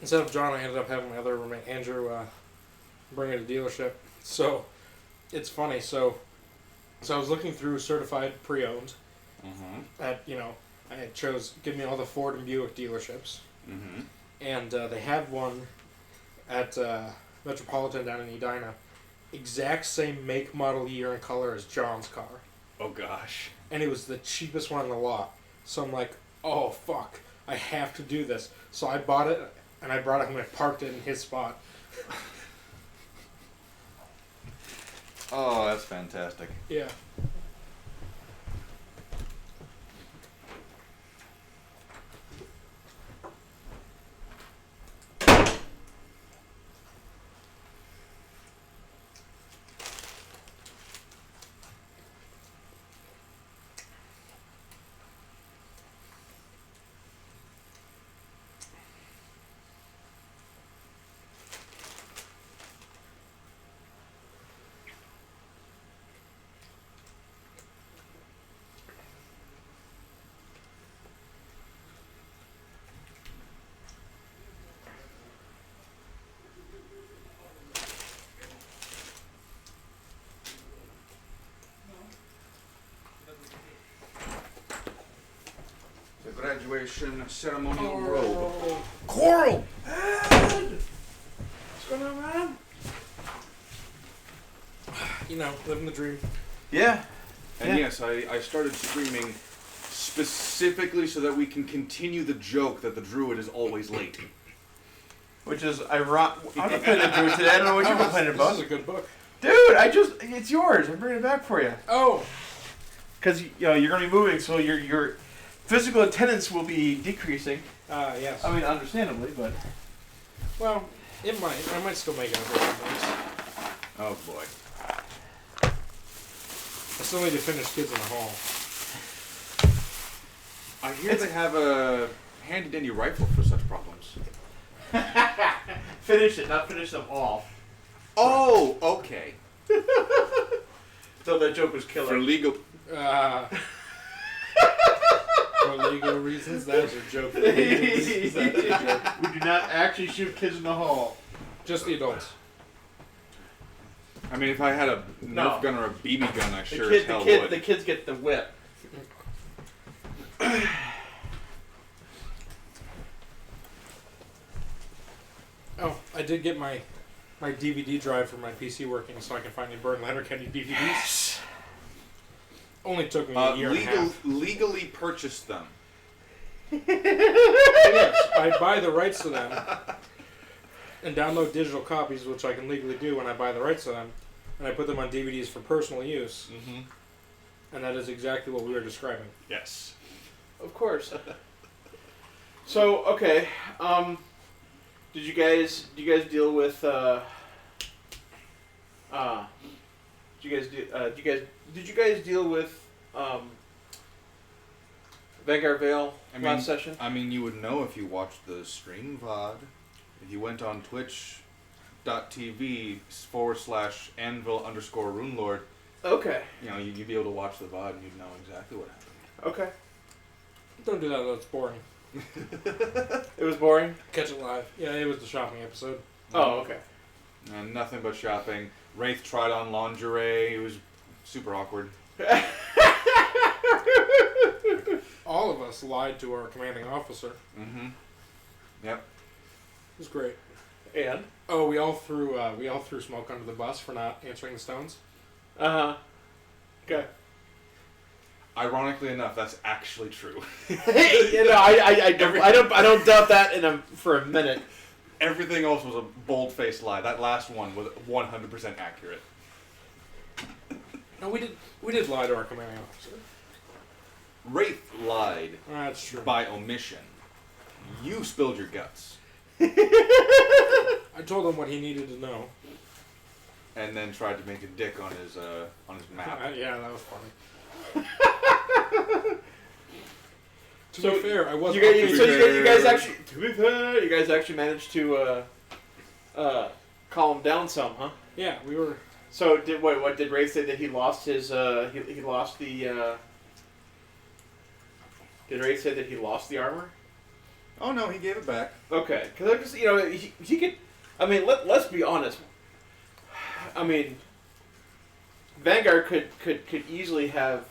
instead of John, I ended up having my other roommate, Andrew, bring it to dealership. So, it's funny. So I was looking through certified pre-owned. At, I chose, give me all the Ford and Buick dealerships. And they had one at Metropolitan down in Edina. Exact same make, model, year, and color as John's car. Oh, gosh. And it was the cheapest one in the lot. So I'm like, oh, fuck. I have to do this. So I bought it, and I brought it home and I parked it in his spot. Oh, that's fantastic. Yeah. The graduation ceremonial robe. Coral! What's going on, man? Living the dream. Yeah. And yes, I started streaming specifically so that we can continue the joke that the druid is always late. Which is ironic. I'm not playing the druid today. I don't know what you're complaining about. This is a good book. Dude, it's yours. I'm bringing it back for you. Oh! Because, you're going to be moving, so your physical attendance will be decreasing. Yes. I mean, understandably, but... Well, it might. I might still make it over some Oh, boy. I still need to finish Kids in the Hall. I hear they have a handy-dandy rifle for such problems. Finish it, not finish them all. Oh, okay. So that joke was killer. For legal... For legal reasons, that's a joke. We do not actually shoot kids in the hall. Just the adults. I mean, if I had a No. Nerf gun or a BB gun, I sure as hell would. The kids get the whip. Oh, I did get my DVD drive for my PC working, so I can finally burn Letterkenny DVDs. Yes. Only took me a year and a half. Legally purchased them. Yes, I buy the rights to them and download digital copies, which I can legally do when I buy the rights to them, and I put them on DVDs for personal use. Mm-hmm. And that is exactly what we were describing. Yes. Of course. So, okay. Do you guys deal with did you guys deal with Vanguard Vale last session? I mean, you would know if you watched the stream VOD. If you went on twitch.tv/Anvil_Runelord. Okay. You'd be able to watch the VOD and you'd know exactly what happened. Okay. Don't do that, that's boring. It was boring? Catch it live. Yeah, it was the shopping episode. Oh, okay. And nothing but shopping. Wraith tried on lingerie. It was super awkward. All of us lied to our commanding officer. Mm-hmm. Yep. It was great. And? Oh, we all threw smoke under the bus for not answering the stones. Uh-huh. Okay. Ironically enough, that's actually true. I don't doubt that for a minute. Everything else was a bold-faced lie. That last one was 100% accurate. No, we did lie to our commanding officer. Wraith lied. That's true. By omission. You spilled your guts. I told him what he needed to know. And then tried to make a dick on his map. Yeah, that was funny. To be fair, I wasn't. You guys actually. To be fair, you guys actually managed to calm him down some, huh? Yeah, we were. So what did Wraith say that he lost his he lost the? Did Wraith say that he lost the armor? Oh no, he gave it back. Okay, because I just he could. I mean, let's be honest. I mean, Vanguard could easily have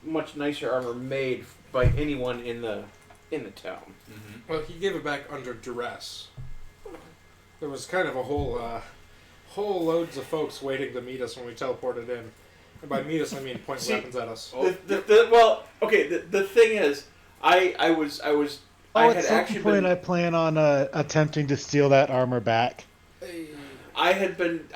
much nicer armor made by anyone in the town. Mm-hmm. Well, he gave it back under duress. There was kind of a whole loads of folks waiting to meet us when we teleported in. And by meet us, I mean point weapons at us. The thing is, I at some point I plan on attempting to steal that armor back. I had been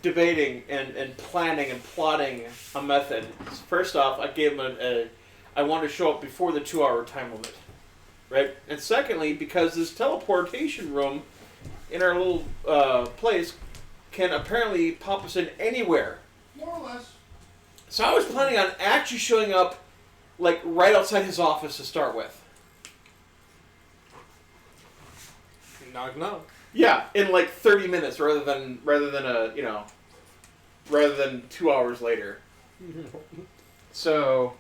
debating and planning and plotting a method. First off, I gave him I wanted to show up before the 2-hour time limit, right? And secondly, because this teleportation room in our little place can apparently pop us in anywhere. More or less. So I was planning on actually showing up, like, right outside his office to start with. Knock knock. Yeah, in like 30 minutes rather than 2 hours later. So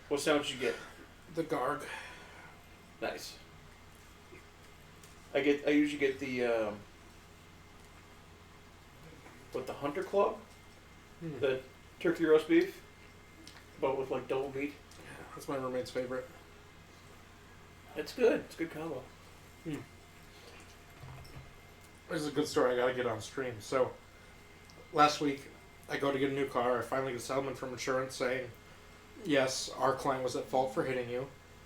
what sandwich you get? The Garg. Nice. I usually get the the Hunter Club, the turkey roast beef, but with like double meat. Yeah, that's my roommate's favorite. It's good. It's a good combo. This is a good story I gotta get on stream. So, last week, I go to get a new car. I finally get a settlement from insurance saying, yes, our client was at fault for hitting you.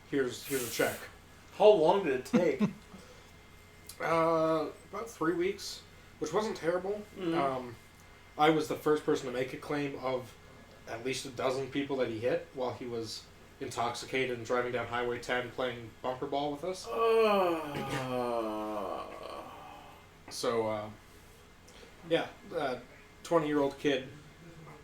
Here's a check. How long did it take? About 3 weeks, which wasn't terrible. I was the first person to make a claim of at least a dozen people that he hit while he was intoxicated and driving down Highway 10 playing bumper ball with us. So, 20-year-old kid,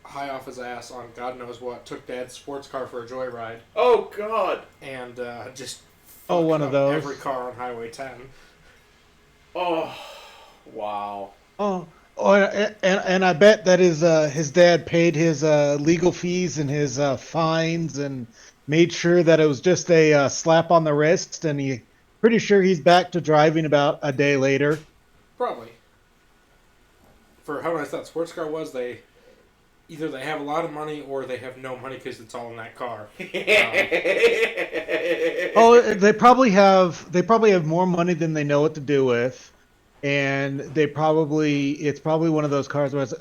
high off his ass on God knows what, took Dad's sports car for a joyride. Oh, God. And just one of those. Every car on Highway 10. Oh, wow. And I bet that his dad paid his legal fees and his fines and made sure that it was just a slap on the wrist, and pretty sure he's back to driving about a day later. Probably. For how nice that sports car was, either they have a lot of money or they have no money because it's all in that car. They probably have more money than they know what to do with, and it's probably one of those cars where it's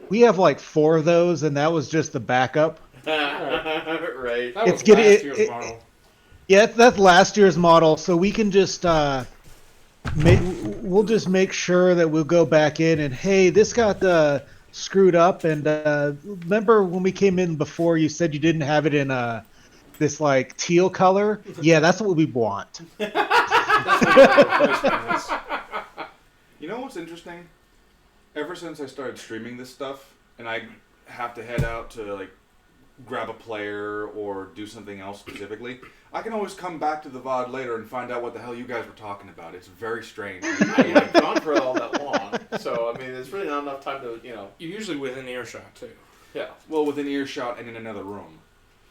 we have like 4 of those, and that was just the backup. Right. That was last year's model. Yeah, that's last year's model, so we can just we'll just make sure that we'll go back in and, hey, this got screwed up, and remember when we came in before, you said you didn't have it in this like teal color? Yeah, that's what we want. You know what's interesting? Ever since I started streaming this stuff, and I have to head out to like grab a player or do something else specifically, I can always come back to the VOD later and find out what the hell you guys were talking about. It's very strange. I haven't gone for it all that long, so I mean, there's really not enough time to, You're usually within earshot too. Yeah. Well, within earshot and in another room,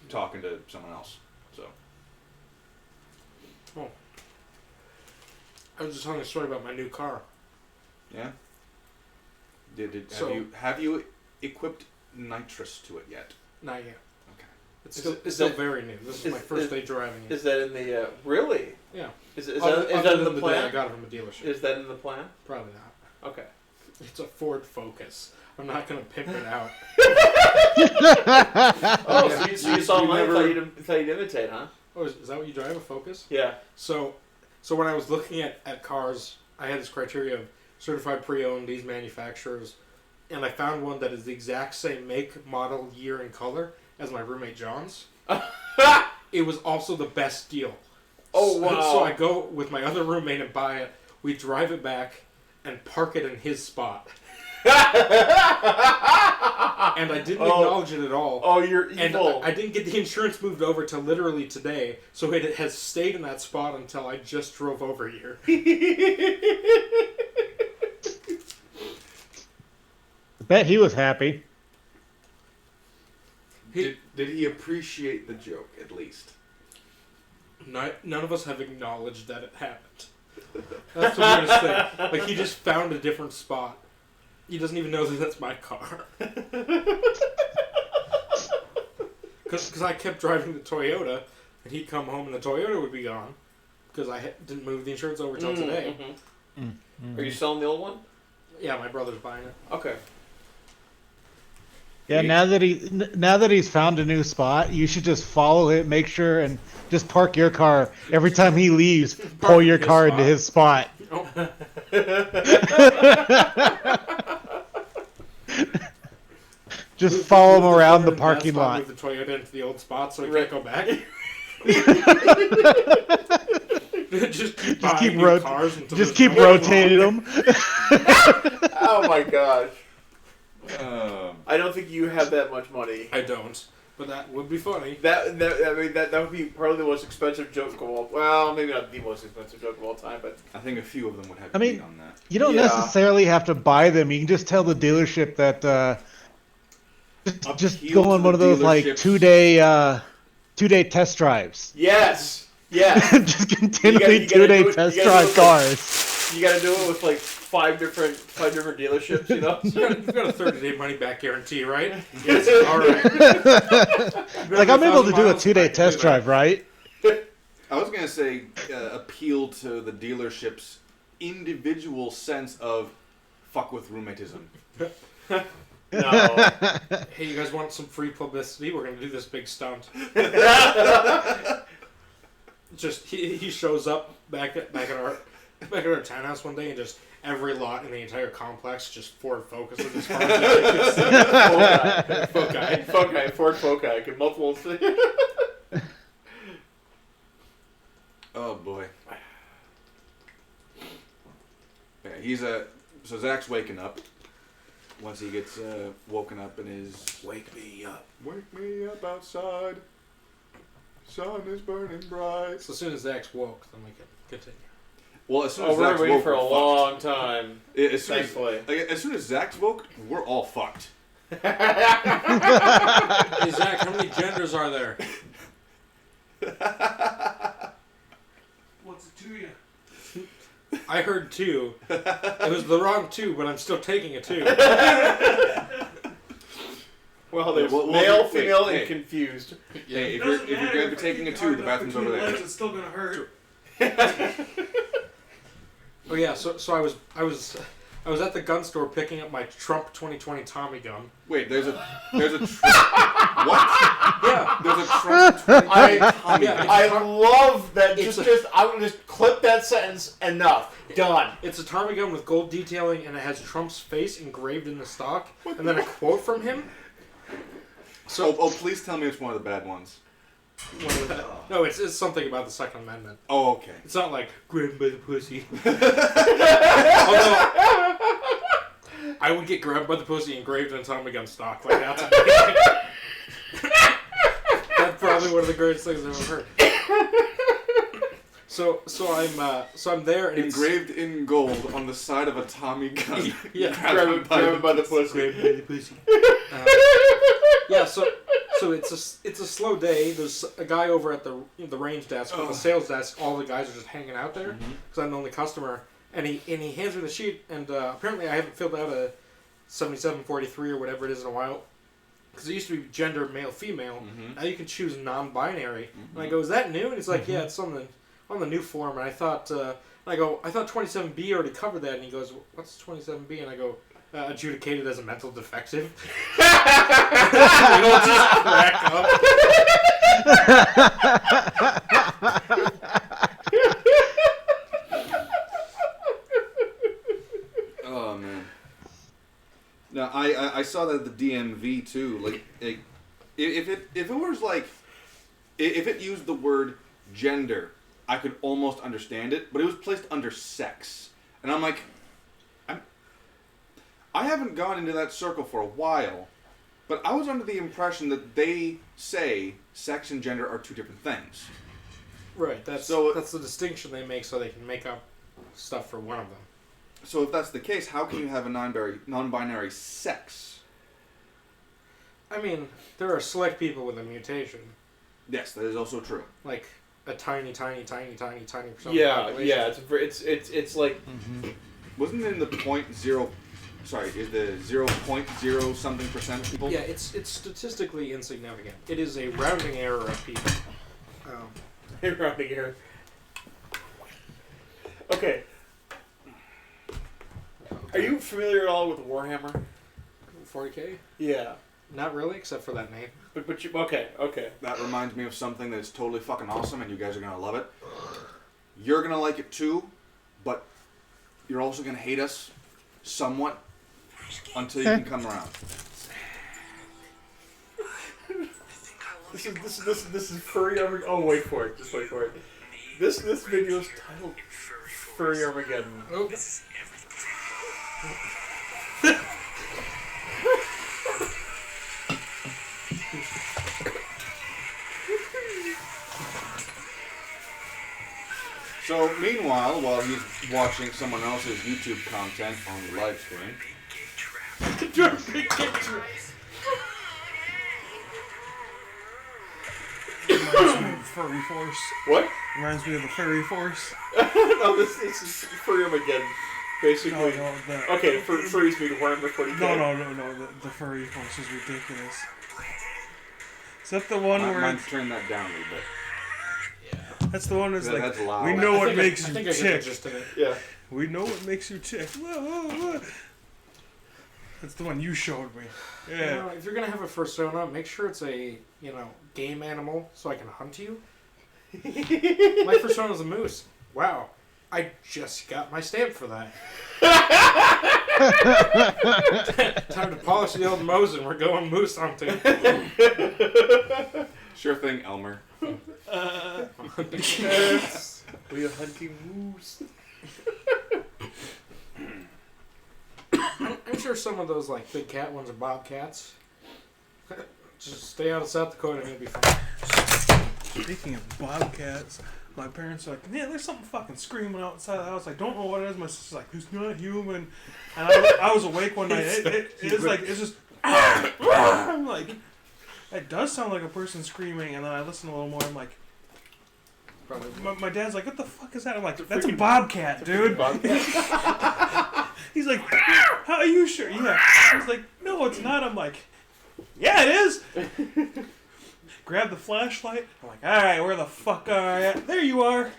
talking to someone else. So. Oh. I was just telling a story about my new car. Yeah. So- Have you equipped nitrous to it yet? Not yet. Okay. It's Is still that- very new. This is my first day driving it. Is that in the really? Yeah. Is that Other in than the day plan? I got it from a dealership. Is that in the plan? Probably not. Okay. It's a Ford Focus. I'm not going to pimp it out. Oh, so you saw you mine? never- Thought you'd imitate, huh? Oh, is that what you drive, a Focus? Yeah. So when I was looking at cars, I had this criteria of certified pre-owned, these manufacturers, and I found one that is the exact same make, model, year, and color as my roommate John's. it was also the best deal. Oh, wow. So I go with my other roommate and buy it. We drive it back and park it in his spot. And I didn't acknowledge it at all. Oh, you're evil. And I didn't get the insurance moved over till literally today, so it has stayed in that spot until I just drove over here. I bet he was happy. Did he appreciate the joke, at least? None of us have acknowledged that it happened. That's the weirdest thing. Like, he just found a different spot. He doesn't even know that that's my car. Because I kept driving the Toyota, and he'd come home and the Toyota would be gone. Because I didn't move the insurance over till today. Are you selling the old one? Yeah, my brother's buying it. Okay. Yeah, now that he's found a new spot, you should just follow it, make sure, and just park your car every time he leaves. Pull your car into his spot. Oh. Just follow him Move around the Toyota parking into that spot, lot. Move the Toyota into the old spot so he can't go back. Just keep buying new cars until just there's keep no rotating them. Oh my gosh. I I don't think you have that much money. I don't, but that would be funny. That would be probably the most expensive joke of all. Well, maybe not the most expensive joke of all time, but I think a few of them would have I to mean, be on that. You don't Yeah. necessarily have to buy them. You can just tell the dealership that just Appeal go to on the one of those like dealerships. 2-day test drives. yes. Just continually You gotta 2-day do it- test you gotta do drive it- cars. You gotta do it with like five different dealerships, you know? You've got a 30-day money-back guarantee, right? Yes. All right. Like I'm able to do a 2-day 2-day test drive, right? I was going to say appeal to the dealership's individual sense of fuck with roommatism. No. Hey, you guys want some free publicity? We're gonna do this big stunt. Just he shows up back at our townhouse one day, and just every lot in the entire complex just Ford Focuses as far as Ford Focus, get multiple. Oh boy. Yeah, so Zach's waking up. Once he gets woken up in his wake me up outside. Sun is burning bright. So as soon as Zach's woke, then we can continue. Well, as soon Oh, as we're Zach's waiting woke, for a we're long fucked. time. As soon as Zach's woke, we're all fucked. Hey Zach, how many genders are there? What's it to you? I heard 2. It was the wrong 2, but I'm still taking a 2. Well, there's Well, male, wait, female, hey. and confused. Hey, if Doesn't you're matter going to be if I taking a kick 2, the hard enough bathroom's over between there. legs, it's still gonna hurt. Oh yeah, so I was at the gun store picking up my Trump 2020 Tommy gun. Wait, there's a Trump. What? Yeah, There's a Trump 2020 Tommy yeah, gun. I love that. It's I'm gonna just clip that sentence. Enough. Done. it's a Tommy gun with gold detailing, and it has Trump's face engraved in the stock, and then a quote from him. So Please tell me it's one of the bad ones. no, it's something about the Second Amendment. Oh, okay. It's not like grabbed by the pussy. Although I would get grabbed by the pussy engraved in a Tommy gun stock. Like that's that's probably one of the greatest things I've ever heard. So I'm there, and Engraved in gold on the side of a Tommy gun. Yeah, Grab it by the pussy. grabbed by the pussy. Yeah, so it's a slow day. There's a guy over at the range desk, or the sales desk. All the guys are just hanging out there because I'm the only customer. And he hands me the sheet, and apparently I haven't filled out a 7743 or whatever it is in a while. Because it used to be gender male female. Now you can choose non-binary. And I go, is that new? And he's like, yeah, it's on the new form. And I thought, I thought 27B already covered that. And he goes, what's 27B? And I go, adjudicated as a mental defective. We all just crack up. Oh man. Now I saw that at the DMV too. Like if it was like If it used the word gender, I could almost understand it, but it was placed under sex. And I'm like, I haven't gone into that circle for a while, but I was under the impression that they say sex and gender are two different things. Right, that's the distinction they make so they can make up stuff for one of them. So if that's the case, how can you have a non-binary sex? I mean, there are select people with a mutation. Yes, that is also true. Like a tiny percent. Yeah, it's like. Wasn't it in the is the 0.0 something percent of people? Yeah, it's statistically insignificant. It is a rounding error of people. A rounding error. Okay. Are you familiar at all with Warhammer? 40K? Yeah. Not really, except for that name. But you okay. That reminds me of something that's totally fucking awesome, and you guys are gonna love it. You're gonna like it too, but you're also gonna hate us somewhat until you can come around. This is furry Armageddon. Oh, wait for it. Just wait for it. This video is titled Furry Armageddon. Oh. So, meanwhile, while he's watching someone else's YouTube content on the live stream, Reminds me of Furry Force. What? Reminds me of the Furry Force. No, this is Furry Armageddon. Basically. Okay, furries mean Warhammer 40K. No. The Furry Force is ridiculous. Is that the one where... Might turn that down a little bit. That's the one that's like, that's loud. we know what makes you tick. Yeah. We know what makes you tick. That's the one you showed me. Yeah. You know, if you're gonna have a persona, make sure it's a game animal so I can hunt you. My persona's a moose. Wow, I just got my stamp for that. Time to polish the old Mosin. We're going moose hunting. Sure thing, Elmer. We are hunting moose. I'm sure some of those like big cat ones are bobcats. Just stay out of South Dakota and you'll be fine. Speaking of bobcats, my parents are like, yeah, there's something fucking screaming outside the house. I don't know what it is. My sister's like, it's not human. And I was awake one night. It's like, it's just, I'm like, it does sound like a person screaming. And then I listen a little more. I'm like, my dad's like, what the fuck is that? I'm like, that's a bobcat, dude. He's like, how are you sure? Yeah. He's like, no, it's not. I'm like, yeah, it is. Grab the flashlight. I'm like, all right, where the fuck are you? There you are. I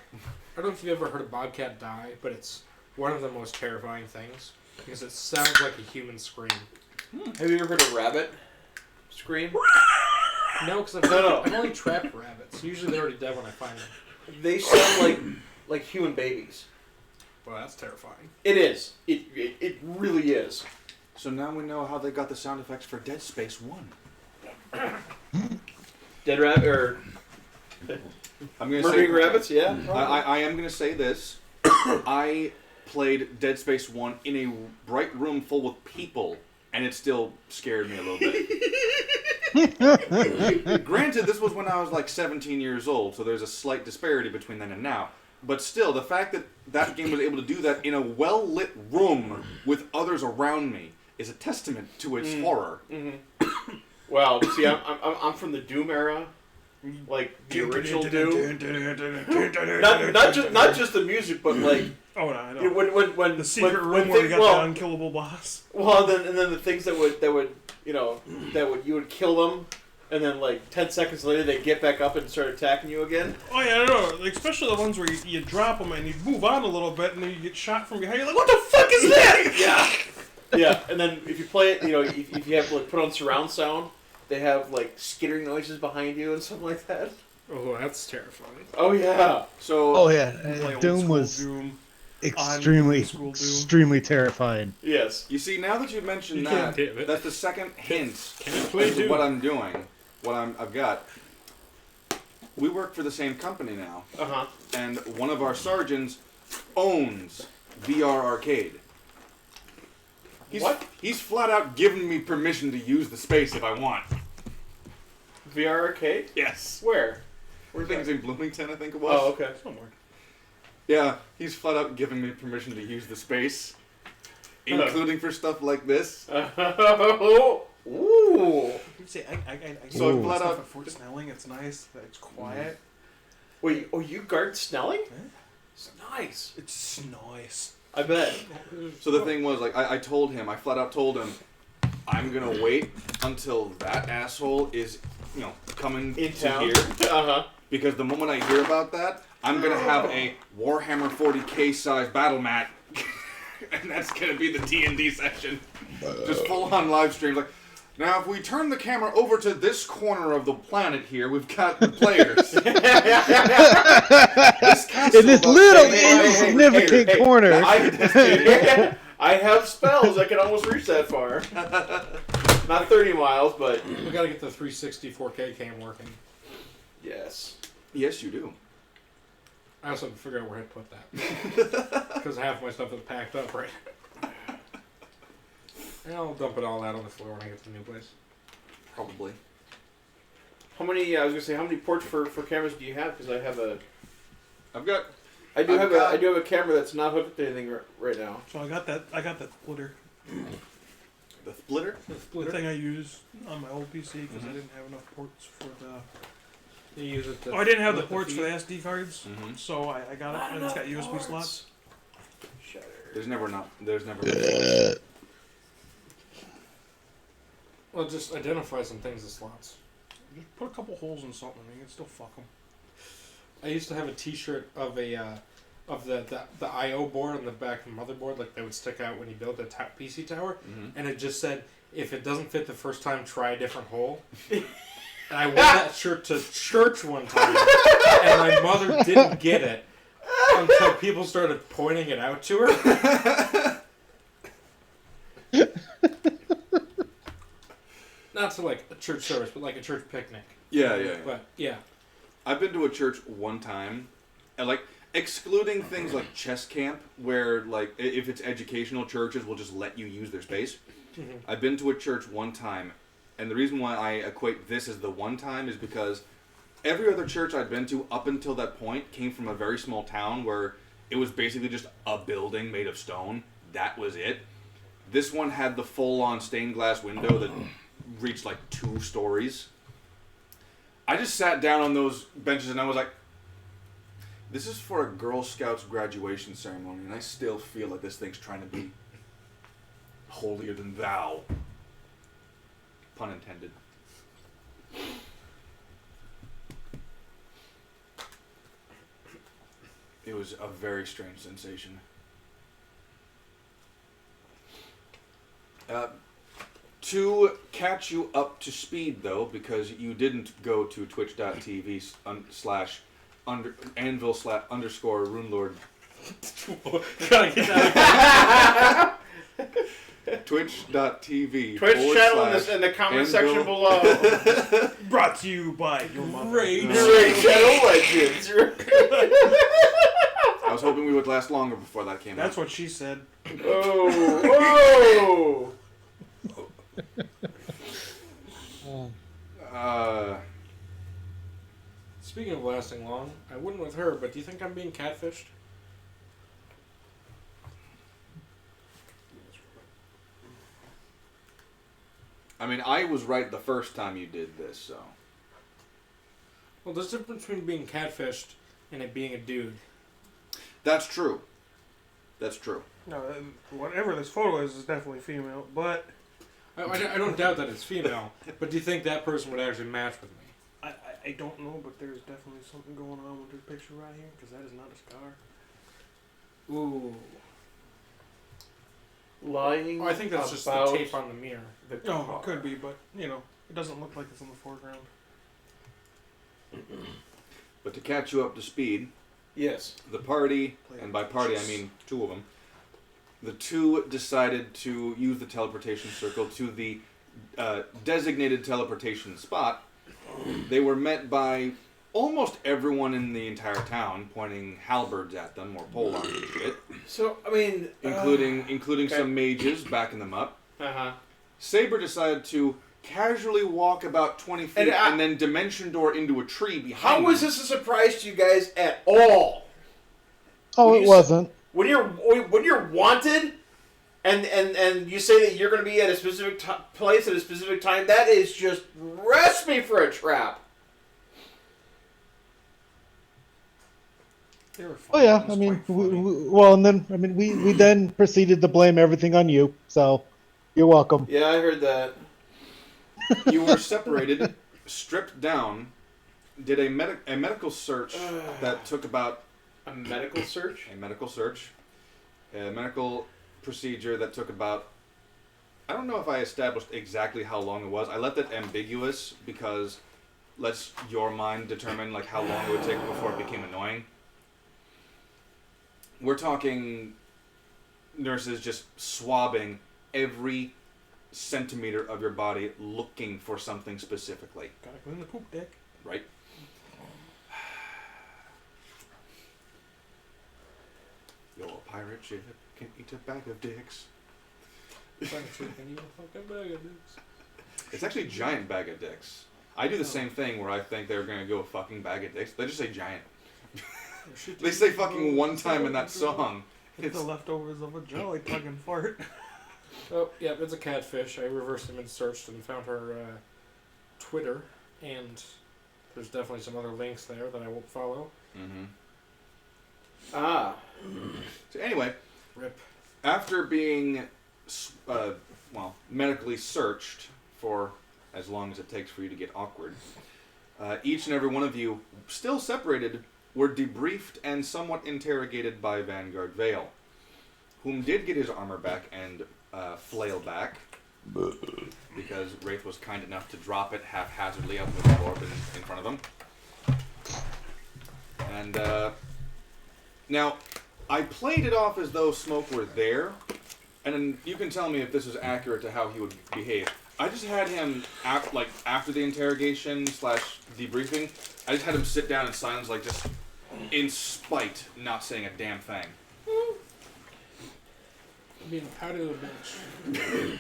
don't know if you've ever heard a bobcat die, but it's one of the most terrifying things because it sounds like a human scream. Have you ever heard a rabbit scream? No, because I've only trapped rabbits. Usually they're already dead when I find them. They sound like human babies. Well, that's terrifying. It is. It really is. So now we know how they got the sound effects for Dead Space 1. Dead rabbit or I'm gonna murdering say rabbits? Yeah. I am gonna say this. I played Dead Space 1 in a bright room full with people, and it still scared me a little bit. Granted, this was when I was like 17 years old, so there's a slight disparity between then and now. But still, the fact that that game was able to do that in a well-lit room with others around me is a testament to its horror. Mm-hmm. Well, see, I'm from the Doom era, like the original Doom. not just the music, but like I know. When the secret room where we got the unkillable boss. Well, and then the things that would you would kill them, and then like 10 seconds later they get back up and start attacking you again. Oh yeah, I don't know. Like, especially the ones where you drop them and you move on a little bit, and then you get shot from behind. You're like, what the fuck is that? Yeah. Yeah, and then if you play it, if you have like put on surround sound, they have like skittering noises behind you and something like that. Oh, that's terrifying. Oh yeah. So. Oh yeah, Doom was extremely terrifying. Yes. You see, now that you mentioned that, that's the second hint Can I play to what I'm doing. I've got. we work for the same company now, Uh-huh. and one of our sergeants owns VR Arcade. What? He's flat out given me permission to use the space if I want. VR Arcade? Yes. Where? Where things in Bloomington, I think it was. Oh, okay. Somewhere. Yeah, he's flat out giving me permission to use the space, including for stuff like this. Ooh. See, I So so flat stuff out- at Fort Snelling. It's nice. It's quiet. Wait, you guard Snelling? Huh? It's nice. It's nice. I bet. So the thing was, like, I told him, I flat out told him, I'm gonna wait until that asshole is, coming In to town. here. Uh-huh. Because the moment I hear about that, I'm gonna have a Warhammer 40k size battle mat, and that's gonna be the D&D session. Just full on live streams. Like, now if we turn the camera over to this corner of the planet here, we've got the players. In this little hey, insignificant corner. I have spells that can almost reach that far. Not 30 miles, but We gotta get the 360 4K cam working. yes. Yes, you do. I also have to figure out where I put that. Because half my stuff is packed up, right? And I'll dump it all out on the floor when I get to the new place. Probably. How many? I was gonna say, how many ports for cameras do you have? Because I have a. I've got. I do I've got- have a camera that's not hooked to anything right now. So I got that splitter. The splitter? The thing I use on my old PC because I didn't have enough ports for the. You use it to I didn't have the split ports for feed. the SD cards, so I got it, and it's got USB slots. Shutter. There's never enough. Well, just identify some things as slots. Just put a couple holes in something, and you can still fuck them. I used to have a T-shirt of the I/O board on the back of the motherboard, like they would stick out when you build the PC tower, and it just said, "If it doesn't fit the first time, try a different hole." And I wore that shirt to church one time, and my mother didn't get it until people started pointing it out to her. Not to like a church service, but like a church picnic. Yeah. But yeah. I've been to a church one time, and like excluding things like chess camp, where like if it's educational, churches will just let you use their space. I've been to a church one time, and the reason why I equate this as the one time is because every other church I'd been to up until that point came from a very small town where it was basically just a building made of stone. That was it. This one had the full-on stained glass window that reached like 2 stories. I just sat down on those benches and I was like, this is for a Girl Scouts graduation ceremony, and I still feel like this thing's trying to be holier than thou. Pun intended. It was a very strange sensation. To catch you up to speed, though, because you didn't go to twitch.tv /Anvil_Runelord. Gotta get that. Twitch.tv. Twitch channel / in the comment Anvil- section below. Brought to you by your mother. Rage. Great channel legends. I was hoping we would last longer before that came That's out. what she said. Oh, Speaking of lasting long, I wouldn't with her, but do you think I'm being catfished? I mean, I was right the first time you did this, so. Well, there's a difference between being catfished and it being a dude. That's true. That's true. No, whatever this photo is definitely female, but I don't doubt that it's female, but do you think that person would actually match with me? I don't know, but there's definitely something going on with this picture right here, because that is not a scar. Ooh. lying. Oh, I think that's just the about tape on the mirror. the No, car. it could be, but, you know, it doesn't look like it's in the foreground. But to catch you up to speed, Yes. the party, and by party I mean 2 of them, the 2 decided to use the teleportation circle to the designated teleportation spot. They were met by almost everyone in the entire town pointing halberds at them or polearms and shit, So, I mean... including okay. some mages backing them up. Uh-huh. Saber decided to casually walk about 20 feet and then dimension door into a tree behind How him. was this a surprise to you guys at all? Oh, When it you wasn't. When you're wanted, and you say that you're going to be at a specific place at a specific time, that is just recipe for a trap. They were Oh fun. yeah, It was I mean, quite funny. well, and then we then proceeded to blame everything on you. So, you're welcome. Yeah, I heard that. You were separated, stripped down, did a medical search that took about... A medical search? A medical procedure that took about... I don't know if I established exactly how long it was. I left it ambiguous because lets your mind determine like how long it would take before it became annoying. We're talking nurses just swabbing every centimeter of your body looking for something specifically. Gotta clean the poop deck. Right? Yo, a pirate ship can eat a bag of dicks. It's actually a giant bag of dicks. I do the same thing where I think they're going to go a fucking bag of dicks. They just say giant. They say fucking one time in that song. It's the leftovers of a jolly plug and fart. Oh, yeah, it's a catfish. I reversed image searched and found her Twitter, and there's definitely some other links there that I won't follow. Mm-hmm. Ah. So anyway, Rip. after being, medically searched for as long as it takes for you to get awkward, each and every one of you, still separated, were debriefed and somewhat interrogated by Vanguard Vale, whom did get his armor back and flail back, because Wraith was kind enough to drop it haphazardly out of the floor in front of him. And now, I played it off as though Smoke were there, and you can tell me if this is accurate to how he would behave. I just had him, after the interrogation / debriefing, I just had him sit down in silence, like just in spite, not saying a damn thing. Being a powder little bitch.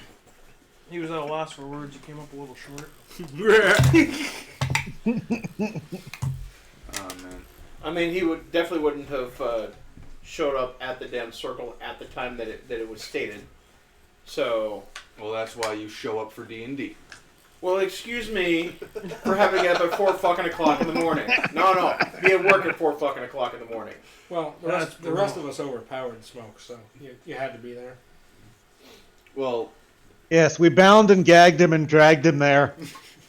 He was at a loss for words. He came up a little short. Oh man. I mean, he definitely wouldn't have showed up at the damn circle at the time that it was stated. So... Well, that's why you show up for D&D. Well, excuse me for having it up at 4 fucking o'clock in the morning. No. Be at work at 4 fucking o'clock in the morning. Well, the rest of us overpowered Smoke, so you had to be there. Well... Yes, we bound and gagged him and dragged him there.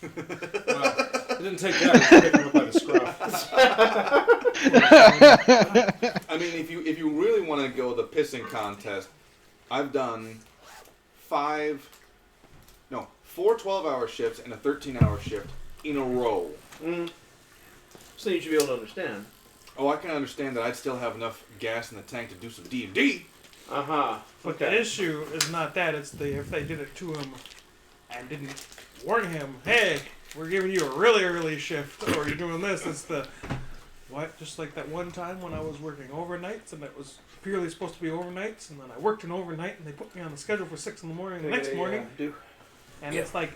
Well, it didn't take that to pick him up by the scruff. I mean, if you really want to go the pissing contest, I've done 4 12-hour shifts and a 13-hour shift in a row. So you should be able to understand. Oh, I can understand that I'd still have enough gas in the tank to do some D&D. Uh-huh. But the issue is not that. It's if they did it to him and didn't warn him, hey, we're giving you a really early shift, or you're doing this. It's the... What? Just like that one time when I was working overnights, and it was purely supposed to be overnights, and then I worked an overnight, and they put me on the schedule for 6 in the morning the next morning. And it's like,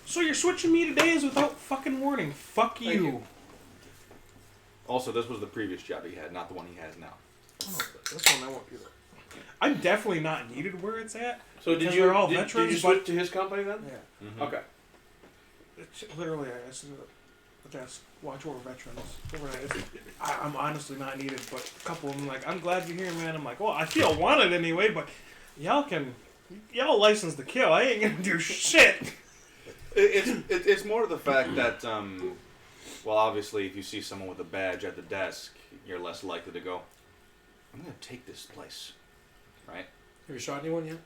so you're switching me to days without fucking warning. Fuck you. Also, this was the previous job he had, not the one he has now. Oh, this one I won't either. I'm definitely not needed where it's at. So did because you they're all did veterans? you switch to his company then? Yeah. Mm-hmm. Okay. It's literally, I asked the desk, watch over veterans. Overnight. I'm honestly not needed, but a couple of them like, I'm glad you're here, man. I'm like, well, I feel wanted anyway, but y'all license to kill. I ain't gonna do shit. It's more the fact that, well, obviously, if you see someone with a badge at the desk, you're less likely to go, I'm gonna take this place, right? Have you shot anyone yet?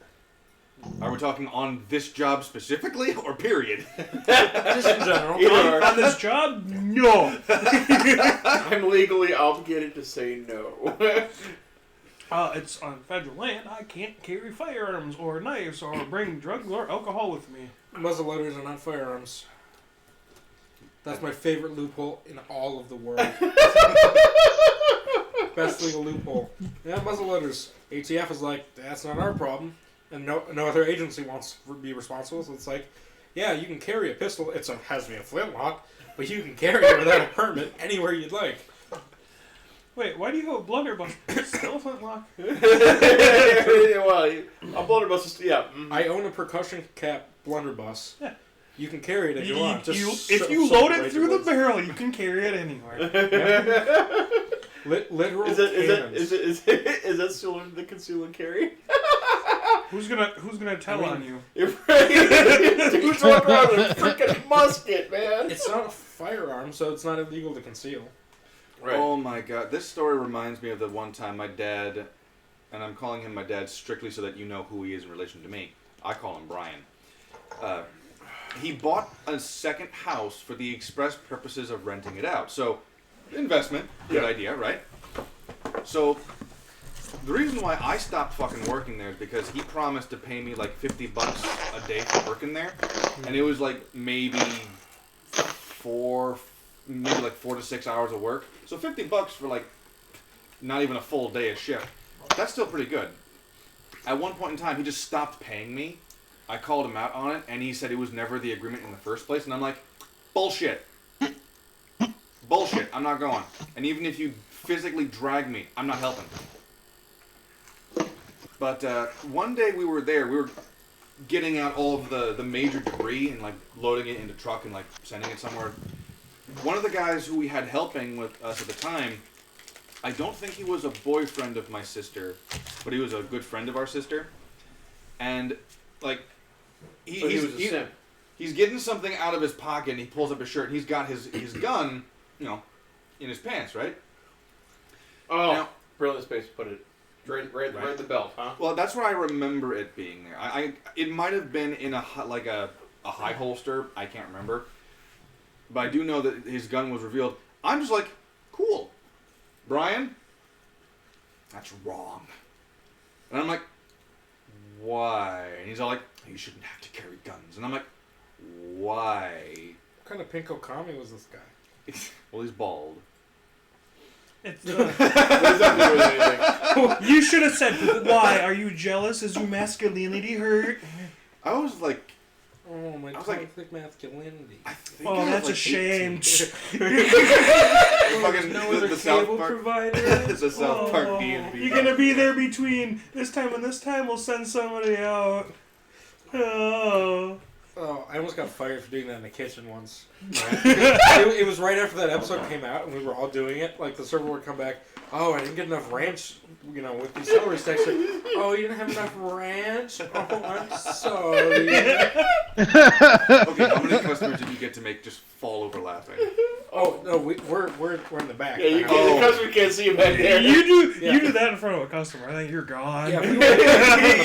Are we talking on this job specifically, or period? Just in general. On this job, no. I'm legally obligated to say no. It's on federal land. I can't carry firearms or knives or bring drugs or alcohol with me. Muzzle loaders are not firearms. That's my favorite loophole in all of the world. Best legal loophole. Yeah, muzzleloaders. ATF is like, that's not our problem. And no other agency wants to be responsible, so it's like, yeah, you can carry a pistol. It has to be a flintlock, but you can carry it without a permit anywhere you'd like. Wait, why do you have a blunderbuss? Still a flintlock? Well, a blunderbuss is, yeah. Mm-hmm. I own a percussion cap blunderbuss. Yeah. You can carry it if you want. If you load it through the barrel, you can carry it anywhere. Literal Is that still under the conceal and carry? Who's gonna tell on you? You're right. Who's running around with a freaking musket, man? It's not a firearm, so it's not illegal to conceal. Right. Oh my god, this story reminds me of the one time my dad, and I'm calling him my dad strictly so that you know who he is in relation to me. I call him Brian. He bought a second house for the express purposes of renting it out. So, investment, good idea, right? So, the reason why I stopped fucking working there is because he promised to pay me like $50 a day for working there, and it was like maybe 4 to 6 hours of work. So $50 for like not even a full day of shift. That's still pretty good. At one point in time, he just stopped paying me. I called him out on it, and he said it was never the agreement in the first place. And I'm like, bullshit. Bullshit. I'm not going. And even if you physically drag me, I'm not helping. But one day we were there. We were getting out all of the major debris and like loading it into truck and like sending it somewhere. One of the guys who we had helping with us at the time, I don't think he was a boyfriend of my sister, but he was a good friend of our sister. And like, he's getting something out of his pocket, and he pulls up his shirt, and he's got his gun, you know, in his pants, right? Oh, now, brilliant space. Put it right in the belt, huh? Well, that's where I remember it being there. It might have been in a high holster. I can't remember. But I do know that his gun was revealed. I'm just like, cool. Brian, that's wrong. And I'm like, why? And he's all like, you shouldn't have to carry guns. And I'm like, why? What kind of pinko commie was this guy? Well, he's bald. It's, What does that do with anything? you should have said, "Why are you jealous? Is your masculinity hurt?" I was like, Oh, my toxic masculinity. I think Oh, I was that's like a shame. 18. Fucking No other the South cable Park, provider. the South Park Oh, D&D. you're gonna be there between this time and this time. We'll send somebody out. Oh. Oh, I almost got fired for doing that in the kitchen once. It was right after that episode came out, and we were all doing it. Like, the server would come back, oh, I didn't get enough ranch, you know, with these celery sticks. Like, oh, you didn't have enough ranch? Oh, I'm sorry. Okay, how many customers did you get to make just fall over laughing? Oh, no, we're in the back. Yeah, you can't, the customer can't see you back there. You do Yeah. that in front of a customer. I think you're gone. Yeah, if we were in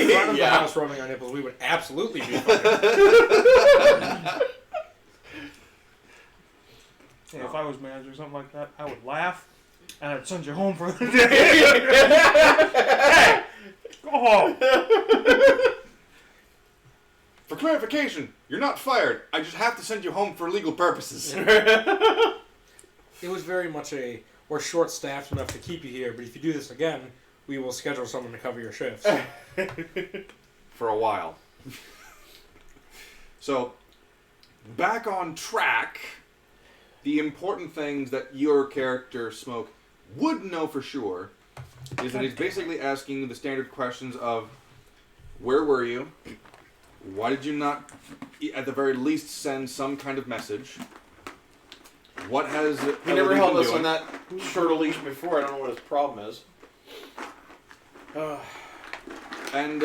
the front of the house rubbing our nipples, we would absolutely be fine. Yeah, if I was manager or something like that, I would laugh and I'd send you home for the day. Hey, go home. For clarification, you're not fired. I just have to send you home for legal purposes. It was very much we're short-staffed enough to keep you here, but if you do this again, we will schedule someone to cover your shifts. For a while. So, back on track, the important things that your character, Smoke, would know for sure is that he's basically asking the standard questions of, where were you? Why did you not, at the very least, send some kind of message? What has He never held us on that short a leash before. I don't know what his problem is. And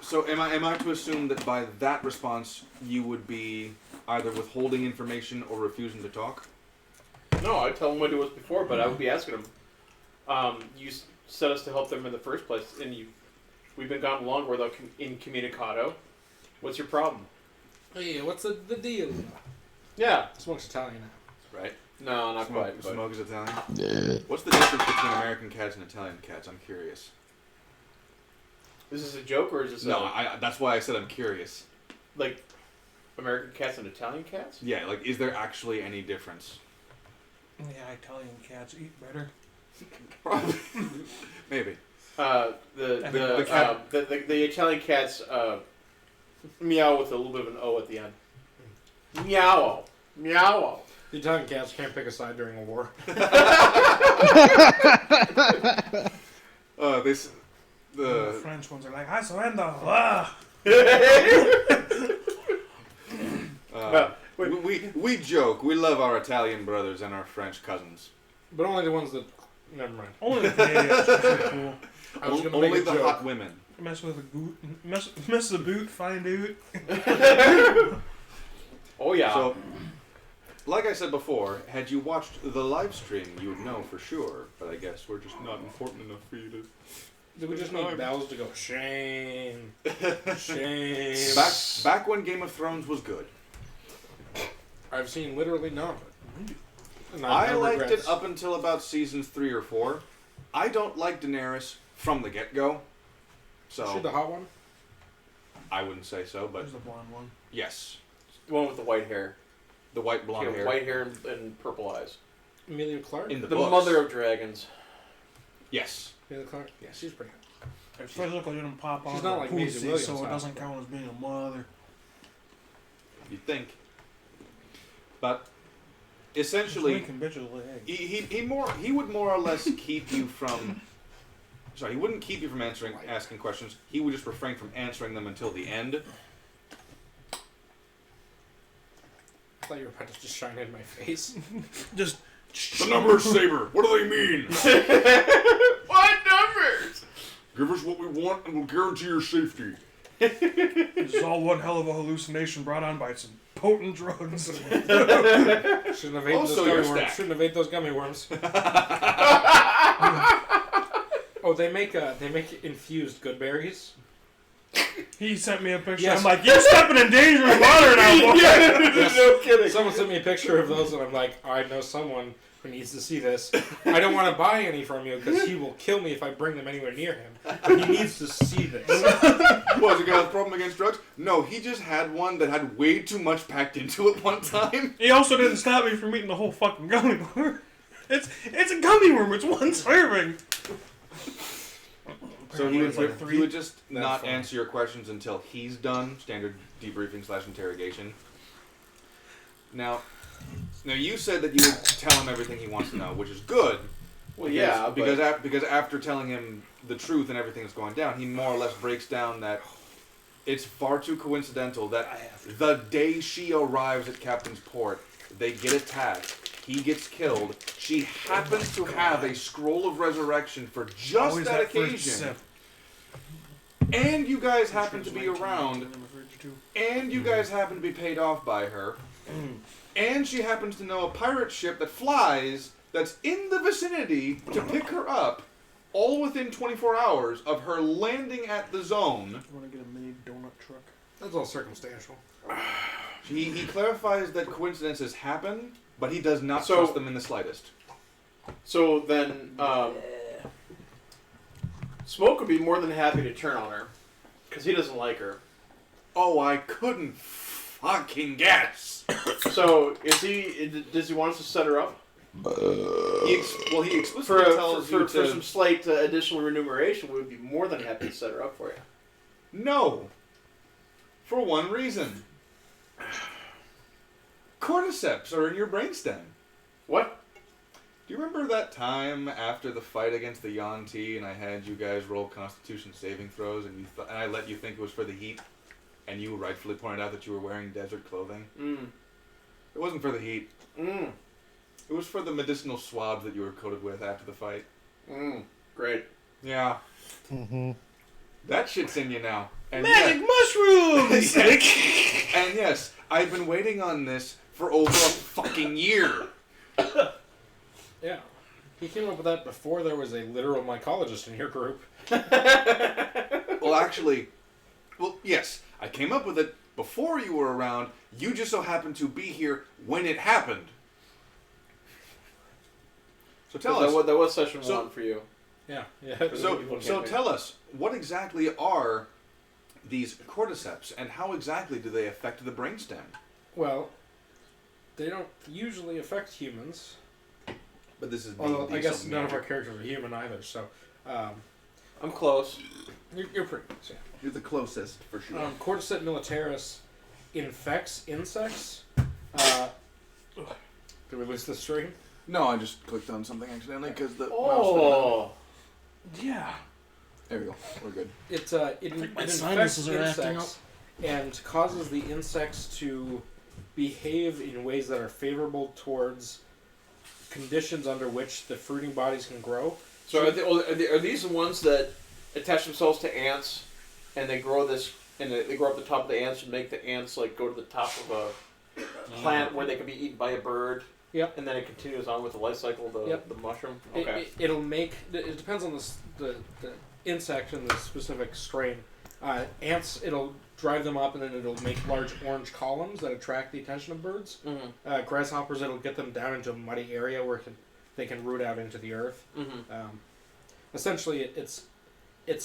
so am I to assume that by that response you would be either withholding information or refusing to talk? No, I tell him what it was before, but I would be asking him. You set us to help them in the first place, and we've been gone longer without incommunicado. What's your problem? Hey, what's the deal? Yeah. Smoke's Italian now. Right. No, not quite. But Smoke is Italian? What's the difference between American cats and Italian cats? I'm curious. is this a joke or is this No, that's why I said I'm curious. like American cats and Italian cats? Yeah, like, is there actually any difference? Yeah, Italian cats eat better. Probably. Maybe. The Italian cats meow with a little bit of an O at the end. Meow. Meow. The Italian cats can't pick a side during a war. The French ones are like, I surrender. Ah. We joke. We love our Italian brothers and our French cousins. But only the ones that... Never mind. Only the Canadians are so cool. I was gonna make Only a the joke. hot women. Mess with a boot, mess the boot, find out. Oh yeah. So, like I said before, had you watched the live stream, you would know for sure. But I guess we're just not important enough for you to... Did we just need bells to go, shame, shame. Back when Game of Thrones was good. I've seen literally none of it. And I have liked regrets. it up until about seasons 3 or 4. I don't like Daenerys from the get-go. Is So, she the hot one? I wouldn't say so, but There's the blonde one. yes. The one with the white hair. The white blonde hair. White hair and purple eyes. Amelia Clark? In the The books. mother of dragons. Yes. Amelia Clark? Yeah, she's pretty good. Her physical didn't pop out She's of not her like Maisie pussy, Williams, so it huh? doesn't count as being a mother. You'd think. But, essentially... Winking bitches with eggs. He would more or less keep you from... Sorry, he wouldn't keep you from asking questions. He would just refrain from answering them until the end. I thought you were about to just shine in my face. Just The numbers, Saber! What do they mean? What numbers? Give us what we want and we'll guarantee your safety. this is all one hell of a hallucination brought on by some potent drugs. Shouldn't have ate Also those your gummy worms. stack. Shouldn't have ate those gummy worms. Oh, they make infused good berries. He sent me a picture. Yes. I'm like, you're stepping in dangerous water now, boy. No kidding. Someone sent me a picture of those, and I'm like, I know someone who needs to see this. I don't want to buy any from you because he will kill me if I bring them anywhere near him. But he needs to see this. Was a guy with a problem against drugs? No, he just had one that had way too much packed into it one time. He also didn't stop me from eating the whole fucking gummy worm. It's a gummy worm. It's one serving. So he It's like would, three. he would just That's not funny. answer your questions until he's done. Standard debriefing/interrogation. Now you said that you would tell him everything he wants to know, which is good. Well, yeah, because after telling him the truth and everything that's going down, he more or less breaks down that it's far too coincidental that the day she arrives at Captain's Port, they get attacked. He gets killed. She happens to have a scroll of resurrection for just Always that first occasion. sip. And you guys happen to be Sure, it's around. 19 in the fridge, too. And you guys happen to be paid off by her. And she happens to know a pirate ship that flies that's in the vicinity to pick her up, all within 24 hours of her landing at the zone. I want to get a mini donut truck. That's all circumstantial. He clarifies that coincidences happen, but he does not So- trust them in the slightest. So then, Smoke would be more than happy to turn on her, because he doesn't like her. Oh, I couldn't fucking guess. So does he want us to set her up He explicitly tells you for to... some slight additional remuneration? We would be more than happy to set her up for you. No. For one reason. Cordyceps are in your brainstem. What? Do you remember that time after the fight against the Yuan-Ti and I had you guys roll Constitution saving throws and and I let you think it was for the heat and you rightfully pointed out that you were wearing desert clothing? It wasn't for the heat. It was for the medicinal swabs that you were coated with after the fight. Great. Yeah. That shit's in you now. And Magic mushrooms! And yes, I've been waiting on this for over a fucking year. Yeah. He came up with that before there was a literal mycologist in your group. Well, actually, yes, I came up with it before you were around. You just so happened to be here when it happened. So tell us. That was session So- 1 for you. Yeah. Yeah. So tell us, what exactly are these cordyceps, and how exactly do they affect the brainstem? Well, they don't usually affect humans. But this is Although I guess none of our characters are human either, so I'm close. you're pretty close. Yeah. You're the closest for sure. Cordyceps militaris infects insects. Did we lose the stream? No, I just clicked on something accidentally because the mouse Oh. Yeah. There we go. We're good. It my infects sinuses are acting insects and causes the insects to behave in ways that are favorable towards conditions under which the fruiting bodies can grow. So are these the ones that attach themselves to ants, and they grow this, and they grow up the top of the ants and make the ants like go to the top of a plant where they can be eaten by a bird? Yep. And then it continues on with the life cycle of the mushroom. Okay. It'll make. It depends on the insect and the specific strain. Ants, it'll drive them up, and then it'll make large orange columns that attract the attention of birds. Mm-hmm. Grasshoppers, it'll get them down into a muddy area where they can root out into the earth. Mm-hmm. Essentially, it's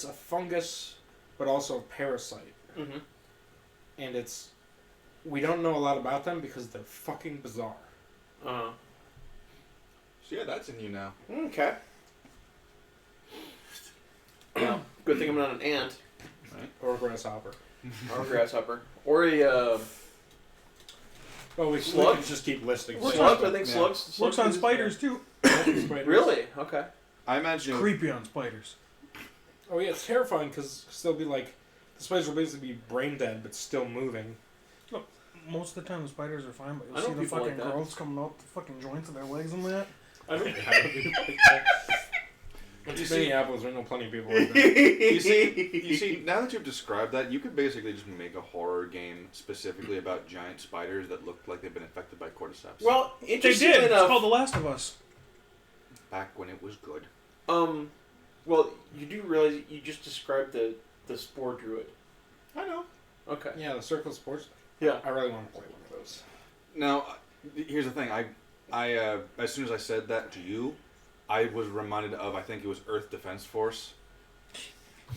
a fungus, but also a parasite. Mm-hmm. And we don't know a lot about them because they're fucking bizarre. Uh-huh. So yeah, that's in you now. Okay. Well, good thing I'm not an ant Right. Or a grasshopper. or a grasshopper or a Well, we Slug? can just keep listing. slugs. I think Yeah. slugs. Works on do spiders too. Spiders. Really? Okay. I imagine. Creepy on spiders. Oh yeah, it's terrifying because they'll be like, the spiders will basically be brain dead but still moving. Most of the time the spiders are fine, but I you'll know see the people like fucking that. growths coming out the fucking joints of their legs and that. I don't. It's Minneapolis, we know plenty of people like that. You see, now that you've described that, you could basically just make a horror game specifically about giant spiders that look like they've been infected by cordyceps. Well, They interesting did. It's enough. called The Last of Us. Back when it was good. Well, you do realize you just described the spore druid. I know. Okay. Yeah, the Circle of Sports. Yeah. I really want to play one of those. Now, here's the thing. I as soon as I said that to you, I was reminded of, I think it was Earth Defense Force.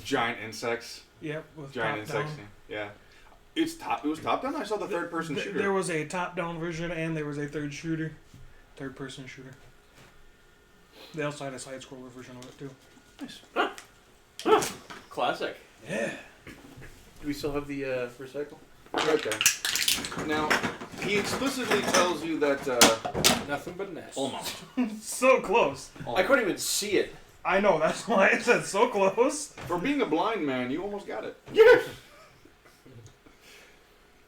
Giant insects. Yep, with Giant top insects. down. Yeah. It was top down. I saw the third person shooter. There was a top-down version and there was a third-person shooter. They also had a side-scroller version of it too. Nice. Classic. Yeah. Do we still have the recycle? Right there. Now, he explicitly tells you that Nothing but nests. almost. So close. I couldn't even see it. I know, that's why I said so close. For being a blind man, you almost got it. Yeah.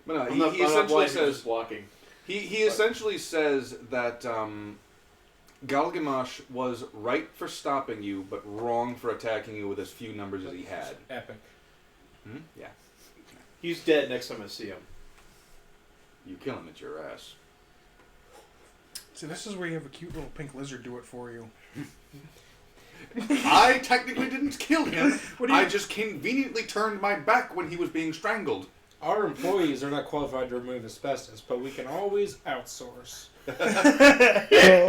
But no, I'm he not essentially blind, says just walking. he essentially says that Galgamash was right for stopping you, but wrong for attacking you with as few numbers as he had. Epic. Yeah. He's dead next time I see him. You kill him, it's your ass. See, this is where you have a cute little pink lizard do it for you. I technically didn't kill him. What do you- I just conveniently turned my back when he was being strangled. Our employees are not qualified to remove asbestos, but we can always outsource. So,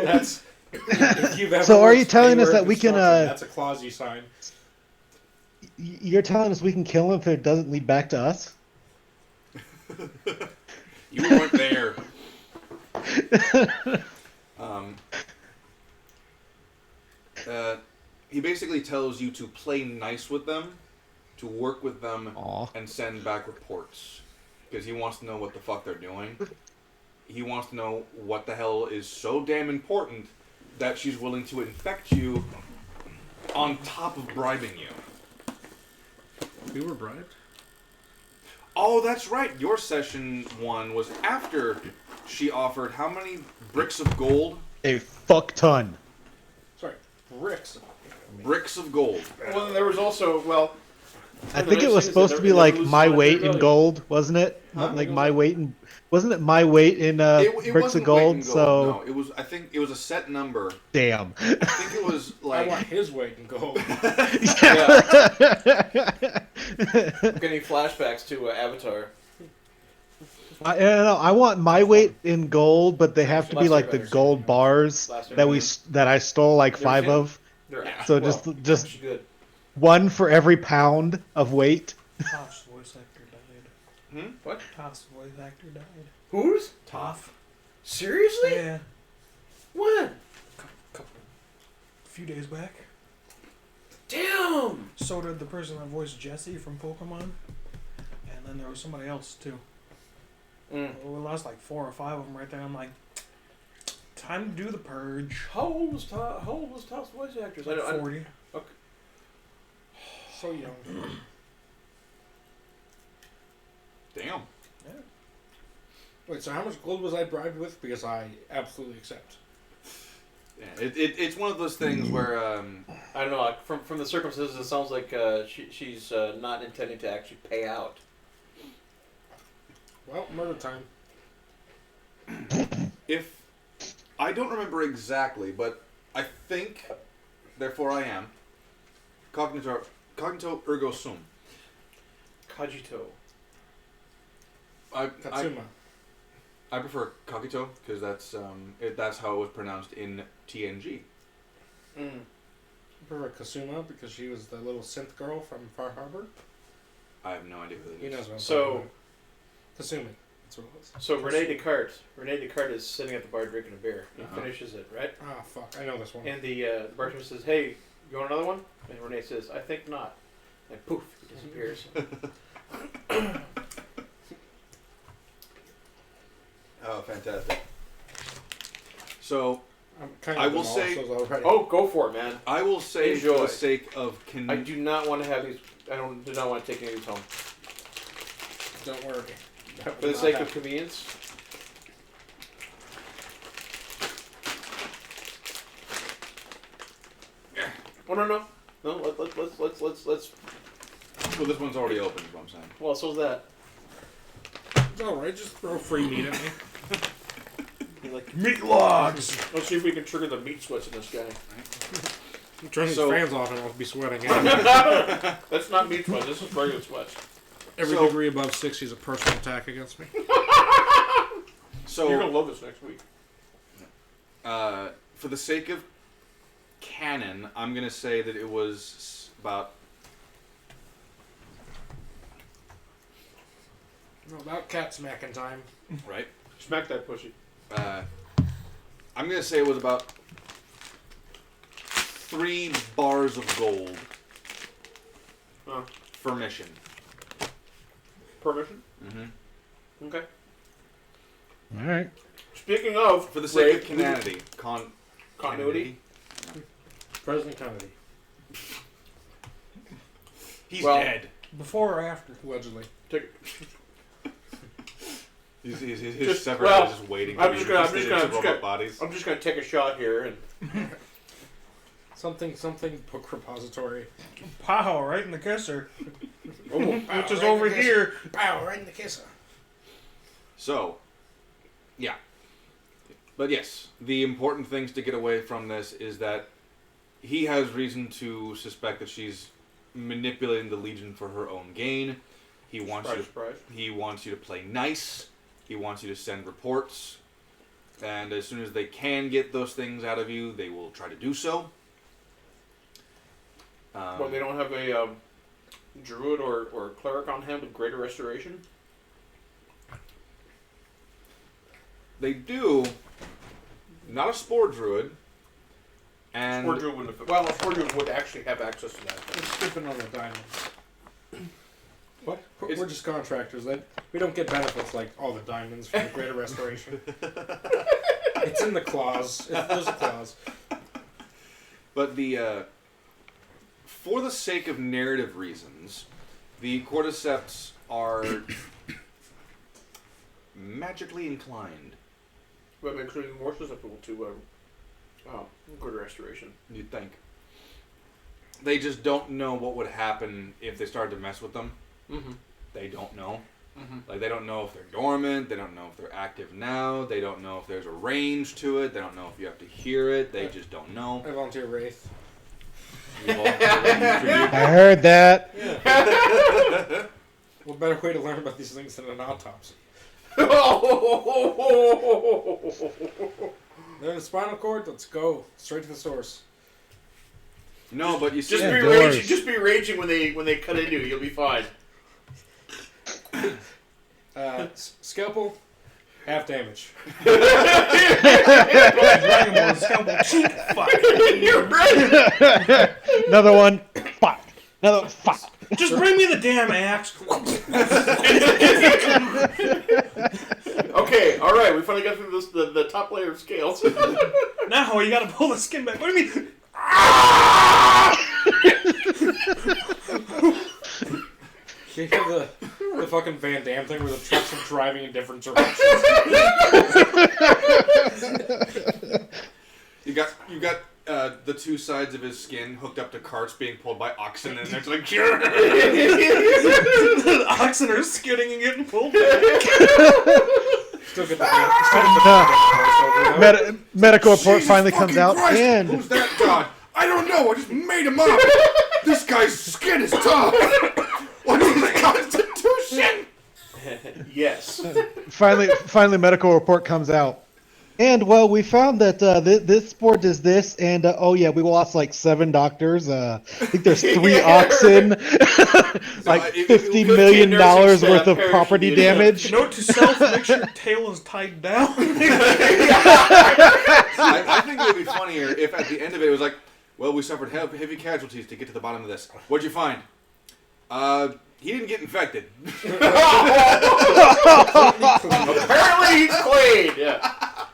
That's. If you've ever So are you worked telling us anywhere that in we can, construction, That's a clause you sign. you're telling us we can kill him if it doesn't lead back to us? You weren't there. He basically tells you to play nice with them, to work with them, Aw. and send back reports. Because he wants to know what the fuck they're doing. He wants to know what the hell is so damn important that she's willing to infect you on top of bribing you. We were bribed? Oh, that's right. Your session one was after she offered how many bricks of gold? A fuck ton. Sorry, bricks. Bricks of gold. Well, then there was also, well... I think it was supposed to be like my weight in gold, wasn't it? Huh? Like my weight in, wasn't it my weight in It bricks of wasn't weight gold? in So No, it was. I think it was a set number. damn. I think it was I like. want his weight in gold. Yeah. I'm getting flashbacks to Avatar. I don't know. I want my weight in gold, but they have to be Last like the Airbender. gold bars Last that I stole like Never 5 seen of. They're So well, just actually good. one for every pound of weight. Gosh, voice acting. What? Toph's voice actor died. Who's? Toph. Seriously? Yeah. When? A few days back. Damn! So did the person that voiced Jesse from Pokemon. And then there was somebody else too. We lost like 4 or 5 of them right there. I'm like, time to do the purge. How old was Toph's voice actors? I don't. 40. So young. Damn. Wait, so how much gold was I bribed with? Because I absolutely accept. Yeah, it's one of those things where I don't know. Like, from the circumstances, it sounds like she's not intending to actually pay out. Well, murder time. if I don't remember exactly, but I think, therefore I am, cognito ergo sum. Cogito. Katsuma. I prefer cogito because that's how it was pronounced in TNG. I prefer Kasuma because she was the little synth girl from Far Harbor. I have no idea who that is. He knows what I'm talking So, about. Kasumi. That's what it was. so Rene Descartes is sitting at the bar drinking a beer. He Uh-huh. finishes it, right? Ah, fuck. I know this one. And the bartender says, "Hey, you want another one?" And Rene says, "I think not." And poof, he disappears. Oh, fantastic. So, I'm kind I of will say- already. Oh, go for it, man. I will say Enjoy. for the sake of I do not want to have these. Do not want to take any of these home. Don't worry. That For will the not sake of happen. convenience. Oh no. Let's. Well, this one's already open, is what I'm saying. Well, so's that. It's alright, just throw free meat at me. Like, Meat logs! let's see if we can trigger the meat sweats in this guy. Turn these So- fans off and I'll be sweating. That's not meat sweats. This is regular sweats. Every So- degree above 60 is a personal attack against me. So, You're gonna love this next week. for the sake of canon, I'm going to say that it was about... About cat smacking time. Right? Smack that pussy. I'm going to say it was about 3 bars of gold Huh. for mission. Permission? Mm-hmm. Okay. All right. Speaking of, For the sake of Ray, cananity. Continuity? President Kennedy. He's Well- dead. Before or after? Allegedly. take, His Just- severed well, head is just waiting I'm to just be gonna- invested into robot bodies. I'm just gonna take a shot here and Something book repository. Pow, right in the kisser. Which is over here. Pow, right in the kisser. So, yeah. But yes, the important things to get away from this is that he has reason to suspect that she's manipulating the Legion for her own gain. He wants surprise. he wants you to play nice. He wants you to send reports. And as soon as they can get those things out of you, they will try to do so. Well, they don't have a druid or cleric on hand with greater restoration. They do. Not a spore druid. And Spore druid wouldn't have. Well, a spore druid would actually have access to that. We're skipping on the diamonds. What? We're just contractors. We don't get benefits like all the diamonds from the Greater Restoration. It's in the clause. There's a clause. But for the sake of narrative reasons, the cordyceps are magically inclined. But makes them more susceptible to good restoration. You'd think. They just don't know what would happen if they started to mess with them. Mm-hmm. They don't know. Mm-hmm. Like, they don't know if they're dormant. They don't know if they're active now. They don't know if there's a range to it. They don't know if you have to hear it. They just don't know. I volunteer Wraith. You all- I heard that. What better way to learn about these things than an autopsy? There's the spinal cord. Let's go straight to the source. No, but you see, Just Yeah, be doors. raging. Just be raging when they cut into you. You'll be fine. Scalpel, half damage. Dragon Ball scalpel. Fuck. You're right. Another one. Fuck. Another fuck. Just bring me the damn axe. Okay, all right. We finally got through this, the top layer of scales. Now you gotta pull the skin back. What do you mean? You have the fucking Van Damme thing where the trucks are driving in different directions. You got the two sides of his skin hooked up to carts being pulled by oxen, and it's like, The oxen are skidding and getting pulled back. Still get the Medical report Jesus finally comes fucking out, Christ, and who's that god? I don't know. I just made him up. This guy's skin is tough. What's his constitution? Yes. finally, medical report comes out. And well, we found that this sport does this, and oh yeah, we lost like 7 doctors. I think there's 3 oxen, like $50 million worth of property damage. Note to self: make sure your tail is tied down. I think it would be funnier if at the end of it it was like, well, we suffered heavy casualties to get to the bottom of this. What'd you find? He didn't get infected. Apparently he's clean. Yeah.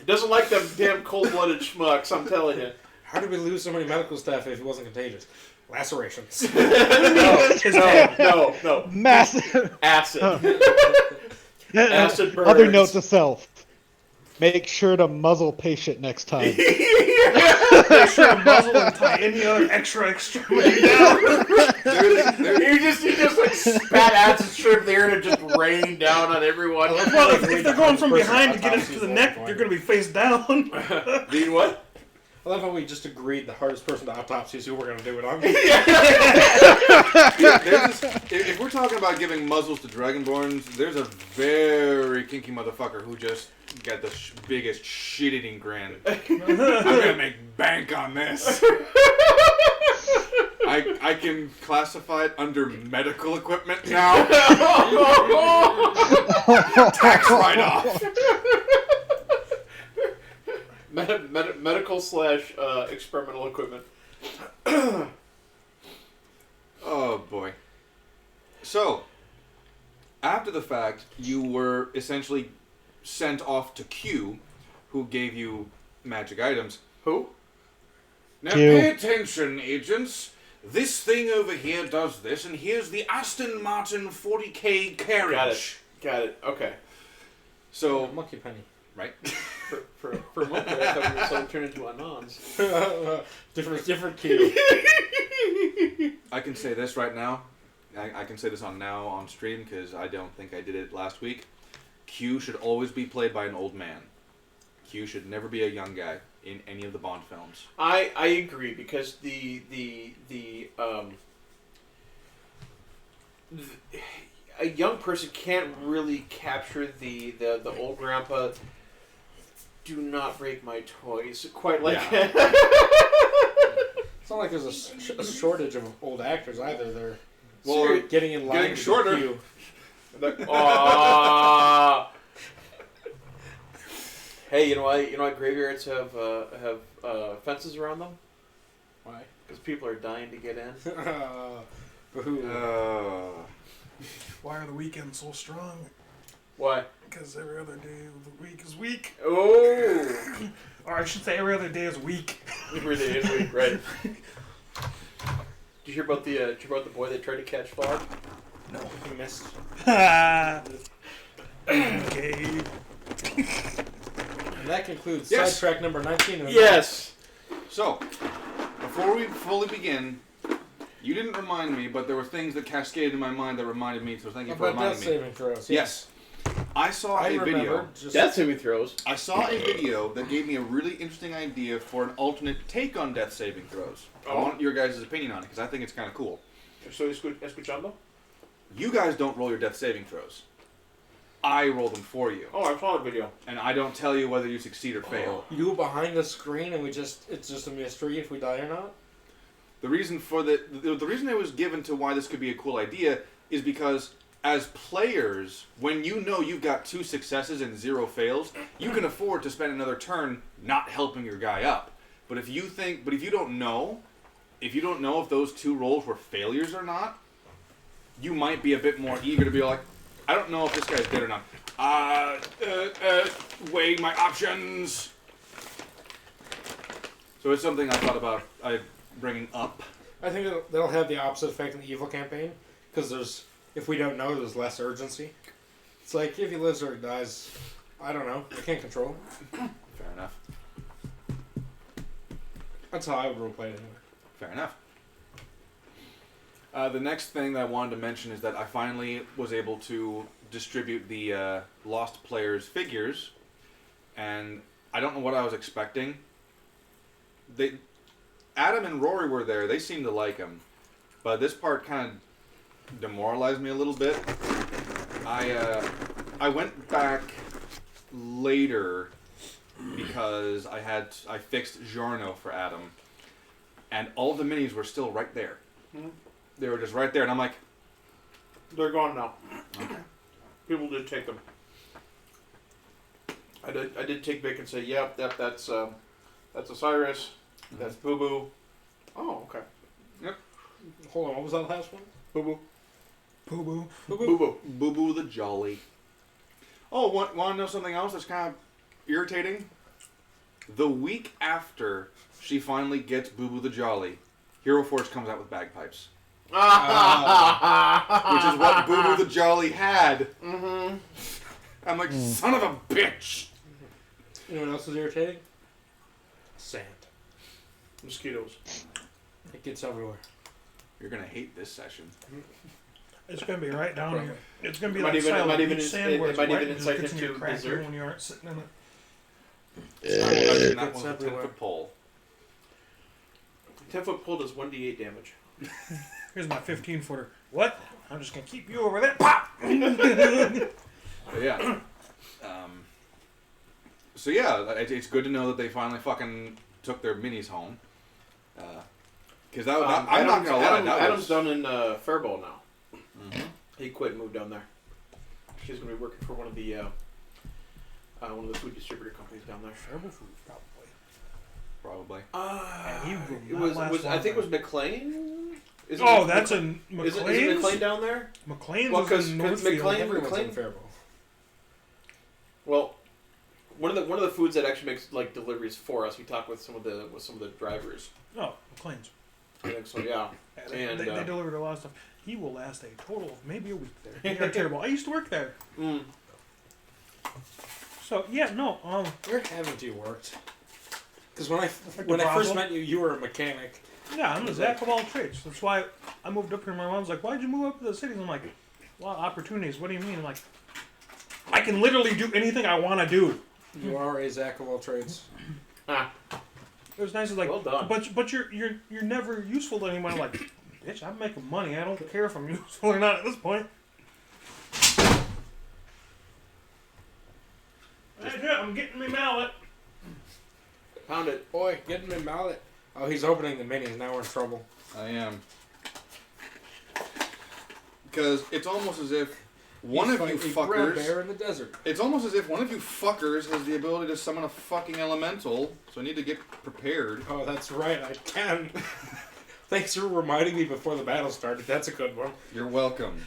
Doesn't like them damn cold-blooded schmucks, I'm telling you. How did we lose so many medical staff if he wasn't contagious? Lacerations. No. Massive. Acid. Acid burns. Other note to self: make sure to muzzle patient next time. Make sure to muzzle and tie any other extra extremity down. You just like spat acid strip there and it just rained down on everyone. Well, if they're going from behind to get into the neck, you're going to be face down. Mean what? I love how we just agreed the hardest person to autopsy is who we're going to do it on. If we're talking about giving muzzles to Dragonborns, there's a very kinky motherfucker who just got the biggest shit-eating grin. I'm gonna make bank on this. I can classify it under medical equipment now. Tax write-off. Medical / experimental equipment. Oh boy. So, after the fact, you were essentially sent off to Q, who gave you magic items. Who? Now Q. pay attention, agents. This thing over here does this, and here's the Aston Martin 40K carriage. Got it. Okay. So, Monkey penny. right? For a moment there, I thought we were suddenly turn into Anons. different key. I can say this right now. I can say this on stream because I don't think I did it last week. Q should always be played by an old man. Q should never be a young guy in any of the Bond films. I agree because a young person can't really capture the old grandpa. Do not break my toys. Quite like that. It's not like there's a shortage of old actors either. They're Well, getting in line. getting shorter. Queue. Hey, you know why graveyards have fences around them? Why? Because people are dying to get in. Why are the weekends so strong? Why? Because every other day of the week is weak. Oh! Or I should say every other day is weak. Every day is week, right? Did you hear about the boy that tried to catch fog? No, he missed. Okay. And that concludes Yes. sidetrack number 19. Yes. So, before we fully begin, you didn't remind me, but there were things that cascaded in my mind that reminded me, so thank you for About death reminding me. saving throws. Yes. I saw I a video. remember. Just, Death saving throws. I saw a video that gave me a really interesting idea for an alternate take on death saving throws. I want your guys' opinion on it because I think it's kind of cool. So escuchando? You guys don't roll your death saving throws. I roll them for you, Oh, I saw the video. and I don't tell you whether you succeed or fail. You behind the screen, and it's just a mystery if we die or not. The reason for the reason it was given to why this could be a cool idea is because as players, when you know you've got 2 successes and 0 fails, you can afford to spend another turn not helping your guy up. But if you don't know if those 2 rolls were failures or not, you might be a bit more eager to be like, I don't know if this guy's dead or not. Weighing my options. So it's something I thought about bringing up. I think that'll have the opposite effect in the evil campaign, because if we don't know, there's less urgency. It's like, if he lives or dies, I don't know. I can't control it. Fair enough. That's how I would roleplay it anyway. Fair enough. The next thing that I wanted to mention is that I finally was able to distribute the Lost Players figures, and I don't know what I was expecting. Adam and Rory were there. They seemed to like him, but this part kind of demoralized me a little bit. I went back later because I fixed Giorno for Adam, and all the minis were still right there. Mm-hmm. They were just right there, and I'm like, They're gone now. okay. People did take them. I did take Vic and say, yep, that's Osiris, that's Boo Boo. Oh, okay. Hold on, what was that last one? Boo Boo. Boo boo. Boo Boo Boo. Boo Boo the Jolly. Oh, want to know something else that's kind of irritating? The week after she finally gets Boo Boo the Jolly, Hero Force comes out with bagpipes. Which is what Boo Boo the Jolly had. Mm-hmm. I'm like, son of a bitch! You know what else is irritating? Sand. Mosquitoes. It gets everywhere. You're gonna hate this session. It's gonna be right down Probably. here. It's gonna be Might like even- Silent might Beach even- sand it where it's might wet even and just incite gets in him your to crack dessert. when you aren't sitting in it. Not touching that It's one with a everywhere. 10-foot pole. 10-foot pole does 1d8 damage. Here's my 15-footer. What? I'm just gonna keep you over there. Pop! But yeah. So yeah, it's good to know that they finally fucking took their minis home. Because I'm not gonna lie, Adam's down in Faribault now. Mhm. He quit and moved down there. She's gonna be working for one of the food distributor companies down there. Terrible food, probably. Probably. And he will It not was last I think it was long McLean. Is it Oh, Mc- that's in Is it McLean's? McLean down there? McLean's Well, is 'cause in Northfield. McLean- Everyone's McLean- in Faribault. Well, one of the foods that actually makes like deliveries for us. We talked with some of the drivers. Oh, McLean's. I think so. Yeah. Yeah, they, And, they delivered a lot of stuff. He will last a total of maybe a week there. They are terrible. I used to work there. Mm. So, yeah, no. Where haven't you worked? Because when I Brazil. first met you, you were a mechanic. Yeah, I'm a jack of all trades. That's why I moved up here. My mom's like, why'd you move up to the cities? I'm like, well, opportunities. What do you mean? I'm like, I can literally do anything I want to do. You are a jack of all trades. Ah. It was nice. It's like, Well done. but you're never useful to anyone. I'm like, bitch, I'm making money. I don't care if I'm useful or not at this point. I'm getting me mallet. Found it. Boy, getting me mallet. Oh, he's opening the minis. Now we're in trouble. I am. Because it's almost as if one He's of you fighting a brown fuckers. bear in the desert. It's almost as if one of you fuckers has the ability to summon a fucking elemental. So I need to get prepared. Oh, that's right. I can. Thanks for reminding me before the battle started. That's a good one. You're welcome.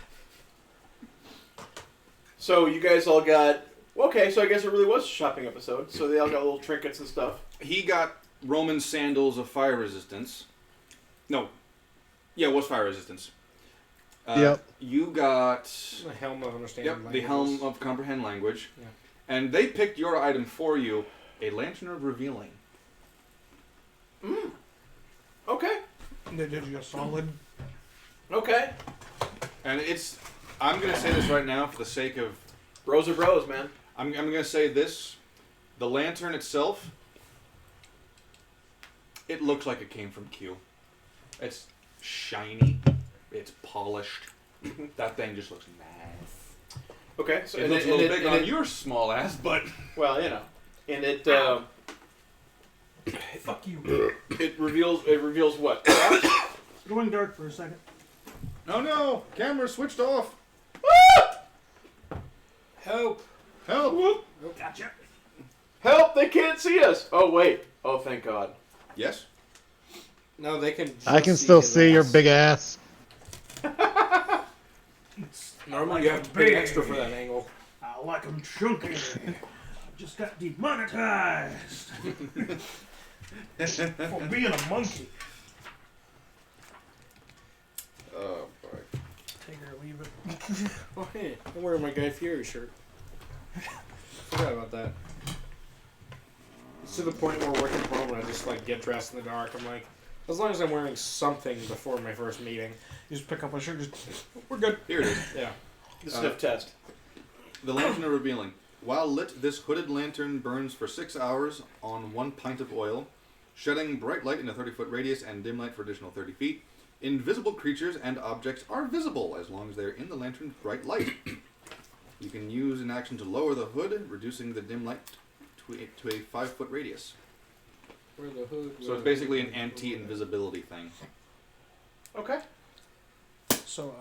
So you guys all got. Okay, so I guess it really was a shopping episode. So they all got little trinkets and stuff. He got Roman sandals of fire resistance. No. Yeah, it was fire resistance. Yep. You got The helm of understanding. the helm of comprehend language. Yeah. And they picked your item for you, a lantern of revealing. Okay. They did you a solid. Okay. And it's, I'm going to say this right now for the sake of, Bros are bros, man. I'm going to say this, the lantern itself, it looks like it came from Q. It's shiny, it's polished. That thing just looks nice. Okay. So It looks a little big on your small ass, but Well, you know, and it Fuck you. it reveals what? Going dark for a second. no, camera switched off. Help! Help! Gotcha. Help! They can't see us. Oh wait. Oh, thank God. Yes? No, they can. I just can still his see your ass. big ass. Normally, you have to pay extra for that angle. I like them chunky. Just got demonetized for being a monkey. Oh, boy. Take it or leave it. Oh, hey, I'm wearing my Guy Fieri shirt. Forgot about that. It's to the point where working from home, I just like get dressed in the dark. I'm like, as long as I'm wearing something before my first meeting. You just pick up my shirt. Just we're good. Here it is. Yeah. The sniff test. The lantern are revealing. While lit, this hooded lantern burns for 6 hours on 1 pint of oil, shedding bright light in a 30-foot radius and dim light for additional 30 feet. Invisible creatures and objects are visible as long as they're in the lantern's bright light. You can use an action to lower the hood, reducing the dim light to a 5-foot radius. Where the hood? So it's basically an anti-invisibility thing. Okay. So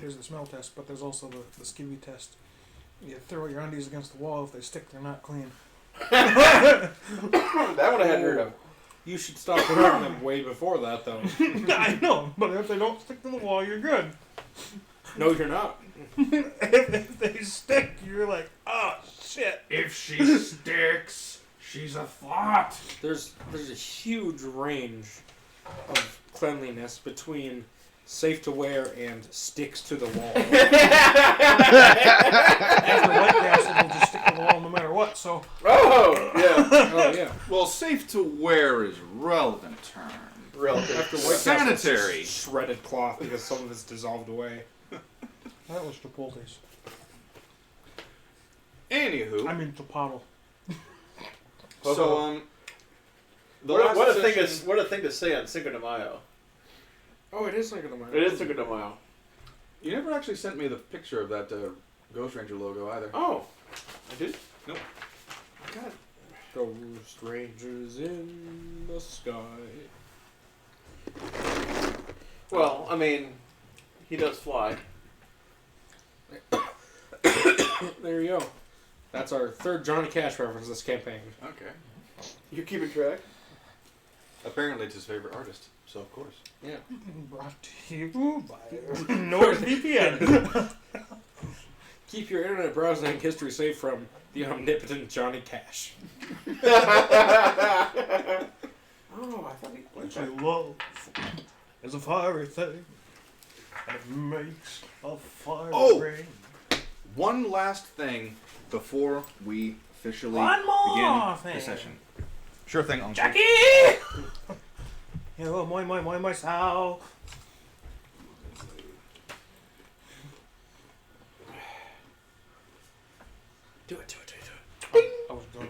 here's the smell test, but there's also the skivvy test. You throw your undies against the wall. If they stick, they're not clean. That one I hadn't heard of. You should stop wearing them way before that, though. I know, but if they don't stick to the wall, you're good. No, you're not. If they stick, you're like, oh shit. If she sticks, she's a thought. There's a huge range of cleanliness between safe to wear and sticks to the wall. After White Castle, they'll just stick to the wall no matter what. So Oh, yeah. Oh yeah. Well, safe to wear is relevant term. Relative. After White Sanitary. Castle, it's just shredded cloth because some of it's dissolved away. that was Chipotle's. Anywho, I mean Chipotle. so the What last a thing session- is what a thing to say on Cinco de Mayo. Oh, it is like a Mayo. It is Cinco de Mayo. You never actually sent me the picture of that Ghost Ranger logo either. Oh, I did. Nope. God. Ghost Rangers in the sky. Well, I mean, he does fly. There you go. That's our third Johnny Cash reference this campaign. Okay. You keeping track? Apparently it's his favorite artist, so of course. Yeah. Brought to you by NordVPN. Keep your internet browsing history safe from the omnipotent Johnny Cash. Oh, I thought he. Actually, love is a fiery thing, and it makes a fire Oh! ring. One last thing before we officially One more begin thing. the session. Sure thing, Uncle. Jackie! Hello, moi, myself. Do it. I was gonna.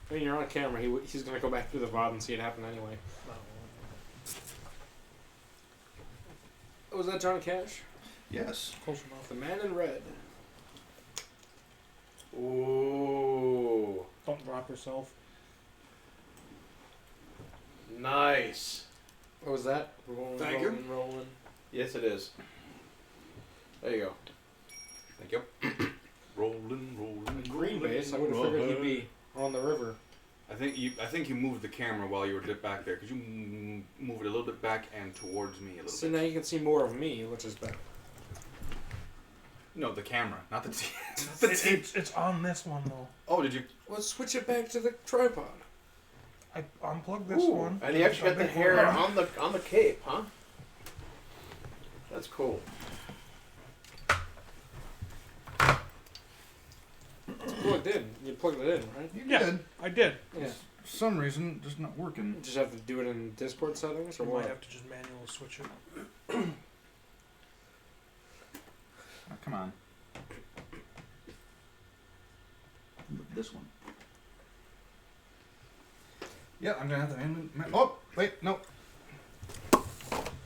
When you're on camera, he's going to go back through the VOD and see it happen anyway. Oh, was that Johnny Cash? Yes. Close enough. The Man in Red. Ooh, Don't drop yourself. nice. What was that? Rolling, Thank you. rolling. Yes, it is. There you go. Thank you. rolling. Green base. I would have figured he'd be on the river. I think you moved the camera while you were dipped back there. Could you move it a little bit back and towards me a little So bit? now you can see more of me, which is better. No, the camera, not the TV. It's on this one though. Oh, did you? Let's switch it back to the tripod. I unplugged this Ooh, one. and you actually got the hair on the cape, huh? That's cool. It's plugged in. You plugged it in, right? Yeah, I did. Yeah. For some reason, just not working. You just have to do it in Discord settings, or I what? might have to just manually switch it. Oh, come on. This one. Yeah, I'm gonna have to. Oh, wait, no.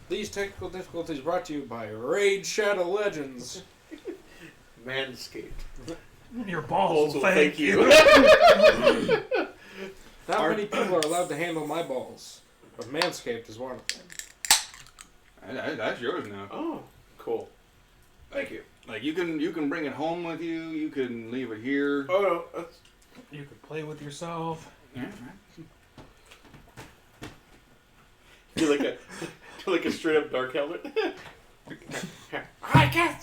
These technical difficulties brought to you by Raid Shadow Legends. Manscaped. Your balls will thank you. Not many people are allowed to handle my balls, but Manscaped is one of them. That's yours now. Oh, cool. Thank you. Like you can bring it home with you. You can leave it here. Oh no, that's... You could play with yourself. Yeah, You're like a straight up dark helmet. I can't.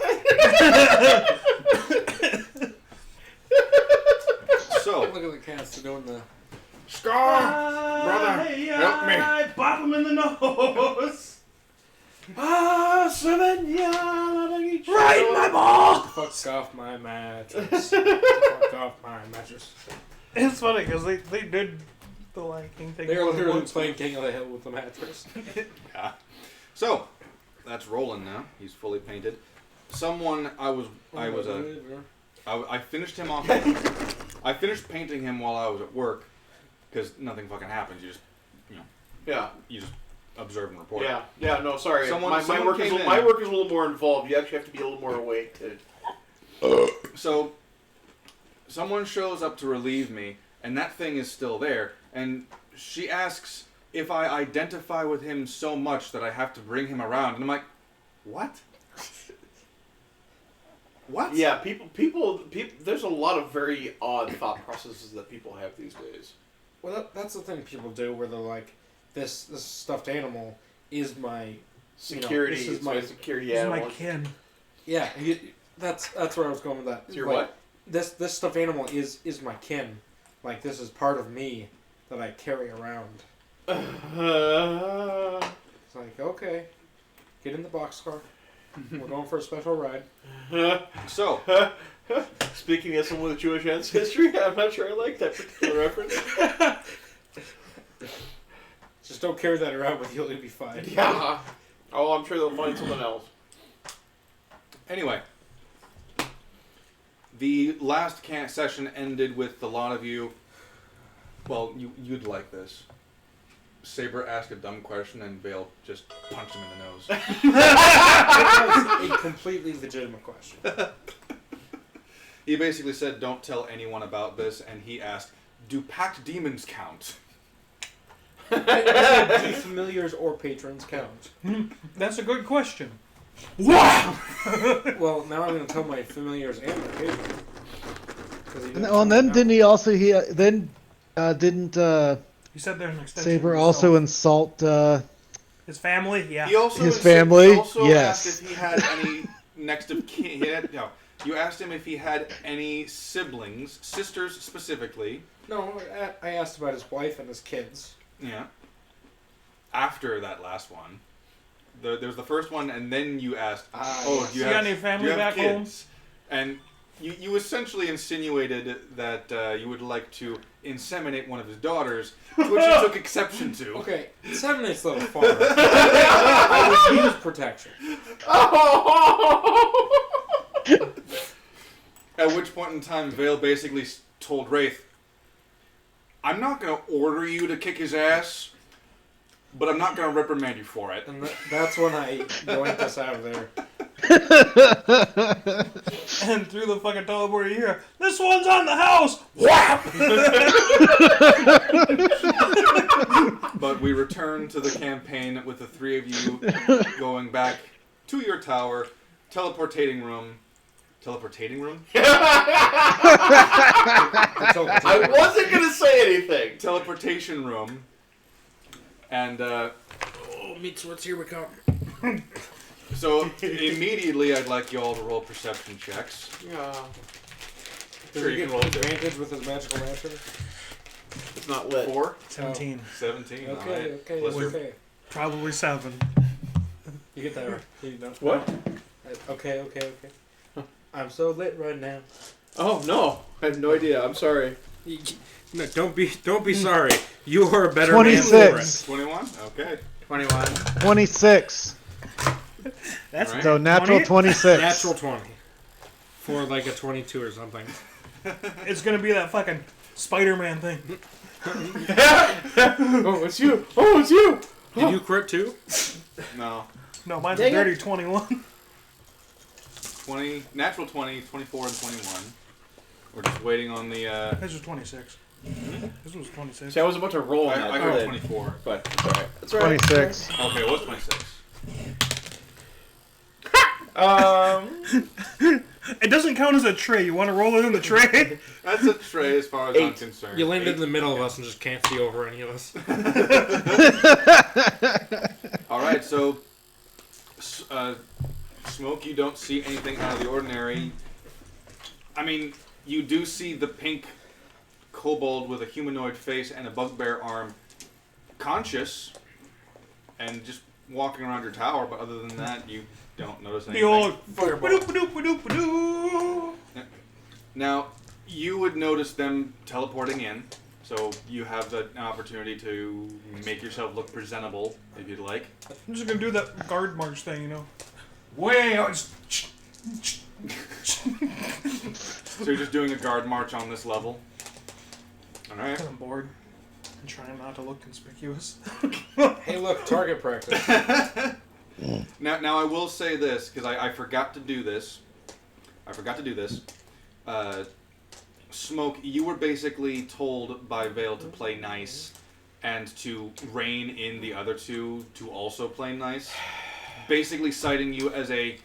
So Look at the cats doing the. Scar! Brother, help me. I bop him in the nose. Right, my ball! Fuck off my mattress. Fuck off my mattress. It's funny because they did the Lion King thing. They're literally once. playing King of the Hill with the mattress. yeah. So that's Roland now. He's fully painted. I finished him off. I finished painting him while I was at work because nothing fucking happens. You just, you just observe and report. Yeah. No, sorry. Someone my work is came a in. little more involved. You actually have to be a little more awake to. So someone shows up to relieve me, and that thing is still there. And she asks if I identify with him so much that I have to bring him around. And I'm like, what? What? Yeah, people. There's a lot of very odd thought processes that people have these days. Well, that's the thing people do where they're like, this stuffed animal is my Security. this is It's my security This is my animal. kin. yeah. That's where I was going with that. It's your Like, what? This stuffed animal is my kin. Like this is part of me that I carry around. It's like, okay, get in the boxcar. We're going for a special ride. So Speaking as someone with Jewish ancestry, I'm not sure I like that particular reference. Just don't carry that around with you. You'll be fine. Yeah. Oh, I'm sure they'll find something else. anyway, the last session ended with a lot of you. Well, you'd like this. Saber asked a dumb question and Vale just punched him in the nose. That was a completely legitimate question. He basically said, "Don't tell anyone about this," and he asked, "Do packed demons count?" Do familiars or patrons count? That's a good question. Wow! Well, now I'm going to tell my familiars and my patrons. And then didn't he also didn't You said there's an extension. Saber of also himself. insult His family. Yeah. He also His family? He also Yes. asked if he had any next of kin. You asked him if he had any siblings, sisters specifically. No, I asked about his wife and his kids. Yeah. After that last one, there was the first one, and then you asked, "Oh, do you You got have any family do you have back home?" kids?" And you essentially insinuated that you would like to inseminate one of his daughters, to which he took exception to. Okay, inseminate's a little far. I would use protection. At which point in time, Vale basically told Wraith, "I'm not going to order you to kick his ass, but I'm not going to reprimand you for it." And that's when I yoinked us out of there. And through the fucking teleporter you hear, "This one's on the house!" Whap! But we return to the campaign with the three of you going back to your tower, teleportating room. Teleportating room? I wasn't gonna say anything. Teleportation room. And, Oh, meat sweats, here we come. so immediately I'd like you all to roll perception checks. Yeah. Sure, you can roll it. advantage with his magical lantern. It's not lit. 4? 17. 17. Okay, Alright. okay, Plus your- okay. Probably 7. You get that right. You know. What? Okay. I'm so lit right now. Oh no, I have no idea. I'm sorry. No, don't be sorry. You are a better man for 26. 21? Okay. 21. 26. That's Alright. So natural 20? 26. Natural 20. For like a 22 or something. It's gonna be that fucking Spider-Man thing. Oh, it's you. Oh, it's you. Did you crit too? No. No, mine's Dang a it. dirty 21. 20, natural 20, 24, and 21. We're just waiting on the, This was 26. This was 26. See, I was about to roll on that. I got lid, 24. But it's alright. It's alright. 26. Okay, it was 26. It doesn't count as a tray. You want to roll it in the tray? That's a tray as far as I'm 8. concerned. You landed in the middle of us and just can't see over any of us. All right, so Smoke, you don't see anything out of the ordinary. I mean, you do see the pink kobold with a humanoid face and a bugbear arm, conscious, and just walking around your tower. But other than that, you don't notice anything. The old Fireball. ba-doop-ba-doop-ba-doop-ba-doo. Now, you would notice them teleporting in, so you have an opportunity to make yourself look presentable, if you'd like. I'm just gonna do that guard march thing, you know. Well, So you're just doing a guard march on this level. Alright. Because I'm bored and trying not to look conspicuous. Hey, look, target practice. Now I will say this, because I forgot to do this. Smoke, you were basically told by Vale to play nice and to rein in the other two to also play nice. Basically citing you as a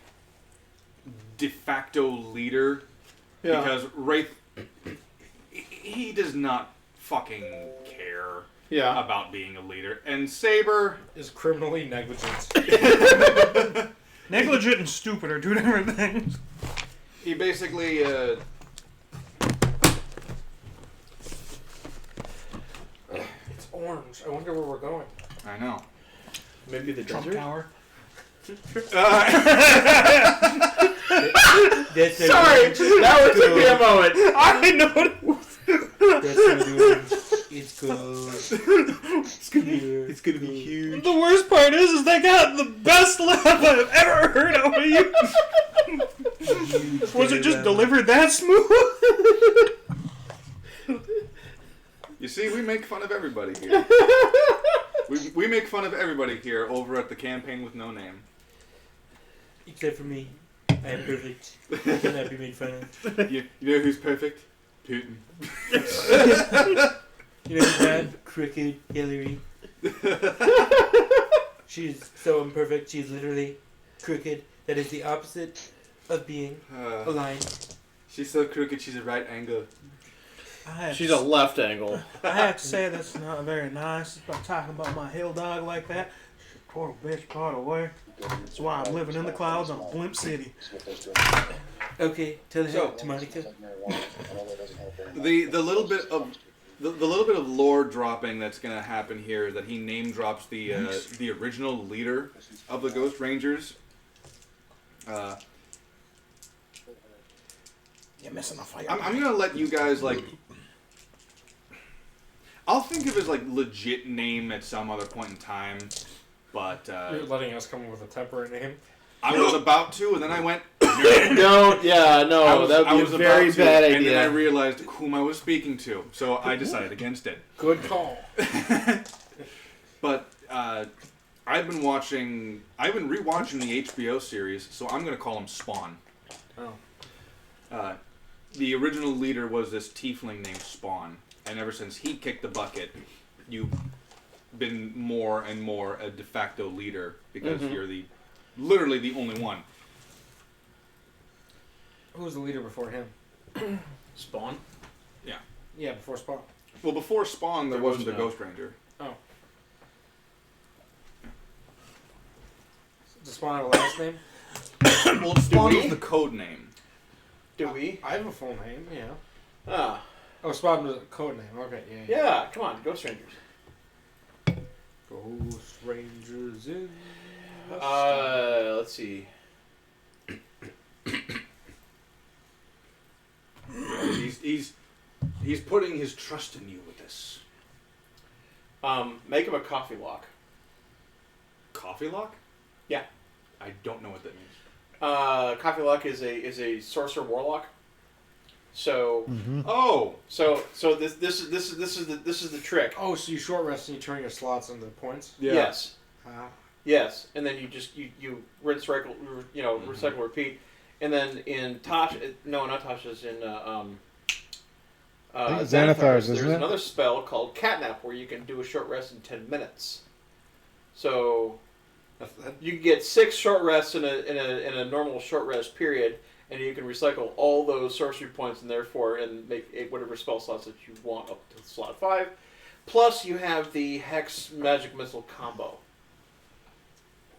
de facto leader. Yeah. Because Wraith, he does not fucking care Yeah. about being a leader. And Saber... Is criminally negligent. Negligent and stupid are two different things. He basically, It's orange. I wonder where we're going. I know. Maybe the Trump desert? Tower. Sorry, that would take me a moment. I know what it was. It's good. It's gonna be huge. The worst part is they got the best laugh I've ever heard out of you. Was it just delivered that smooth? You see, we make fun of everybody here. we make fun of everybody here over at the Campaign with No Name. Except for me. I am perfect. I cannot be made fun of. You know who's perfect? Putin. You know that? Crooked Hillary. She's so imperfect, she's literally crooked. That is the opposite of being aligned. She's so crooked, she's a right angle. She's a left angle. I have to say that's not very nice about talking about my hill dog like that. Poor bitch part away. That's why I'm living in the clouds on Blimp City. Okay, tell her to Monica. The little bit of the little bit of lore dropping that's gonna happen here is that he name drops the original leader of the Ghost Rangers. You're missing a fire. I'm gonna let you guys like. I'll think of his like legit name at some other point in time, but You're letting us come up with a temporary name. I was about to, and then I went. Don't. Yeah. No. That would be a very bad and then I idea. realized whom I was speaking to, so I decided against it. Good call. But I've been rewatching the HBO series, so I'm gonna call him Spawn. Oh. The original leader was this tiefling named Spawn, and ever since he kicked the bucket, you've been more and more a de facto leader because you're literally the only one. Who was the leader before him? Spawn. Yeah, before Spawn. Well, before Spawn, there There was wasn't a no. Ghost Ranger. Oh. Does Spawn have a last name? Well, Spawn we? was the code name. Do we? I have a full name, yeah. Ah. Oh, Spawn was a code name. Okay, yeah. Yeah. Come on, Ghost Rangers. Ghost Rangers in... Let's see. He's putting his trust in you with this. Make him a coffee lock. Coffee lock? Yeah. I don't know what that means. Coffee lock is a sorcerer warlock. So Oh, so this is the trick. Oh, so you short rest and you turn your slots into points? yeah. Yes. Ah. Yes, and then you rinse, cycle, recycle, repeat, and then in Tasha, no, not Tasha's, in I think it's Xanathar's, there's isn't it? another spell called Catnap where you can do a short rest in 10 minutes. So That You can get 6 short rests in a normal short rest period, and you can recycle all those sorcery points and therefore make whatever spell slots that you want up to slot 5. Plus, you have the Hex Magic Missile combo.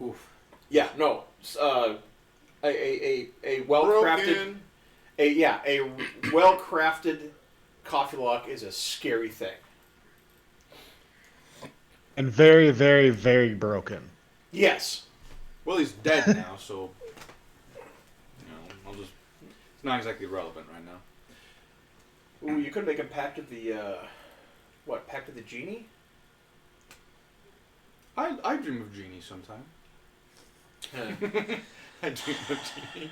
Oof. Yeah, no, a well crafted, a well crafted coffee lock is a scary thing. And very, very, very broken. Yes. Well, he's dead now, so I'll just. It's not exactly relevant right now. Ooh, you could make a pact of the Pact of the Genie? I dream of Genie sometime. I dream of Genie.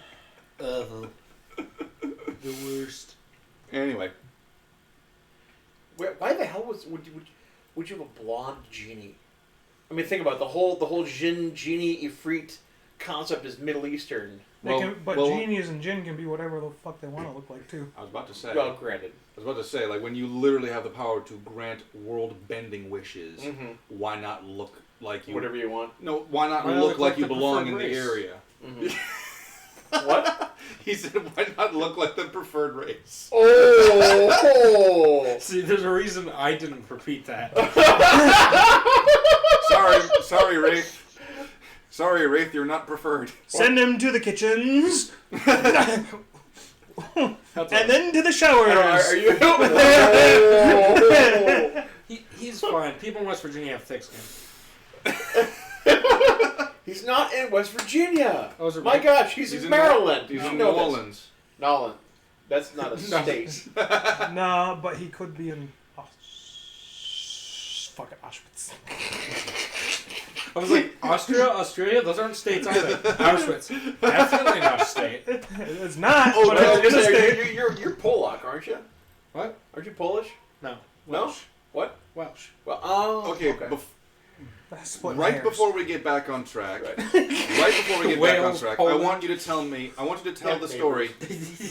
The worst. Anyway. Why the hell would you have a blonde genie? I mean, think about it. The whole Jinn genie Ifrit concept is Middle Eastern. But genies and jinn can be whatever the fuck they want to look like too. I was about to say. Well, granted. I was about to say, like, when you literally have the power to grant world-bending wishes, why not look like you... Whatever you want. No, why not Why look like you the belong in preferred the race? area? Mm-hmm. What? He said, why not look like the preferred race? Oh! See, there's a reason I didn't repeat that. Sorry, Wraith. Sorry, Wraith, you're not preferred. Send him to the kitchens, and then to the showers. Are you? He's fine. People in West Virginia have thick skin. He's not in West Virginia. Oh, is it My right? gosh, he's in Maryland. He's You in know New this. Orleans. Nolan. That's not a state. Nah, but he could be in. Fucking Auschwitz. I was like, Australia? Those aren't states either. Auschwitz. Definitely not a state. It's not. Oh, but no, it's a state. you're Polak, aren't you? What? Aren't you Polish? No. No? Welsh. What? Welsh. Well, oh, Okay, That's split right hairs. before we get back on track, Right. right before we get back on Wales, track, Poland. I want you to tell the story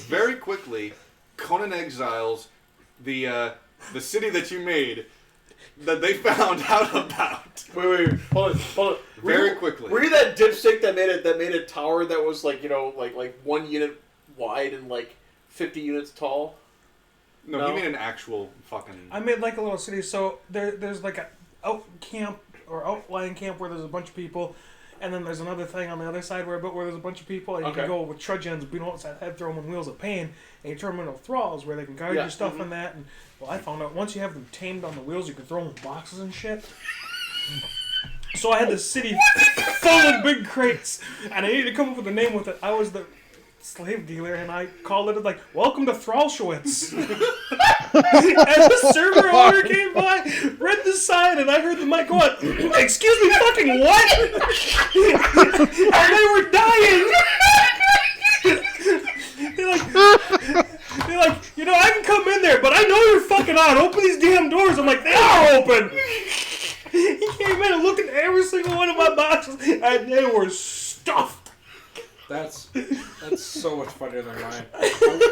very quickly. Conan Exiles, the city that you made, that they found out about. Wait, hold on. Very quickly. Were you that dipstick that made a tower that was like, like 1 unit wide and like 50 units tall? No, No. he made an actual fucking... I made like a little city, so there's like a out camp or outlying camp where there's a bunch of people, and then there's another thing on the other side where there's a bunch of people, and you Okay. can go with trudgeons, beat them outside head, throw them on wheels of pain, and you turn them into thralls where they can guard Yeah, your stuff and that. And well, I found out once you have them tamed on the wheels, you can throw them in boxes and shit. So I had this city full of big crates, and I needed to come up with a name with it. I was the slave dealer, and I called it like, "Welcome to Thralschwitz." And the server owner came by, read the sign, and I heard the mic go on, "Excuse me, fucking what?" And they were dying. They're like, I can come in there, but I know you're fucking on. Open these damn doors. I'm like, they are open. He came in and looked at every single one of my boxes, and they were stuffed. That's so much funnier than mine.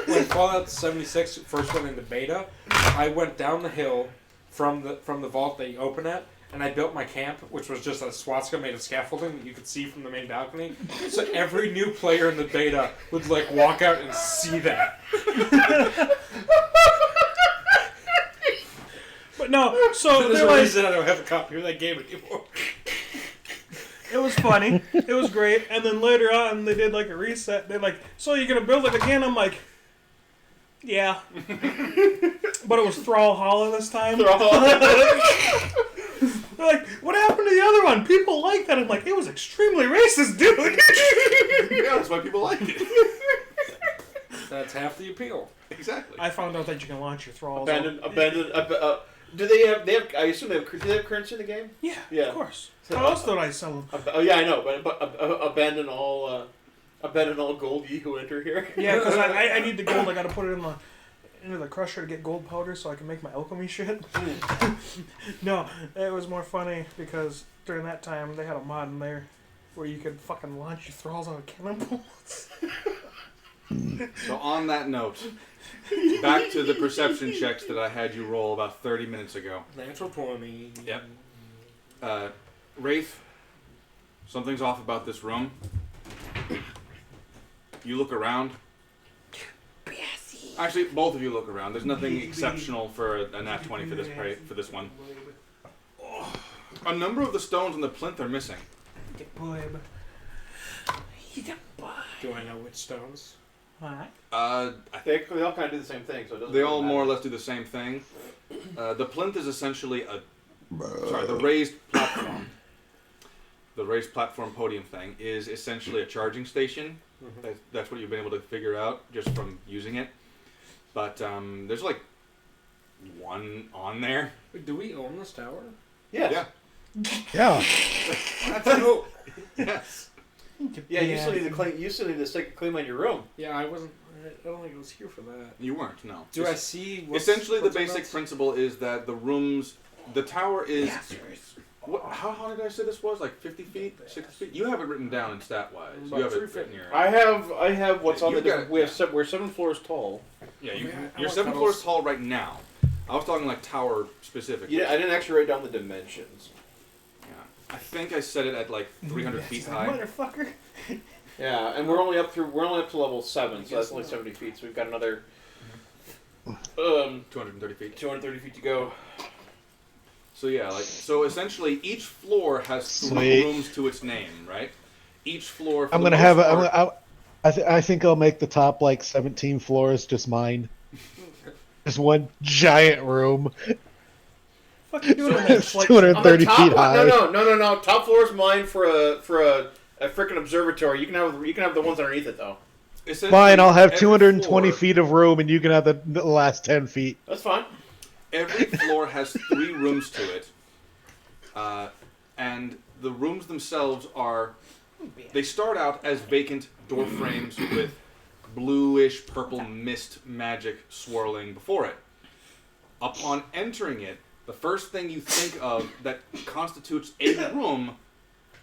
When Fallout 76 first went into beta, I went down the hill from the vault that you open at, and I built my camp, which was just a swastika made of scaffolding that you could see from the main balcony. So every new player in the beta would like walk out and see that. But no, so There's they're a like, reason I don't have a copy of that game anymore. it was funny, it was great, and then later on they did like a reset. They're like, so you're gonna build it again? I'm like, yeah. But it was Thrall Hollow this time. They're like, what happened to the other one? People like that. I'm like, it was extremely racist, dude. Yeah, that's why people like it. That's half the appeal. Exactly. I found out that you can launch your thralls. Do they have? I assume do they have currency in the game? Yeah, Yeah. of course. How else did I sell them? Oh yeah, I know, but abandon all gold ye who enter here. Yeah, because I need the gold. I got to put it into the crusher to get gold powder so I can make my alchemy shit. No, it was more funny because during that time they had a mod in there where you could fucking launch your thralls out of cannonballs. So on that note, back to the perception checks that I had you roll about 30 minutes ago. Natural 20. Yep. Wraith, Something's off about this room. You look around. Actually, both of you look around. There's nothing exceptional for a nat 20 for this one. A number of the stones on the plinth are missing. Do I know which stones? They all kind of do the same thing, so it doesn't. They really all matter. more or less do the same thing. The plinth is essentially the raised platform. The raised platform podium thing is essentially a charging station. Mm-hmm. That's what you've been able to figure out just from using it. But there's like one on there. Do we own this tower? Yes. Yeah. Yeah. That's dope. Yes. Yeah, you still need to clean. You still need to stick a clean on your room. Yeah, I wasn't. I don't think I was here for that. You weren't, no. Do I see? Essentially, the what's basic else? principle is that the tower is. How did I say this was? Like 50 feet, 60 feet? You have it written down in stat wise. You have it written here. I have what's on You the. got- We're 7 floors tall. Yeah, I you're want 7 tunnels. floors tall right now. I was talking like tower specifically. Yeah, I didn't actually write down the dimensions. Yeah. I think I set it at like 300 feet high. Motherfucker. Yeah, and we're only up to level 7, so that's only 70 feet. So we've got another 230 feet. 230 feet to go. So yeah, so essentially each floor has 3 Sweet. rooms to its name, right? Each floor. For I'm the gonna most have. part- I think I'll make the top like 17 floors just mine. Just one giant room. Fuck you doing that? It's Like, 230 On the top feet one- high. No. Top floor is mine for a freaking observatory. You can have the ones underneath it though. essentially Fine, I'll have every 220 floor- feet of room, and you can have the last 10 feet. That's fine. Every floor has 3 rooms to it, and the rooms themselves they start out as vacant door frames with bluish purple mist magic swirling before it. Upon entering it, the first thing you think of that constitutes a room,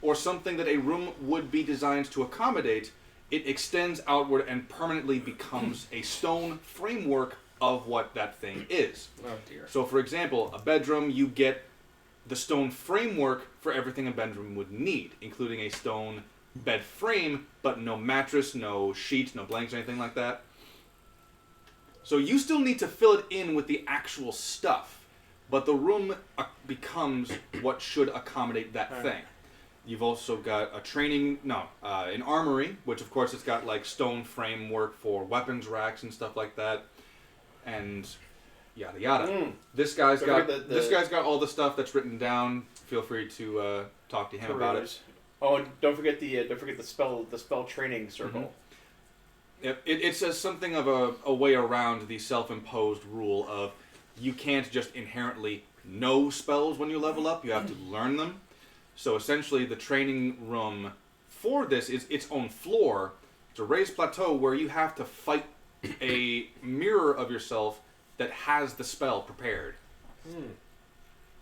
or something that a room would be designed to accommodate, it extends outward and permanently becomes a stone framework of what that thing is. Oh dear. So, for example, a bedroom, you get the stone framework for everything a bedroom would need, including a stone bed frame, but no mattress, no sheets, no blankets, anything like that. So you still need to fill it in with the actual stuff, but the room becomes what should accommodate that Right. thing. You've also got an armory, which of course it's got like stone framework for weapons racks and stuff like that, and yada yada. This guy's Don't got forget this guy's got all the stuff that's written down. Feel free to talk to him about it. Oh, and don't forget the spell training circle. It says something of a way around the self-imposed rule of you can't just inherently know spells when you level up. You have to learn them. So essentially, the training room for this is its own floor. It's a raised plateau where you have to fight a mirror of yourself that has the spell prepared.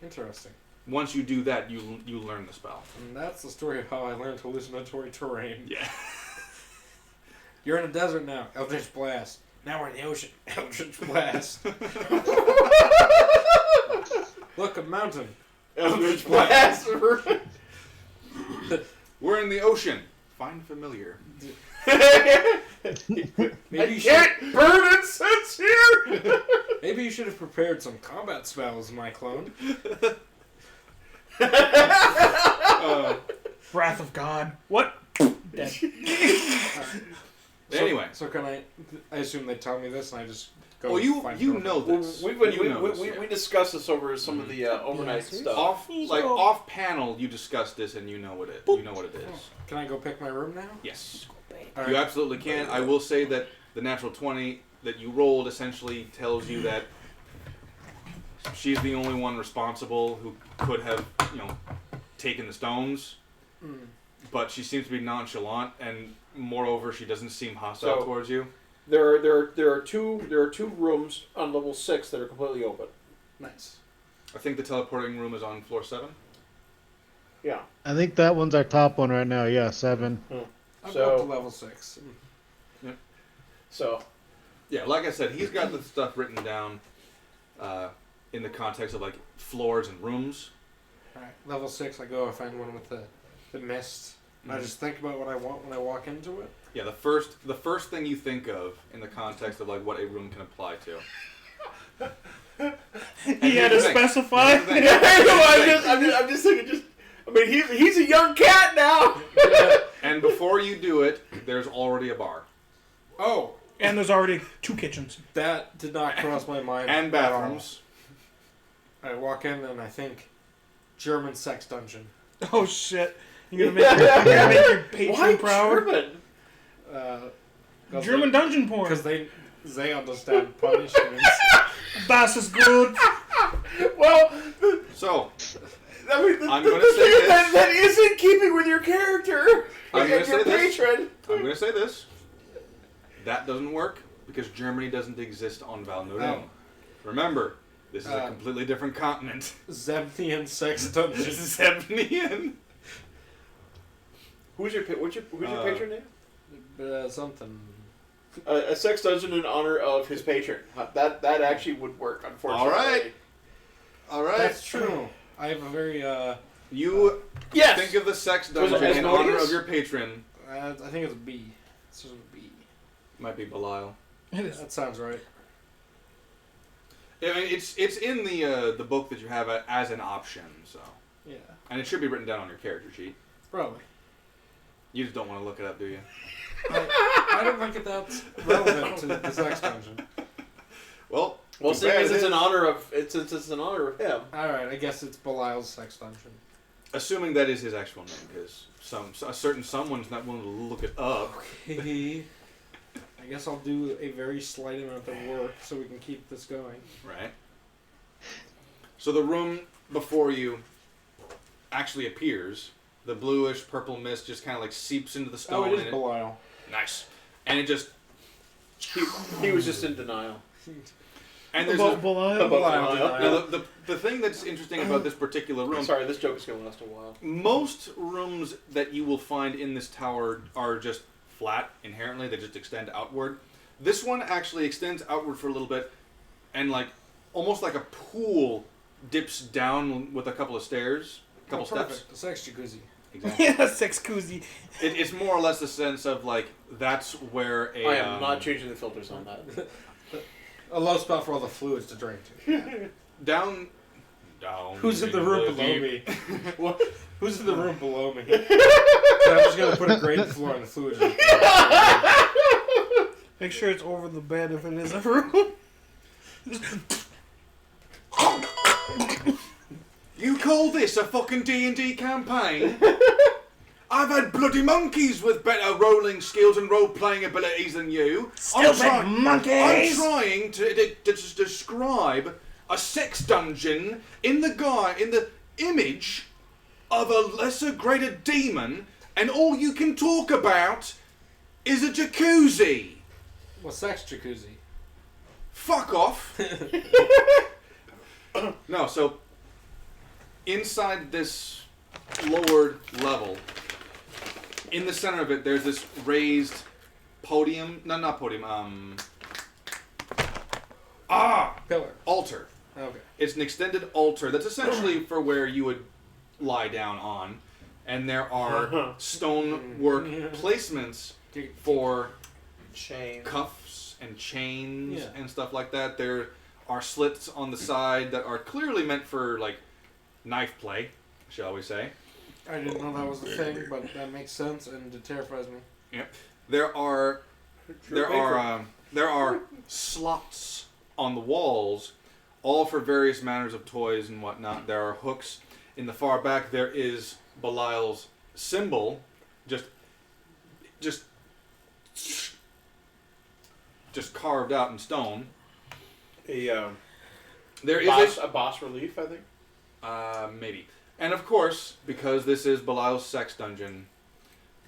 Interesting. Once you do that, you learn the spell. And that's the story of how I learned hallucinatory terrain. Yeah. You're in a desert now. Eldritch Blast. Now we're in the ocean. Eldritch Blast. Look, a mountain. Eldritch Blast. We're in the ocean. Find familiar. Maybe you Can't burn incense here. Maybe you should have prepared some combat spells, my clone. Wrath of God. What? Dead. Anyway. So can I assume they tell me this and I just go. Well, you find know this. We discussed this over some of the overnight stuff. Off panel, you discussed this and you know what it is. Can I go pick my room now? Yes, All you right. absolutely can. I will say that the natural 20 that you rolled essentially tells you that she's the only one responsible who could have, taken the stones. But she seems to be nonchalant, and moreover, she doesn't seem hostile towards you. There are two rooms on level 6 that are completely open. Nice. I think the teleporting room is on floor 7. Yeah. I think that one's our top one right now. Yeah, 7. I'm So- up to level 6. So Yeah, like I said, he's got the stuff written down in the context of like floors and rooms. Alright, level 6, I go, I find one with the the mist. And I just think about what I want when I walk into it. Yeah, the first thing you think of in the context of like what a room can apply to. He had to specify. I'm just thinking. I mean, he's a young cat now. And before you do it, there's already a bar. Oh, And there's already 2 kitchens. that did not cross my mind. And at all. bathrooms. I walk in and I think German sex dungeon. Oh shit! You're gonna make your patron Why proud. German? German dungeon porn. Because they understand punishments. Das is good. Well, So, I mean, I'm the gonna thing say is this. that is in keeping with your character. I'm gonna And your say this. patron. I'm going to say this. That doesn't work because Germany doesn't exist on Val-Norden. Oh. Remember, this is a completely different continent. Zebnian sex dungeon. Zebnian. Who's your patron name? Something. A sex dungeon in honor of his patron. That actually would work, unfortunately. All right. That's true. I have a very You Yes. think of the sex Was it dungeon in honor Asmodeus? of your patron. I think it's a B. It's just a B. Might be Belial. It is. That sounds right. I mean, it's in the book that you have as an option, so, Yeah. and it should be written down on your character sheet. Probably. You just don't want to look it up, do you? I don't think that's relevant to the sex dungeon. Well, Well, too seeing bad as it it's is. in honor of since it's in honor of him. Alright, I guess it's Belial's sex dungeon. Assuming that is his actual name, because a certain someone's not willing to look it up. I guess I'll do a very slight amount of work so we can keep this going. Right. So the room before you actually appears. The bluish purple mist just kind of like seeps into the stone. Oh, it is and Belial. nice. And it just He was just in denial. and there's About a, Belial. Belial. now the thing that's interesting about this particular room. Sorry, this joke is going to last a while. Most rooms that you will find in this tower are just flat inherently. They just extend outward. This one actually extends outward for a little bit, and like almost like a pool dips down with a couple of stairs, couple steps. Perfect. The sex jacuzzi. Exactly. Yeah, sex koozie. It's more or less the sense of like that's where a. I am not changing the filters on that. A low spot for all the fluids to drink to. down. Who's in the room below deep. me? What? Who's in the room below me? I'm just gonna put a grate floor on the fluids. Make sure it's over the bed if it is a room. You call this a fucking D&D campaign? I've had bloody monkeys with better rolling skills and role-playing abilities than you. I'm trying to just describe a sex dungeon in the image of a lesser-graded demon, and all you can talk about is a jacuzzi. Well, sex jacuzzi. Fuck off. No, so inside this lowered level, in the center of it, there's this raised podium. No, not podium. Pillar. Altar. Okay. It's an extended altar that's essentially for where you would lie down on. And there are stonework placements for Shame. cuffs and chains Yeah. and stuff like that. There are slits on the side that are clearly meant for like knife play, shall we say. I didn't know that was a thing, but that makes sense and it terrifies me. There are slots on the walls, all for various manners of toys and whatnot. There are hooks in the far back. There is Belial's symbol, just carved out in stone. There is A boss relief, I think. maybe. And of course, because this is Belial's sex dungeon,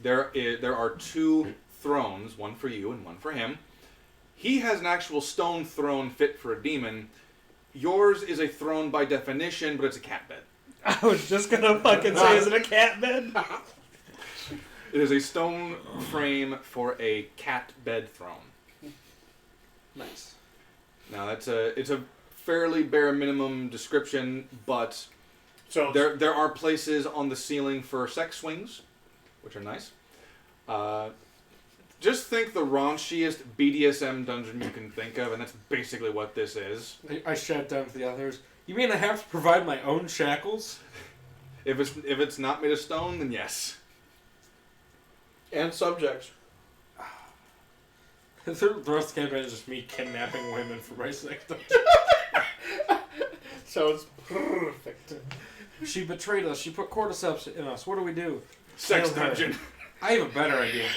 there are two thrones, one for you and one for him. He has an actual stone throne fit for a demon. Yours is a throne by definition, but it's a cat bed. I was just gonna fucking say, is it a cat bed? It is a stone frame for a cat bed throne. Nice. Now it's a fairly bare minimum description, but So There are places on the ceiling for sex swings, which are nice. Just think the raunchiest BDSM dungeon you can think of, and that's basically what this is. I shout down to the others. You mean I have to provide my own shackles? If it's not made of stone, then yes. and subjects. The rest of the campaign is just me kidnapping women for my sex dungeon. Sounds perfect. She betrayed us. She put cordyceps in us. What do we do? Sex Kill her. dungeon. I have a better idea.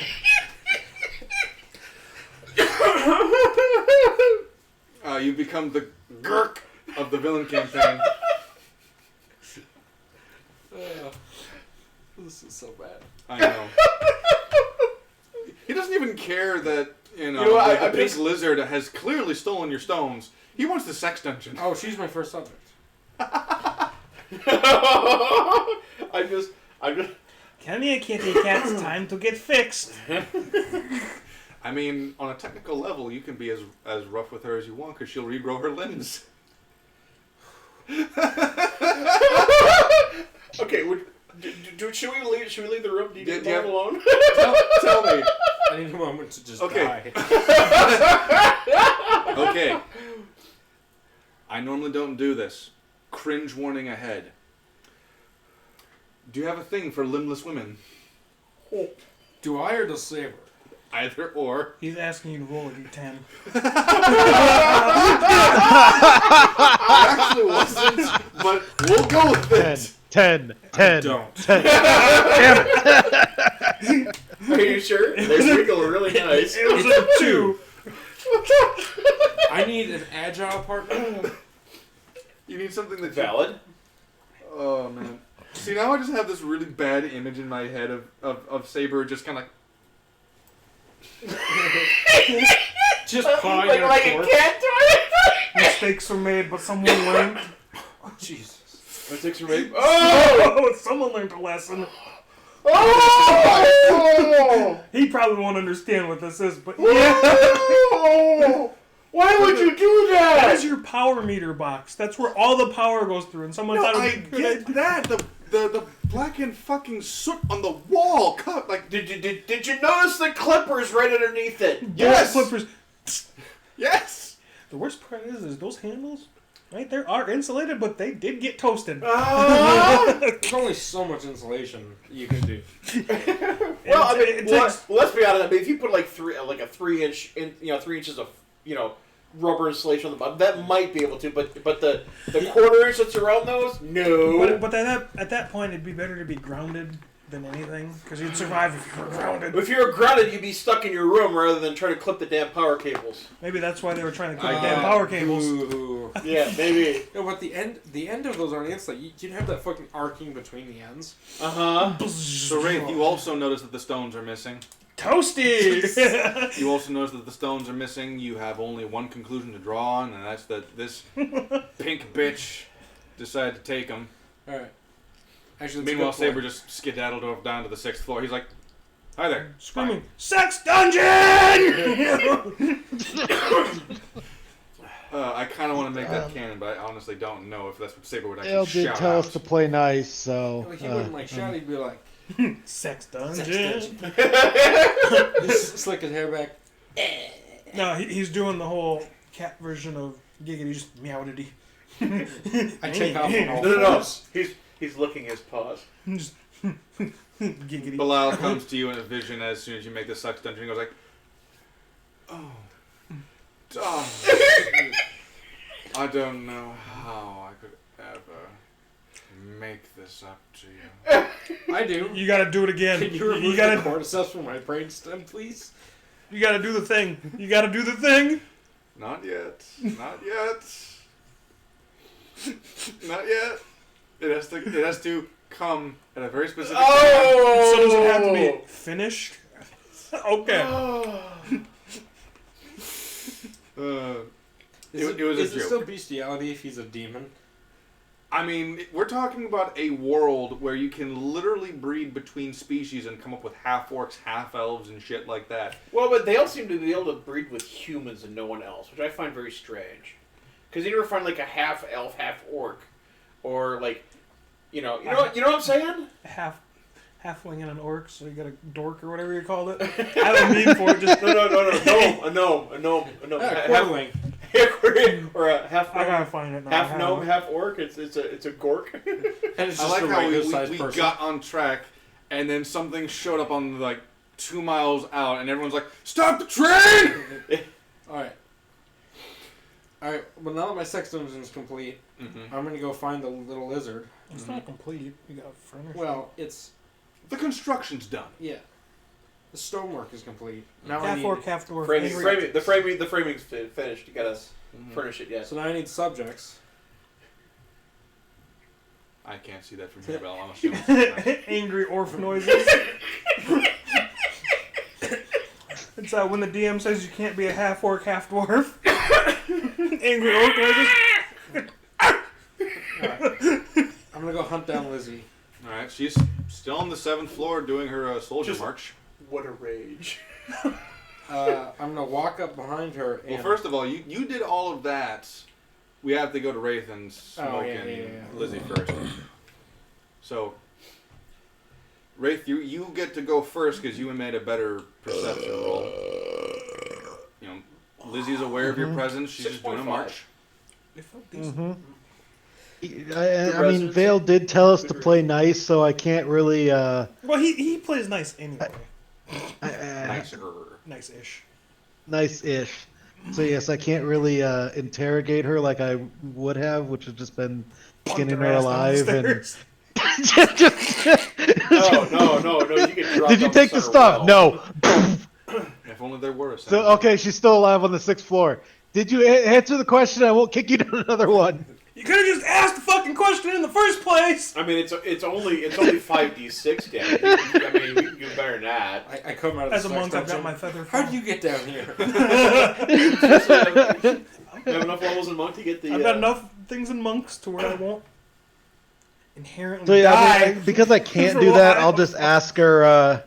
You become the Gurk of the villain campaign. This is so bad. I know. He doesn't even care that You know, the pink lizard has clearly stolen your stones. He wants the sex dungeon. Oh, she's my first subject. I'm just. Come here, kitty cat. It's time to get fixed. I mean, on a technical level, you can be as rough with her as you want because she'll regrow her limbs. Okay, should we leave the room? Do you need to leave alone? Tell me. I need a moment to just Okay. die. Okay. I normally don't do this. Cringe warning ahead. Do you have a thing for limbless women? Do I or does Saber? Either or. He's asking you to roll a d10. Actually wasn't, but we'll go with it. 10. Don't. 10. Damn it. Are you sure? They wiggle really nice. It was a 2. I need an agile partner. You need something that's Valid. Oh man. See, now I just have this really bad image in my head of Saber just kind of Just pawing Like her a corpse. cat toy. Mistakes were made, but someone learned. Oh, Jesus. Mistakes are made. Oh, someone learned a lesson. Oh! He probably won't understand what this is, but yeah. Oh! Why would you do That that? is your power meter box. That's where all the power goes through. And someone No, thought I it would be get that. The blackened fucking soot on the wall. Cut like Did you notice the clippers right underneath it? yes, Flippers. yes. The worst part is those handles, right there, are insulated, but they did get toasted. There's only so much insulation you can do. Well, I mean, it takes- let's be honest. I mean, if you put like 3 inch, 3 inches of rubber insulation on the bottom, that might be able to. But the quarter inch that's around those, no. But at that point, it'd be better to be grounded than anything, because you'd survive if you were grounded. If you were grounded, you'd be stuck in your room rather than trying to clip the damn power cables. Maybe that's why they were trying to clip damn power cables. Ooh. Yeah, maybe. No, but the end of those aren't insulated. You'd have that fucking arcing between the ends. So Wraith, you also notice that the stones are missing. Toasty! You also notice that the stones are missing. You have only one conclusion to draw on, and that's that this pink bitch decided to take them. All right. Actually, that's a Meanwhile, good point. Saber just skedaddled off down to the 6th floor. He's like, "Hi there." Screaming, sex dungeon! I kind of want to make that canon, but I honestly don't know if that's what Saber would actually Dale did shout tell out. us to play nice, so. Like, he wouldn't like shout. He'd be like, Sex dungeon. "Sex dungeon." Just slick his hair back. No, he's doing the whole cat version of Giggity, just meowdity. I take off on all No. fours. He's licking his paws. Just Giggity. Bilal comes to you in a vision as soon as you make the sex dungeon. He goes like, "Oh, I don't know how I could ever make this up to you." I do. You gotta do it again. Can you remove You gotta, the cordyceps from my brainstem, please? you gotta do the thing. You gotta do the thing. Not yet. Not yet. Not yet. It has to come at a very specific time. So does it have to be finished? Okay. It was a Is it joke. still bestiality if he's a demon? I mean, we're talking about a world where you can literally breed between species and come up with half orcs, half elves, and shit like that. Well, but they all seem to be able to breed with humans and no one else, which I find very strange. Because you never find like a half elf, half orc, or like You know what I'm saying? Halfling and an orc, so you got a dork or whatever you called it. I have a meme for it. Just No, a gnome. Quarterling. Or a half. I gotta find it now. Half gnome, half orc. It's a gork. And it's I just like a how regular sized we person. got on track, and then something showed up on like 2 miles out, and everyone's like, "Stop the train!" All right. Well, now that my sex dungeon is complete, I'm gonna go find the little lizard. It's not complete. You got furniture. Well, it's The construction's done. yeah. The stonework is complete. Now I half need. orc, half dwarf. The framing's finished. You gotta furnish it yet. So now I need subjects. I can't see that from here, but I'm assuming. Angry orph noises. It's when the DM says you can't be a half orc, half dwarf. Angry orc noises. I'm gonna go hunt down Lizzie. All right, she's still on the 7th floor doing her soldier march. What a rage. I'm gonna walk up behind her. And Well, first of all, you did all of that. We have to go to Wraith and Smoke and Lizzie first. So, Wraith, you get to go first because you made a better perception roll. You know, Lizzie's aware of your presence. She's just doing a 6.5. march. They felt decent. I mean, Vale did tell us to play nice, so I can't really. Well, he plays nice anyway. Nicer. Nice-ish. Nice-ish. So yes, I can't really interrogate her like I would have, which has just been skinning her alive and. No. You get dropped Did you off take the center stuff? well. No. If only there were a So okay, she's still alive on the 6th floor. Did you answer the question? I won't kick you down another one. You could have just asked the fucking question in the first place. I mean, it's only 5d6 damage. I mean, you can do better than that. I come out of As the a monk, sex I've got dungeon. my feather. How did you get down here? You have enough levels in monk to get the. I've got enough things in monks to where I won't inherently So yeah, die. because I can't For do a that, while. I'll just ask her.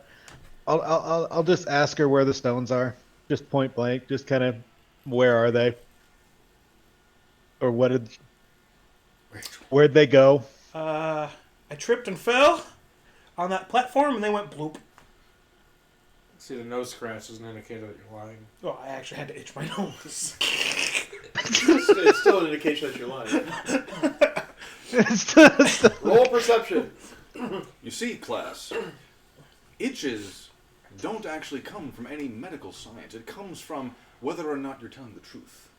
I'll just ask her where the stones are, just point blank, just kind of where are they, or where'd they go? I tripped and fell on that platform, and they went bloop. See, the nose scratch is an indicator that you're lying. Oh, I actually had to itch my nose. It's still an indication that you're lying. Roll perception. You see, class, itches don't actually come from any medical science. It comes from whether or not you're telling the truth.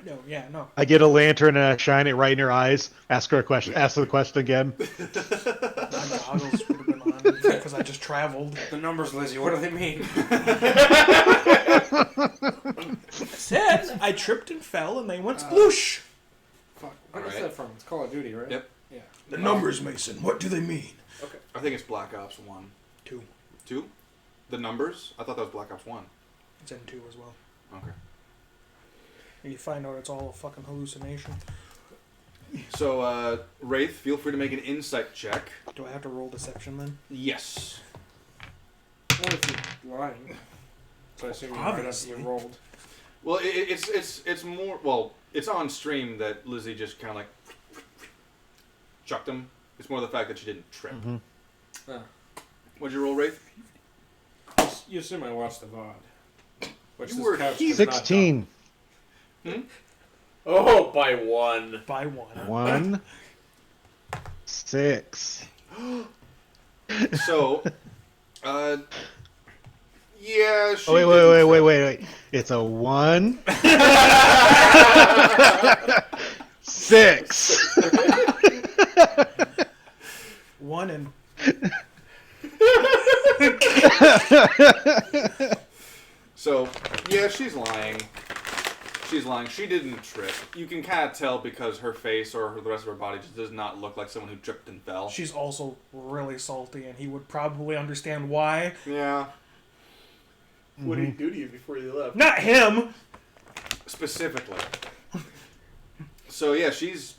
No. I get a lantern and I shine it right in her eyes. Ask her a question. Ask her the question again. My goggles would have been on because I just traveled. The numbers, Lizzie, what do they mean? I said I tripped and fell, and they went sploosh. Fuck. What is Alright. that from? It's Call of Duty, right? Yep. Yeah. The numbers, Mason. What do they mean? I think it's Black Ops 1. 2. 2? The numbers? I thought that was Black Ops 1. It's in 2 as well. Okay. And you find out it's all a fucking hallucination. So, Wraith, feel free to make an insight check. Do I have to roll deception then? Yes. What if you're lying? So I assume Obviously. you rolled. Well, it's more, well, it's on stream that Lizzie just kind of like chucked him. It's more the fact that she didn't trip. What'd you roll, Wraith? You assume I watched the VOD. Which You this were couch heat- does not 16. Oh, by one. By 1. 1, 6. So, yeah, she Oh, wait. It's a 1, 6. 1 and So, yeah, she's lying. She's lying. She didn't trip. You can kind of tell because her face or the rest of her body just does not look like someone who tripped and fell. she's also really salty, and he would probably understand why. Yeah. What did he do to you before you left? Not him. Specifically. So, yeah, she's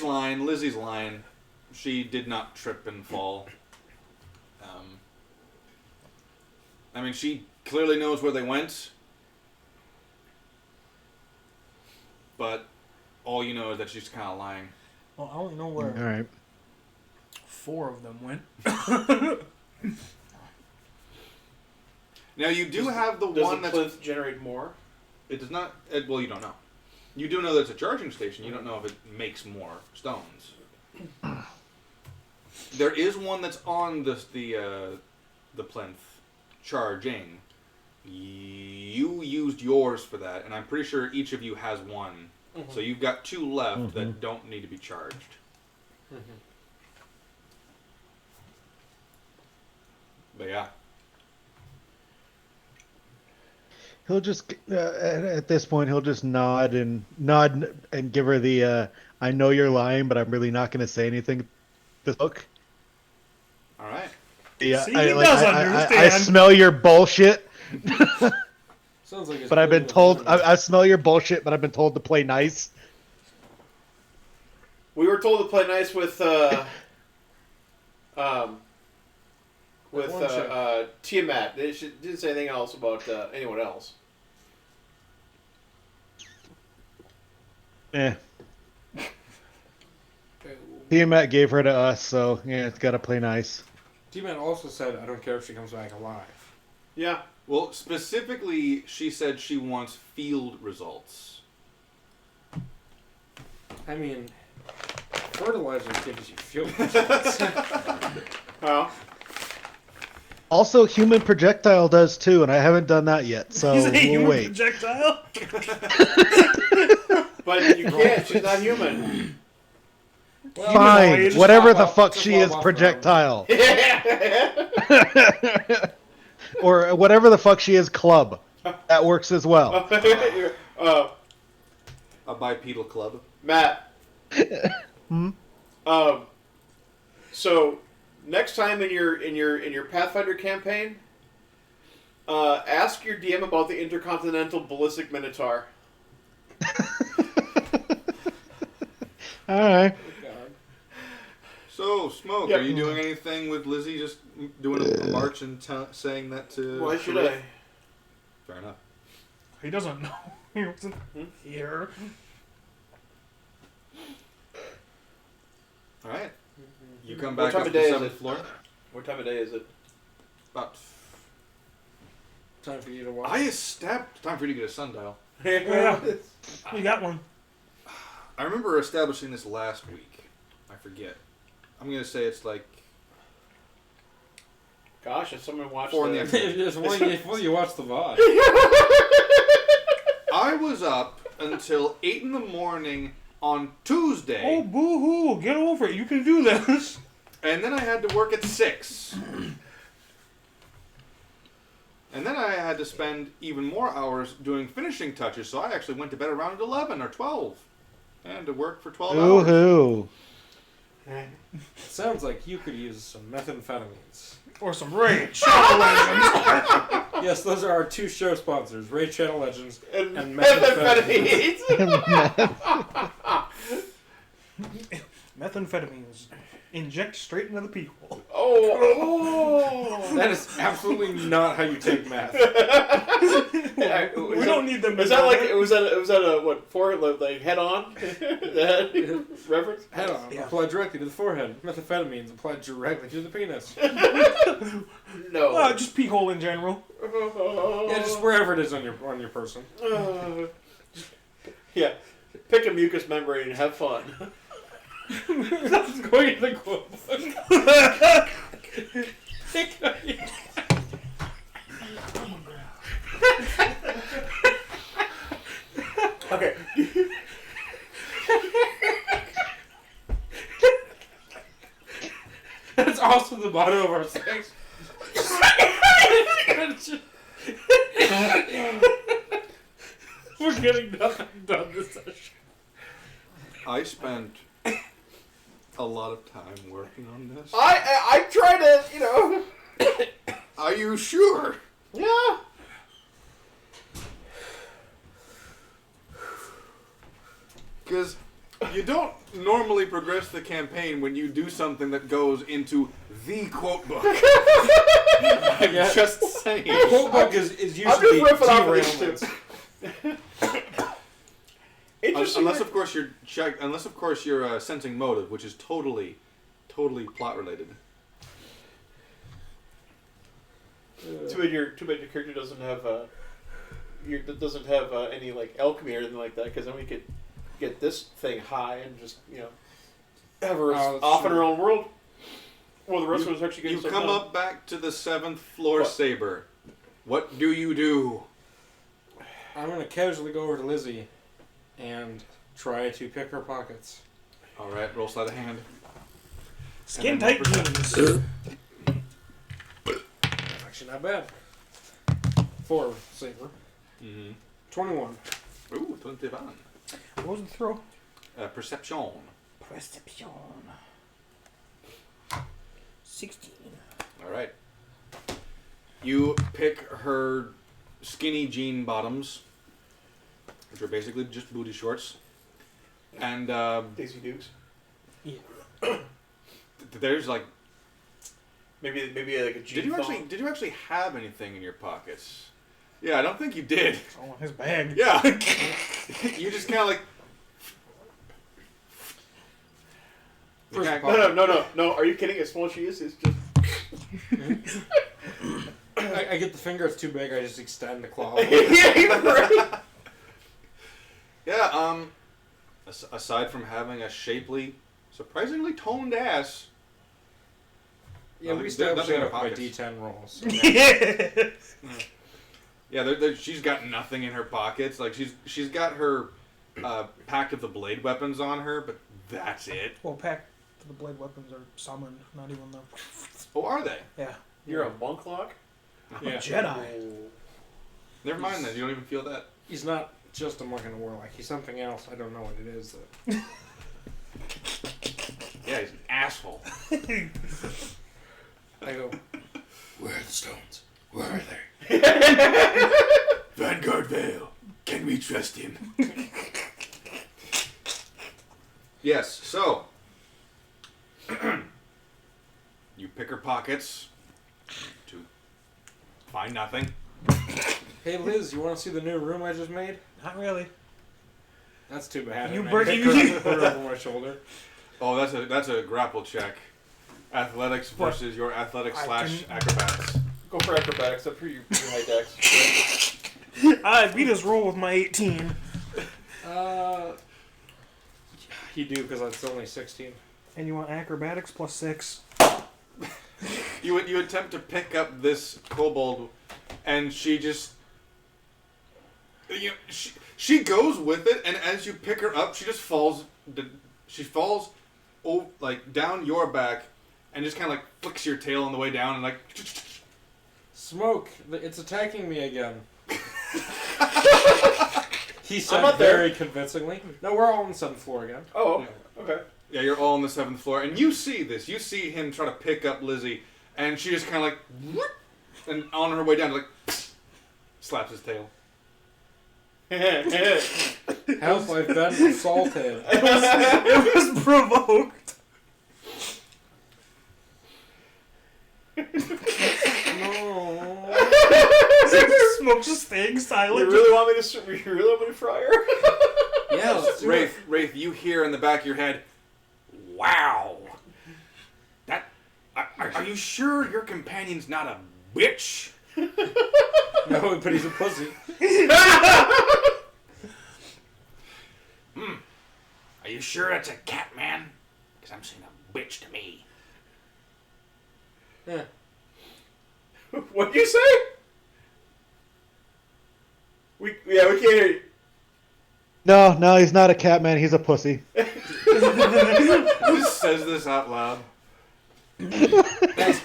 lying. Lizzie's lying. She did not trip and fall. I mean, she clearly knows where they went. But all you know is that she's kind of lying. Well, I don't know All where right. 4 of them went. Now you do have the Does one the that's. plinth generate more? It does not. Well, you don't know. You do know that it's a charging station. You don't know if it makes more stones. There is one that's on the plinth charging. You used yours for that, and I'm pretty sure each of you has one. So you've got 2 left that don't need to be charged. But yeah. He'll just at this point he'll just nod and give her the I know you're lying, but I'm really not going to say anything. This look. All right. Yeah, See, he does I understand. smell your bullshit. Sounds like it's But I've been pretty told legitimate. I smell your bullshit, but I've been told to play nice. We were told to play nice with one chick. Tiamat. They didn't say anything else about anyone else. Eh. Tiamat gave her to us, so yeah, it's got to play nice. T-Man also said, I don't care if she comes back alive. Yeah. Well, specifically, she said she wants field results. I mean, fertilizer gives you field results. Well, Also, human projectile does too, and I haven't done that yet, so He's a we'll human wait. projectile. but you can't. She's not human. Well, Fine, just whatever pop the up, fuck just she lob is, off projectile. Yeah. Or whatever the fuck she is, club. That works as well. A bipedal club. Matt. So next time in your Pathfinder campaign, ask your DM about the intercontinental ballistic minotaur. Alright. So, Smoke, Yep. are you doing anything with Lizzie? Just doing a march and saying that to... Why should Sharif? I? Fair enough. He doesn't know. He wasn't here. All right. You come What back time up of to day the is 7th it? floor. What time of day is it? About... Time for you to watch. Time for you to get a sundial. Yeah. You got one. I remember establishing this last week. I forget. I'm going to say it's like... Gosh, if someone watched 4 in the the... afternoon. It's when you watch the VOD. I was up until 8 in the morning on Tuesday. Oh, boo-hoo. Get over it. You can do this. And then I had to work at 6. And then I had to spend even more hours doing finishing touches, so I actually went to bed around 11 or 12. And to work for 12 hours. Woohoo. Sounds like you could use some methamphetamines. Or some Raid Shadow Legends. Yes, those are our 2 show sponsors, Raid Shadow Legends And and methamphetamines. Methamphetamines. Inject straight into the people. Oh! That is absolutely not how you take meth. We don't need them to Is that know like that. was that a what like head on that reference? Head on, Yeah. applied directly to the forehead. Methamphetamines applied directly to the penis. No. Just pee hole in general. Yeah, just wherever it is on your person. Yeah. Pick a mucous membrane and have fun. That's going in the quote book. Okay. That's also the motto of our sex. We're getting nothing done this session. I spent a lot of time working on this. I try to, Are you sure? yeah. Because you don't normally progress the campaign when you do something that goes into the quote book. I'm Yeah. just saying. Quote book is I'm usually just riffing off of this derailments. too. Interesting. Unless of course you're sensing motive, which is totally plot related. Too bad your character doesn't have any like alchemy or anything like that, because then we could get this thing high and just have her off in her own world. Well, the rest of us actually getting You come up back to the 7th floor, Saber. What do you do? I'm gonna casually go over to Lizzie and try to pick her pockets. All right, roll sleight of hand. Skin tight jeans. Actually, not bad. 4 Saber. 21. Ooh, 21. What was the throw? Perception. Perception. 16. All right. You pick her skinny jean bottoms, which are basically just booty shorts, and Daisy Dukes. there's like. Maybe like a jean thong. Did you actually have anything in your pockets? Yeah, I don't think you did. Oh, his bag. Yeah. You just kind of like. No. Are you kidding? As small as she is, it's just. I get the finger, it's too big, I just extend the claw. Right. Yeah, aside from having a shapely, surprisingly toned ass. Yeah, we there's established nothing in that her with my pockets. D10 rolls. Yeah, she's got nothing in her pockets. Like she's got her pack of the blade weapons on her, but that's it. Well, pack to the blade weapons are summoned, not even the. Oh, are they? Yeah. You're a monk lock? Yeah. Jedi. Never mind then. You don't even feel that. He's not just a monk in a warlock. He's something else. I don't know what it is. Though. Yeah, he's an asshole. I go, Where are the stones? Where are they? Vanguard Vale. Can we trust him? Yes, so you pick her pockets to find nothing. hey Liz, you want to see the new room I just made? Not really. That's too bad. You And I bring- pick her up, put her over my shoulder. Oh, that's a grapple check. Athletics versus your athletics / acrobatics. Go for acrobatics. Up for your high dex. I beat his roll with my 18. You do, because it's only 16. And you want acrobatics plus 6. You attempt to pick up this kobold, and she just she goes with it, and as you pick her up, she just falls. She falls, like down your back, and just kind of like flicks your tail on the way down, and like. Smoke! It's attacking me again. He I'm said not there. very convincingly. No, we're all on the 7th floor again. Oh, okay. Yeah, you're all on the 7th floor, and you see this. You see him try to pick up Lizzie, and she just kind of like, whoop, and on her way down, like, slaps his tail. How's I've been assaulted? It was provoked. No. Smoke just staying silent. You really want me to fry her? Yeah, let's do it. Wraith, you hear in the back of your head, wow. That, are you sure your companion's not a bitch? No, but he's a pussy. Are you sure that's a cat man? Because I'm seeing a bitch to me. Yeah. What'd you say? We can't hear you. No, he's not a cat man. He's a pussy. Just says this out loud. The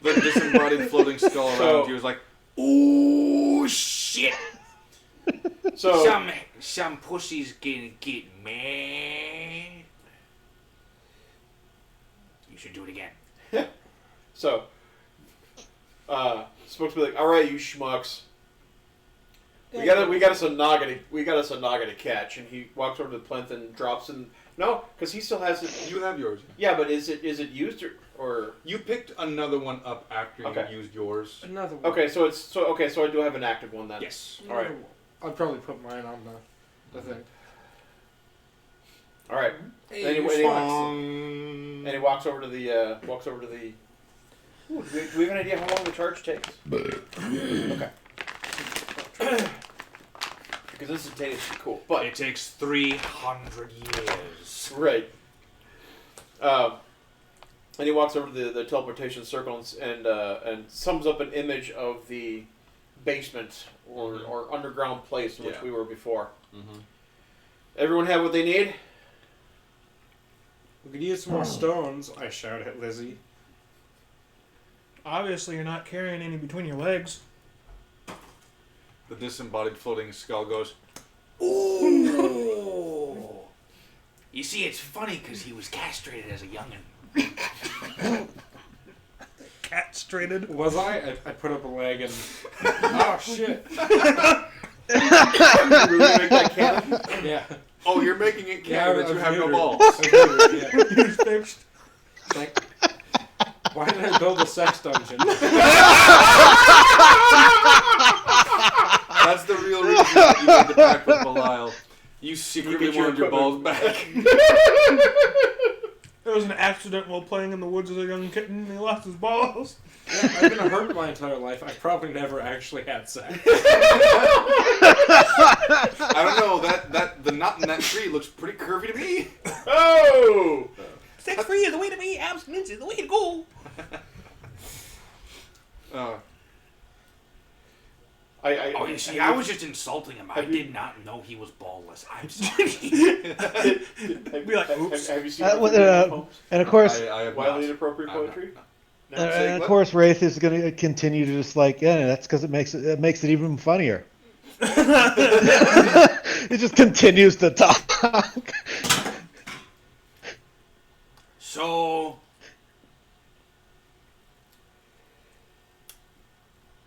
disembodied floating skull around you is like, Ooh, shit. So Some pussy's gonna get mad. You should do it again. So, Smoke's be like, "All right, you schmucks, we got us a Naga to catch." And he walks over to the plinth and drops in. No, because he still has it. you have yours. Yeah, but is it used or? You picked another one up after Okay. you used yours. Another one. Okay, so I do have an active one then. Yes. All right. I'd probably put mine on I think. All right. Hey, And he walks walks over to the Ooh, do we have an idea how long the charge takes? Okay. Because this is instantaneously cool. But It takes 300 years. right. And he walks over to the teleportation circle and sums up an image of the basement or underground place in which we were before. Mm-hmm. Everyone have what they need? We could use some more stones, I shout at Lizzie. Obviously, you're not carrying any between your legs. The disembodied floating skull goes, Ooh. You see, it's funny because he was castrated as a youngin'. Castrated. Was I? I put up a leg and... Oh, shit. You really make that canon? Yeah. oh, you're making it canon that you have no balls. Yeah. You're fixed. Like, why did I build a sex dungeon? That's the real reason that you made the pact with Belial. You secretly get your wanted your balls back. There was an accident while playing in the woods as a young kitten and he lost his balls. Yeah, I've been a hermit my entire life. I probably never actually had sex. I don't know, the knot in that tree looks pretty curvy to me. Oh! Sex free is the way to be, abstinence is the way to go. Oh, you see, I was just insulting him. I did not know he was ballless. I'm sorry. Be like, oops. Have you seen and of course, I have wildly not. inappropriate poetry? No. and of course, Wraith is going to continue to just like, yeah, that's because it makes it even funnier. It just continues to talk. So,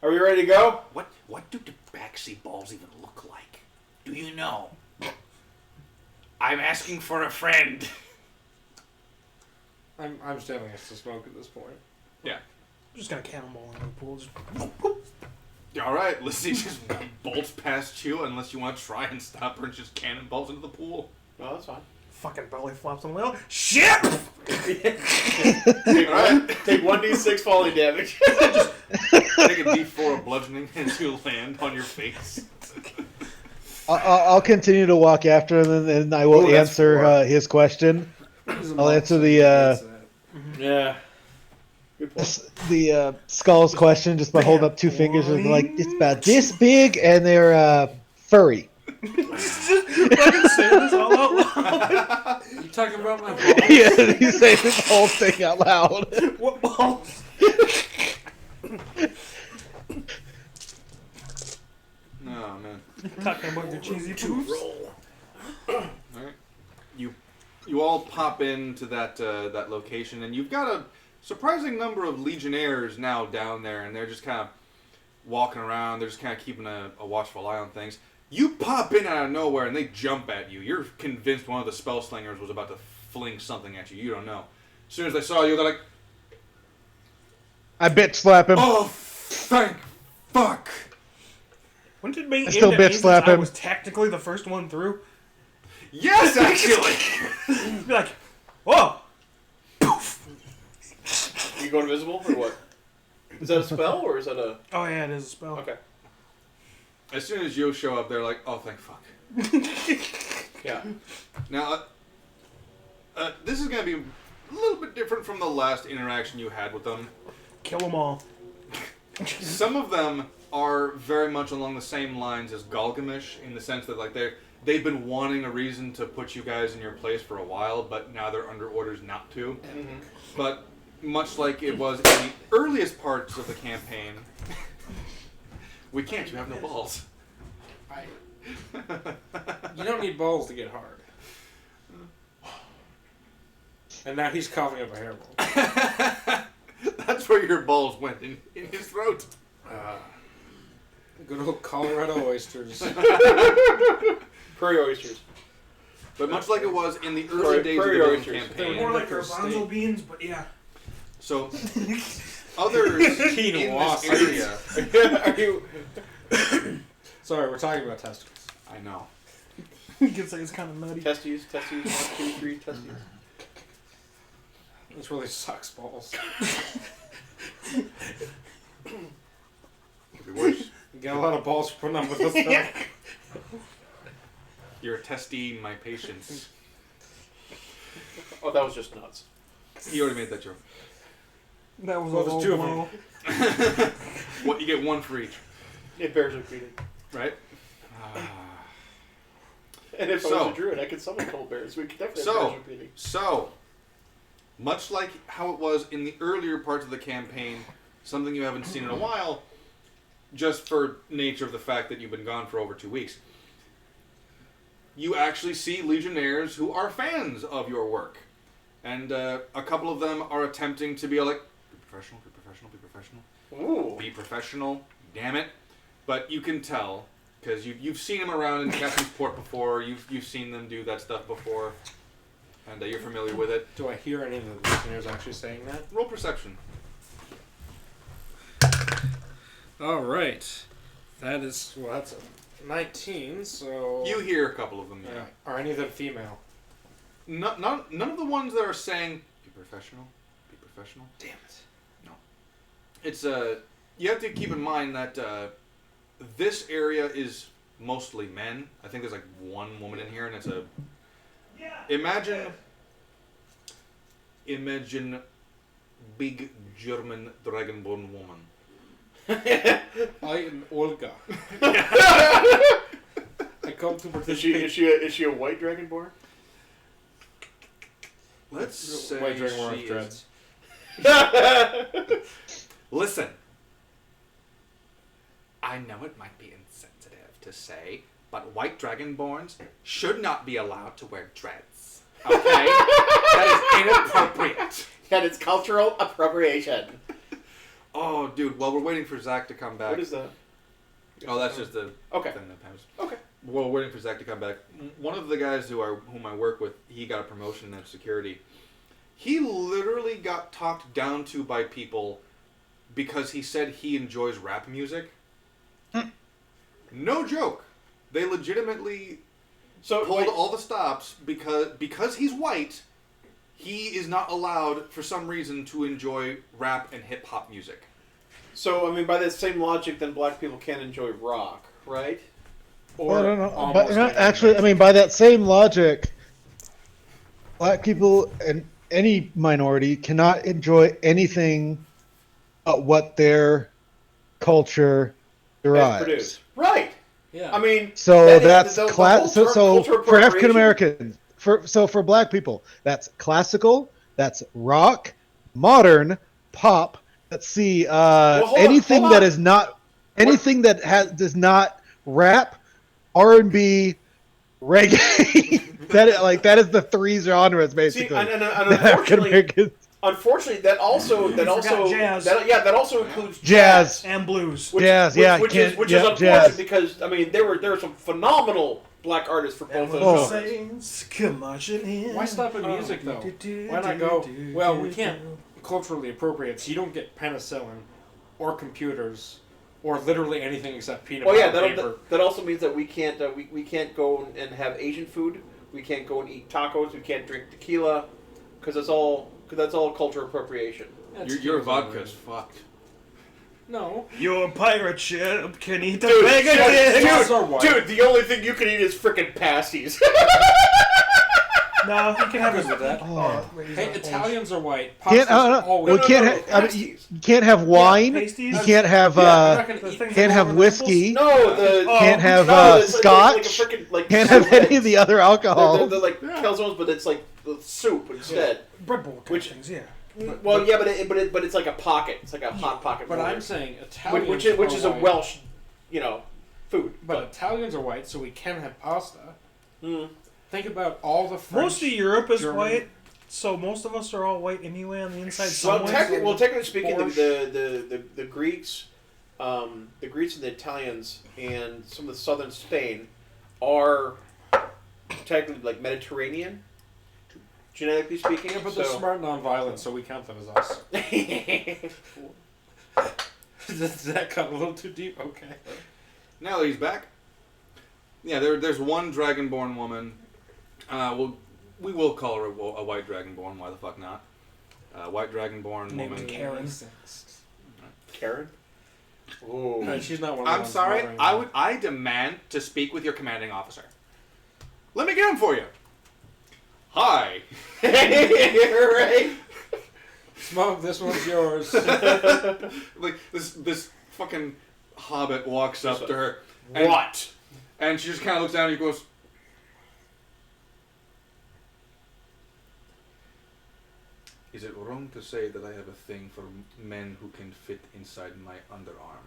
Are we ready to go? what do the backseat balls even look like? Do you know? I'm asking for a friend. I'm standing next to smoke at this point. Yeah. I'm just gonna cannonball into the pool. Just, Alright, Lizzie just bolts past you unless you want to try and stop her and just cannonballs into the pool. No, that's fine. fucking belly flops on the wheel. Shit! Take 1d6 falling damage. Take a d4 of bludgeoning as you land on your face. I'll continue to walk after him, and then I will answer his question. I'll answer the Yeah. Good point. the skull's question just by holding up two fingers and like, it's about this big, and they're furry. Fucking say this all out loud. You talking about my balls? Yeah, he's saying this whole thing out loud. What balls? Oh man. Talking about your cheesy poofs. Alright. You all pop into that that location, and you've got a surprising number of legionnaires now down there, and they're just kind of walking around. They're just kind of keeping a watchful eye on things. You pop in out of nowhere, and they jump at you. You're convinced one of the spell slingers was about to fling something at you. You don't know. As soon as they saw you, they're like, I bitch slap him. "Oh, thank fuck!" Wouldn't it be I still in that bitch means slap I him. was technically the first one through? Yes, actually. Be like, whoa! You go invisible or what? Is that a spell or is that a? Oh yeah, it is a spell. Okay. As soon as you show up, they're like, "Oh, thank fuck." Yeah. Now, this is going to be a little bit different from the last interaction you had with them. Kill them all. Some of them are very much along the same lines as Galgamish, in the sense that like they've been wanting a reason to put you guys in your place for a while, but now they're under orders not to. Mm-hmm. But much like it was in the earliest parts of the campaign, we can't. You have no balls. You don't need balls to get hard. And now he's coughing up a hairball. That's where your balls went, in his throat. Good old Colorado oysters. Prairie oysters. But much like it was in the early days of the prairie Villain oysters. campaign. More like Liquor garbanzo state. beans, but yeah. So, others in Quinoa. this area... Are you? Sorry, we're talking about testicles. I know. You can say it's kind of nutty. Testes, 1, 2, 3, testes. This really sucks balls. Could be worse. You got a lot of balls for putting up with this stuff. You're testing my patience. Oh, that was just nuts. You already made that joke. That was Well, a there's low 2 of blow. What? You get 1 for each, It bears repeating. right? And if I So- was a druid, I could summon a couple bears. We could definitely So- have bears repeating. So, much like how it was in the earlier parts of the campaign, something you haven't seen in a while, just for nature of the fact that you've been gone for over 2 weeks, you actually see legionnaires who are fans of your work. And a couple of them are attempting to be like, be professional, be professional, be professional. Ooh. Be professional, damn it. But you can tell, because you've seen them around in Captain's Port before, you've seen them do that stuff before, and you're familiar with it. Do I hear any of the listeners actually saying that? Roll perception. All right. That is, well, that's a 19, so... You hear a couple of them, yeah. Are any of them female? None of the ones that are saying, be professional, be professional. Damn it. It's, you have to keep in mind that this area is mostly men. I think there's like 1 woman in here, and it's a... Imagine big German dragonborn woman. I am Olga. I come to participate. Is she a white dragonborn? Let's say White Dragon she with is... dreads. Listen. I know it might be insensitive to say, but white dragonborns should not be allowed to wear dreads. Okay? That is inappropriate. And it's cultural appropriation. Oh, dude, well, we're waiting for Zach to come back. What is that? Oh, that's just the Okay. thing that happens. Okay. Well, we're waiting for Zach to come back. One of the guys whom I work with, he got a promotion in security. He literally got talked down to by people because he said he enjoys rap music. No joke. They legitimately pulled all the stops because he's white. He is not allowed, for some reason, to enjoy rap and hip-hop music. So, I mean, by that same logic, then black people can't enjoy rock, right? Or I don't know. almost But any actually, I music. mean, by that same logic, black people and any minority cannot enjoy anything but what their culture As derives. produced. Right. Yeah. I mean, So that is- that's the whole class. term So cultural for African appropriation- Americans, for black people, that's classical, that's rock, modern, pop. Let's see, hold on, anything hold that on. is not anything that does not rap, R&B, reggae. that is the 3 genres See, basically. and that African unfortunately, Americans. that also forgot jazz. that also includes Jazz. And blues. which, Jazz, which, yeah, which you is can't- which yeah, is unfortunate jazz. because I mean there were some phenomenal black artists for both those Oh. genres. Saints, come marching in. Why stop at music, though? Why not go, well, we can't culturally appropriate, so you don't get penicillin or computers or literally anything except peanut Well, yeah, butter paper. that also means that we can't we can't go and have Asian food. We can't go and eat tacos. We can't drink tequila because that's all cultural appropriation. Your vodka's fucked. No. Your pirate ship can eat a Dude, bag of dude, dicks. Those are white. Dude, the only thing you can eat is frickin' pasties. No, you can have Good his. with that. Oh, Hey, Italians are white. Can't, Pastas are always we can't. I mean, you can't have wine. pasties. You can't have. I'm not gonna The eat things Can't that have go over the whiskey. No, the Can't have no, it's scotch. Like a frickin' like Can't soup have any eggs. of the other alcohol. They're like calzones, but it's like the soup instead. bread bowl kind Which- of things, yeah. Well, yeah, but it's like a pocket. It's like a hot pocket. But roller. I'm saying Italians which are is a white. Welsh, food. But Italians are white, so we can have pasta. Mm. Think about all the French. Most of Europe is German- white, so most of us are all white anyway on the inside. Well, somewhere. technically speaking, Borscht. the Greeks, and the Italians, and some of the southern Spain are technically like Mediterranean, genetically speaking. Yeah, but they're so. smart, non-violent, so we count them as us. Does that cut a little too deep? Okay. Now that he's back, Yeah, there's one dragonborn woman. We will call her a white dragonborn. Why the fuck not? White dragonborn Named woman. Karen. Karen? Oh. She's not one of the I'm ones sorry. muttering. I demand to speak with your commanding officer. Let me get him for you. Hi. Right? Smoke, this one's yours. Like this fucking hobbit walks up to her. And, What? And she just kind of looks down and goes, "Is it wrong to say that I have a thing for men who can fit inside my underarm?"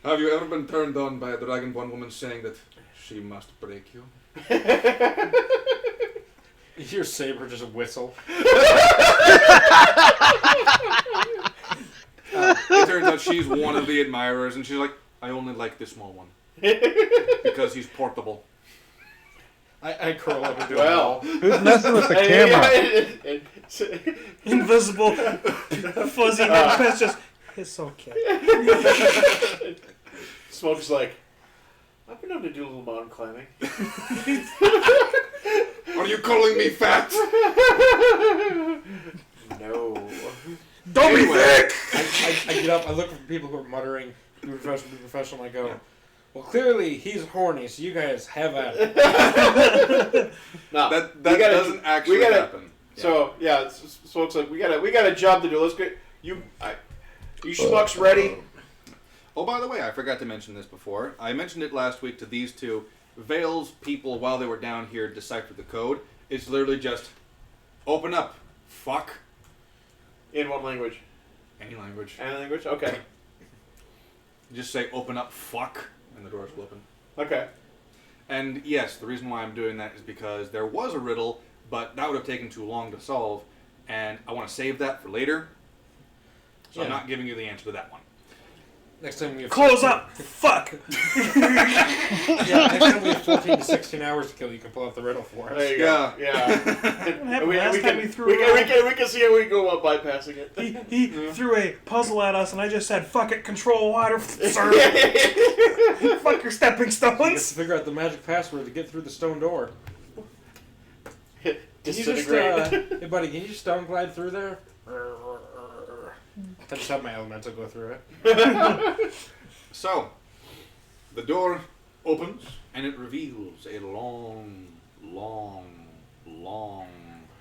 Have you ever been turned on by a dragonborn woman saying that she must break you? You hear Saber just whistle. It turns out she's one of the admirers, and she's like, "I only like the small one because he's portable." I curl up and do Well. Who's messing with the camera? Invisible, fuzzy head pets just. It's okay. Smoke's like, I've been known to do a little mountain climbing. Are you calling me fat? No. Don't be thick! I get up, I look for people who are muttering, be professional, and I go, well, clearly he's horny, so you guys have at it. No, That doesn't actually happen. So yeah, Smoke's like, we got a job to do. Let's get you schmucks ready. Oh, by the way, I forgot to mention this before. I mentioned it last week to these two. Vale's people, while they were down here, deciphered the code. It's literally just, open up, fuck. In what language? Any language. Any language? Okay. Just say, open up, fuck, and the doors will open. Okay. And yes, the reason why I'm doing that is because there was a riddle, but that would have taken too long to solve, and I want to save that for later. So I'm not giving you the answer to that one. Next time we have Close up! Fuck! Yeah, next time we have 14 to 16 hours to kill, you can pull out the riddle for us. There you go. Yeah. What happened last time he threw we can see how we go about bypassing it. He threw a puzzle at us, and I just said, "Fuck it, control water, sir." Fuck your stepping You have to stones. figure out the magic password to get through the stone door. Can you just, Disintegrate. hey buddy, can you just stone glide through there? I just have my elemental go through it. So, the door opens, and it reveals a long, long, long,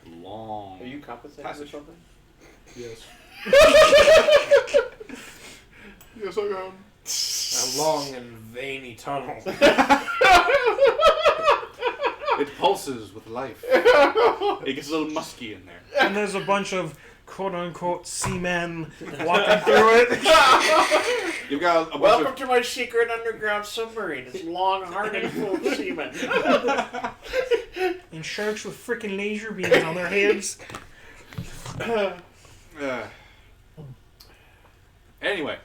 long... Are you compensating Passage. or something? Yes. Yes, I am. A long and veiny tunnel. It pulses with life. It gets a little musky in there. And there's a bunch of quote-unquote seamen walking through it. You've got a bunch Welcome to my secret underground submarine. It's long, hard, and full of semen. And sharks with freaking laser beams on their heads. Anyway,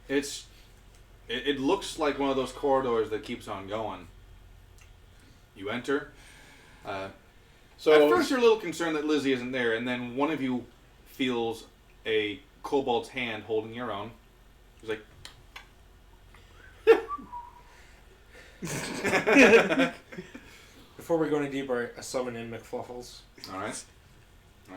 it looks like one of those corridors that keeps on going. You enter. So At first you're a little concerned that Lizzie isn't there, and then one of you feels a kobold's hand holding your own. He's like... Before we go any deeper, I summon in McFluffles. Alright.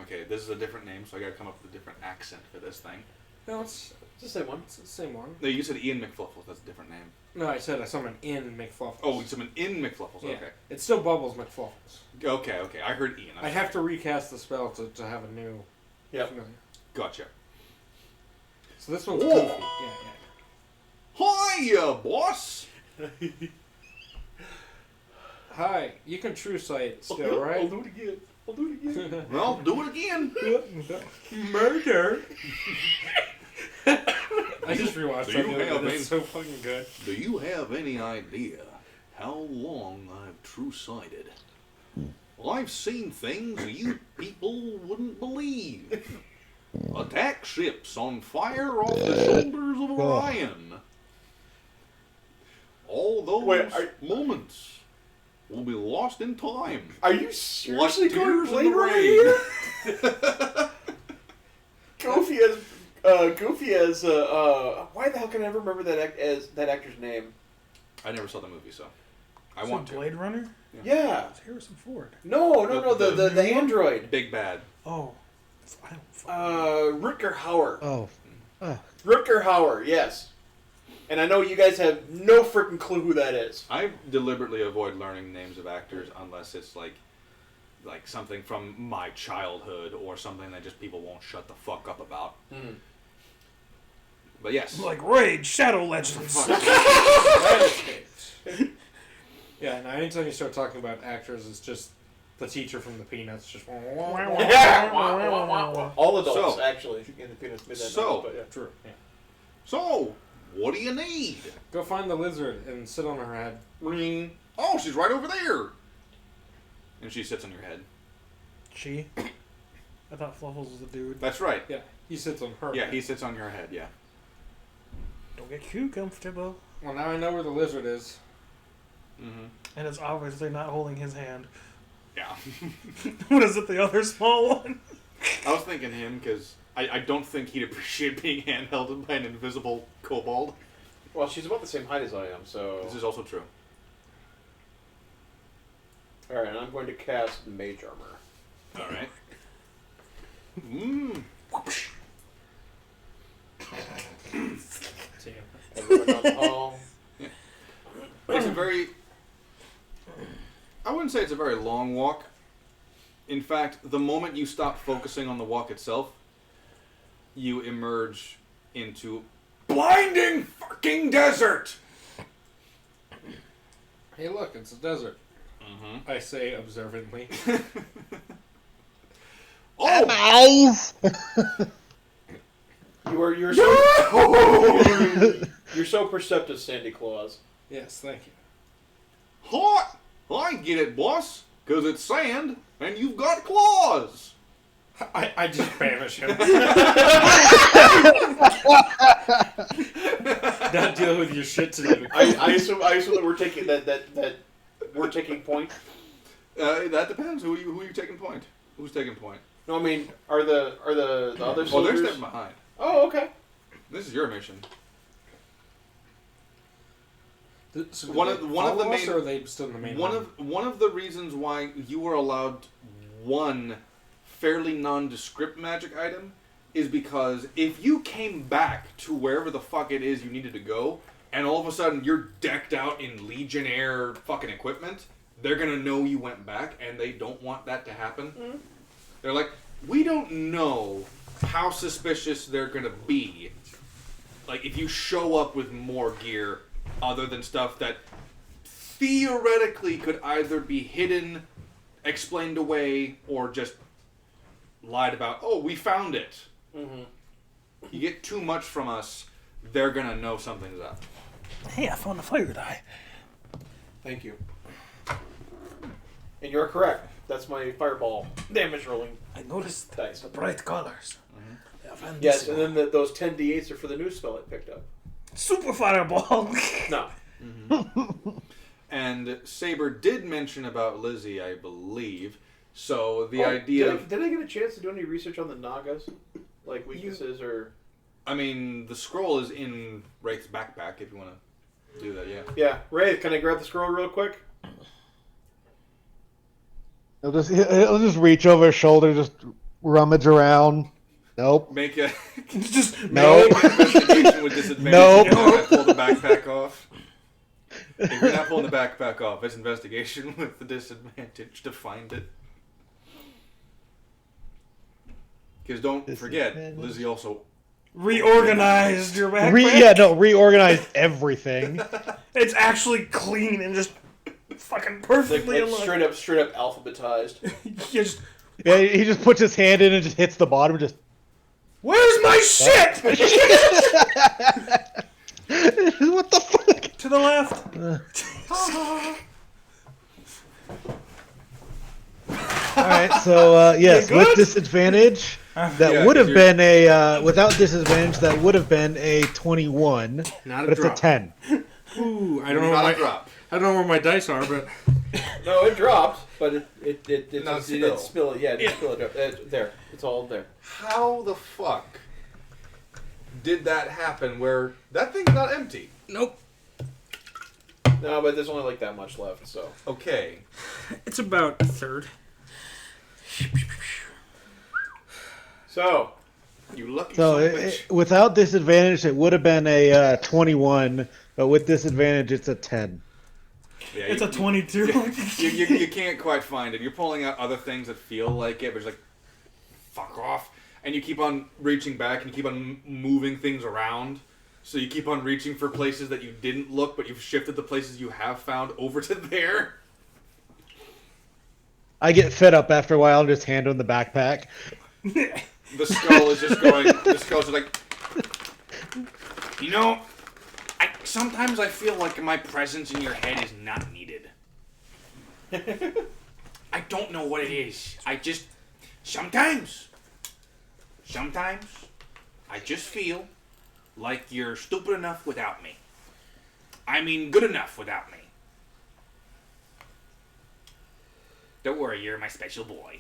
Okay, this is a different name, so I gotta come up with a different accent for this thing. No, it's the same one. the same one. No, you said Ian McFluffles, that's a different name. No, I said I summon in McFluffles. Oh, you summoned in McFluffles, Yeah. okay. It's still Bubbles McFluffles. Okay, I heard Ian. I have to recast the spell to have a new familiar. Gotcha. So this one's Whoa. goofy. Hiya, boss! Hi, you can true sight still, right? I'll do it again. Well, do it again. Murder. I just rewatched Do that. you the other have day. any- It's so fucking good. Do you have any idea how long I've true-sighted? I've seen things you people wouldn't believe. Attack ships on fire off the shoulders of Orion. All those moments will be lost in time. Are you seriously Like going tears in Blade the Runner rain. here? Goofy has Goofy as why the hell can I never remember as that actor's name? I never saw the movie, so I So want to. Blade Runner? Yeah. It's Harrison Ford. No. The android. Big Bad. Oh. I don't fucking Rutger Hauer. Oh. Rutger Hauer, yes. And I know you guys have no freaking clue who that is. I deliberately avoid learning names of actors unless it's like something from my childhood or something that just people won't shut the fuck up about. Mm. But yes. like Raid, Shadow Legends. Yeah, and anytime you start talking about actors, it's just the teacher from the Peanuts. Just All adults, So- actually, in the Peanuts Midnight So- Numbers, but yeah. true. Yeah. So, what do you need? Go find the lizard and sit on her head. Ring. Oh, she's right over there. And she sits on your head. She? I thought Fluffles was the dude. That's right. Yeah, he sits on her. Yeah, head. he sits on your head, yeah. Don't get too comfortable. Well, now I know where the lizard is. Mm-hmm. And it's obviously not holding his hand. Yeah. What is it, the other small one? I was thinking him because I don't think he'd appreciate being handheld by an invisible kobold. Well, she's about the same height as I am, so... This is also true. Alright, I'm going to cast Mage Armor. Alright. Mmm. Everyone down the hall. It's a very... I wouldn't say it's a very long walk. In fact, the moment you stop focusing on the walk itself, you emerge into blinding fucking desert! Hey, look, it's a desert. Mm-hmm. I say observantly. Oh! Eyes. You're so you're so perceptive, Sandy Claus. Yes, thank you. Hot! I get it, boss. Because it's sand, and you've got claws. I just banish him. Not deal with your shit today. I assume that we're taking that we're taking point. That depends. Who you taking point? Who's taking point? No, I mean, are the other Oh, they're soldiers? stepping behind. Oh, okay. This is your mission. So One of the main- or are they still in the main One line? of the reasons why you were allowed one fairly nondescript magic item is because if you came back to wherever the fuck it is you needed to go, and all of a sudden you're decked out in Legionnaire fucking equipment, they're gonna know you went back, and they don't want that to happen. Mm-hmm. They're like, we don't know how suspicious they're gonna be. Like, if you show up with more gear other than stuff that theoretically could either be hidden, explained away, or just lied about. Oh, we found it. Mm-hmm. You get too much from us, they're gonna know something's up. Hey, I found a fire die. Thank you. And you're correct. That's my fireball damage rolling I noticed dice. the bright colors. Yes, and then those 10d8s are for the new spell I picked up. Super fireball. No. And Saber did mention about Lizzie, I believe. So the Oh, idea did I get a chance to do any research on the Nagas? Like weaknesses or... I mean, the scroll is in Wraith's backpack if you want to do that, yeah. Yeah. Ray, can I grab the scroll real quick? He'll just reach over his shoulder, just rummage around. Nope. Make a Just Nope. investigation with disadvantage. Nope. If you're not pull the backpack off. If you're not pulling the backpack off, it's investigation with the disadvantage to find it. Because don't forget, Disadvantage. Lizzie also... reorganized your backpack. Reorganized everything. It's actually clean and just fucking perfectly Like aligned. straight up alphabetized. You just, Yeah, he just puts his hand in and just hits the bottom. Just where's my shit? what the fuck? To the left. All right, so yes, You with good? disadvantage, that Yeah, would have 'cause been a without disadvantage. That would have been a 21, Not but a it's drop. a 10. Ooh, I don't know. Not Where a drop. I don't know where my dice are, but No, it dropped, but it didn't Not spill. Yeah, it didn't spill. There, it's all there. How the fuck did that happen where that thing's not empty? Nope. No, but there's only like that much left, so. Okay. It's about a third. So, You lucky So son of a bitch. without disadvantage, it would have been a 21, but with disadvantage, it's a 10. Yeah, It's a 22. You can't quite find it. You're pulling out other things that feel like it, but it's like, fuck off. And you keep on reaching back and you keep on moving things around. So you keep on reaching for places that you didn't look, but you've shifted the places you have found over to there. I get fed up after a while and just hand him the backpack. The skull is just going, the skull's just like, You know, sometimes I feel like my presence in your head is not needed. I don't know what it is. Sometimes, I just feel like you're stupid enough without me. I mean, good enough without me. Don't worry, you're my special boy.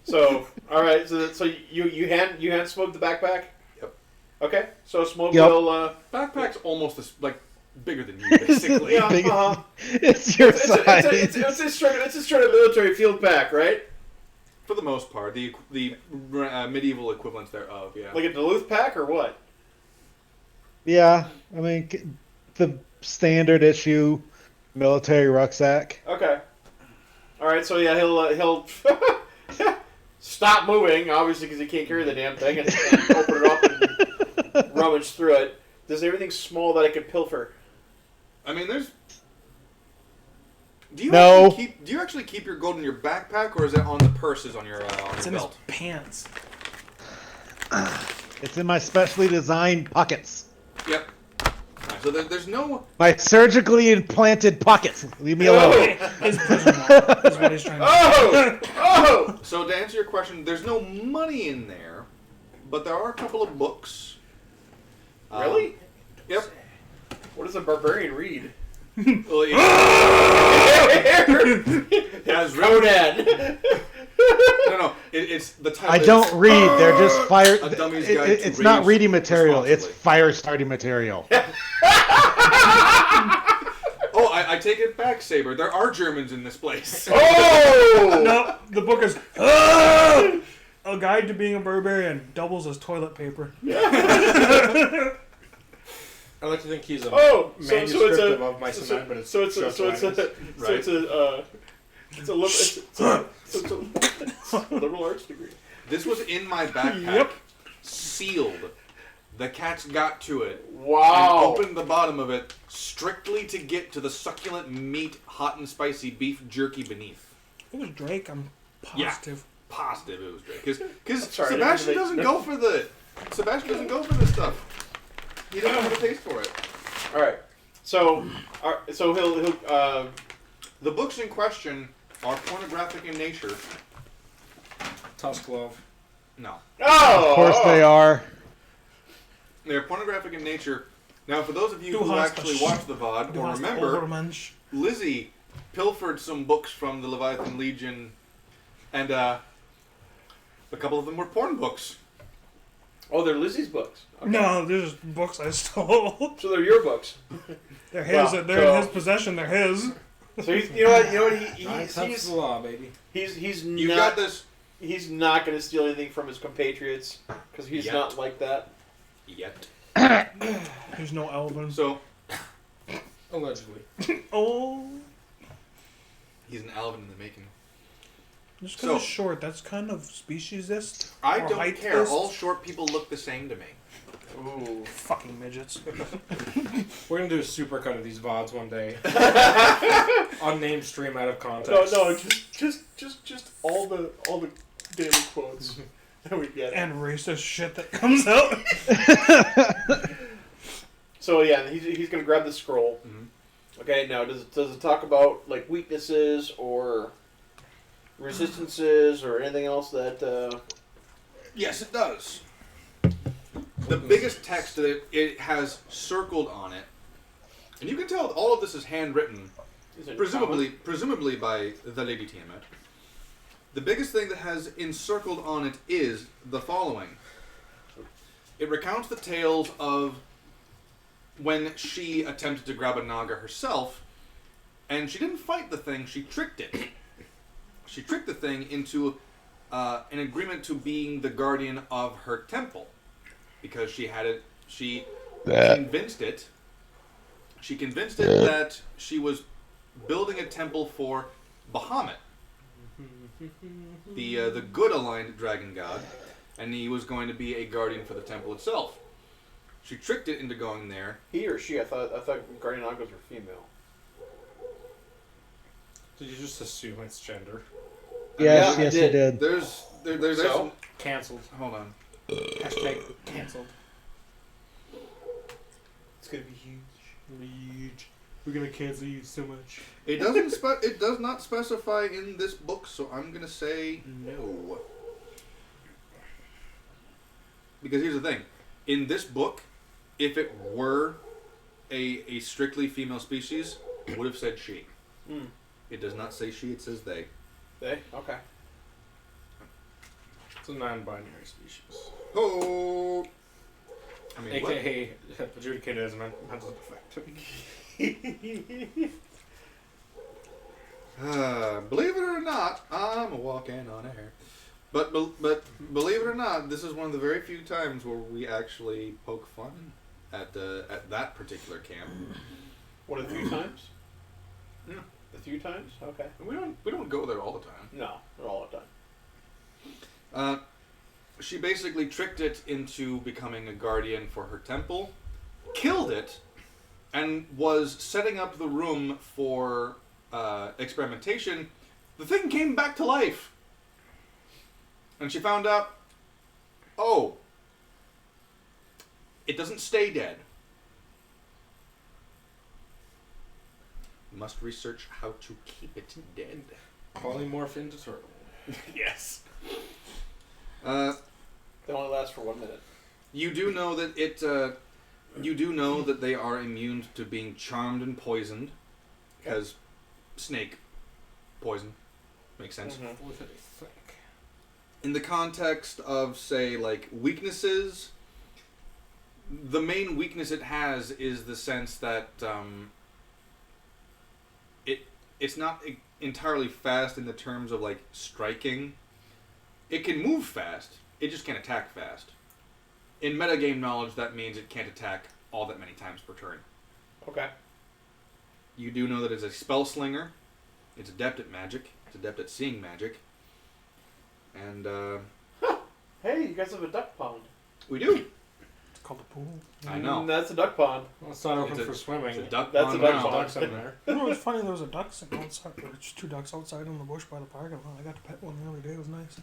so all right. So you hand Smoke the backpack. Yep. Okay. So Smoke Yep. will. backpack's almost as, like, bigger than you, basically. Yeah. Big- Uh-huh. It's your It's size. a straight up military field pack, right? For the most part, the medieval equivalents thereof, yeah. Like a Duluth pack or what? Yeah, I mean, the standard issue military rucksack. Okay. All right. So yeah, he'll stop moving, obviously, because he can't carry the damn thing, and open it up and rummage through it. There's everything small that I could pilfer. I mean, there's. Do you actually keep your gold in your backpack, or is it on the purses on your It's in his belt? pants. It's in my specially designed pockets. Yep. Alright, so there's no. My surgically implanted pockets. Leave me alone. His prison wallet is what he's trying to Oh! Oh! So to answer your question, there's no money in there, but there are a couple of books. Really? Yep. What does a barbarian read? Well, As Conan. no, it's the title. I don't read. They're just fire. A Dummy's Guide to It's not Rage reading material. It's Responsibly. fire starting material. Oh, I take it back, Saber. There are Germans in this place. Oh! No, the book is A Guide to Being a Barbarian. Doubles as toilet paper. I like to think he's a Oh, manuscript so of my cement, but it's so it's a liberal arts degree. This was in my backpack, Yep. sealed. The cats got to it. Wow. And opened the bottom of it strictly to get to the succulent meat, hot and spicy beef jerky beneath. It was Drake, I'm positive. Positive it was Drake. Because sorry, Sebastian I didn't doesn't make- go for this stuff. He doesn't have a taste for it. All right. So he'll The books in question are pornographic in nature. Tusk Glove. No. Oh, Of course they are. They're pornographic in nature. Now, for those of you Du who hast actually das- watched the VOD Du or hast remember, Obermensch. Lizzie pilfered some books from the Leviathan Legion, and a couple of them were porn books. Oh, they're Lizzie's books. Okay. No, they're just books I stole. So they're your books. They're his. Wow, They're so- in his possession. They're his. So you know what? Nine tenths of the law, baby. He's You not got this. he's not going to steal anything from his compatriots because he's Yet. not like that. Yet. There's no Elvin. So, Allegedly. Oh, he's an Alvin in the making. just because So- it's short, that's kind of speciesist. I or don't height-ist. care. All short people look the same to me. Ooh. Fucking midgets. We're gonna do a supercut of these VODs one day. Unnamed stream out of No, context. just all the daily quotes that we get. And racist shit that comes out. So yeah, he's gonna grab the scroll. Mhm. Okay, now does it talk about like weaknesses or resistances or anything else that? Yes, it does. The biggest text that it has circled on it, and you can tell all of this is handwritten, Is it presumably by the Lady Tiamat. The biggest thing that has encircled on it is the following: It recounts the tales of when she attempted to grab a Naga herself, and she didn't fight the thing, she tricked it. She tricked the thing into an agreement to being the guardian of her temple. Because she had it, she convinced it that she was building a temple for Bahamut, the good aligned dragon god, and he was going to be a guardian for the temple itself. She tricked it into going there. He or she? I thought Guardian Nagas were female. Did you just assume it's gender? Yes, I yes, did. you did. There's So? Cancelled. hold on. Hashtag cancelled. It's gonna be huge. Huge. We're gonna cancel you so much. It does not specify in this book, so I'm gonna say no. Because here's the thing. In this book, if it were a strictly female species, it would have said she. Mm. It does not say she, it says they. They? Okay. It's a non-binary species. Oh! I mean, what? AKA adjudicated as a mental defect. Believe it or not, I'm walking on air. But believe it or not, this is one of the very few times where we actually poke fun at that particular camp. One of the few times? Yeah. A few times? Okay. We don't go there all the time. No, not all the time. She basically tricked it into becoming a guardian for her temple, killed it, and was setting up the room for experimentation. The thing came back to life. And she found out, oh, it doesn't stay dead. We must research how to keep it dead. Polymorph into turtle. Yes. They only last for 1 minute. You do know that it. You do know that they are immune to being charmed and poisoned, because snake poison makes sense. Mm-hmm. What did they think? In the context of, say, like weaknesses, the main weakness it has is the sense that it's not entirely fast in the terms of like striking. It can move fast. It just can't attack fast. In metagame knowledge, that means it can't attack all that many times per turn. Okay. You do know that it's a spell slinger. It's adept at magic. It's adept at seeing magic. And Hey, you guys have a duck pond. we do. It's called a pool. I know. That's a duck pond. Well, it's not open It's a- for swimming. It's a duck That's pond a duck now. pond. Ducks in there. You know, it's funny. There was a duck sitting outside. There were just 2 ducks outside in the bush by the parking lot. I got to pet one the other day. It was nice.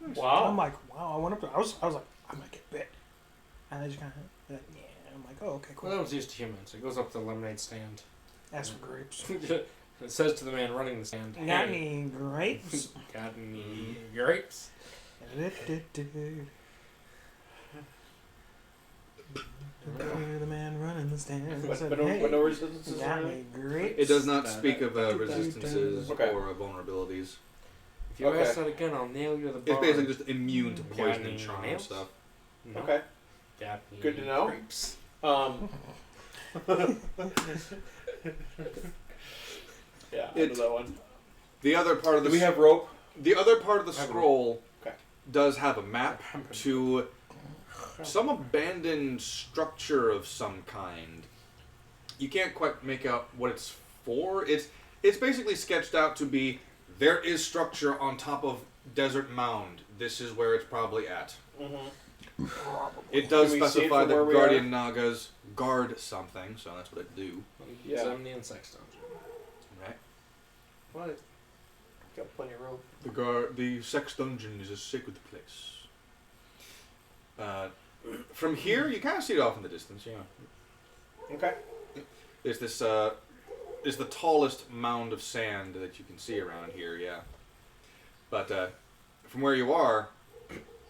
I'm Wow. like, wow. I went up there. I was like, I might get bit. And they just kind of, like, yeah. I'm like, oh, okay, cool. Well, that was used to humans. It goes up to the lemonade stand. Ask for grapes. It says to the man running the stand, Got "Hey, any grapes? got any grapes?" The man running the stand said, But hey, no resistances or got anything? any grapes? It does not speak of resistances Okay. or vulnerabilities. If you Okay. ask that again, I'll nail you to the bar. It's basically just immune to Got poison and any charm and nails? stuff. No. Okay. Got any Good to know. grapes? Yeah, I know that one. The other part of the Do we have rope? the other part of the I have a- scroll Okay. does have a map to some abandoned structure of some kind. You can't quite make out what it's for. It's basically sketched out to be there is structure on top of desert mound. This is where it's probably at. Mm-hmm. It does Can we see it specify from where that we guardian Nagas guard something, so that's what it do. Yeah. Examine the insect dungeon. Right. What? Got plenty of rope. The sex dungeon is a sacred place. From here, you kind of see it off in the distance. Yeah. Okay. There's this is the tallest mound of sand that you can see around here. Yeah. But from where you are,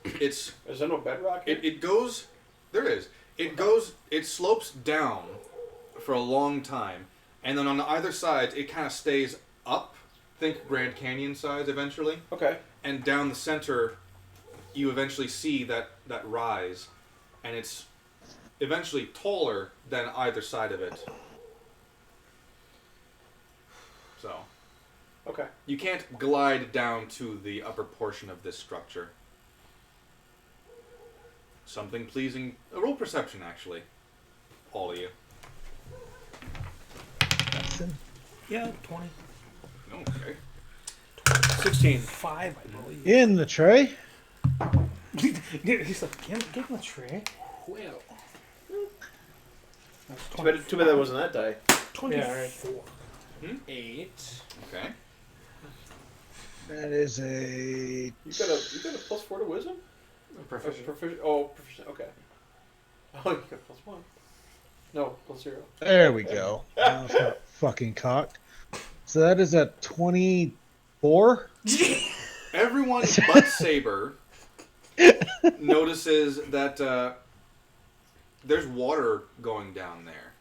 it's Is there no bedrock here? it goes. There is. It goes. It slopes down for a long time, and then on either side, it kind of stays up. Think Grand Canyon size eventually. Okay. And down the center, you eventually see that rise, and it's eventually taller than either side of it. So, Okay. you can't glide down to the upper portion of this structure. Something pleasing. A roll perception, actually. All of you. Yeah, 20. Okay. 16. 5, I believe. In the tray. He's like, give him a tray. Well. Too bad that wasn't that die. 24. 8. Okay. That is a. You got a +4 to wisdom? Proficient. Proficient. Oh, proficient. Okay. Oh, you got +1. No, +0. There we go. Now it's got fucking cocked. So that is a 24. Everyone but Saber notices that there's water going down there.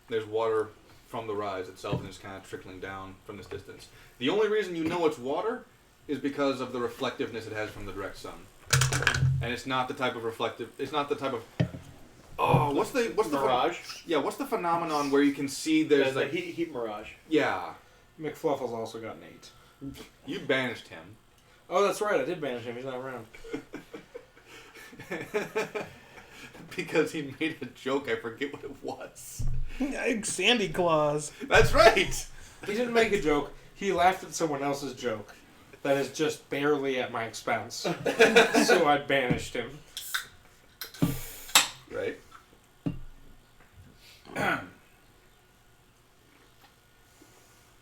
There's water from the rise itself, and it's kind of trickling down from this distance. The only reason you know it's water is because of the reflectiveness it has from the direct sun. And it's not the type of reflective. It's not the type of. Oh, what's the mirage? Yeah, what's the phenomenon where you can see there's The like heat mirage. yeah. McFluffle's also got an 8. You banished him. Oh, that's right. I did banish him. He's not around. Because he made a joke. I forget what it was. Sandy Claus. That's right. He didn't make a joke. He laughed at someone else's joke. That is just barely at my expense. So I banished him. Right.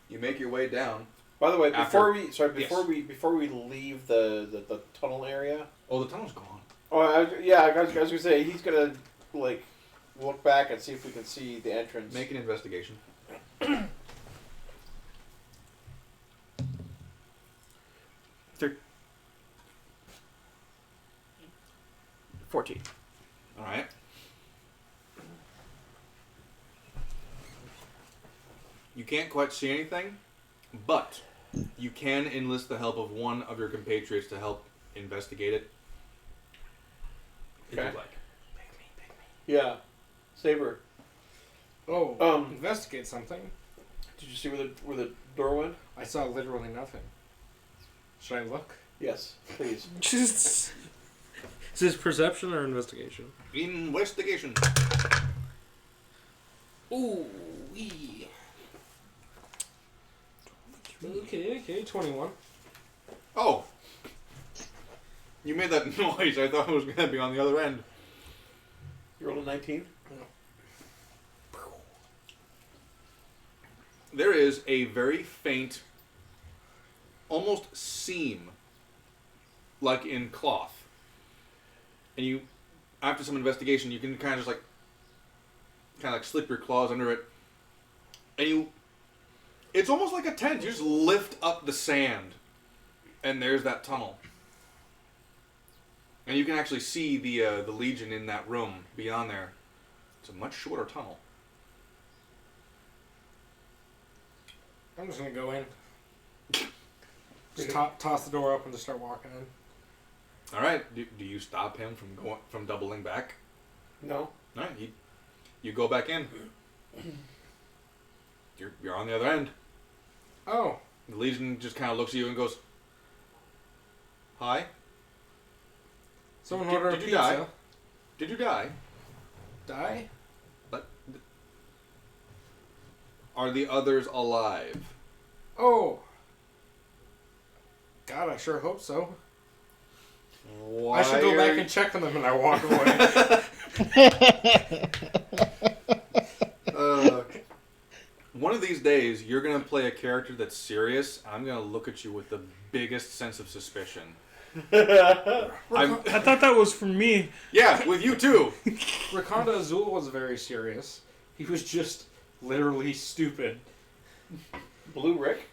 You make your way down. By the way, After- before we leave the tunnel area. Oh, the tunnel's gone. Oh, I was gonna say he's gonna like look back and see if we can see the entrance. Make an investigation. 14. All right. You can't quite see anything, but you can enlist the help of one of your compatriots to help investigate it. If Okay. you'd like. Yeah, Saber. Oh, investigate something. Did you see where the door went? I saw literally nothing. Should I look? Yes, please. Just. Is this perception or investigation? Investigation. Ooh, wee. Okay, 21. Oh. You made that noise. I thought it was going to be on the other end. You rolled a 19. There is a very faint, almost seam, like in cloth. And you, after some investigation, you can kind of just like slip your claws under it. And it's almost like a tent. You just lift up the sand, and there's that tunnel. And you can actually see the Legion in that room beyond there. It's a much shorter tunnel. I'm just gonna go in. Just toss the door open and just start walking in. All right. Do you stop him from doubling back? No. All right. You go back in. You're on the other end. Oh. The Legion just kind of looks at you and goes, "Hi. Someone Did- order a did you pizza. die? Did you die? Die? But are the others alive?" Oh. God, I sure hope so. Why I should go back are- and check on them, and I walk away. One of these days, you're gonna play a character that's serious. I'm gonna look at you with the biggest sense of suspicion. I thought that was for me. Yeah, with you too. Rakonda Azul was very serious. He was just literally stupid. Blue Rick.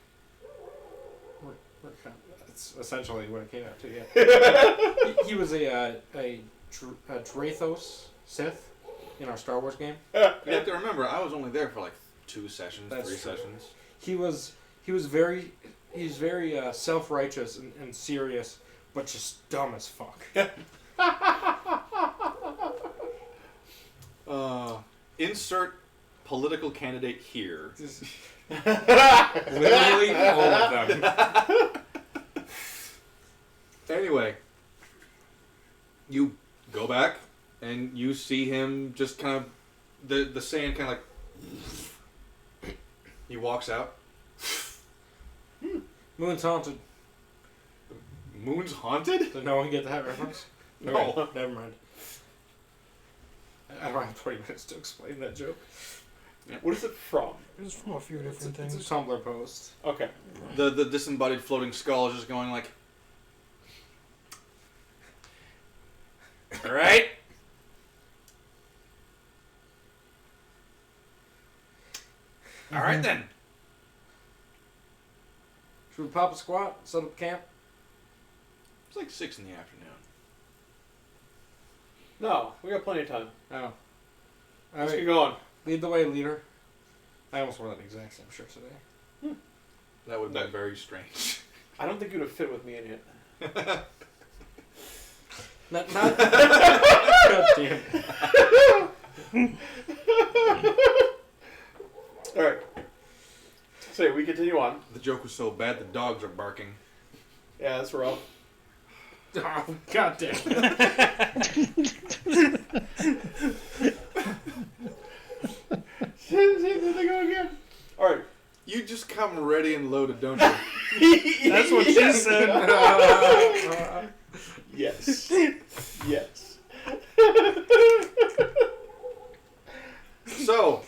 That's essentially what it came out to, yeah. he was a Drathos Sith in our Star Wars game. You have to remember, I was only there for like 2 sessions, That's 3 true. sessions. He was very self-righteous and serious, but just dumb as fuck. Insert political candidate here. Literally all of them. Anyway, you go back and you see him just kind of the sand kind of like he walks out. Moon's haunted. Moon's haunted? Did no one get that reference? No. Okay, never mind. I don't have 20 minutes to explain that joke. What is it from? It's from a few different It's a things. Tumblr post. Okay. The disembodied floating skull is just going like, all right. All right then. Should we pop a squat? Set up camp? It's like 6 in the afternoon. No, we got plenty of time. Oh. Let's Alright, get going. lead the way, leader. I almost wore that exact same shirt today. That would have been very strange. I don't think you would have fit with me in it. Not God damn. Alright. So we continue on. The joke was so bad the dogs are barking. Yeah, that's rough. Oh, God damn. There they go again. Alright. You just come ready and loaded, don't you? That's what she said. Yes. Yes. So,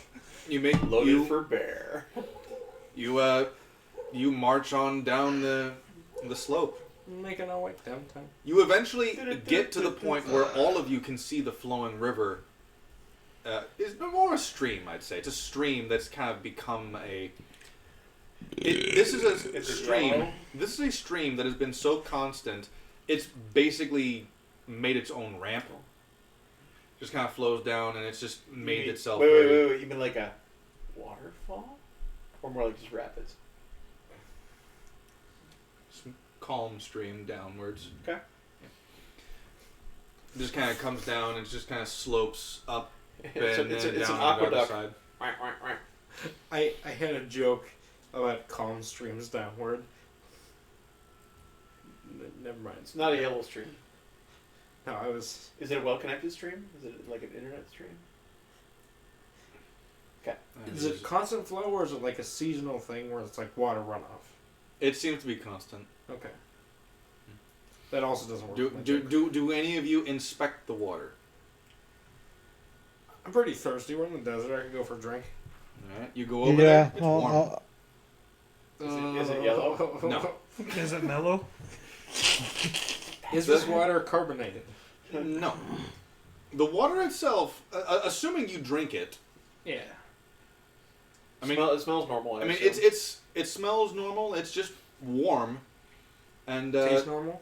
you make Loaded for bear. you march on down the slope. Making our way downtown. You eventually get to the point where all of you can see the flowing river. It's more a stream, I'd say. It's a stream that's kind of become a. This is a Is it stream. yellow? This is a stream that has been so constant. It's basically made its own ramp. Just kind of flows down, and it's just made itself. Wait. You mean like a waterfall? Or more like just rapids? Calm stream downwards. Okay. It just kind of comes down and just kind of slopes up It's and an then down on the other aqueduct. side. I had a joke about calm streams downward. Never mind. It's not a yellow stream. No, I was. Is it a well-connected stream? Is it like an internet stream? Okay. Is it constant flow or is it like a seasonal thing where it's like water runoff? It seems to be constant. Okay. That also doesn't work. Do for my do, joke. do any of you inspect the water? I'm pretty thirsty. We're in the desert. I can go for a drink. All right, you go over Yeah, there. It's warm. Is it yellow? No. Is it mellow? Is this water carbonated? No. The water itself, assuming you drink it, Yeah. I mean, it smells normal. I mean, assume. it smells normal. It's just warm, and Tastes normal?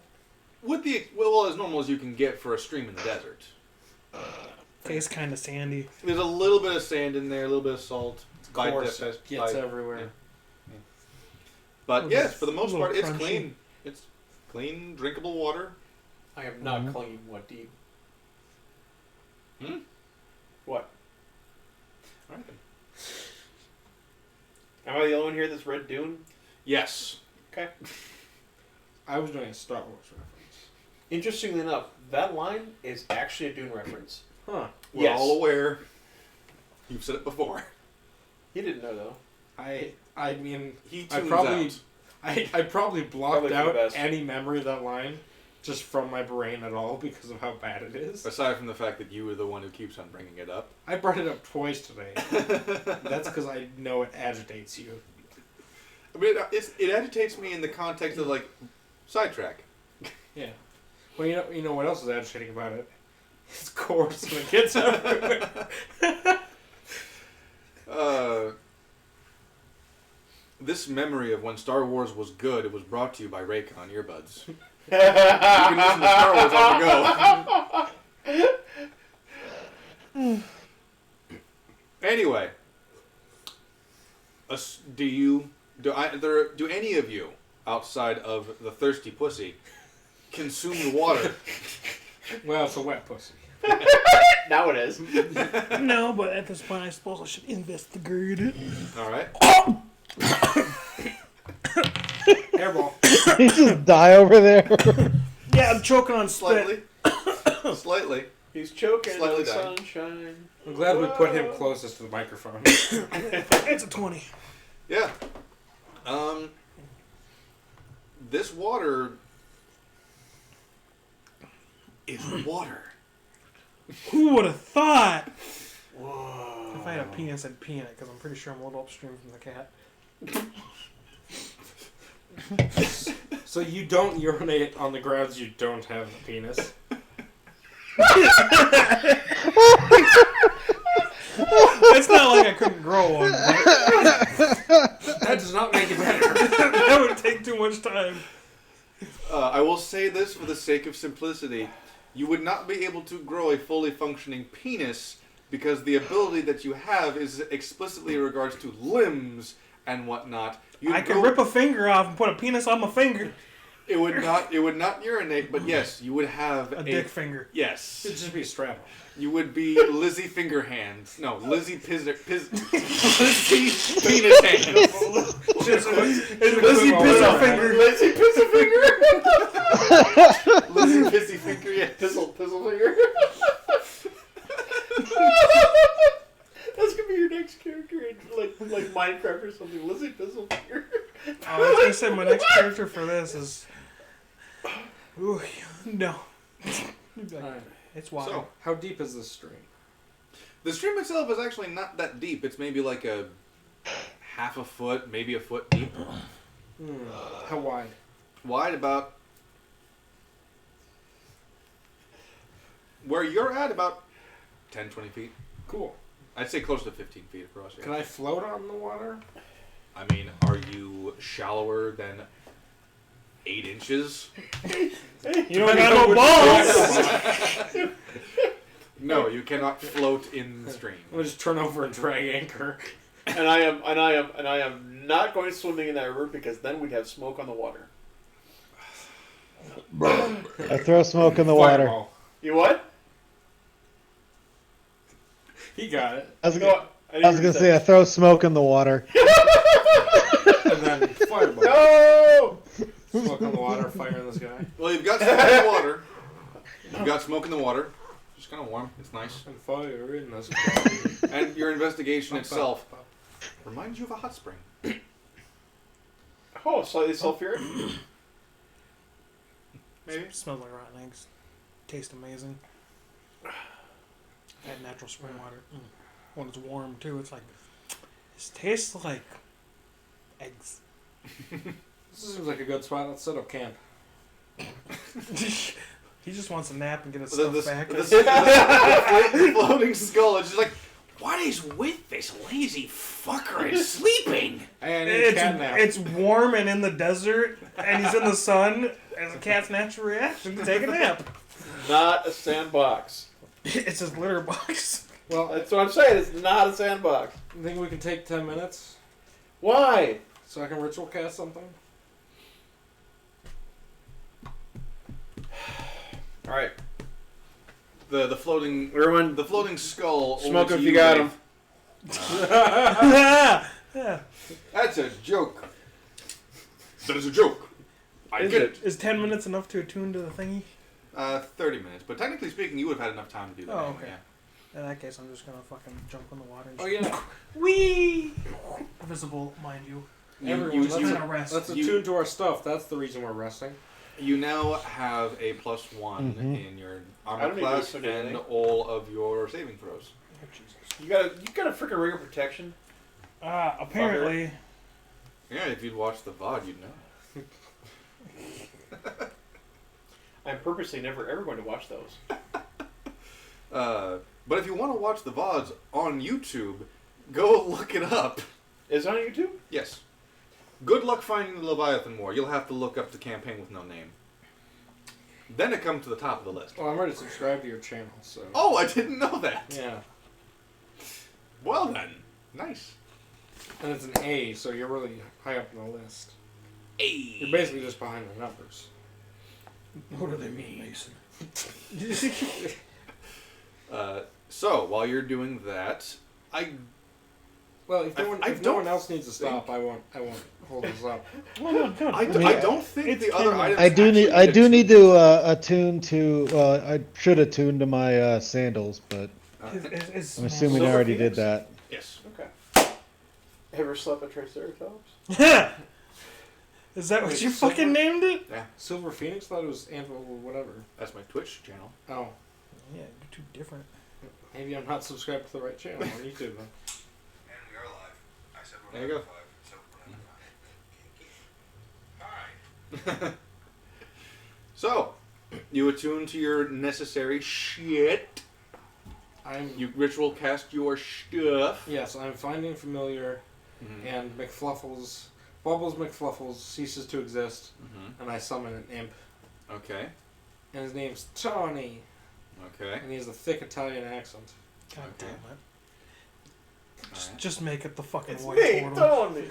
with the well as normal as you can get for a stream in the desert. Tastes kind of sandy. There's a little bit of sand in there, a little bit of salt. Of course, it gets everywhere. Yeah. But Little- yes, for the most little part, it's crunchy. clean. It's clean, drinkable water. I am not clean. What deep? Hmm? What? All right. Then. Am I the only one here that's read Dune? Yes. Okay. I was doing a Star Wars reference. Interestingly enough, that line is actually a Dune reference. Huh. We're Yes. all aware. You've said it before. He didn't know though. I mean, He I tunes probably out. I probably blocked Probably for the out best. any memory of that line just from my brain at all because of how bad it is. Aside from the fact that you were the one who keeps on bringing it up. I brought it up twice today. That's because I know it agitates you. I mean, it agitates me in the context of, like, sidetrack. Yeah. Well, you know what else is agitating about it? It's chorus when it gets everywhere. This memory of when Star Wars was good, it was brought to you by Raycon earbuds. You can listen to Star Wars on the go. Anyway, do any of you outside of the thirsty pussy consume the water? Well, it's a wet pussy. Now it is. No, but at this point, I suppose I should investigate it. All right. Airball. He just die over there. Yeah, I'm choking on spit. Slightly. Slightly. He's choking Slightly on down. sunshine. I'm glad we put him closest to the microphone. It's a 20. Yeah. This water is water. Who would have thought? Whoa. If I had a penis, I'd pee in it, because I'm pretty sure I'm a little upstream from the cat. So you don't urinate on the grounds you don't have a penis? It's not like I couldn't grow one. That does not make it better. That would take too much time. I will say this for the sake of simplicity. You would not be able to grow a fully functioning penis because the ability that you have is explicitly in regards to limbs and whatnot. I could rip a finger off and put a penis on my finger. It would not urinate, but yes, you would have A dick finger. Yes. It'd just be a strap. You would be Lizzie finger hands. No, Lizzie Lizzie penis hands. Lizzie Pizzle finger. Lizzie Pizzle finger. Lizzie pissy finger, yeah. Pizzle finger. That's gonna be your next character in like Minecraft or something. Lizzie Pizzle finger. I was gonna say my next character for this is. Ooh, no. Alright. It's wild. So, How deep is this stream? the stream itself is actually not that deep. It's maybe like a half a foot, maybe a foot deep. How wide? Wide about where you're at, about 10, 20 feet. Cool. I'd say close to 15 feet across. Yeah. Can I float on the water? I mean, are you shallower than 8 inches? You don't got no balls. No, you cannot float in the stream. I'm gonna just turn over and drag anchor. And I am not going swimming in that river because then we'd have smoke on the water. I throw smoke in the water. Fireball. You what? He got it. I was No, gonna say I throw smoke in the water. And then fireball. No! Smoke on the water, fire in the sky. Well, you've got smoke in the water. You've got smoke in the water. Just kind of warm. It's nice. And fire in the sky. And your investigation itself reminds you of a hot spring. Oh, slightly sulfuric. Maybe. Smells like rotten eggs. Tastes amazing. That natural spring water. When it's warm too, it's like it tastes like eggs. This seems like a good spot. Let's set up camp. He just wants a nap and get his The stuff back. the floating skull is just like, What is with this lazy fucker and sleeping? Hey, I need a cat nap. It's warm and in the desert, and he's in the sun. As a cat's natural reaction to take a nap. Not a sandbox. It's his litter box. Well, That's what I'm saying. It's not a sandbox. I think we can take 10 minutes Why? so I can ritual cast something. All right. the floating Everyone, the floating skull. smoke over if to you got Dave. him. Yeah. That's a joke. That is a joke. I Is get it? it. Is 10 minutes enough to attune to the thingy? 30 minutes, but technically speaking, you would have had enough time to do that. Oh, anyway, okay. yeah. In that case, I'm just gonna fucking jump in the water. And Oh, yeah. Whee! Visible, mind you. Everyone, you- Just let's, trying to rest. let's you- attune to our stuff. That's the reason we're resting. You now have a +1 Mhm. in your I armor don't need class this for and anything. all of your saving throws. Oh, Jesus. You got a freaking ring of protection. Apparently. Yeah, if you'd watched the VOD, you'd know. I'm purposely never ever going to watch those. But if you want to watch the VODs on YouTube, go look it up. Is it on YouTube? Yes. Good luck finding the Leviathan War. You'll have to look up the campaign with no name. Then it comes to the top of the list. Well, I'm already subscribed to your channel, so. Oh, I didn't know that. Yeah. Well then. Nice. And it's an A, so you're really high up on the list. Hey. You're basically just behind the numbers. What do they mean, Mason? So while you're doing that, Well, if no don't one else needs to stop, I won't hold this up. Oh, no, God. I don't think it's the other Ken. items. I do need actually need to attune to. I should attune to my sandals, but It's I'm assuming I Silver already Phoenix? did that. Yes. Okay. Ever slept a Triceratops? Is that what Wait, you silver? fucking named it? Silver Phoenix thought it was Anvil whatever. That's my Twitch channel. Oh, Yeah, you're too different. maybe I'm not subscribed to the right channel on YouTube then. And we are live. I said we're There you live go. at 5, so we're not So, you attune to your necessary shit. You ritual cast your stuff. Yes, I'm finding familiar, and Bubbles McFluffles ceases to exist, and I summon an imp, Okay. and his name's Tony, Okay. and he has a thick Italian accent. God Okay. damn it. Alright. Just make it the fucking It's white me, portal. Tony.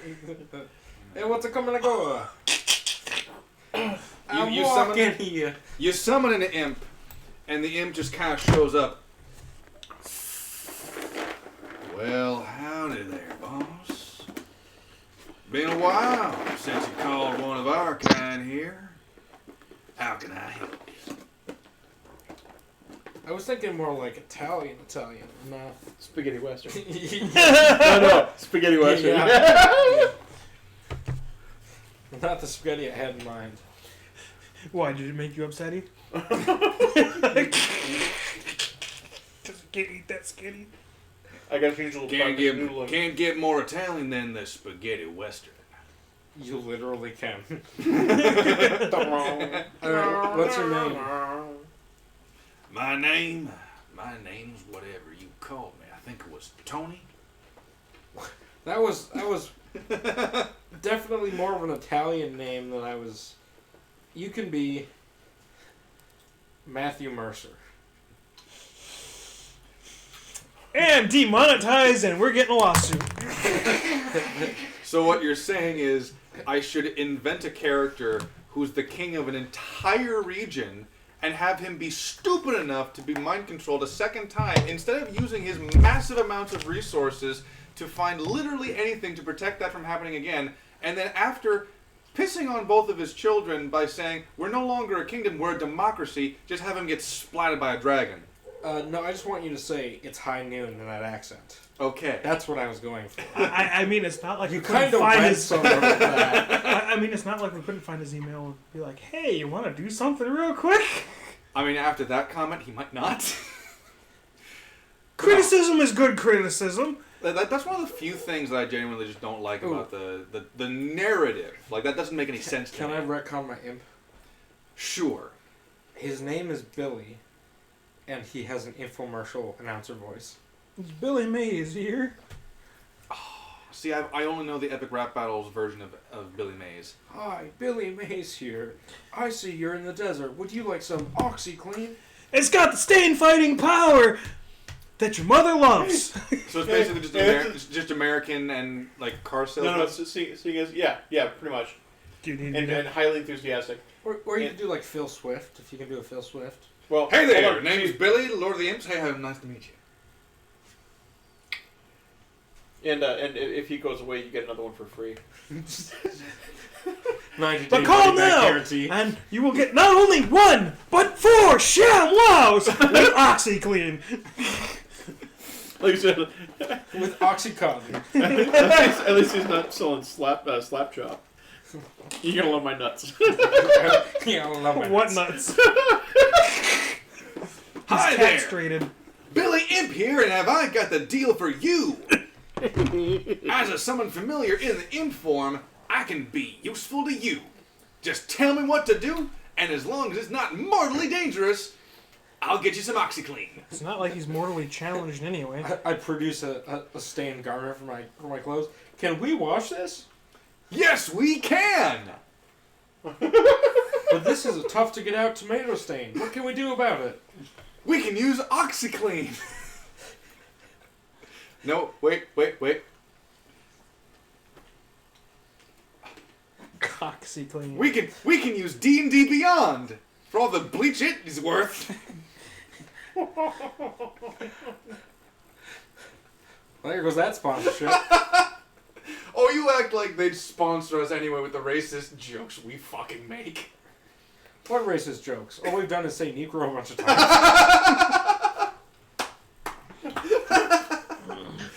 Hey, what's a coming to go? I'm you walking summon- here. You summon an imp, and the imp just kind of shows up. Well, howdy there, boss. Been a while since you called one of our kind here. How can I help you? I was thinking more like Italian, not. Spaghetti Western. Yeah. No, Spaghetti Western. Yeah. Not the spaghetti I had in mind. Why, did it make you upsetty? Because I can't eat that skinny. I got a little Can't get more Italian than the spaghetti western. You literally can. Alright, what's your name? My name's whatever you called me. I think it was Tony. That was definitely more of an Italian name than I was. You can be Matthew Mercer. And demonetized, and we're getting a lawsuit. So what you're saying is I should invent a character who's the king of an entire region and have him be stupid enough to be mind controlled a second time instead of using his massive amounts of resources to find literally anything to protect that from happening again, and then after pissing on both of his children by saying, we're no longer a kingdom, we're a democracy, just have him get splatted by a dragon. No, I just want you to say it's high noon in that accent. Okay. That's what I was going for. I mean, it's not like You we couldn't kind of find went his. somewhere with that. I mean, it's not like we couldn't find his email and be like, "Hey, you want to do something real quick?" I mean, after that comment, he might not. Criticism is good criticism. That's one of the few things that I genuinely just don't like about the narrative. Like, that doesn't make any sense to Can me. I retcon my imp? Sure. His name is Billy, and he has an infomercial announcer voice. It's Billy Mays here. See, I only know the Epic Rap Battles version of Billy Mays. Hi, Billy Mays here. I see you're in the desert. Would you like some OxyClean? It's got the stain fighting power that your mother loves. So it's basically just American and, like, car salesman? No, so you guys, yeah, pretty much. Do you need And highly enthusiastic. Or you could do like Phil Swift, if you can do a Phil Swift. Well, Hey there, hold on. name's Billy, Lord of the Imps. Hey, nice to meet you. And if he goes away, you get another one for free. 90 But day call money back now, guarantee. and you will get not only one, but 4 sham wows with OxyClean. Like you said, With Oxycontin. at least he's not selling slap chop. You're gonna love my nuts. Yeah, I love it. What nuts? Hi He's there, castrated. Billy Imp here, and have I got the deal for you? As a summon familiar in the imp form, I can be useful to you. Just tell me what to do, and as long as it's not mortally dangerous, I'll get you some OxyClean. It's not like he's mortally challenged anyway. I produce a stained garment for my clothes. Can we wash this? Yes, we can! But this is a tough to get out tomato stain. What can we do about it? We can use OxyClean. No, wait. OxyClean. We can use D&D Beyond for all the bleach it is worth. Well, there goes that sponsorship. Oh, you act like they'd sponsor us anyway with the racist jokes we fucking make. What racist jokes? All we've done is say Negro a bunch of times.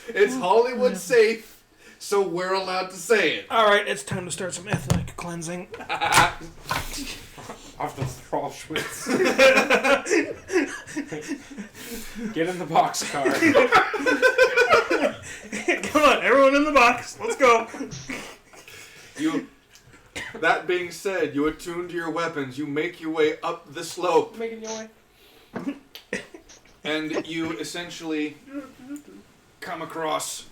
It's Hollywood safe, so we're allowed to say it. All right, it's time to start some ethnic cleansing. Off the Auschwitz. Get in the boxcar. Come on, everyone in the box. Let's go. That being said, you attune to your weapons. You make your way up the slope, Making your way. and you essentially come across.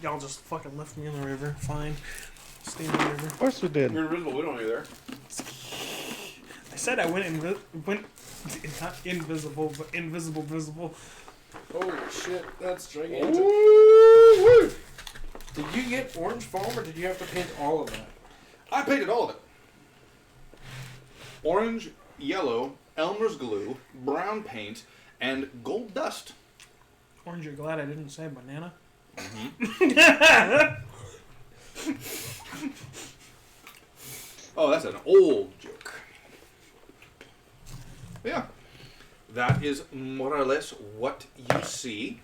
Y'all just fucking left me in the river. Fine. Stay in the river. Of course we did. You're invisible. We don't know you're there. I said I went not invisible, but invisible visible. Holy shit, that's gigantic. Ooh-wee. Did you get orange foam or did you have to paint all of that? I painted all of it. Orange, yellow, Elmer's glue, brown paint, and gold dust. Orange, you're glad I didn't say banana? Oh, that's an old joke. Yeah. That is more or less what you see.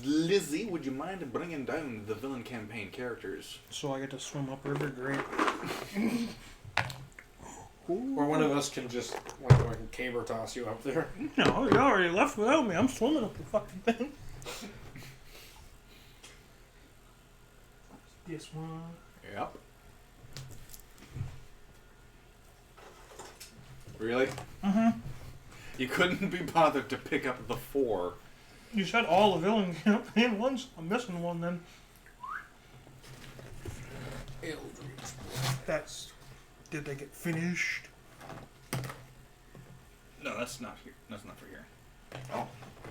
Lizzie, would you mind bringing down the villain campaign characters? So I get to swim upriver? Great. Or one of us can just like caber toss you up there. No, you already left without me. I'm swimming up the fucking thing. This one. Yep. Really? Mm-hmm. You couldn't be bothered to pick up the 4. You said all the villain campaign ones. I'm missing one then. That's. Did they get finished? No, that's not here. That's not for here. Oh.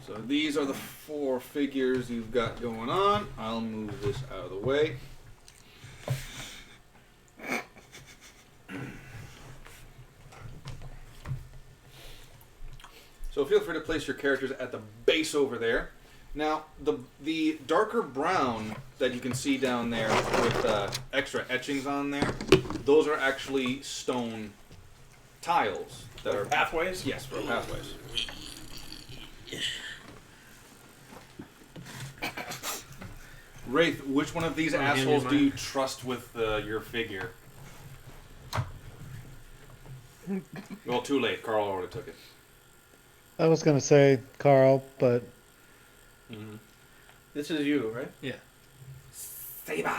So these are the 4 figures you've got going on. I'll move this out of the way. So feel free to place your characters at the base over there. Now, the darker brown that you can see down there with extra etchings on there, those are actually stone tiles that are Pathways? Yes, for pathways. Wraith, which one of these assholes do you trust with your figure? Well, too late. Carl already took it. I was gonna say Carl, but This is you, right? Yeah. Saber.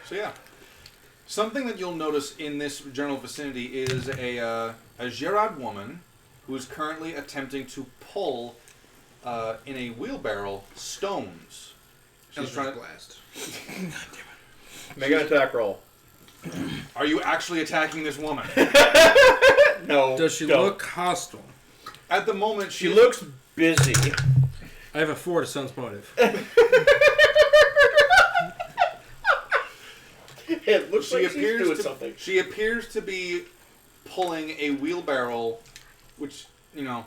So yeah, something that you'll notice in this general vicinity is a Gerard woman who is currently attempting to pull in a wheelbarrow stones. She's trying to blast. Make an attack roll. Are you actually attacking this woman? No. Does she don't. look hostile? At the moment, She looks busy. I have a 4 to sense motive. It looks like she's doing something. She appears to be pulling a wheelbarrow, which, you know,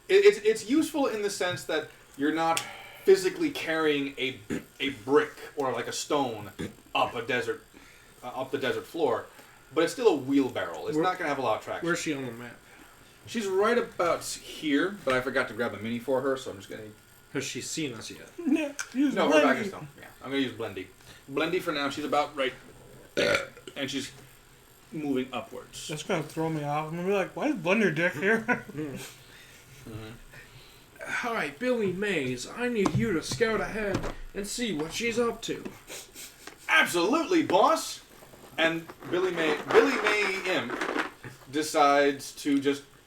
it's useful in the sense that you're not physically carrying a brick or like a stone up a desert, up the desert floor, but it's still a wheelbarrow. It's not going to have a lot of traction. Where's she on the map? She's right about here, but I forgot to grab a mini for her, so I'm just going to... Has she seen us yet? Yeah, use No, her back Blendy. is down. Yeah, I'm going to use Blendy. Blendy for now, she's about right there, and she's moving upwards. That's gonna throw me off. I'm gonna be like, why is Blender Dick here? Hi, Billy Mays. I need you to scout ahead and see what she's up to. Absolutely, boss! And Billy May Imp decides to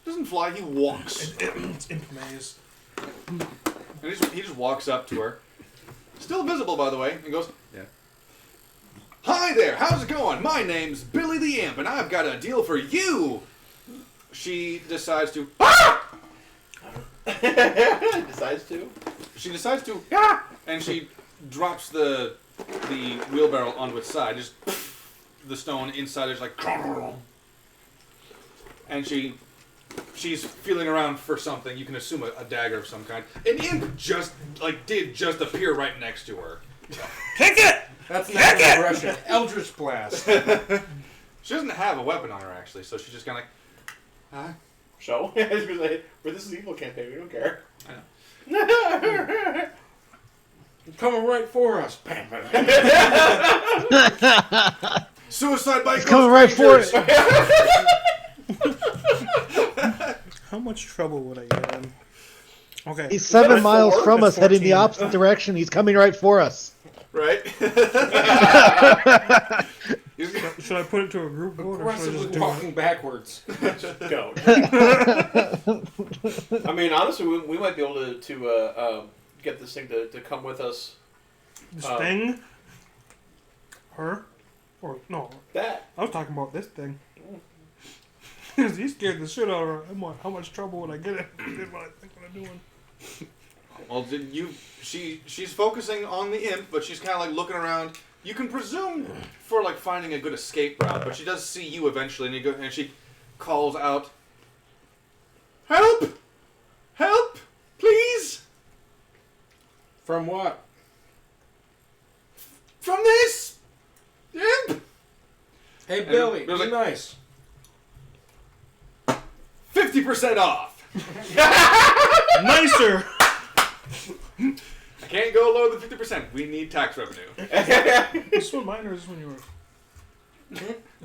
doesn't fly, he walks. It's Imp Maze. And he just walks up to her. Still visible, by the way, and goes, Yeah. Hi there, how's it going? My name's Billy the Imp, and I've got a deal for you! She decides to... Ah! Decides to. She decides to, and she drops the wheelbarrow onto its side. Just the stone inside is like, and she's feeling around for something. You can assume a dagger of some kind. An imp just appear right next to her. Kick it! That's not aggression. Eldritch Blast. She doesn't have a weapon on her actually, so she's just kind of like, Show. Where this is evil campaign, we don't care. I know. Coming right for us. Bam, bam. Suicide by He's coming right for it. How much trouble would I get in? Okay. He's 7 miles four? from us, That's heading the 14. opposite direction. He's coming right for us. Right? Should I put it to a group vote or should I just Aggressively do walking backwards. Go. I mean, honestly, we might be able to get this thing to come with us. this thing? Her? Or no? That. I was talking about this thing. Because he scared the shit out of her. How much trouble would I get in? Did what I think what I'm doing. Well, she's focusing on the imp, but she's kind of like looking around. You can presume for like finding a good escape route, but she does see you eventually, and she calls out, "Help! Help! Please! From what? From this imp! Hey, Billy, there's be like- nice. 50% off! Nicer! I can't go lower than 50%. We need tax revenue." This one mine or is this one yours?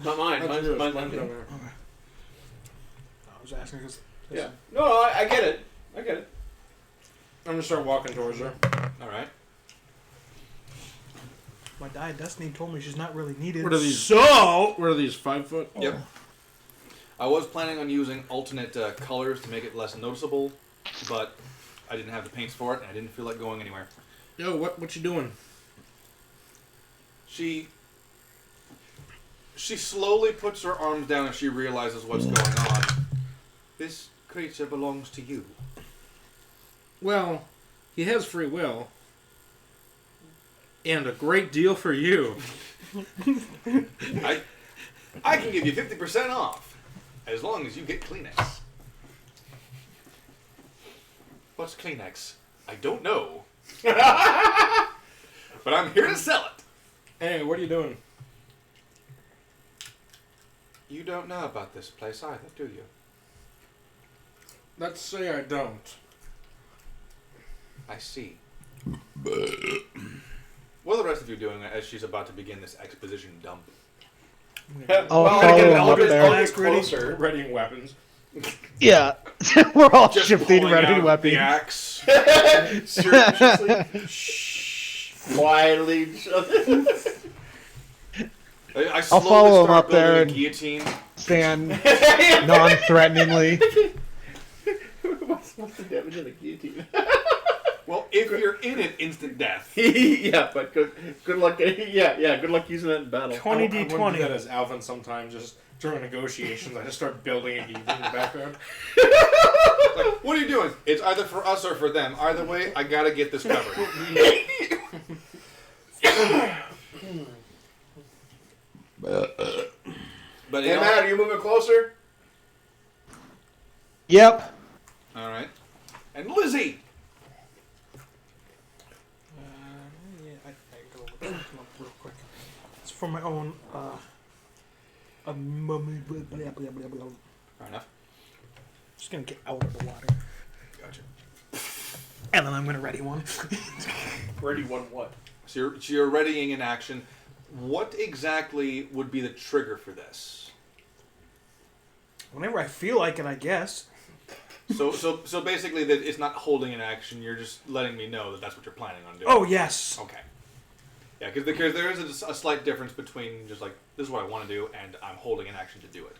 Not mine. That's yours. Mine's Mine's mine. down there. I was asking because. Yeah. No, I get it. I get it. I'm gonna start walking towards her. All right. My diet destiny told me she's not really needed. What are these? So. What are these? 5 foot? Yep. I was planning on using alternate colors to make it less noticeable, but I didn't have the paints for it, and I didn't feel like going anywhere. Yo, what you doing? She slowly puts her arms down as she realizes what's going on. This creature belongs to you. Well, he has free will. And a great deal for you. I can give you 50% off, as long as you get Kleenex. What's Kleenex? I don't know. But I'm here to sell it. Hey, what are you doing? You don't know about this place either, do you? Let's say I don't. I see. What are the rest of you doing as she's about to begin this exposition dump? I'll Well, follow again, him I'll up get there. closer. Readying weapons. Yeah. We're all Just shifting, pulling ready out weapons. the axe. Surreptitiously. Quietly. I I'll follow him start up there building a and- guillotine. Stand non-threateningly. What's the damage of the guillotine? Well, if you're in it, instant death. Yeah, but good luck. Yeah, good luck using that in battle. 20 I wouldn't do that D20. as Alvin sometimes, just during negotiations. I just start building a guillotine in the background. Like, what are you doing? It's either for us or for them. Either way, I gotta get this covered. But Hey, Matt, are you moving closer? Yep. all right. And Lizzie. Yeah, I go look them up real quick. It's for my own. Fair enough. Just gonna get out of the water. Gotcha. And then I'm gonna ready one. Ready, one what? So you're readying in action. What exactly would be the trigger for this? Whenever I feel like it, I guess. So basically, that it's not holding an action. You're just letting me know that that's what you're planning on doing. Oh yes. Okay. Yeah, because there is a slight difference between just like this is what I want to do and I'm holding an action to do it.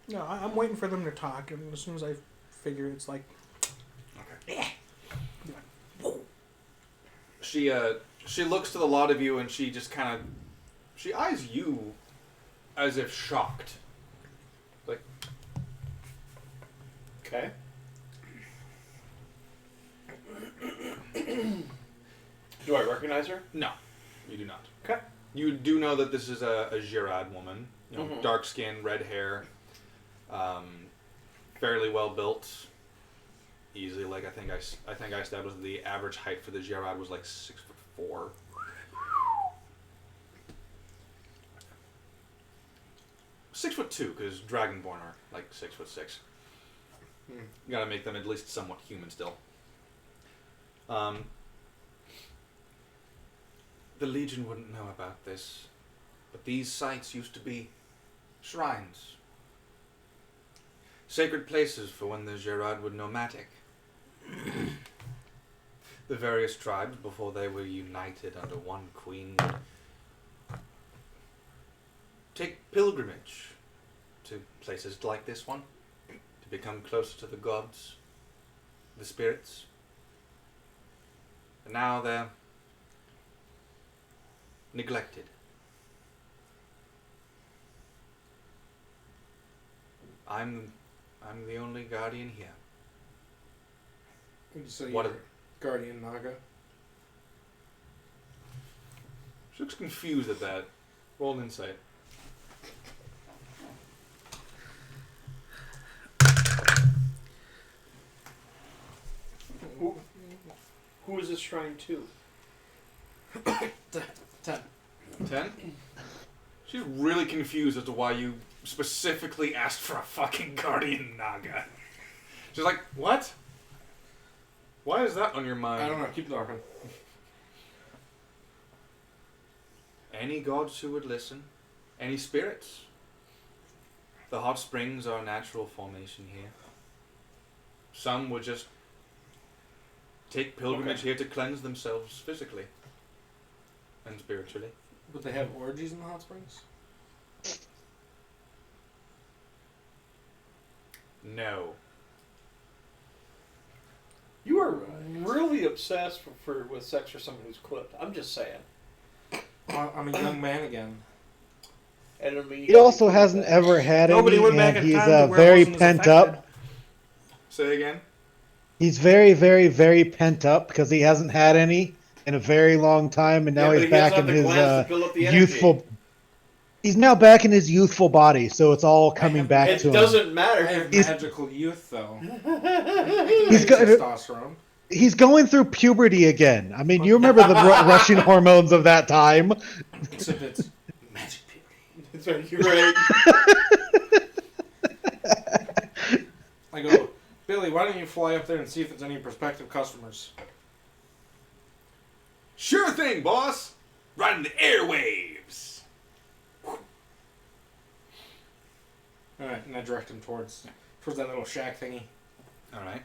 No, I'm waiting for them to talk, and as soon as I figure it's like, Okay. She looks to the lot of you and she just kind of she eyes you as if shocked. Like, Okay. recognize her? No, you do not. Okay. You do know that this is a Girard woman. You know, Mhm. dark skin, red hair, fairly well built. Easily, like I think I established the average height for the Girard was like 6'4". 6'2", because Dragonborn are like 6'6". You gotta make them at least somewhat human still. The Legion wouldn't know about this, but these sites used to be shrines. Sacred places for when the Girard were nomadic. The various tribes, before they were united under one queen, would take pilgrimage to places like this one to become closer to the gods, the spirits. And now they're neglected. I'm the only guardian here. Would you say What you're Guardian Naga? She looks confused at that. Roll an insight. Who is this shrine to? 10. 10? She's really confused as to why you specifically asked for a fucking Guardian Naga. She's like, what? Why is that on your mind? I don't know. Keep talking. Any gods who would listen. Any spirits. The hot springs are a natural formation here. Some would just take pilgrimage here to cleanse themselves physically and spiritually. Would they have orgies in the hot springs? No. You are really obsessed with sex for someone who's clipped. I'm just saying. I'm a young man again. Enemy. He also hasn't ever had Nobody any, went back and in he's time to where it very wasn't as pent affected. up. Say again? He's very, very, very pent up because he hasn't had any in a very long time, and now but he's he back doesn't in have the his glands to fill up the energy. youthful. He's now back in his youthful body, so it's all coming have- back It to him. doesn't I matter. have He's- magical youth, though. He's got- testosterone. He's going through puberty again. I mean, you remember the rushing hormones of that time? Except it's magic puberty. It's right. You're right. I go, Billy, why don't you fly up there and see if there's any prospective customers? Sure thing, boss! Riding the airwaves! Alright, and I direct him towards that little shack thingy. Alright.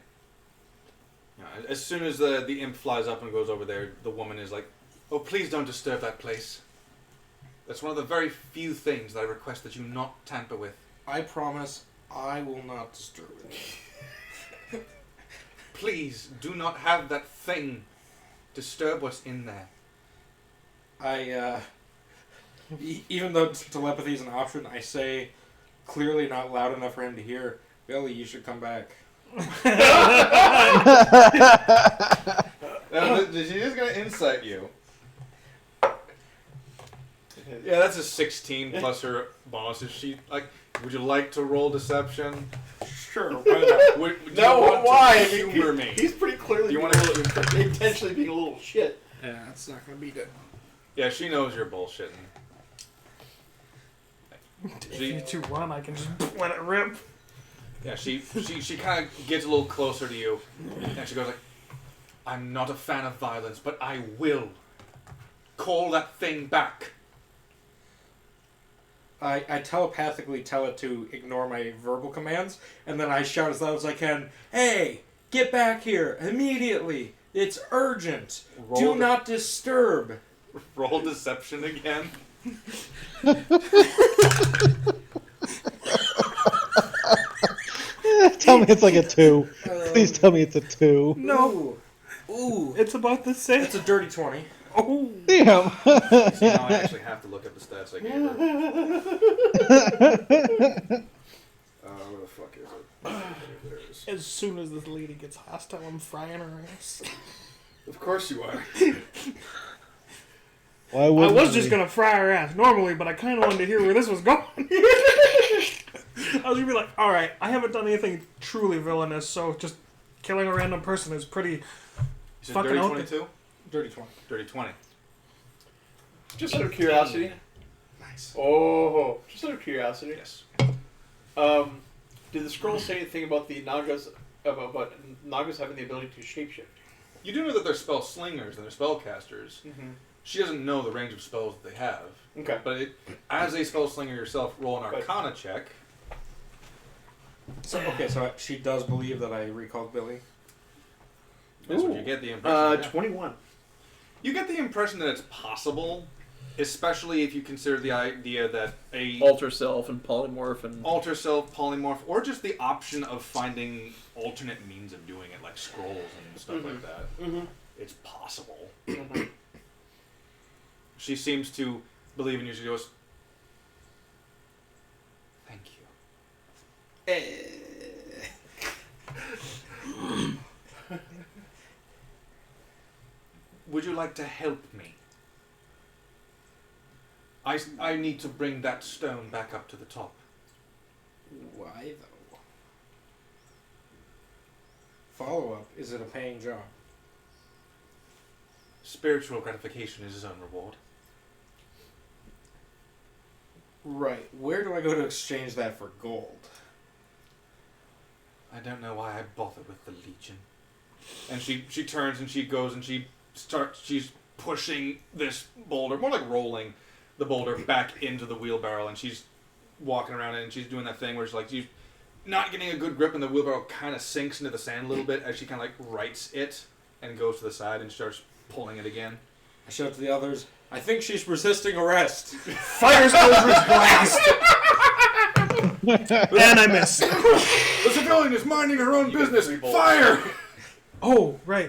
As soon as the imp flies up and goes over there, the woman is like, oh, please don't disturb that place. That's one of the very few things that I request that you not tamper with. I promise I will not disturb it. Please, do not have that thing disturb what's in there. Even though telepathy is an option, I say, clearly not loud enough for him to hear, Billy, you should come back. She's gonna insight you. Yeah, that's a 16 plus her bonus. Is she like? Would you like to roll deception? Sure, why not? Would you No, want why? to humor me? He's pretty clearly You being wanna- a little, intentionally being a little shit. Yeah, that's not going to beat it. Yeah, she knows you're bullshitting. If you two run, I can just let it rip. Yeah, she kind of gets a little closer to you, and she goes like, "I'm not a fan of violence, but I will call that thing back." I telepathically tell it to ignore my verbal commands, and then I shout as loud as I can, "Hey, get back here, immediately! It's urgent! Do not disturb!" Roll deception again. Tell me it's like a 2. Please tell me it's a 2. No, Ooh. it's about the same. It's a dirty 20. Oh, Damn. So now I actually have to look up the stats I gave her. Where the fuck is it? There it is. as soon as this lady gets hostile, I'm frying her ass. Of course you are. Why I wouldn't was just we? gonna fry her ass normally, but I kind of wanted to hear where this was going. I was gonna be like, all right, I haven't done anything truly villainous, so just killing a random person is pretty. You said Fucking dirty out 22? Dirty 20. Dirty 20. Just out of curiosity. Nice. Oh, just out of curiosity. Yes. Did the scroll say anything about the Nagas about Nagas having the ability to shapeshift? You do know that they're spell slingers and they're spellcasters. Mm-hmm. She doesn't know the range of spells that they have. Okay. But as a spell slinger yourself, roll an Arcana check. So she does believe that I recalled Billy. That's what you get the impression. Yeah. 21. You get the impression that it's possible, especially if you consider the idea that a Alter self and polymorph and alter self, polymorph, or just the option of finding alternate means of doing it, like scrolls and stuff like that. Mm-hmm. It's possible. She seems to believe in you. She goes, "Thank you." Would you like to help me? I need to bring that stone back up to the top. Why though? Follow up. Is it a paying job? Spiritual gratification is his own reward. Right. Where do I go to exchange that for gold? I don't know why I bothered with the Legion. And she turns and she goes and she's pushing this boulder, more like rolling the boulder back into the wheelbarrow, and she's walking around it and she's doing that thing where she's not getting a good grip and the wheelbarrow kind of sinks into the sand a little bit as she kind of like rights it and goes to the side and starts pulling it again. I shout to the others, I think she's resisting arrest. Fires Eldritch Blast! And I miss. The civilian is minding her own business. Fire! Oh, right,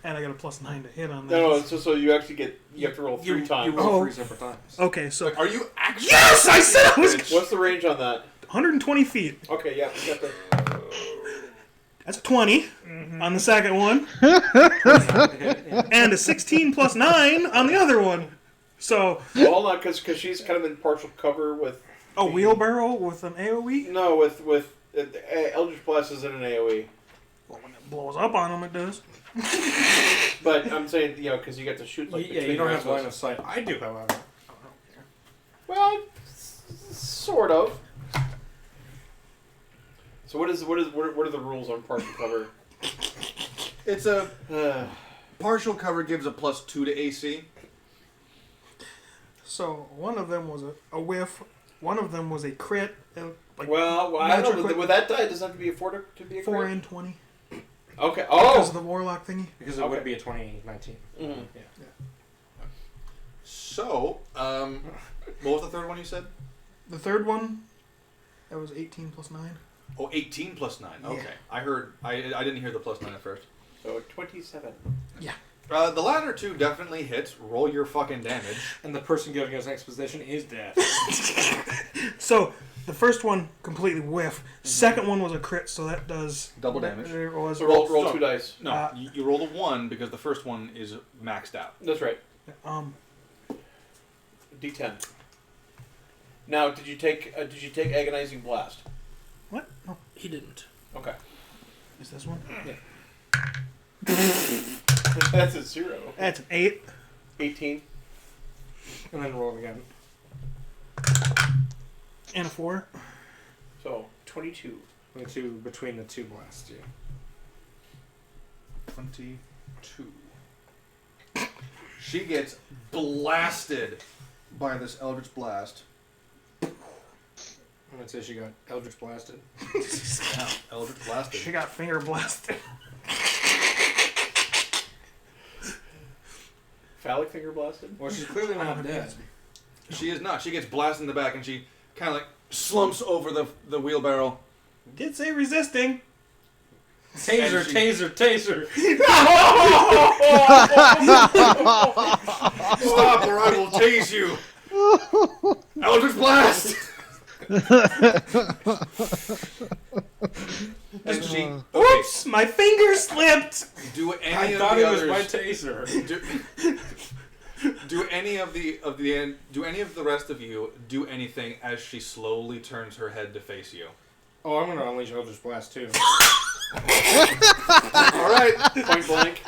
and I got a +9 to hit on that. No, so you actually you have to roll 3 times. You roll Oh. 3 separate times. Okay, so Like, are you actually? yes, I said I was What's the range on that? 120 feet. Okay, yeah, you got the. That's a 20 on the second one, and a 16 + 9 on the other one. So, Well, hold on, because she's kind of in partial cover with. a wheelbarrow with an AOE. No, with Eldritch Blast is in an AOE. Well, when it blows up on them, it does. But I'm saying, because you get to shoot like. Yeah, you don't have line of sight. I do, however. Well, sort of. So what are the rules on partial cover? It's a partial cover gives a +2 to AC. So one of them was a whiff. One of them was a crit. Like Well, I don't know. magic With that die, it doesn't have to be a 4 to be a 4 crit? and 20 Okay. because of Oh. the warlock thingy. Because it Okay. would be a 2019. Mhm. Yeah. So, what was the third one you said? The third one, that was 18 + 9. Oh, 18 + 9. Okay. Yeah. I heard. I didn't hear the +9 at first. So 27. The latter two definitely hits. Roll your fucking damage. And the person giving us exposition is dead. So the first one completely whiff. Second one was a crit, so that does Double damage. There was So roll 2 dice. No, you roll a 1 because the first one is maxed out. That's right. D10. Now, did you take Agonizing Blast? what? No, He didn't. Okay. is this one? That's a 0. That's an 8. 18. And then roll it again. And a 4. So 22. Between the two blasts, yeah. 22. She gets blasted by this Eldritch Blast. I'm gonna say she got Eldritch blasted. Yeah, Eldritch Blasted. She got finger blasted. Phallic Finger Blasted? Well, she's clearly not dead. She is not. She gets blasted in the back and she kind of like slumps over the wheelbarrow. Did say resisting. Taser, And she- taser. Stop or I will tase you. Eldritch Blast. And she Oops, my finger slipped. do any I of thought the it was others my taser. Do any of the rest of you do anything as she slowly turns her head to face you? Oh, I'm gonna unleash Eldritch Blast too. All right, point blank.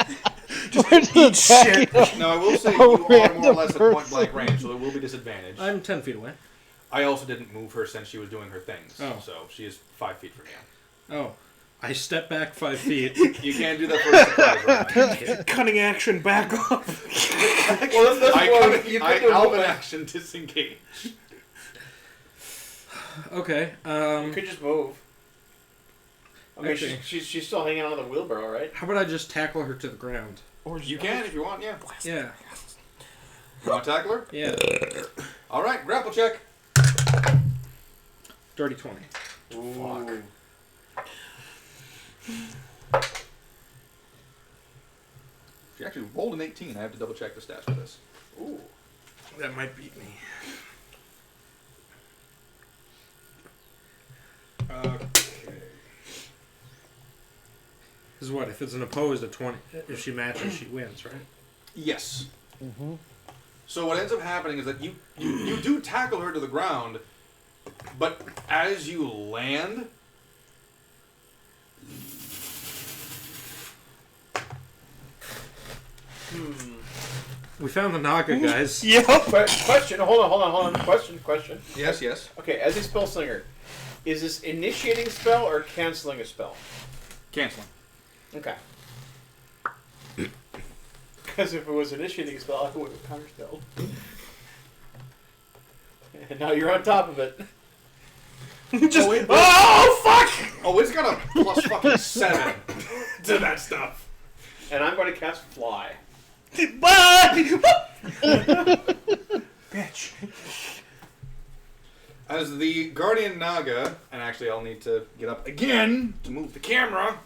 Eat shit. Now I will say you are more or less at point blank range, so there will be disadvantage. I'm 10 feet away. I also didn't move her since she was doing her things, Oh. so she is 5 feet from you. Oh, I step back 5 feet. You can't do that for a surprise round. Cunning action, back up. Well, that's I Alvin action disengage. Okay. You could just move. I mean, Actually- she's still hanging on the wheelbarrow, right? How about I just tackle her to the ground? Or You can if you want, yeah. Yeah. You want to tackle her? Yeah. All right, grapple check. Dirty 20. Fuck. She actually rolled an 18. I have to double check the stats for this. Ooh. That might beat me. Okay. This is what? If it's an opposed, a 20. If she matches, she wins, right? Yes. Mm-hmm. So what ends up happening is that you do tackle her to the ground, but as you land, We found the Naga, guys. Yep. Question. Hold on. Question. yes. Okay, as a spell slinger, is this initiating spell or canceling a spell? Canceling. Okay. Because if it was initiating a spell, I would have counterspelled. And now you're on top of it. Just, wait. oh, fuck! Oh, it's got a plus fucking 7 to that stuff. And I'm going to cast Fly. Bitch. As the Guardian Naga, and actually I'll need to get up again to move the camera.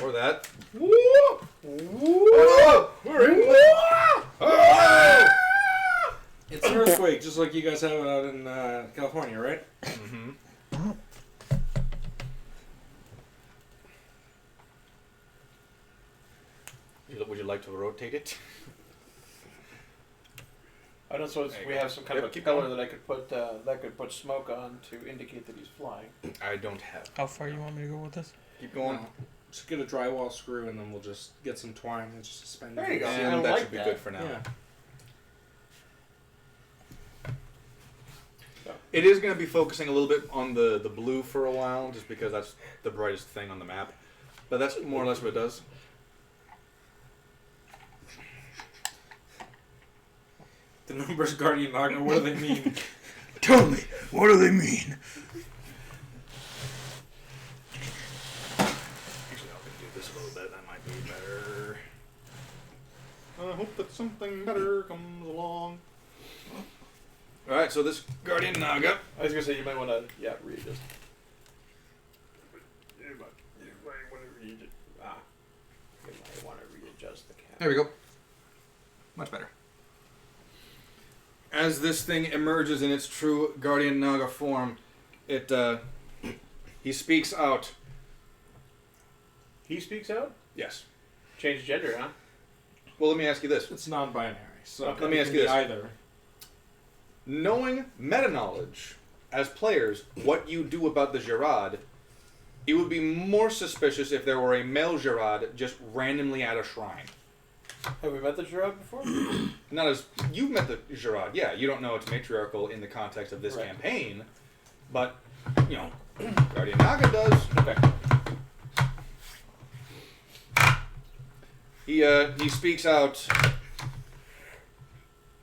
Or that. We're in. It's an earthquake, just like you guys have out in California, right? Mm-hmm. Would you like to rotate it? I don't suppose we have some kind of a Keep color going. that I could put smoke on to indicate that he's flying. I don't have. How far you want me to go with this? Keep going. No. Just get a drywall screw and then we'll just get some twine and just suspend it. There you go. And I that like should be that. good for now. Yeah. It is going to be focusing a little bit on the blue for a while, just because that's the brightest thing on the map. But that's more or less what it does. The numbers Guardian Naga, what do they mean? Tell me, what do they mean? Actually, I'll do this a little bit. That might be better. I hope that something better comes along. Alright, so this Guardian Naga. I was gonna say you might want to readjust. You might want to readjust the camera. There we go. Much better. As this thing emerges in its true Guardian Naga form, he speaks out. He speaks out. Yes. Change gender, huh? Well, let me ask you this. It's non-binary, so Okay. Let me it ask can you be this. either. Knowing meta-knowledge, as players, what you do about the Gerard, it would be more suspicious if there were a male Gerard just randomly at a shrine. Have we met the Gerard before? Not as... You've met the Gerard, yeah. You don't know it's matriarchal in the context of this Right. campaign, but, you know, Guardian Naga does. Okay. He speaks out...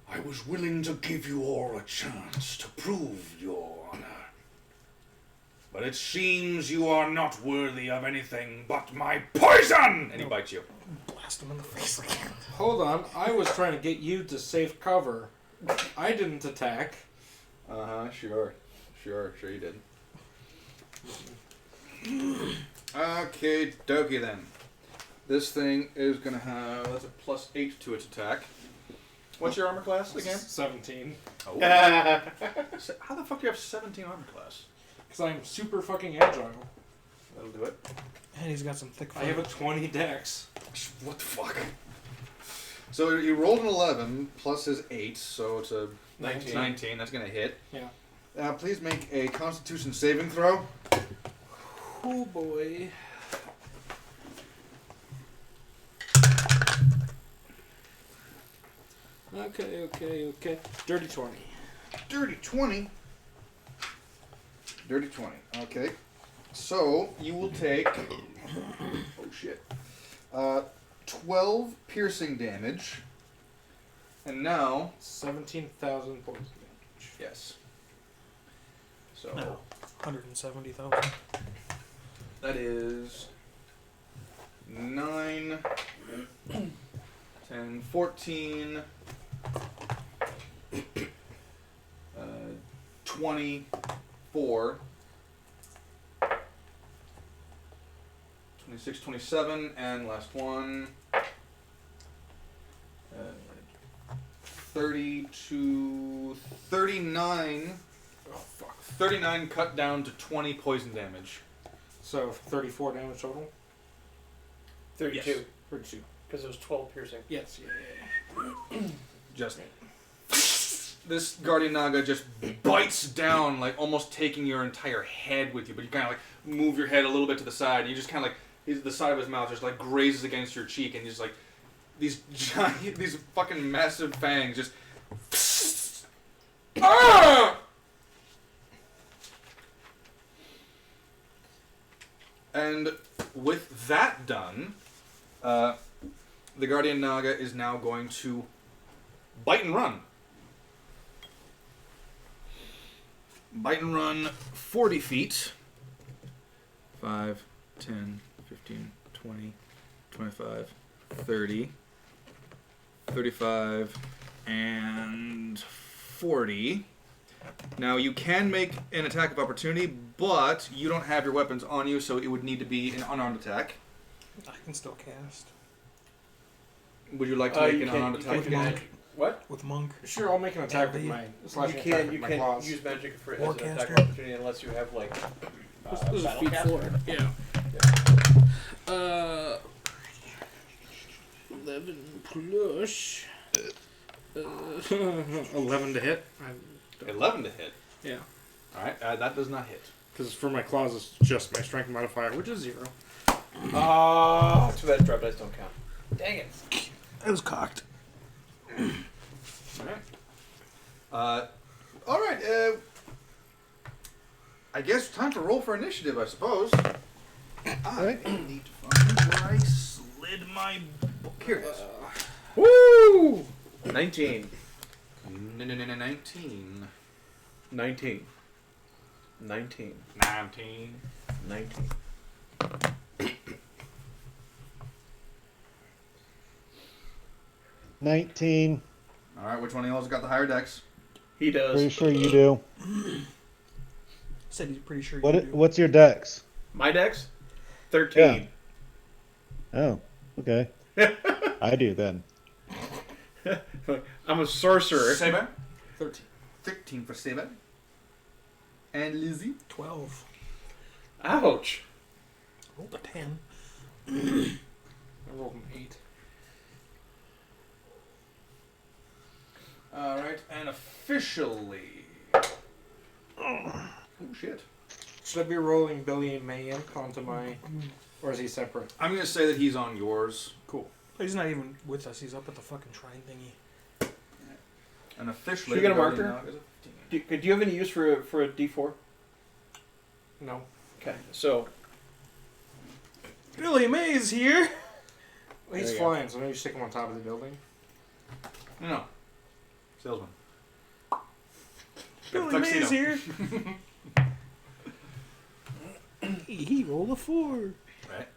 I was willing to give you all a chance to prove your honor. But it seems you are not worthy of anything but my poison! And he bites you. Blast him in the face again. Hold on, I was trying to get you to safe cover. I didn't attack. Uh-huh, sure you did. Okay, dokie then. This thing is gonna have, that's a +8 to its attack. What's your armor class again? 17. Oh. How the fuck do you have 17 armor class? Because I'm super fucking agile. That'll do it. And he's got some thick I have a 20 dex. What the fuck? So he rolled an 11 plus his 8, so it's a 19. 19. That's going to hit. Yeah. Please make a Constitution saving throw. Oh boy. Okay. Dirty 20. Dirty 20. Dirty 20. Okay. So you will take. Oh shit. 12 piercing damage. And now. 17,000 points of damage. Yes. So. No. 170,000. That is 9, 10, 14, 24, 26, 27, and last one, 30 to 39. Oh, fuck. 39 cut down to 20 poison damage. So 34 damage total? 32. Yes. 32. Because it was 12 piercing. Yes, yeah. Just this guardian naga just bites down, like almost taking your entire head with you. But you kind of like move your head a little bit to the side. And you just kind of like the side of his mouth just like grazes against your cheek, and just like these giant, these fucking massive fangs just. Ah! And with that done, the guardian naga is now going to bite and run. Bite and run 40 feet. 5, 10, 15, 20, 25, 30, 35, and 40. Now, you can make an attack of opportunity, but you don't have your weapons on you, so it would need to be an unarmed attack. I can still cast. Would you like to make an unarmed attack? With Monk. What? With Monk. Sure, I'll make an attack with Yeah, my You slashing attack can't, with you my can't claws. use magic for as Or an attack caster. of opportunity unless you have like This is battle feet caster. 4. Yeah. 11 plus 11 to hit. 11 to hit. Yeah. Alright, that does not hit. Because for my claws, it's just my strength modifier, which is 0. Oh, too bad drop dice don't count. Dang it. It was cocked. Alright. I guess time to roll for initiative, I suppose. I need to find where I slid my book. Here it is. Woo! 19. 19. 19. 19. 19. 19. $19. Alright, which one of y'all's got the higher dex? He does. Pretty sure you do. Said he's pretty sure you What? do. What's your dex? My dex? 13. Oh, okay. I do then. I'm a sorcerer. Saber? 13. 13 for Saber. And Lizzie? 12. Ouch. Rolled a 10. I rolled an 8. Alright, and officially. Oh shit. Should I be rolling Billy and May in onto my... Or is he separate? I'm gonna say that he's on yours. Cool. He's not even with us. He's up at the fucking shrine thingy. And officially, Should we get a the Guardian marker? Naga is a 15. Do you have any use for a D4? No. Okay, so Billy Mays here. Well, he's There you go. flying, so maybe stick him on top of the building. No. Salesman. Billy Tuxedo. Mays here. he rolled a 4. Right.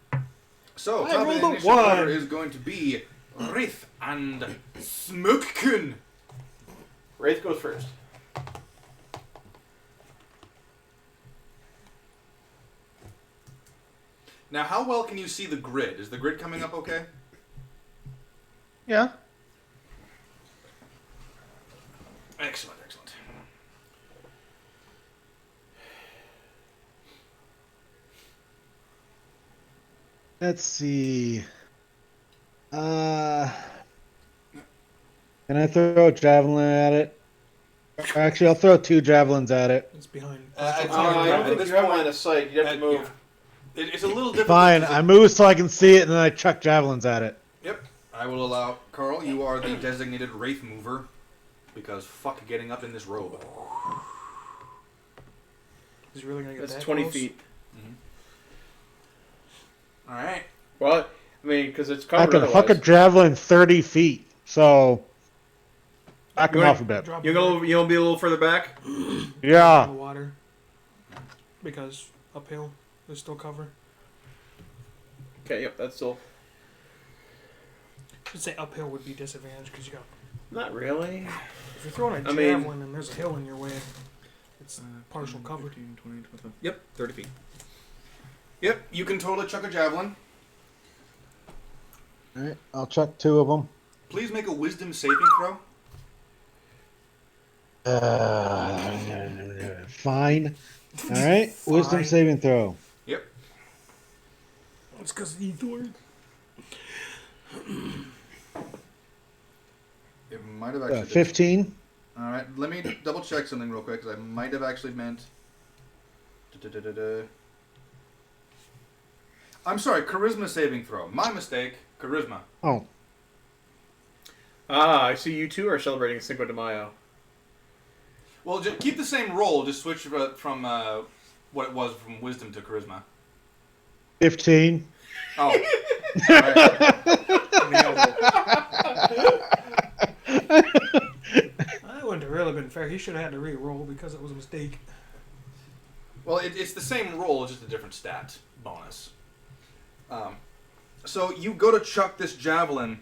So, I top of the rolled a initiative 1. order is going to be Wraith and Smokekun. Wraith goes first. Now, how well can you see the grid? Is the grid coming up okay? Yeah. Excellent, excellent. Let's see. Can I throw a javelin at it? Actually, I'll throw 2 javelins at it. It's behind. At I don't at think this you have point- line of sight. You have to move. It's a little difficult. Fine, 'cause I move so I can see it, and then I chuck javelins at it. Yep. I will allow Carl. You are the designated wraith mover, because fuck getting up in this robe. He's really gonna get That's that 20 close? feet. All right. Well, I mean, because it's I covered can huck a otherwise. javelin 30 feet, so back You him wanna- off a bit. Drop You him gonna you gonna be a little further back? in Yeah. the water. Because uphill, there's still cover. Okay, yep, that's still Should say uphill would be disadvantage because you got. not really. If you're throwing a I mean- javelin and there's a hill in your way, it's partial cover. 15, 20, 25. Yep, 30 feet. Yep, you can totally chuck a javelin. All right, I'll chuck 2 of them. Please make a wisdom saving throw. Fine. All right, wisdom Fine. saving throw. Yep. It's because of Ethor. It might have actually. 15. All right, let me double check something real quick because I might have actually meant. I'm sorry, charisma saving throw. My mistake. Charisma. Oh, Ah, I see you two are celebrating Cinco de Mayo. Well, just keep the same roll. Just switch from what it was from wisdom to charisma. 15. Oh. All right. That wouldn't have really been fair. He should have had to re-roll because it was a mistake. Well, it's the same roll, it's just a different stat bonus. So you go to chuck this javelin,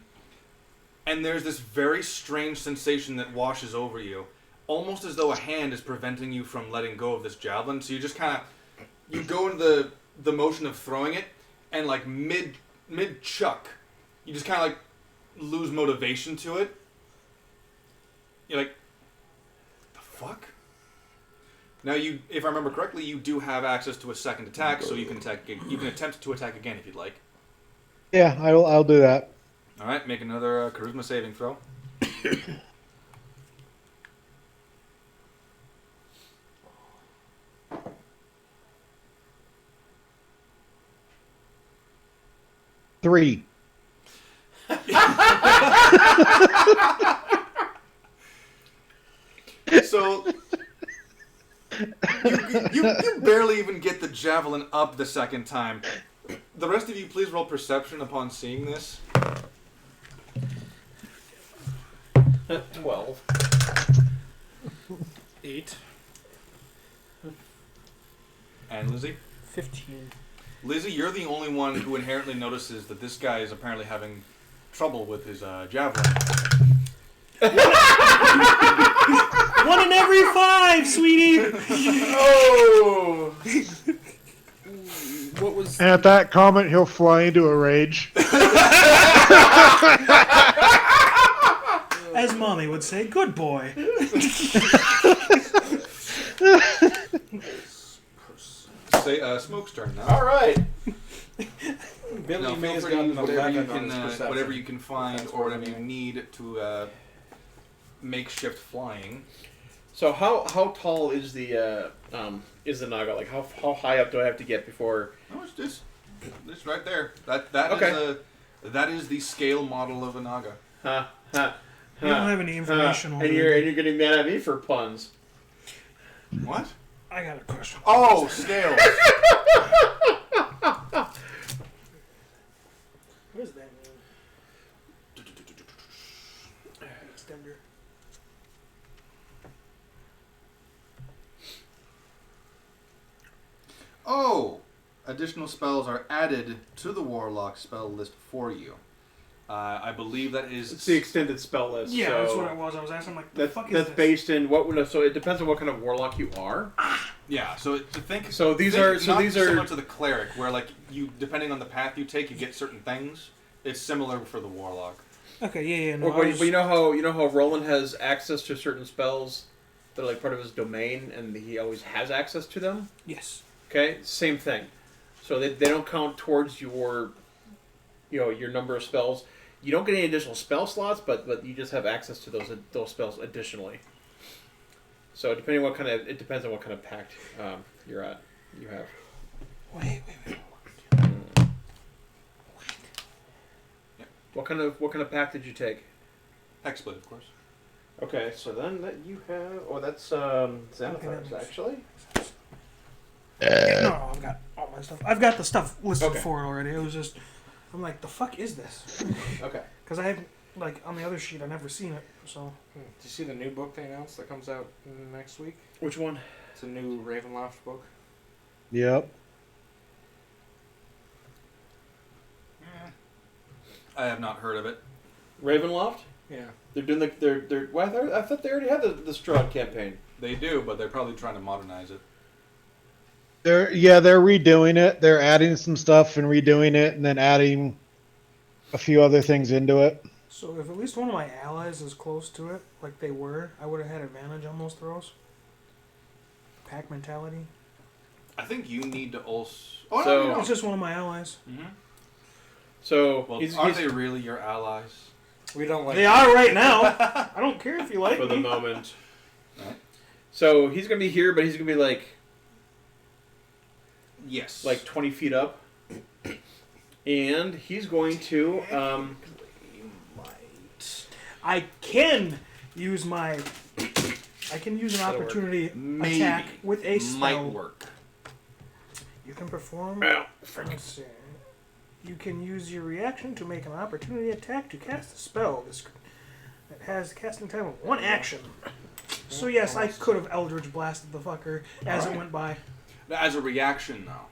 and there's this very strange sensation that washes over you, almost as though a hand is preventing you from letting go of this javelin. So you just kind of you go into the motion of throwing it, and like mid chuck, you just kind of like lose motivation to it. You're like, the fuck? Now you, if I remember correctly, you do have access to a second attack, so you can attack. You can attempt to attack again if you'd like. Yeah, I'll do that. All right, make another charisma saving throw. Three. So you barely even get the javelin up the second time. The rest of you, please roll perception upon seeing this. 12. 8. And Lizzie? 15. Lizzie, you're the only one who inherently notices that this guy is apparently having trouble with his javelin. 1 in every 5, sweetie! Oh! What was... And at that comment, he'll fly into a rage. As Mommy would say, good boy. Say, Smoke's turn now. All right. Billy Now, May feel has free to gotten use an whatever 11 you on can, his perception. whatever you can find That's or whatever what you I mean. need to makeshift flying. So how tall is the Naga? Like how high up do I have to get before? No, it's right there. That Okay. that is the scale model of a Naga. Huh? Huh? You don't have any information on and you're getting mad at me for puns. What? I got a question. Oh, scales. What does that mean? Extender. Oh, additional spells are added to the Warlock spell list for you. I believe that is. It's the extended spell list. Yeah, so that's what it was. I was asking, like, the fuck is that's this? based in what? So it depends on what kind of warlock you are. Yeah, so to think. So these think are- so not these are- similar to the cleric, where like you, depending on the path you take, you get certain things. It's similar for the Warlock. Okay, yeah. No, But I was- you know how Roland has access to certain spells that are like part of his domain, and he always has access to them. Yes. Okay, same thing. So they don't count towards your, your number of spells. You don't get any additional spell slots, but you just have access to those spells additionally. So depending what kind of it depends on what kind of pact you're at. You have. Wait. What kind of pact did you take? Hexblade, of course. Okay, so then that you have. Oh, that's Xanathar's actually. No, I've got all my stuff. I've got the stuff listed Okay. for it already. It was just, I'm like, the fuck is this? Okay. Because I haven't, like, on the other sheet, I've never seen it. So Did you see the new book they announced that comes out next week? Which one? It's a new Ravenloft book. Yep. I have not heard of it. Ravenloft. Yeah. They're doing I thought they already had the Strahd campaign. They do, but they're probably trying to modernize it. They're redoing it. They're adding some stuff and redoing it, and then adding a few other things into it. So if at least one of my allies is close to it, like they were, I would have had advantage on those throws. Pack mentality. I think you need to also. So- It's just one of my allies. Mm-hmm. So Well, he's are they really your allies? We don't like. They are right now. I don't care if you like for the me. moment. Alright. So he's gonna be here, but he's gonna be like Yes. 20 feet up, and he's going to I can use my. I can use an That'll work. opportunity Maybe. attack with a might spell. work. You can perform. Well, Let's see. You can use your reaction to make an opportunity attack to cast a spell. That has casting time of 1 action. So yes, I could have Eldritch blasted the fucker as it went by. As a reaction, though.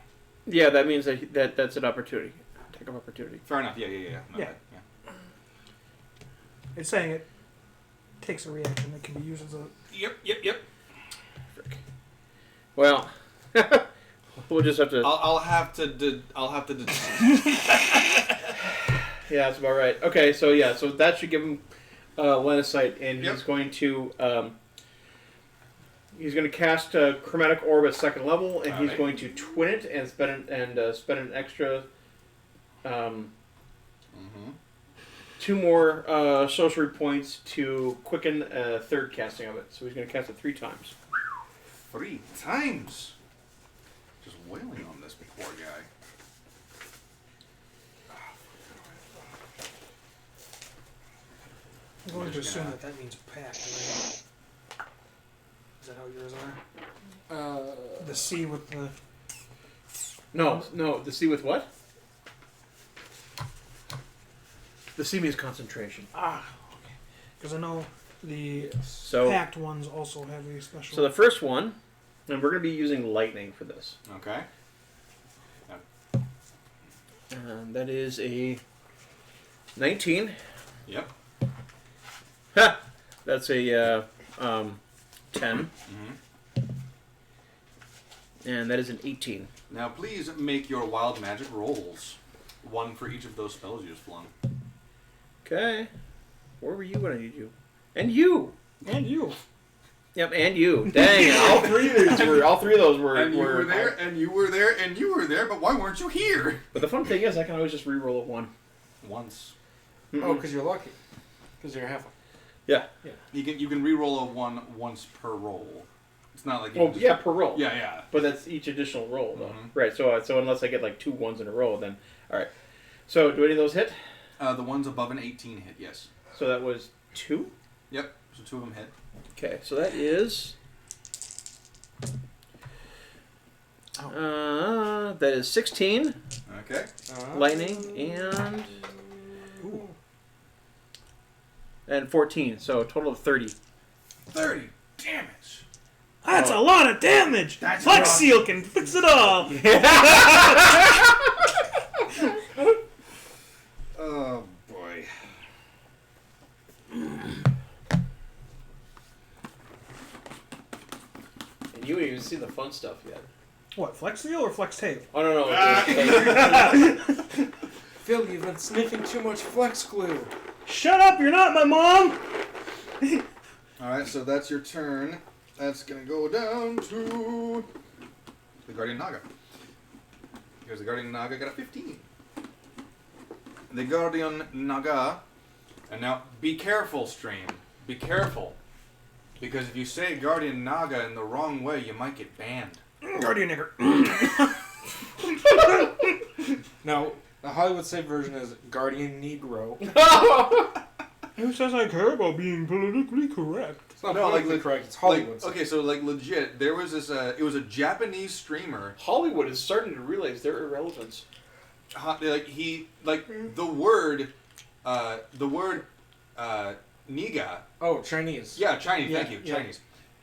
yeah, that means that's an opportunity. Attack of opportunity. Fair enough. Yeah. No, Yeah. yeah. It's saying it takes a reaction that can be used as a. Yep. Well, we'll just have to. I'll have to. Yeah, that's about right. Okay, so that should give him line of sight, and Yep. he's going to cast a chromatic orb at 2nd level, and he's Alright. going to twin it and spend an extra Mm-hmm. 2 more sorcery points to quicken a 3rd casting of it. So he's going to cast it 3 times. 3 times. Just wailing on this poor guy. I'm going to just assume gonna- that means pack. Right? Is that how yours are? Uh, The C with the. No, the C with what? The C means concentration. Okay. Because I know the So, packed ones also have a special. so the first one, and we're going to be using lightning for this. Okay. And that is a 19. Yep. Ha! That's a 10. Mm-hmm. And that is an 18. Now, please make your wild magic rolls. 1 for each of those spells you just flung. Okay. Where were you when I need you? And you! And you. Yep, and you. Dang it. All 3 of those were... And you were there, and you were there, and you were there, but why weren't you here? But the fun thing is, I can always just re-roll a 1. Once. oh, because you're lucky. Because you're half. Yeah. You can re-roll a 1 once per roll. It's not like you Oh, can just- yeah, per roll. Yeah. But that's each additional roll, though. Mhm. Right, so unless I get like 2 1s in a row, then... Alright. So, do any of those hit? The ones above an 18 hit, yes. So that was 2? Yep. So 2 of them hit. Okay, so that is... that is 16 Okay. lightning and 14, so a total of 30. 30 damage. That's a lot of damage. That's Flex rough. Seal can fix it all. Oh boy. And you haven't even seen the fun stuff yet. What, Flex Seal or Flex Tape? Oh, no. Phil, you've been sniffing too much flex glue. Shut up, you're not my mom! Alright, so that's your turn. That's gonna go down to the Guardian Naga. Here's the Guardian Naga, got a 15. the Guardian Naga. And now, be careful, stream. Be careful. Because if you say Guardian Naga in the wrong way, you might get banned. Guardian nigger. Now, the Hollywood Safe version is Guardian Negro. Who says I care about being politically correct? It's not No, like, politically correct. It's Hollywood. Okay, so like legit, there was this. It was a Japanese streamer. Hollywood is starting to realize their irrelevance. The word Niga. Oh, Chinese. Yeah, Chinese. Yeah, Thank you, yeah. Chinese.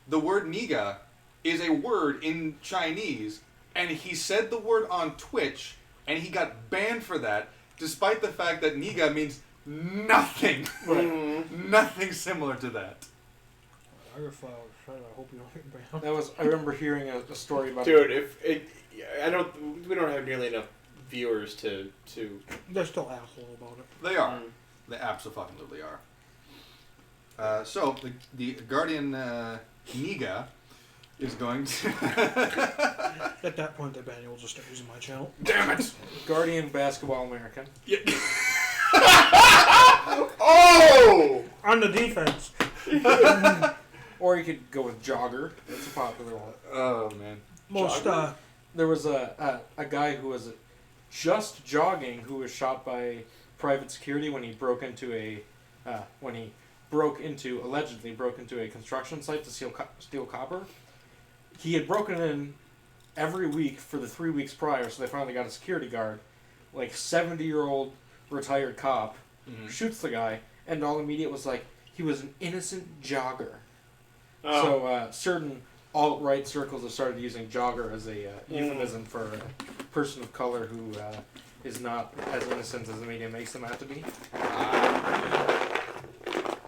The word Niga is a word in Chinese, and he said the word on Twitch, and he got banned for that, despite the fact that Niga means nothing, nothing similar to that. I got flowers. I hope you don't get banned. That was. I remember hearing a story about. Dude, we don't have nearly enough viewers to. They're still asshole about it. They are. They absolutely are. So the Guardian Niga is going to. At that point, the ban will just start using my channel. Damn it! Guardian Basketball American. Yeah. Oh! On the defense. Or you could go with Jogger. That's a popular one. Oh man. Most, There was a guy who was just jogging who was shot by private security when he allegedly broke into a construction site to steal copper. He had broken in every week for the 3 weeks prior, so they finally got a security guard. Like 70-year-old retired cop shoots the guy, and all the media was like, he was an innocent jogger. Oh. So certain alt-right circles have started using jogger as a euphemism for a person of color who is not as innocent as the media makes them out to be.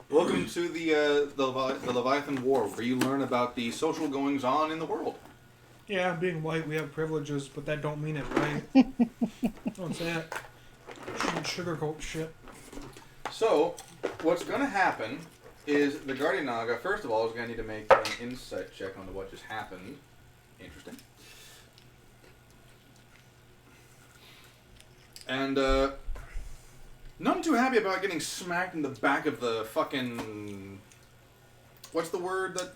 Welcome to the Leviathan War, where you learn about the social goings on in the world. yeah, being white, we have privileges, but that don't mean it, right? Don't say it. Shouldn't sugarcoat shit. So, what's going to happen is the Guardian Naga, first of all, is going to need to make an insight check on what just happened. Interesting. And, not too happy about getting smacked in the back of the fucking... What's the word that...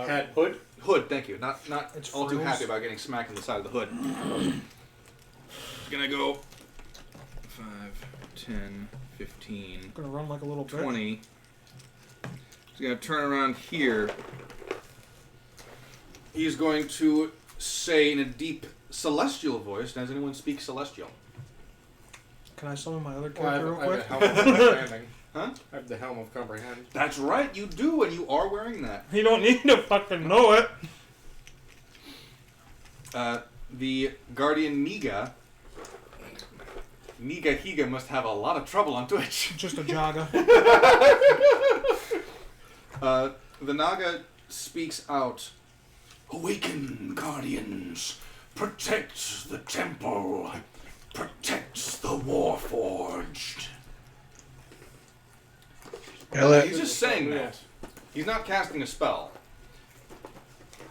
Head. Hood? Hood, thank you. Not It's all too frills. happy about getting smacked in the side of the hood. Gonna go 5, 10, 15, Gonna run like a little bit. 20. He's gonna turn around here. He's going to say in a deep celestial voice. Does anyone speak celestial? Can I summon my other Well, I character have real the quick? helm of comprehend. Huh? I have the helm of comprehend. That's right, you do, and you are wearing that. You don't need to fucking know it. The Guardian Niga Higa must have a lot of trouble on Twitch. Just a jogger. The Naga speaks out. Awaken, Guardians. Protect the temple. Protect the Warforged. He's just saying that. He's not casting a spell.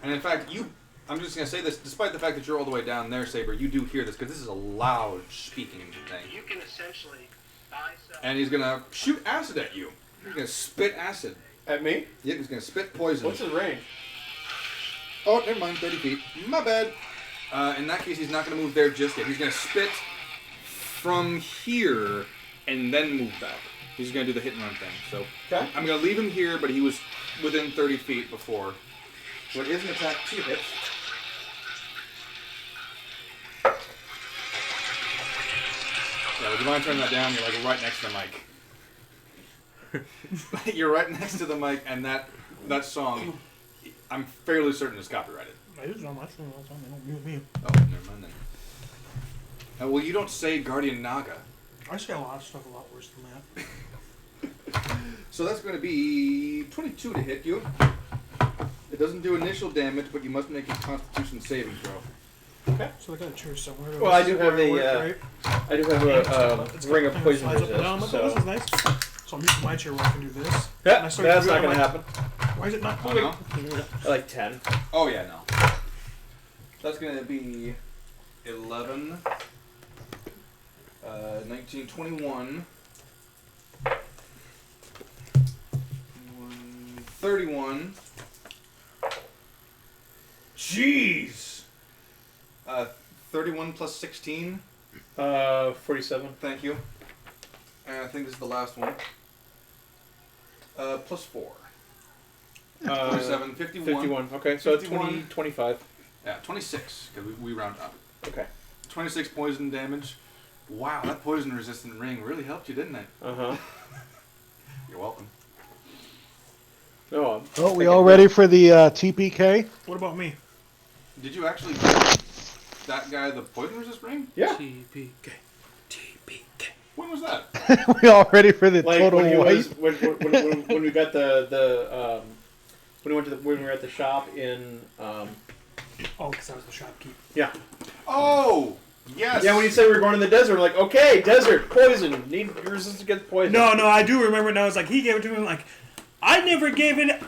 And in fact, I'm just going to say this, despite the fact that you're all the way down there, Saber, you do hear this, because this is a loud speaking thing. You can essentially buy, sell, And he's going to shoot acid at you. He's going to spit acid. At me? Yeah, he's going to spit poison. What's his range? Oh, never mind, 30 feet. My bad. In that case, he's not going to move there just yet. He's going to spit from here and then move back. He's going to do the hit and run thing. So Okay. I'm going to leave him here, but he was within 30 feet before. So it is an attack, 2 hits. Yeah, would you mind turning that down? You're like right next to the mic. You're right next to the mic, and that song, I'm fairly certain is copyrighted. It is on my channel all the time. They don't mute me. Oh, never mind then. Well, you don't say Guardian Naga. I say a lot of stuff a lot worse than that. So that's going to be 22 to hit you. It doesn't do initial damage, but you must make a Constitution saving throw. Okay. So I got a chair somewhere. Well, I do have Where I a, work, right? I do have It's a ring got of things poison that flies up and down. resist, I'm like, so... oh, this is nice. So I'm using my chair where I can do this. And I Yeah, start that's to do not it, going to I'm happen. Why is it not Oh, moving? no? I like 10. Oh, yeah, no. That's going to be 11, 1921. 31. Jeez! 31 plus 16. 47. Thank you. And I think this is the last one. Plus 4. 47, 51. 51. Okay, so 51. 20, 25. Yeah, 26, because we round up. Okay. 26 poison damage. Wow, that poison resistant ring really helped you, didn't it? Uh-huh. You're welcome. No, Oh, we all ready for the TPK? What about me? Did you actually give that guy the poison resist ring? yeah. TPK. TPK. When was that? We all ready for the Like total when he wipe? was when we got when we went to when we were at the shop in Oh, because I was the shopkeeper. yeah. Oh! Yes! Yeah, when you said we were going to the desert, we're like, okay, desert, poison, need resistance against poison. No, I do remember now. It's like he gave it to me. Like, I never gave it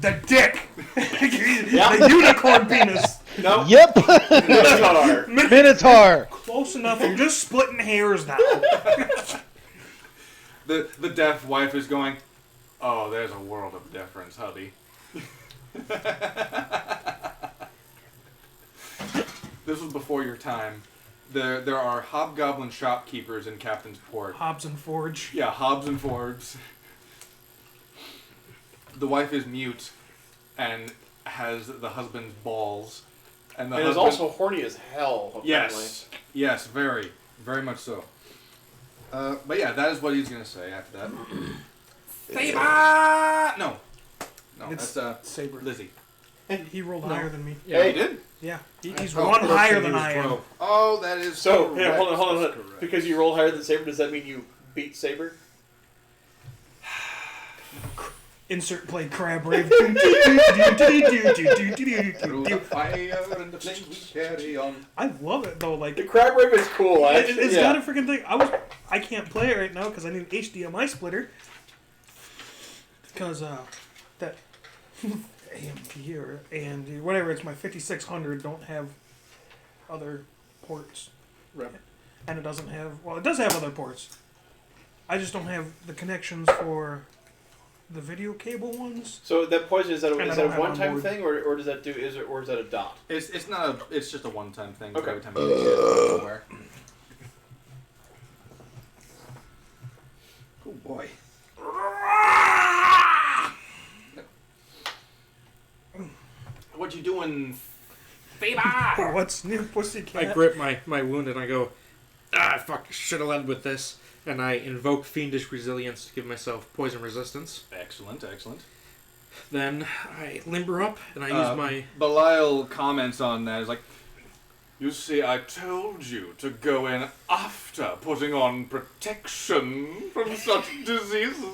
the dick. The unicorn penis. No. Yep. Minotaur. Minotaur. Close enough. I'm just splitting hairs now. The deaf wife is going, oh, there's a world of difference, hubby. This was before your time. There are hobgoblin shopkeepers in Captain's Port. Hobbs and Forge. Yeah, Hobbs and Forbes. The wife is mute and has the husband's balls. And the And is husband... also horny as hell, apparently. Yes, very. Very much so. But yeah, that is what he's going to say after that. Saber! No, It's that's Saber. Lizzie. He rolled higher than me. Yeah, he did? Yeah, he's Oh, one okay, higher he than was I am. 12. Oh, that is So, correct. here, hold on. That's correct. Because you rolled higher than Saber, does that mean you beat Saber? Insert play crab rave. Through the fire and the flames we carry on. I love it though. Like The crab rave is cool, actually. it's got a freaking thing. I can't play it right now because I need an HDMI splitter. Because that AMP or AMD, whatever, it's my 5600 don't have other ports. Right. And it doesn't have, well, it does have other ports. I just don't have the connections for the video cable ones. So that poison, is that And I a don't have it on one-time board. thing, or does that do, is that a dot? It's not a. It's just a one-time thing. Okay. Every time you get it somewhere. Oh boy. What you doing, Faber? What's new, I pussycat? grip my wound and I go, fuck, should have led with this. And I invoke fiendish resilience to give myself poison resistance. Excellent. Then I limber up and I use my... Belial comments on that. He's like, you see, I told you to go in after putting on protection from such diseases.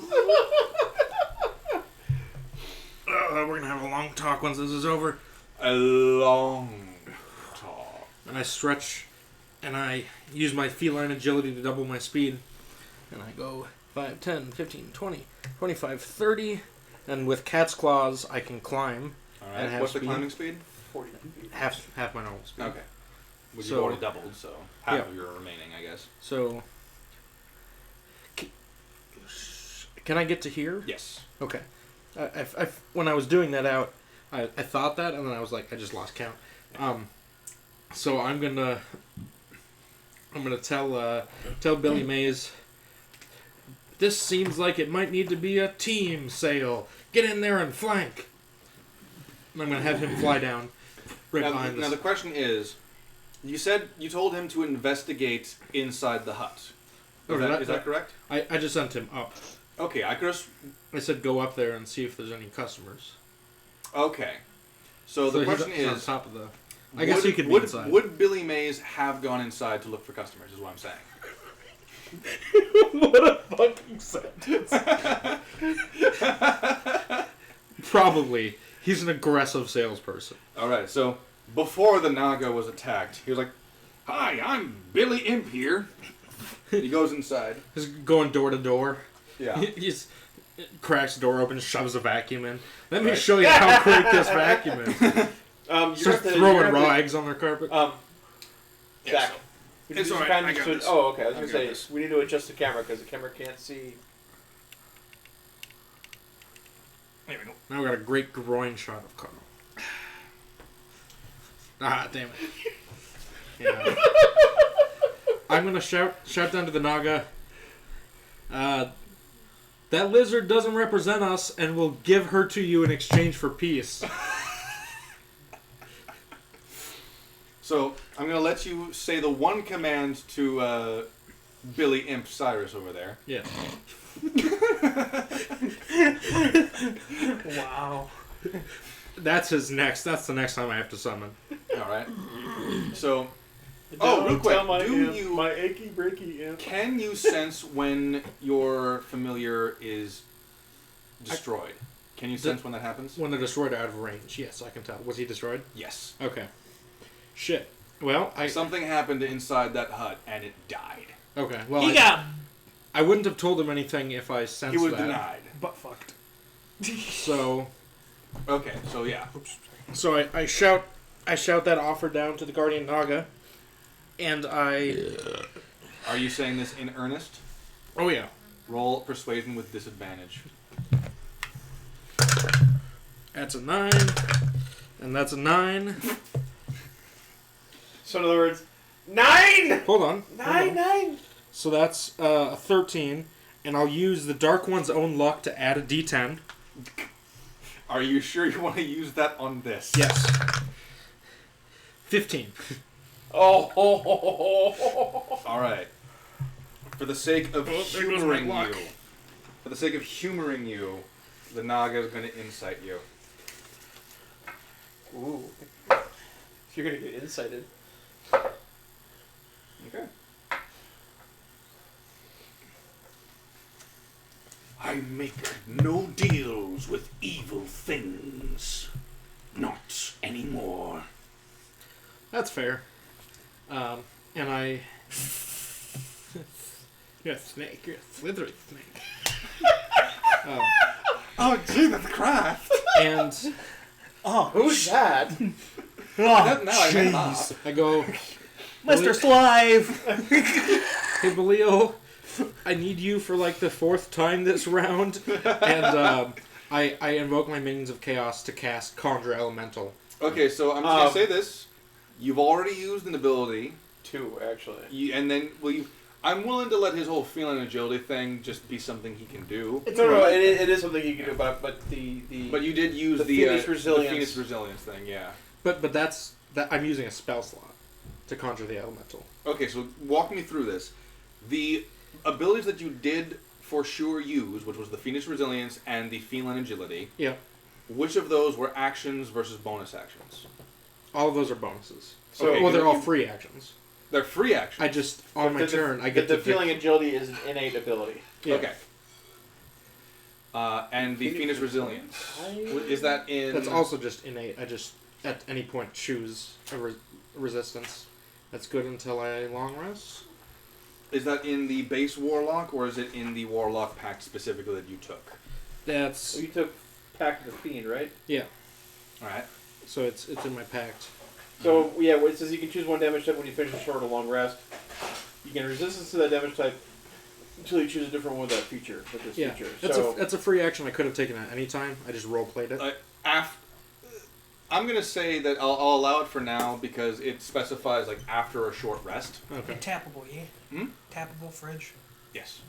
We're going to have a long talk once this is over. A long talk. And I stretch and I use my feline agility to double my speed. And I go 5, 10, 15, 20, 25, 30. And with cat's claws, I can climb. All And right. half What's the speed. climbing speed? 40 feet. Half my normal speed. Okay. Which So- you've already doubled, so half Yeah. of your remaining, I guess. So... Can I get to here? Yes. Okay. When I was doing that out, I thought that, and then I was like, I just lost count. So I'm gonna tell Billy Mays. This seems like it might need to be a team sale. Get in there and flank. And I'm gonna have him fly down right behind Now us. the question is, you told him to investigate inside the hut. Is that correct? I just sent him up. Okay, I could have. I said go up there and see if there's any customers. Okay. So the question he's on is, top of the. I guess he could be inside. Would Billy Mays have gone inside to look for customers? Is what I'm saying. What a fucking sentence. Probably. He's an aggressive salesperson. All right. So before the Naga was attacked, he was like, "Hi, I'm Billy Imp here." He goes inside. He's going door to door. Yeah. He just cracks the door open, shoves a vacuum in. Let me Right. show you how quick this vacuum is. You're Starts throwing raw eggs on their carpet. Zach, It's alright, I got this. Oh, okay. I was I gonna got say this. we need to adjust the camera because the camera can't see. There we go. Now we got a great groin shot of Carl. Ah, damn it. Yeah. I'm gonna shout down to the Naga. That lizard doesn't represent us, and we'll give her to you in exchange for peace. So I'm gonna let you say the one command to Billy Imp Cyrus over there. Yeah. Wow. That's his next. That's the next time I have to summon. All right. So, Don't real quick, tell my do imp, you- my achy breaky imp? can you sense when your familiar is destroyed? Can you sense when that happens? When they're destroyed out of range, yes, I can tell. Was he destroyed? Yes. Okay. Shit. Well, Something happened inside that hut and it died. Okay. Well, He got I wouldn't have told him anything if I sensed He was that. denied. butt fucked. So Okay, so yeah. I shout that offer down to the Guardian Naga, and I. Are you saying this in earnest? Oh yeah. Roll persuasion with disadvantage. That's a 9, and that's a 9. So in other words, 9! Hold on. 9! So that's a 13, and I'll use the Dark One's own luck to add a D10. Are you sure you want to use that on this? Yes. 15. Oh. All right. For the sake of there goes my humoring luck. you, the Naga is going to insight you. Ooh. You're gonna get incited. Okay. I make no deals with evil things. Not anymore. That's fair. And I. You're a snake. You're a slithery snake. Oh, gee, that's craft. And Oh, Who's that? oh Now I know. jeez. I go, Mr. Slive! hey, Belio, I need you for like the 4th time this round. And I invoke my Minions of Chaos to cast Conjure Elemental. Okay, so I'm just going to say this. You've already used an ability. 2, actually. And then, I'm willing to let his whole feline agility thing just be something he can do. No, it is something you can do, but the But you did use the Phoenix Resilience. the Phoenix Resilience thing, yeah. But that I'm using a spell slot to conjure the elemental. Okay, so walk me through this. The abilities that you did for sure use, which was the Phoenix Resilience and the Feline Agility, Yeah. which of those were actions versus bonus actions? All of those are bonuses. So- well, they're all you- free actions. They're free actions. I just on my turn I get the to pick- feeling agility is an innate ability. Yeah. Okay. And the Phoenix Resilience. Is that in... That's also just innate. I just at any point choose a resistance. That's good until I long rest. Is that in the base Warlock, or is it in the Warlock Pact specifically that you took? That's So you took Pact of the Fiend, right? yeah. Alright. So it's in my pact. So yeah, it says you can choose one damage type when you finish a short or long rest. You can resistance to that damage type until you choose a different one with that feature. With this Yeah, feature. that's a free action I could have taken at any time. I just role played it. I'm going to say that I'll allow it for now because it specifies like after a short rest. Okay. Tappable, yeah? Hmm? Tappable fridge. Yes.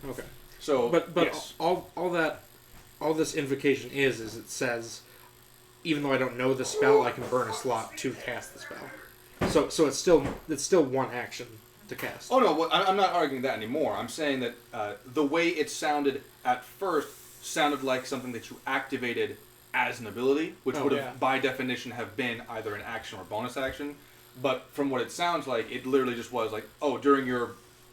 Okay. So, But yes. all this invocation is it says, even though I don't know the spell, I can burn a slot to cast the spell. So it's still one action to cast. Oh no, well, I'm not arguing that anymore. I'm saying that the way it sounded at first sounded like something that you activated as an ability, which Oh, would have, yeah. by definition, have been either an action or bonus action. But from what it sounds like, it literally just was like, oh,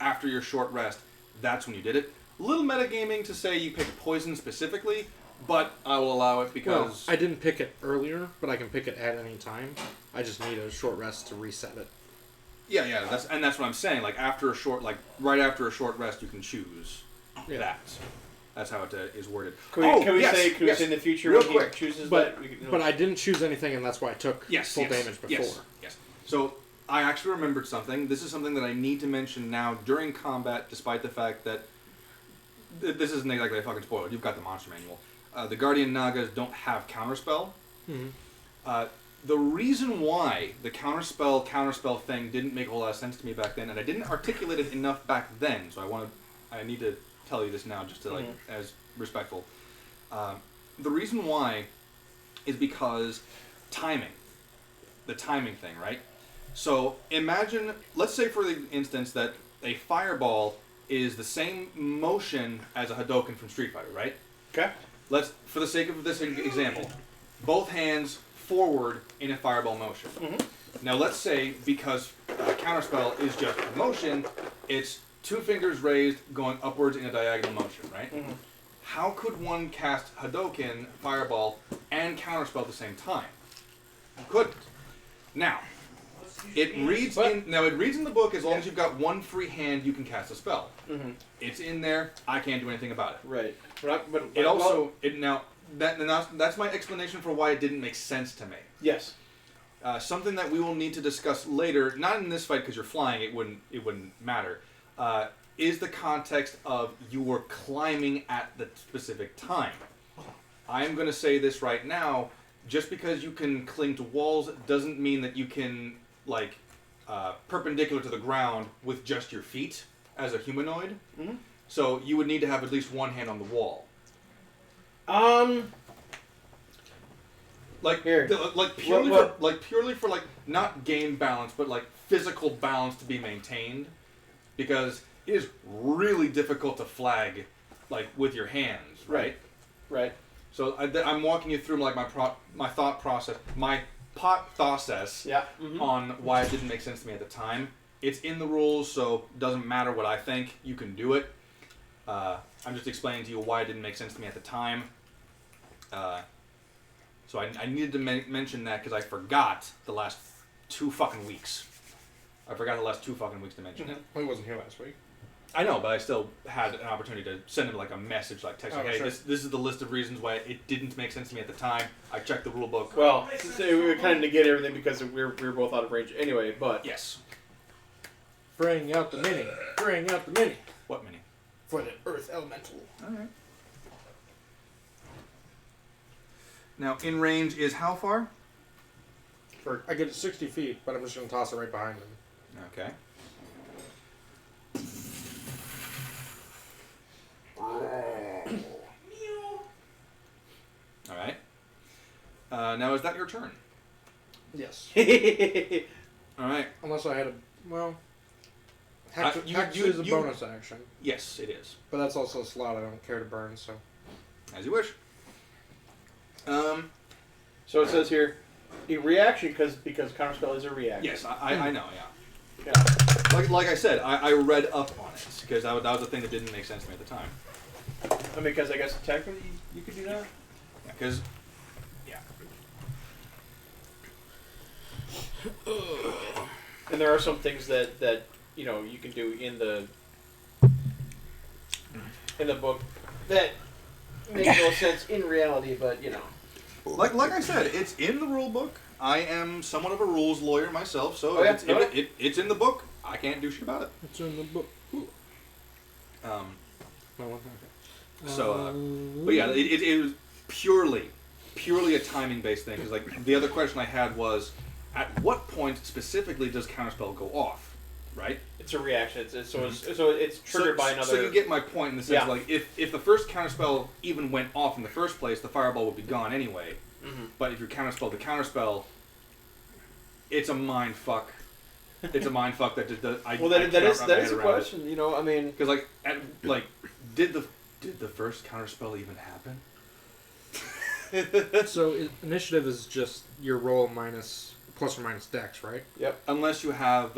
after your short rest, that's when you did it. Little metagaming to say you picked poison specifically, but I will allow it Well, because I didn't pick it earlier, but I can pick it at any time. I just need a short rest to reset it. yeah, that's what I'm saying. Like right after a short rest, you can choose Yeah. that. That's how it is worded. Can we say in the future Real when quick. he chooses But that? We can, but I didn't choose anything, and that's why I took full damage before. Yes. So I actually remembered something. This is something that I need to mention now during combat, despite the fact that this isn't exactly a fucking spoiler. You've got the monster manual. The Guardian Nagas don't have counterspell. The reason why the counterspell thing didn't make a whole lot of sense to me back then, and I didn't articulate it enough back then, so I need to tell you this now, just to as respectful. The reason why is because timing. The timing thing, right? So imagine, let's say for the instance that a fireball is the same motion as a Hadouken from Street Fighter, right? Okay. Let's, for the sake of this example, both hands forward in a fireball motion. Now let's say, because counterspell is just motion, it's 2 fingers raised going upwards in a diagonal motion, right? How could one cast Hadouken, fireball, and counterspell at the same time? You couldn't. Now, it reads in the book as long as you've got 1 free hand, you can cast a spell. It's in there. I can't do anything about it. Right. That's my explanation for why it didn't make sense to me. Yes. Something that we will need to discuss later, not in this fight because you're flying, it wouldn't matter. Is the context of you were climbing at the specific time. I'm going to say this right now. Just because you can cling to walls doesn't mean that you can, like, perpendicular to the ground with just your feet as a humanoid. So you would need to have at least 1 hand on the wall. Purely for not game balance, but like physical balance to be maintained, because it is really difficult to flag, like with your hands, right? Right. So I'm walking you through like my thought process, my pot process on why it didn't make sense to me at the time. It's in the rules, so it doesn't matter what I think. You can do it. I'm just explaining to you why it didn't make sense to me at the time. So I needed to mention that because I forgot the last 2 fucking weeks. I forgot the last 2 fucking weeks to mention it. Well, he wasn't here last week. I know, but I still had an opportunity to send him like a message, like text, hey, sure. this is the list of reasons why it didn't make sense to me at the time. I checked the rule book. Well, we would kind of negate everything because we were both out of range anyway, but... Yes. Bring out the mini. Bring out the mini. What mini? For the Earth Elemental. Alright. Now, in range is how far? I get it 60 feet, but I'm just going to toss it right behind him. Okay. Alright. Now, is that your turn? Yes. Alright. Unless I had a... Well... Hex is a bonus action. Yes, it is. But that's also a slot I don't care to burn, so... As you wish. So it says here, a reaction because counterspell is a reaction. Yes, I know, yeah. Like I said, I read up on it because that was the thing that didn't make sense to me at the time. I mean, because I guess technically you could do that. Yeah, because And there are some things that you know you can do in the book that make no sense in reality, but you know. Like I said, it's in the rule book. I am somewhat of a rules lawyer myself, so it's in the book. I can't do shit about it. It's in the book. But yeah, it was purely a timing based thing. Because like the other question I had was, at what point specifically does counterspell go off? Right? It's a reaction. It's triggered by another. So you get my point in the sense like if the first counterspell even went off in the first place, the fireball would be gone anyway. But if you counterspell the counterspell, it's a mind fuck. It's a mind fuck that does. That is a question. You know, I mean, because did the first counterspell even happen? So initiative is just your roll plus or minus dex, right? Yep. Unless you have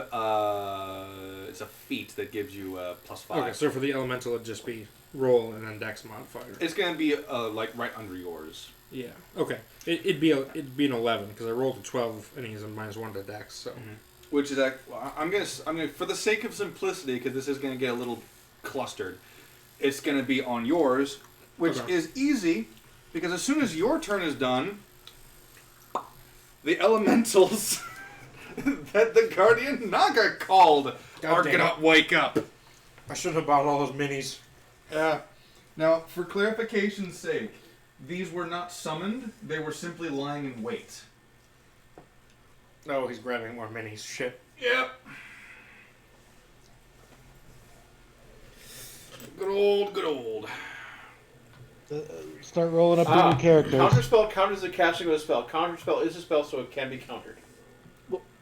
it's a feat that gives you +5. Okay, so for the elemental, it'd just be roll and then dex modifier. It's gonna be like right under yours. Yeah. Okay. It'd be an 11 because I rolled a 12 and he's a -1 to dex. So. Which is I'm gonna for the sake of simplicity, because this is gonna get a little clustered. It's gonna be on yours, which is easy because as soon as your turn is done, the elementals that the Guardian Naga called are damn gonna wake up. I should have bought all those minis. Yeah. Now, for clarification's sake, these were not summoned. They were simply lying in wait. No, he's grabbing more minis. Shit. Yep. Good old, good old. Start rolling up your new characters. Counterspell counters the casting of a spell. Counterspell is a spell, so it can be countered.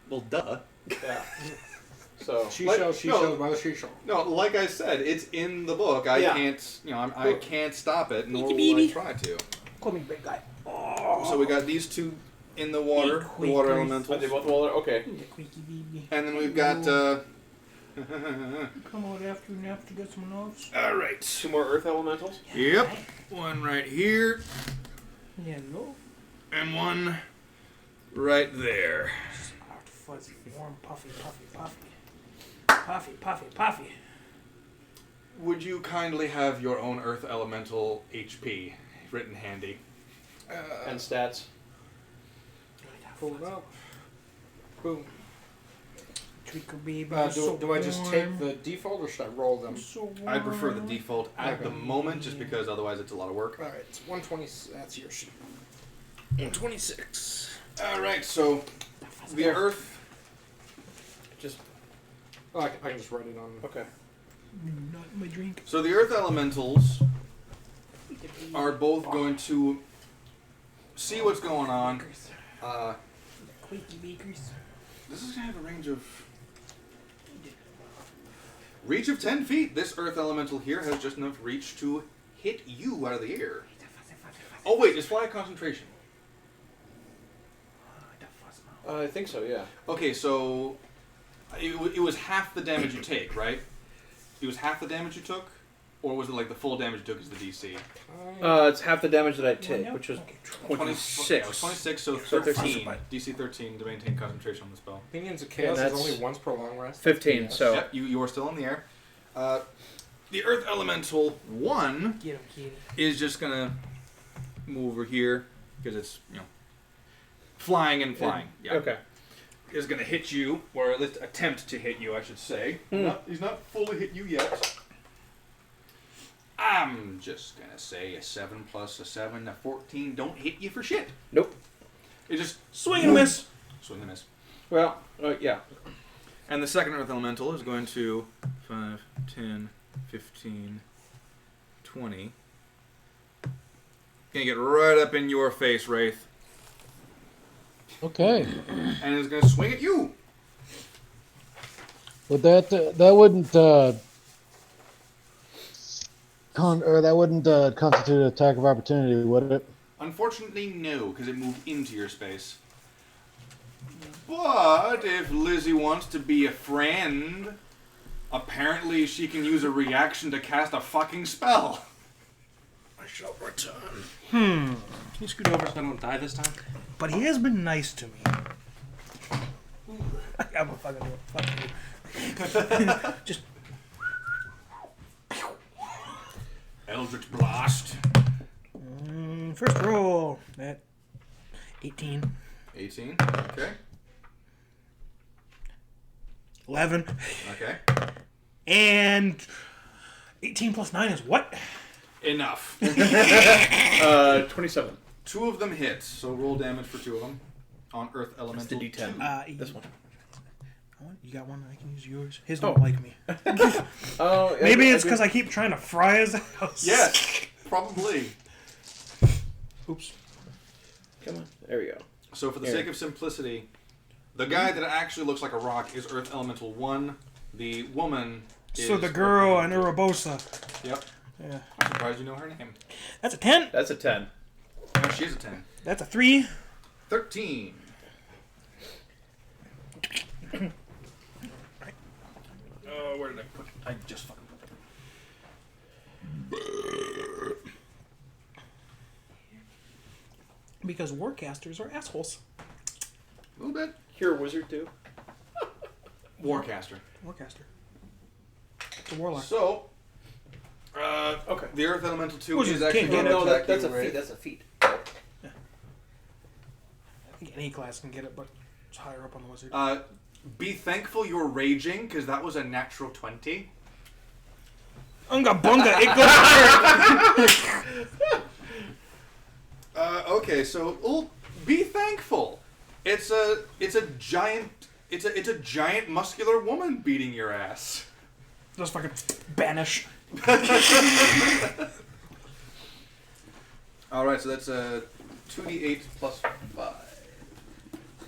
Well, duh. Yeah. So She shall by the she shall. No, like I said, it's in the book. I can't, I can't stop it, nor will I try to. Call me big guy. So we got these two in the water, the water Are elementals, they both water? Okay. and then we've got. Come on after nap to get some notes. All right. 2 more earth elementals. Yep. One right here, Yeah, no. and one right there. Soft, fuzzy, warm, puffy, puffy, puffy. Puffy, puffy, puffy. Would you kindly have your own Earth Elemental HP written handy? And stats. Pull it up. Boom. Twinkle baby, Do I just take the default or should I roll them? I prefer the default at the moment, just because otherwise it's a lot of work. Alright, it's 120. That's your sheet. 126. All right, so the Earth. Just Oh, I can just write it on. okay. Not my drink. So the Earth Elementals are both going to see what's going on. Quakey bakers. This is going to have a reach of 10 feet. This Earth Elemental here has just enough reach to hit you out of the air. Oh wait, is fly concentration? I think so. Yeah. Okay, so it was half the damage you take, right? It was half the damage you took, or was it like the full damage you took is the DC? It's half the damage that I take, which was 26. Yeah, it was 26, so So 13. DC 13 to maintain concentration on the spell. Opinions of Chaos And is that's only once per long rest. 15. Yes. So Yep, you are still in the air. The Earth Elemental 1 Get him, kitty. is just gonna move over here because it's flying and flying. Yeah. okay. Is gonna hit you, or at least attempt to hit you, I should say. He's not fully hit you yet. I'm just gonna say a 7 plus a 7, a 14 don't hit you for shit. Nope. It just Swing and a miss. swing and miss. Well, yeah. And the second Earth Elemental is going to 5, 10, 15, 20. Gonna get right up in your face, Wraith. Okay. And is gonna swing at you. But that wouldn't constitute an attack of opportunity, would it? Unfortunately, no, because it moved into your space. But if Lizzie wants to be a friend, apparently she can use a reaction to cast a fucking spell. I shall return. Hmm. Can you scoot over so I don't die this time? But he has been nice to me. I'm a fucking fuck you. Just Eldritch Blast. first roll at 18. 18. Okay. 11. Okay. And 18 plus 9 is what? Enough. 27. 2 of them hit, so roll damage for 2 of them. On Earth Elemental. the D10. 2. This one. You got one? I can use yours. His don't like me. Oh, Maybe it's because I keep trying to fry his house. Yes, probably. Oops. Come on. There we go. So for the Here. sake of simplicity, the guy that actually looks like a rock is Earth Elemental 1. The woman is... So the girl and Urobosa. Yep. Yeah. I'm surprised you know her name. That's a 10. That's a 10. No, she's a 10. That's a 3. 13. Oh, where did I put it? I just fucking put it. Because warcasters are assholes. A little bit. You're a wizard too. Warcaster. Warcaster. It's a warlock. So, Okay. the Earth Elemental 2 Which is is actually king. going to No, attack that's you, a right? feat. That's a feat. I think any class can get it, but It's higher up on the wizard. Be thankful you're raging, because that was a natural 20. Unga bunga, it goes. Okay, so be thankful. It's a giant muscular woman beating your ass. Just fucking banish. All right, so that's 2d8 plus 5.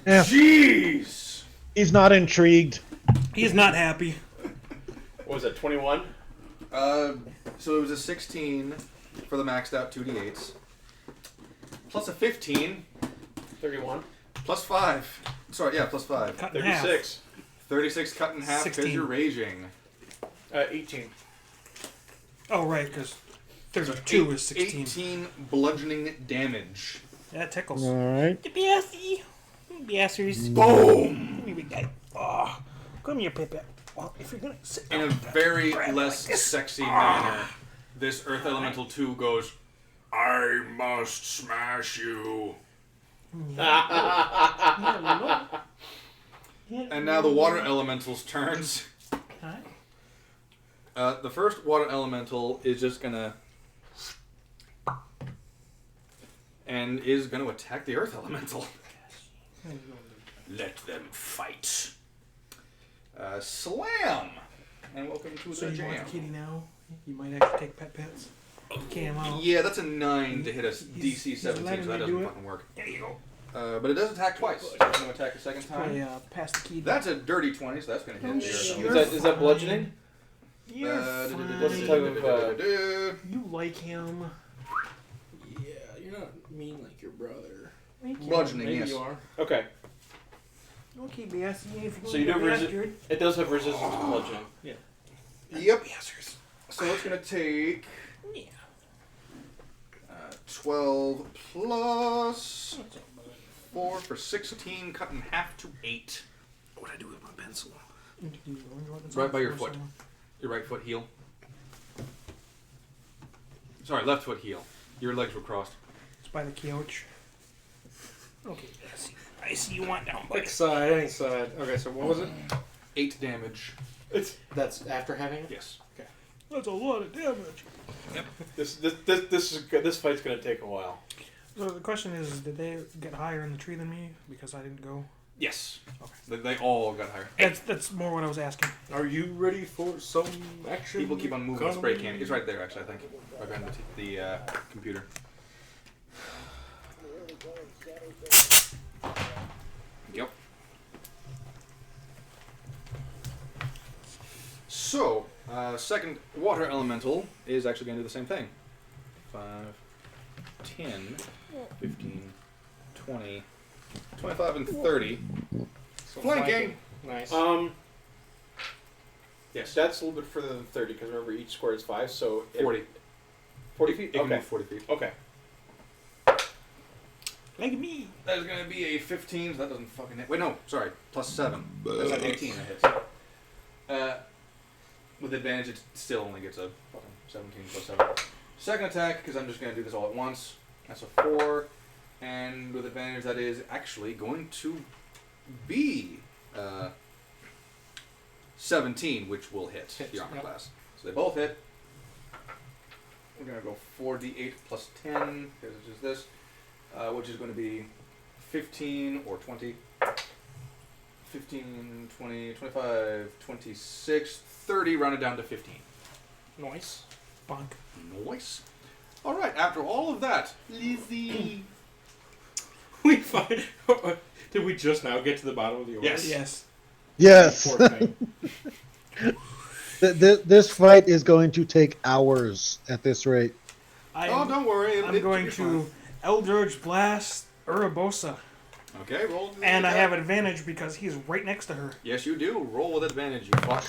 Yeah. Jeez. He's not intrigued. He's not happy. What was it, 21? So it was a 16 for the maxed out 2d8s. Plus a 15. 31. Plus 5. Sorry, yeah, plus 5. Cut in half. 36. 36 cut in half because 16. you're raging. 18. Oh, right, because 32 is 16. 18 bludgeoning damage. Yeah, it tickles. All right. Bassers. Boom! Big guy. Oh, come here, Pepe. Well, if you're gonna sit In a very less sexy manner, this Earth Elemental 2 goes, I must smash you. And now the Water Elemental's turns. The first Water Elemental is just gonna... and is gonna attack the Earth Elemental. Let them fight. Slam! And welcome to So the you jam. want the kitty now? You might actually take pet pets. Cam out. Yeah, that's a 9 to hit a DC he's 17, letting so that me doesn't do it. fucking work. There you go. But it does attack twice. So it's going to attack a second Probably time. pass the key. That's a dirty 20, so that's going to hit the Earth You're Elemental. Is that bludgeoning? You're What's the fine. type of, You like him. Yeah, you're not mean like your brother. Bludgeoning, Maybe yes. you are. Okay. Okay, Bassy. If So you do it does have resistance to bludgeoning. Yep. So it's going to take 12 plus 4 for 16, cut in half to 8. What I do with my pencil? Right by your foot. Your right foot heel. Sorry, left foot heel. Your legs were crossed. It's by the couch. Okay, Bassy. I see you want down, buddy. Pick side, any side. Okay, so what was it? 8 damage. That's after having it? Yes. That's a lot of damage. This fight's gonna take a while. So the question is, did they get higher in the tree than me because I didn't go? Yes. Okay. They all got higher. That's more what I was asking. Are you ready for some action? People keep on moving the spray can. It's right there, actually, I think. Right behind the computer. Yep. So, second water elemental is actually going to do the same thing. 5, 10, 15, 20, 25, and 30. So Flanking! Nice. Yes. That's a little bit further than 30 because remember each square is 5, so 40. 40 feet. It can Okay. move 40 feet. Okay. Like me. That is going to be a 15, so that doesn't fucking hit. Wait, no, sorry. Plus 7. That's an 18 that hits. With advantage, it still only gets a fucking 17 plus 7. Second attack, because I'm just going to do this all at once. That's a 4. And with advantage, that is actually going to be 17, which will hit the armor class. So they both hit. We're going to go 4d8 plus 10, because it's just this. Which is going to be 15 or 20. 15, 20, 25, 26, 30, rounded down to 15. Nice. Bonk. Nice. Alright, after all of that, Lizzie. We find. Did we just now get to the bottom of the order? Yes. Yes. Yes. Poor thing. This fight is going to take hours at this rate. Oh, don't worry. I'm going to Eldritch Blast Urobosa. Okay, roll. And I have advantage because he's right next to her. Yes, you do. Roll with advantage, you fuck.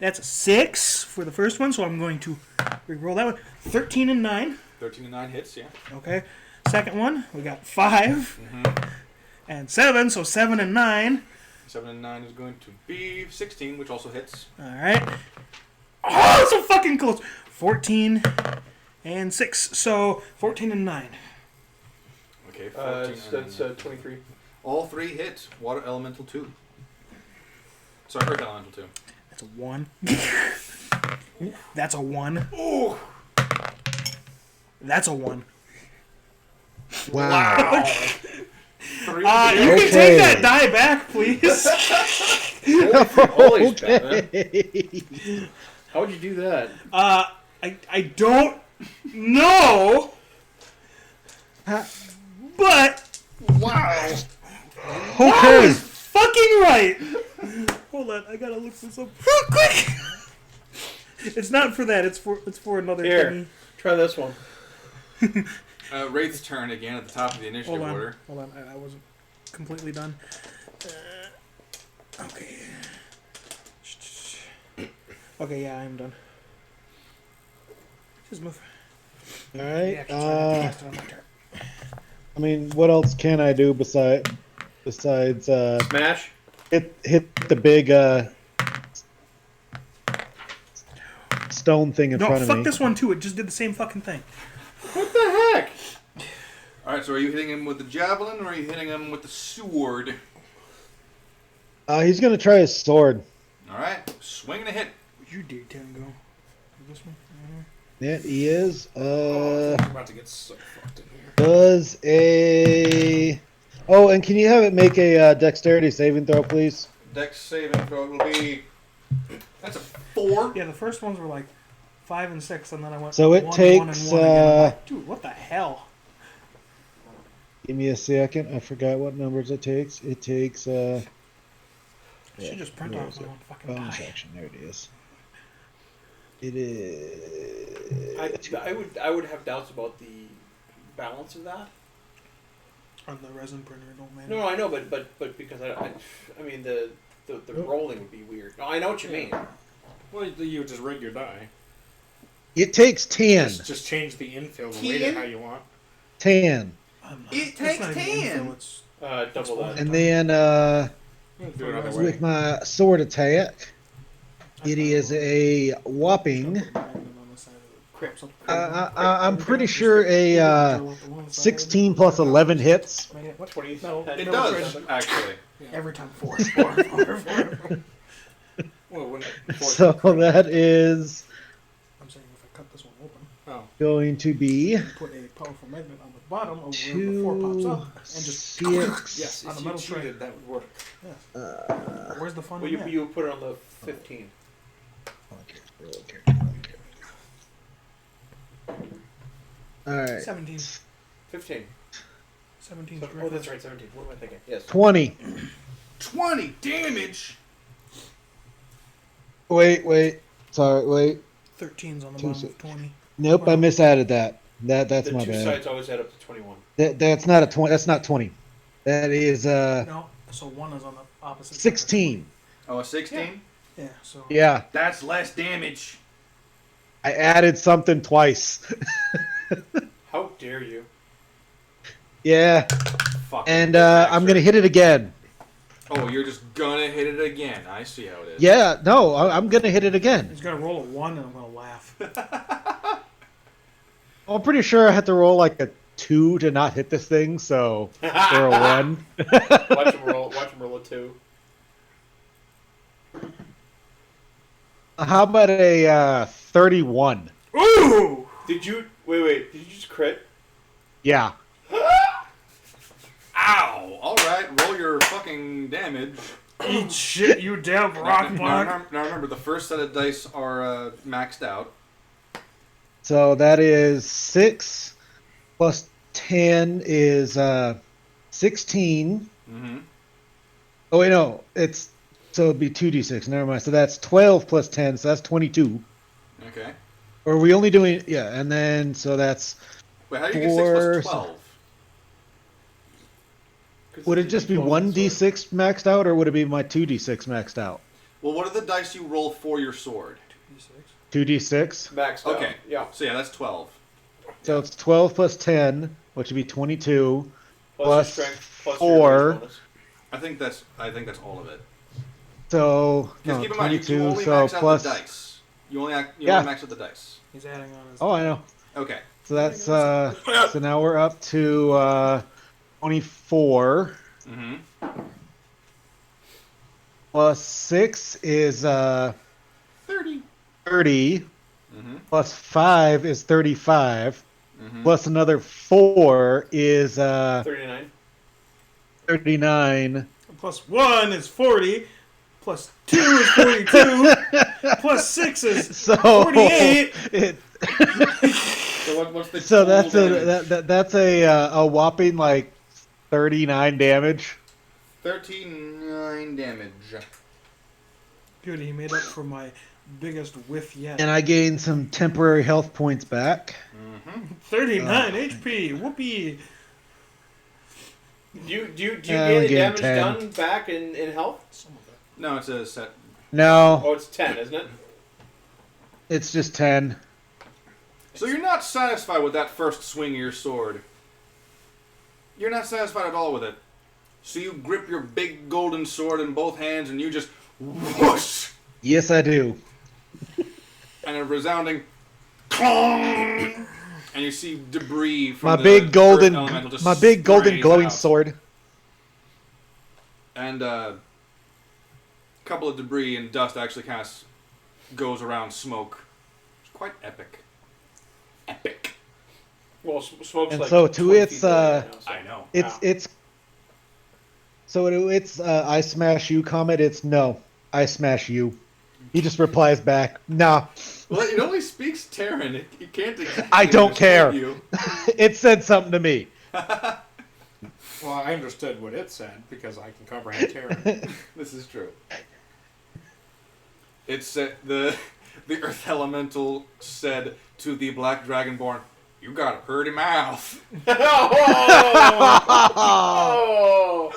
That's a 6 for the first one, so I'm going to re-roll that one. 13 and 9. 13 and 9 hits, yeah. Okay. Second one, we got 5 and 7, so 7 and 9. 7 and 9 is going to be 16, which also hits. All right. Oh, so fucking close. 14 and 6, so 14 and 9. Okay, 14 That's and 23. All 3 hit. Water Elemental 2. Sorry, Earth Elemental 2. That's a 1. That's a 1. Ooh! That's a 1. Wow. 3 You can Okay. take that die back, please. Holy Batman. Okay. How'd you do that? I don't know, but Wow. I Okay. was fucking right. Hold on, I gotta look this up real quick. It's not for that. It's for another Here. thing. Try this one. Wraith's turn again at the top of the initiative order. Hold on. I wasn't completely done. Okay. Okay, yeah, I'm done. Just move. All right. Yeah, cast it on my turn. I mean, what else can I do besides Smash. hit the big stone thing in No, front of fuck me? this one too. It just did the same fucking thing. What the heck? Alright, so are you hitting him with the javelin or are you hitting him with the sword? He's gonna try his sword. Alright, swing and a hit. You did Tango. This one. Yeah, he is. I'm about to get so fucked in here. Does a. Oh, and can you have it make a dexterity saving throw, please? Dex saving throw will be. That's a 4. Yeah, the first ones were like 5 and 6, and then I went. So it 1, takes, 1, and 1 again. I'm like, dude, what the hell? Give me a second. I forgot what numbers it takes. It takes. I should just print where off is my it? own fucking Bonus die. action. There it is. It is. I would have doubts about the balance of that. On the resin printer, don't man. No, I know, but because I mean the rolling would be weird. No, I know what you mean. Well, you would just rig your die. It takes 10. Just change the infill and rate it how you want. 10. It It's not takes even 10. info, it's Double that. And then You can do it either way. with my sword attack, it is a whopping. I'm pretty sure a 16 plus 11 hits. What? 20. No, It no, does, it's actually. every time 4. Well, when So that is I'm saying if I cut this one open, going to be put a powerful magnet on the bottom of where the 4 pops 2, up, and just 6. yes, on if the you metal tray. cheated, that would work. Where's the fun Well, in that? you put it on the 15. All right. 17. 15. 17. Oh, that's right, 17. What am I thinking? Yes. 20. 20 damage. Wait. Sorry, wait. 13's on the Two bottom six. of 20. Nope, I misadded that. That's The my two bad. sides always add up to 21. That's not a 20. That's not 20. That is No, so 1 is on the opposite side of 16. Oh, a 16? 20. Yeah, so. Yeah, That's less damage. I added something twice. How dare you? Yeah, Fucking and I'm gonna hit it again. Oh, you're just gonna hit it again. I see how it is. Yeah, no, I'm gonna hit it again. He's gonna roll a 1 and I'm gonna laugh. I'm pretty sure I had to roll like a 2 to not hit this thing, so or a 1. Watch him roll a 2. How about a 31? Ooh! Did you wait? Did you just crit? Yeah. Ow! Alright, roll your fucking damage. Eat shit, you damn rock block. Now remember, the first set of dice are maxed out. So that is 6 plus 10 is 16. Mm-hmm. Oh wait, no, it's so it'd be 2d6. Never mind. So that's 12 plus 10, so that's 22. Okay. Or are we only doing and then so that's Wait, how do you get 6 4, plus 12? would it just be 1d6 maxed out, or would it be my 2d6 maxed out? Well, what are the dice you roll for your sword? 2d6. Maxed out. Okay. Yeah. So yeah, that's 12. So it's 12 plus 10, which would be 22. Plus Plus your strength. Plus 4. Your bonus. I think that's all of it. So Because no, keep in mind, you 22. only So max out plus. the dice. You only Yeah. max out the dice. He's adding on his. Oh, I know. Okay. So that's so now we're up to 24. Mm-hmm. Plus 6 is 30. 30. Mm-hmm. Plus 5 is 35. Mm-hmm. Plus another 4 is 39. 39. Plus 1 is 40. Plus 2 is 42. Plus 6 is So 48. it, So what's the so total damage? that's a whopping like 39 damage. 39 damage. Good, he made up for my biggest whiff yet. And I gained some temporary health points back. Mm-hmm. 39 HP. Whoopee. Do you Yeah, gain we the gained damage 10. done back in health? No, it's a set. No, Oh, it's 10, isn't it? it's just 10. So you're not satisfied with that first swing of your sword. You're not satisfied at all with it. So you grip your big golden sword in both hands and you just whoosh, Yes, I do. and a resounding clong, and you see debris from My the big earth golden, elemental just my big golden sprays glowing out. sword. And a couple of debris and dust actually kind of goes around smoke. It's quite epic. Epic. Well, smoke's And like so to 20 its, feet away now, so. I know. It's so it's I smash you comment. It's no, I smash you. He just replies back, nah. Well, it only speaks Terran. It can't exactly I don't understand care. You. It said something to me. Well, I understood what it said because I can comprehend Terran. This is true. It said the Earth Elemental said to the Black Dragonborn, "You got a pretty mouth." Oh!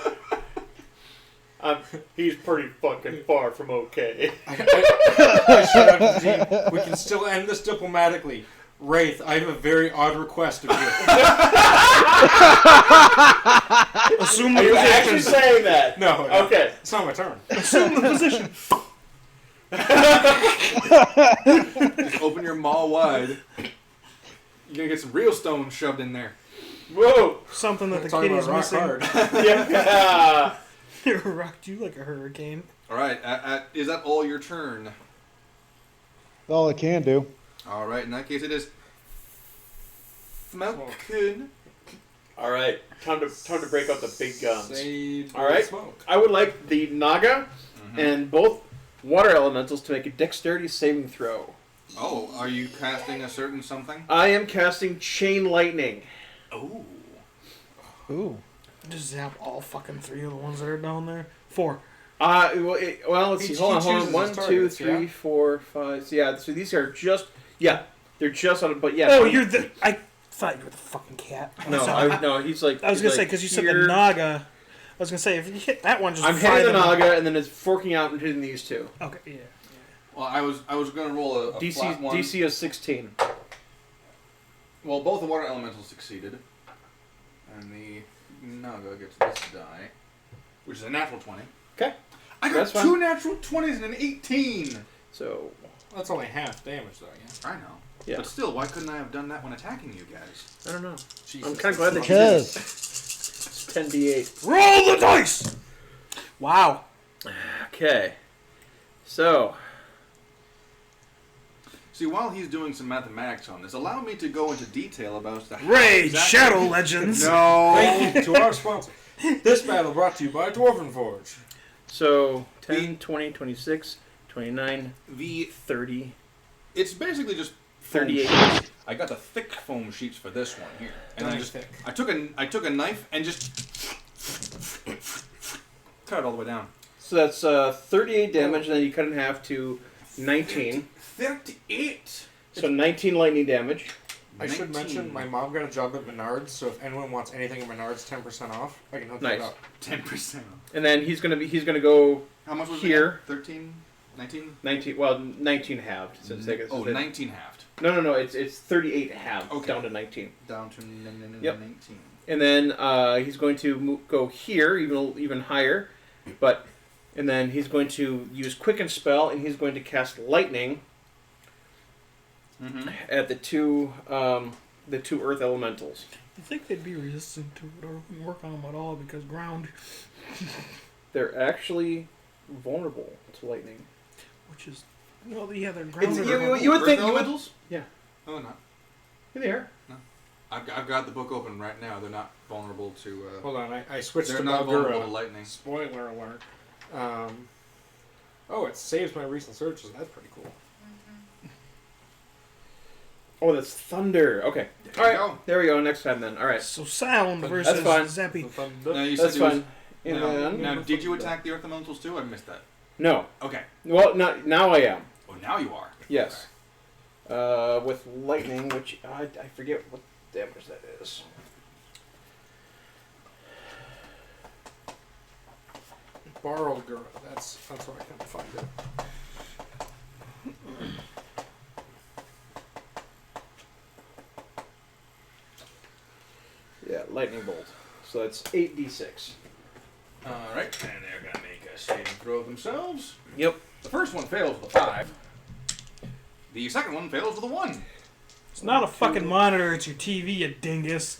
He's pretty fucking far from okay. I shut up to Gene. We can still end this diplomatically. Wraith, I have a very odd request of you. Assume Are the you actually position. saying that? No, Okay. it's not my turn. Assume the position. Just open your maw wide. You're gonna get some real stone shoved in there. Whoa! Something that the Talking kitty's about rock missing. hard. Yeah. It rocked you like a hurricane. All right, is that all your turn? That's all I can do. All right, in that case, it is Smoke-kun. All right. Time to break out the big guns. Save All right. Smoke. I would like the Naga and both water elementals to make a dexterity saving throw. Oh, are you casting a certain something? I am casting Chain Lightning. Oh. Ooh. Just zap all fucking 3 of the ones that are down there. 4. Well, let's see. He Hold on. chooses 1, his 2, targets, 3, yeah? 4, 5. So yeah, so these are just they're just on. But yeah. Oh, you're the. I thought you were the fucking cat. No, no. He's like. I was he's gonna say like because you said the here. Naga. I was gonna say if you hit that one, just I'm fry hitting the them up. Naga, and then it's forking out and hitting these two. Okay, yeah. Well, I was gonna roll a flat one. DC is 16. Well, both the water elementals succeeded, and the Naga gets this die, which is a natural 20. Okay. I got That's fine. 2 natural 20s and an 18. So That's only half damage, though. Yeah. I know. Yeah. But still, why couldn't I have done that when attacking you guys? I don't know. Jesus. I'm kind of glad that you did. Because It's 10d8. Roll the dice. Wow. Okay. So See, while he's doing some mathematics on this, allow me to go into detail about the Raid exactly- Shadow Legends. No. Thank you to our sponsor. This battle brought to you by Dwarven Forge. So 10, 20, 26, 29, The 30, it's basically just foam 38. sheets. I got the thick foam sheets for this one here, and I Nice just thick. I took a knife and just cut it all the way down. So that's 38 damage, and then you cut it in half to 19. 38. So 19 lightning damage. I should 19. mention my mom got a job at Menards, so if anyone wants anything at Menards, 10% off. I can hook Nice. it up. 10%. And then he's gonna go How much was Here. it? 13? 19? 19. Well, 19 halved. So it's like Oh, 19 halved. No. It's 38 halved Okay. down to 19. Down to Yep. 19. And then he's going to go here, even higher, and then he's going to use Quicken Spell, and he's going to cast Lightning Mm-hmm. at the two the 2 earth elementals. You think they'd be resistant to it, or we work on them at all because ground, They're actually vulnerable to lightning. which is, well, yeah, they're It's, grounded. you would think Earth you would. elementals? Yeah. Oh, not. There. I've got the book open right now. They're not vulnerable to. Hold on, I switched They're to not vulnerable to Balgura. lightning. Spoiler alert. Oh, it saves my recent searches. That's pretty cool. Oh, that's thunder. Okay. There All you right. go. There we go. Next time then. All right. So sound That's versus fine. zappy. Now you said That's it was- fine. And then Now, did you attack the earth elementals too? I missed that. no. Okay. Well, now I am. Oh, now you are. Yes. With lightning, which I forget what damage that is. Borrowed Gura. That's where I can find it. Yeah, lightning bolt. So that's 8d6. All right, and they're gonna make a saving throw themselves. Yep. The first one fails with a 5. The second one fails with a 1. It's not a fucking monitor, it's your TV, you dingus.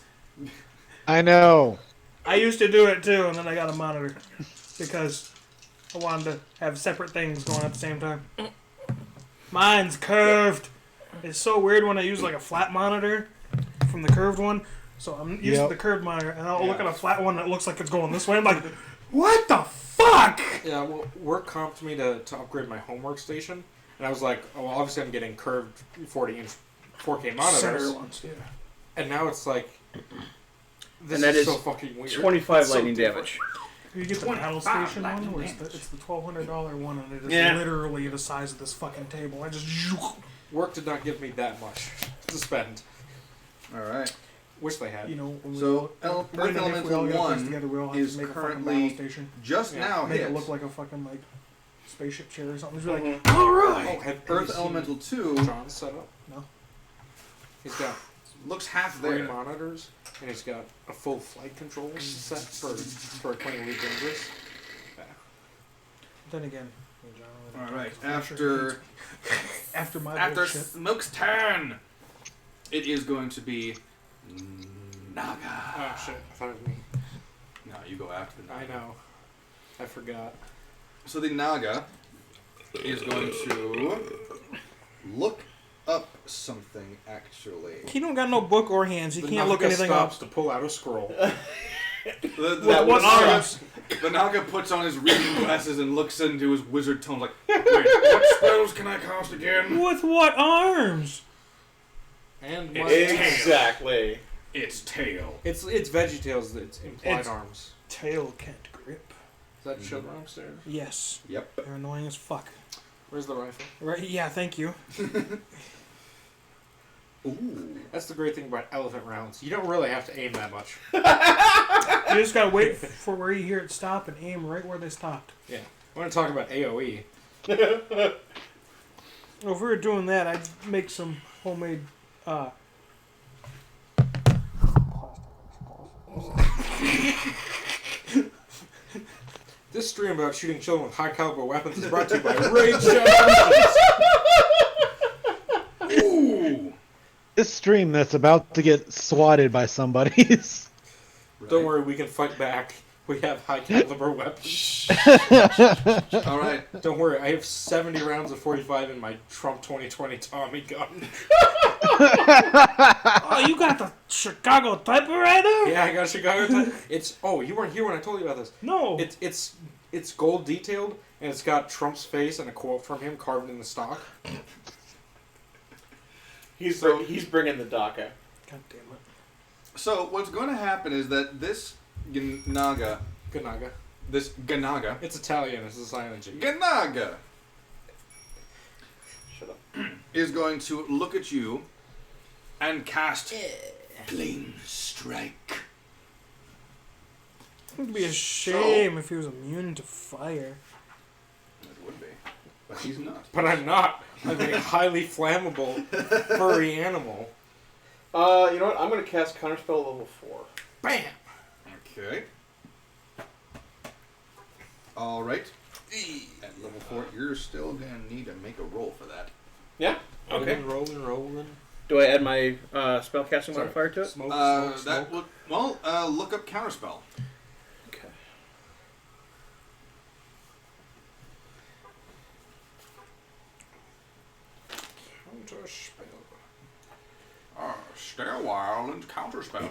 I know. I used to do it too, and then I got a monitor because I wanted to have separate things going at the same time. Mine's curved. It's so weird when I use like a flat monitor from the curved one. So I'm used to Yep. the curved monitor, and I'll look at a flat one that looks like it's going this way. I'm like, what the fuck? Yeah, well, work comped me to upgrade my home workstation, and I was like, oh, well, obviously I'm getting curved 40-inch 4K monitors, Center ones, yeah. and now it's like, this And that is is so fucking weird. 25 It's so lightning different. damage. You get the battle station one, where it's the $1,200 one, and it is Yeah. literally the size of this fucking table. I just Work did not give me that much to spend. All right. Wish they had. you know. When So, we all, Earth when and if we Elemental all get our 1 things together, we all have is to make a fucking currently battle station. Just Yeah. now Make hit. it look like a fucking like spaceship chair or something. Just be like, Mhm. all Oh, right. have Earth you seen Elemental 2 John's setup? No. He's got looks half 3 there. monitors, and he's got a full flight control set for Queen Elite Dangerous. Then again, All right. After my After bullshit. Smoke's turn, it is going to be Naga. Oh shit, I thought it was me. No, you go after the Naga. I know. I forgot. So the Naga is going to look up something, actually. He don't got no book or hands. He The can't look Naga anything stops up. to pull out a scroll. The what Naga- arms? The Naga puts on his reading glasses and looks into his wizard tone like, wait, what spells can I cast again? With what arms? And Exactly. It's tail. It's VeggieTales. It's implied It's- arms. Tail can't grip. Is that sugar upstairs? Yes. Yep. They're annoying as fuck. Where's the rifle? Right? Yeah. Thank you. Ooh. That's the great thing about elephant rounds. You don't really have to aim that much. You just gotta wait for where you hear it stop and aim right where they stopped. Yeah. I want to talk about AOE. Well, if we were doing that, I'd make some homemade. This stream about shooting children with high caliber weapons is brought to you by Rage Shotguns. Ooh. This stream that's about to get swatted by somebody. Don't worry, we can fight back. We have high caliber weapons. All right. Don't worry, I have 70 rounds of 45 in my Trump 2020 Tommy gun. Oh, you got the Chicago typewriter? Yeah, I got a Chicago type. It's you weren't here when I told you about this. No. It's gold detailed and it's got Trump's face and a quote from him carved in the stock. He's bringing the DACA. God damn it. So what's going to happen is that this Naga, Ganaga. this Ganaga, It's Italian. It's a silent G. Ganaga Shut up. is going to look at you and cast Flame Strike. It'd be a shame if he was immune to fire. It would be, but he's not. But I'm not. I'm a highly flammable furry animal. You know what? I'm gonna cast Counterspell level 4. Bam! Okay. All right. At level 4, you're still gonna need to make a roll for that. Yeah. Okay. Rolling. Do I add my spellcasting modifier to it? Smoke, That smoke. would look up counterspell. Okay. Counterspell. Stay a while and counterspell.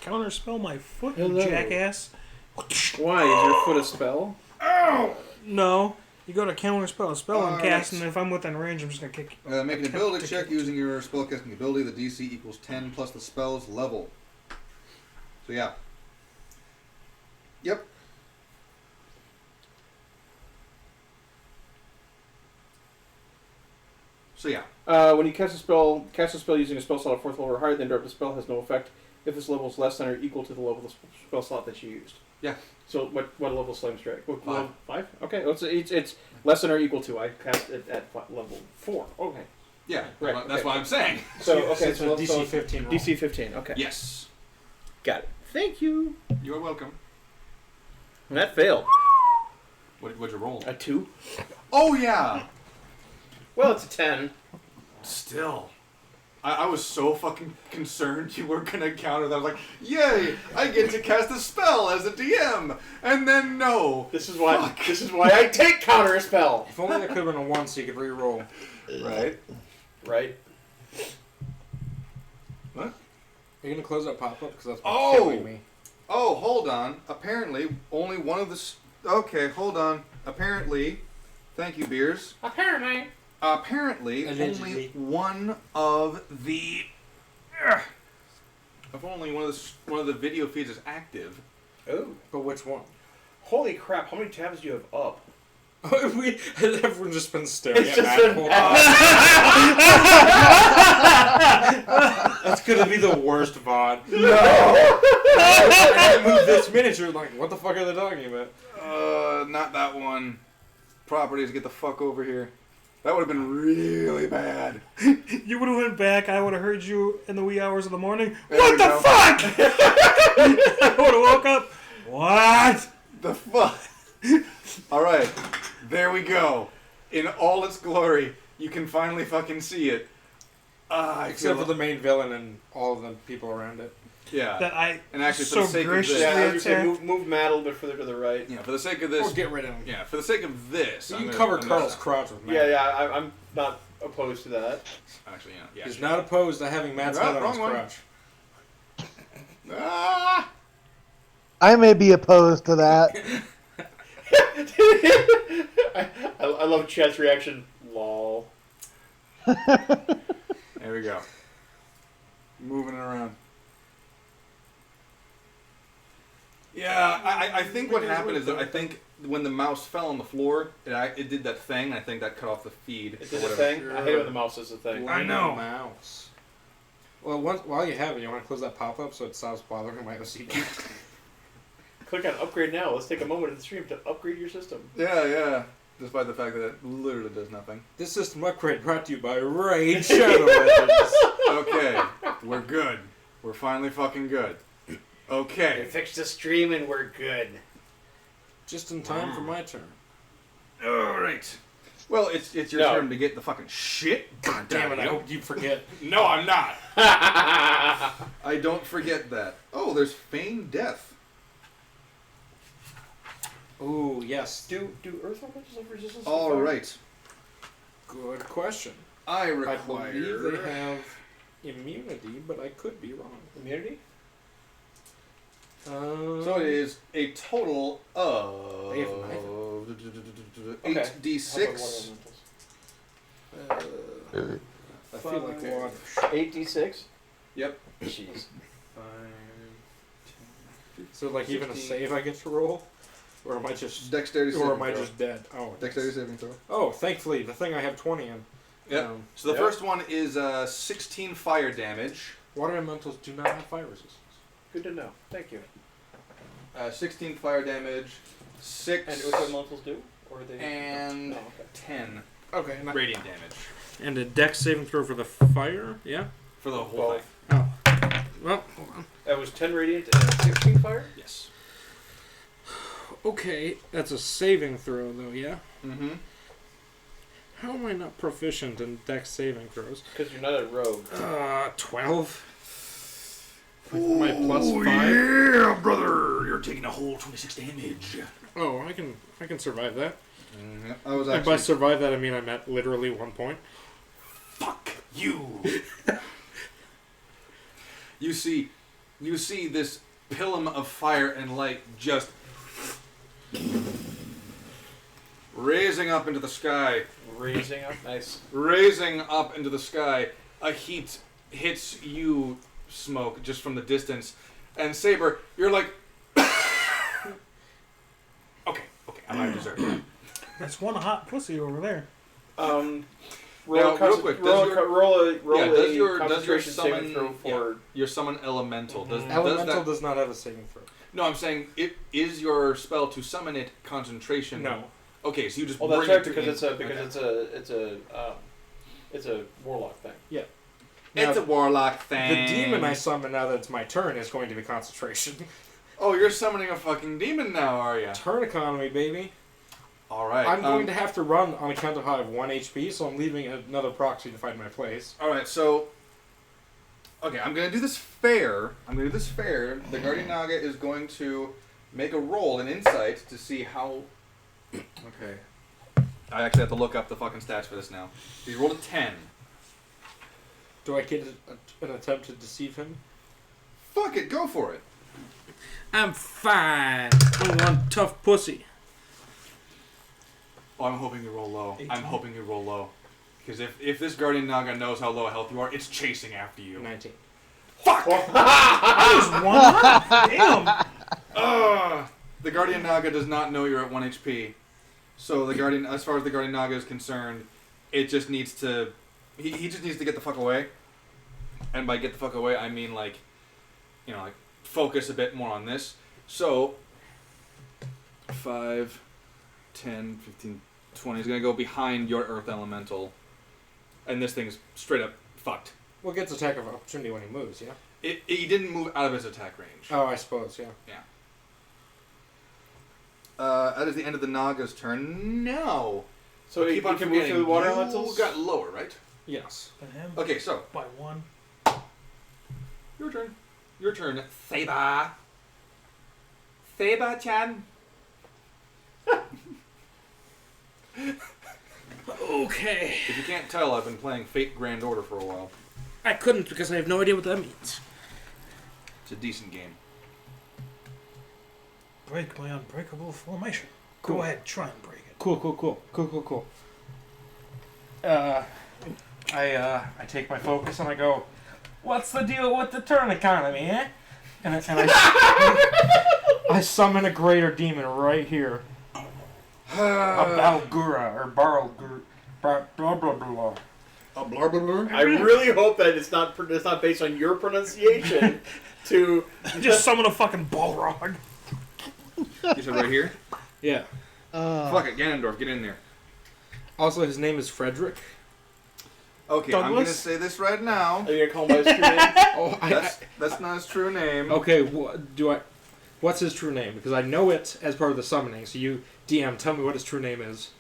Counterspell my foot, Hello. you jackass. Why? Is your foot a spell? No. You go to counterspell a spell and Alright. cast, and if I'm within range, I'm just gonna kick you. Make an ability check using your spellcasting ability. The DC equals 10 plus the spell's level. So yeah. Yep. So yeah. When you cast a spell using a spell slot of 4th level or higher, the interrupted spell has no effect if this level is less than or equal to the level of the spell slot that you used. Yeah. So what level is Flame Strike? What, 5. level? 5? Okay, well, it's less than or equal to. I cast it at level 4. Okay. Yeah. Right, That's okay. what I'm saying. So okay, It's a DC 15 roll. DC 15. Okay. Yes. Got it. Thank you. You are welcome. And that failed. What'd you roll? A 2. Oh yeah. Well, it's a 10. Still. I was so fucking concerned you were gonna counter that. I was like, yay! I get to cast a spell as a DM, and then no. This is why. This is why I take counter a spell. If only that could have been a 1 so you could re-roll. Right. Right. What? Are you going to close that pop-up? Because that's Oh! what's killing me. Oh, hold on. Apparently, only one of the. Okay, hold on. Apparently, thank you, Beers. Apparently. Apparently, Allegedly. only one of the. If only one of the video feeds is active. Oh. But which one? Holy crap! How many tabs do you have up? Everyone's just been staring It's at just Matt been- the whole time. That's gonna be the worst VOD. No! I move this miniature, like, what the fuck are they talking about? Not that one. Properties, get the fuck over here. That would have been really bad. You would have went back. I would have heard you in the wee hours of the morning. There What we the go. fuck? I would have woke up. What? The fuck? Alright, there we go. In all its glory, you can finally fucking see it. I Except feel for the main villain and all of the people around it. Yeah. That I And actually, for so the sake of graciously this, Yeah, I was gonna say attacked. move Matt a little bit further to the right. yeah, for the sake of Or this, get rid of him. yeah, for the sake of this, You I'm can gonna- cover I'm gonna- Carl's crotch with Matt. Yeah, I'm not opposed to that. Actually, yeah. He's not opposed to having Matt's Right, head on his wrong one. crotch. Ah! I may be opposed to that. I love Chet's reaction. Lol. There we go. Moving it around. Yeah, I think what happened is that I think when the mouse fell on the floor, it did that thing. I think that cut off the feed. It or did a whatever. thing. I hate when the mouse does a thing. I know. Mouse. Well, while you have it, you want to close that pop-up so it stops bothering my OCD. Click on upgrade now. Let's take a moment in the stream to upgrade your system. Yeah. Despite the fact that it literally does nothing. This system upgrade brought to you by Raid Shadow Legends. Okay, we're good. We're finally fucking good. Okay. fixed the stream and we're good. Just in time for my turn. All right. Well, it's your No. turn to get the fucking shit. God damn it, I hope you forget. No, I'm not. I don't forget that. Oh, there's feigned death. Ooh, yes. Do earth elementals have resistance? to All fire? right. Good question. I I require. believe they have immunity, but I could be wrong. Immunity? So it is a total of They have neither. 8d6. I feel like water. 8d6? Yep. Jeez. So, like, even a 16. save I get to roll? Or am I just... Dexterity Or saving am I throw. just dead? Oh. Dexterity saving throw. Oh, thankfully, the thing I have 20 in. Yep. So the Yep. first one is 16 fire damage. Water elementals do not have fire resistance. Good to know. Thank you. 16 fire damage. 6 And earth elementals do? Or are they... and Oh, okay. 10 Okay. radiant damage And a dex saving throw for the fire? Yeah? for the whole Well, thing. Oh. Well, hold on. That was 10 radiant and 16 fire? Yes. Okay, that's a saving throw, though, yeah? Mm-hmm. How am I not proficient in dex saving throws? Because you're not a rogue. 12. With my plus 5. Yeah, brother, you're taking a whole 26 damage. Oh, I can survive that. I was And by actually. survive that, I mean I'm at literally 1 point. Fuck you. You see this pilum of fire and light just raising up into the sky. Raising up, nice. Raising up into the sky. A heat hits you, Smoke, just from the distance. And Saber, you're like, Okay, I might deserve that. That's one hot pussy over there. Roll Now, a real quick, roll, does your- roll a does your concentration saving summon throw for. your summon elemental? Does Elemental that, does not have a saving throw. no, I'm saying is your spell to summon it concentration? No. Okay, so you just Oh, that's bring right, it to because in- it's a warlock thing. it's Now, a warlock thing. the demon I summon now that it's my turn is going to be concentration. Oh, you're summoning a fucking demon now, are you? Turn economy, baby. All right. I'm going to have to run on account of how I have 1 HP, so I'm leaving another proxy to find my place. All right, so. Okay, I'm gonna do this fair. The Guardian Naga is going to make a roll, an insight, to see how. Okay. I actually have to look up the fucking stats for this now. He rolled a 10. Do I get an attempt to deceive him? Fuck it, go for it. I'm fine. I'm one tough pussy. Oh, I'm hoping you roll low. 18. I'm hoping you roll low. Because if this Guardian Naga knows how low health you are, it's chasing after you. 19. Fuck! I was one hot. Damn. The Guardian Naga does not know you're at 1 HP. So the Guardian, as far as the Guardian Naga is concerned, it just needs to... He just needs to get the fuck away. And by get the fuck away, I mean like focus a bit more on this. So 5, 10, 15, 20 is going to go behind your Earth Elemental. And this thing's straight up fucked. Well, gets attack of opportunity when he moves, yeah? He didn't move out of his attack range. Oh, I suppose, yeah. That is the end of the Naga's turn. No. So I he keep on can move forgetting. through the water You elementals? got lower, right? Yes. And him Okay, so by one. your turn. Your turn, Theba. Theba-chan. Okay. If you can't tell, I've been playing Fate Grand Order for a while. I couldn't because I have no idea what that means. It's a decent game. Break my unbreakable formation. Cool. Go ahead, try and break it. Cool. I take my focus and I go, what's the deal with the turn economy, eh? And I summon a greater demon right here. A Balgura, or Barlgur, blah blah blah. A blarbler? I really hope that it's not based on your pronunciation. To Just summon a fucking Balrog. You said right here? Yeah. Fuck it, Ganondorf, get in there. Also, his name is Frederick. Okay, I'm Douglas? gonna say this right now. are you gonna call him by his true name? Oh, That's not his true name. Okay, what's his true name? Because I know it as part of the summoning. So you, DM, tell me what his true name is.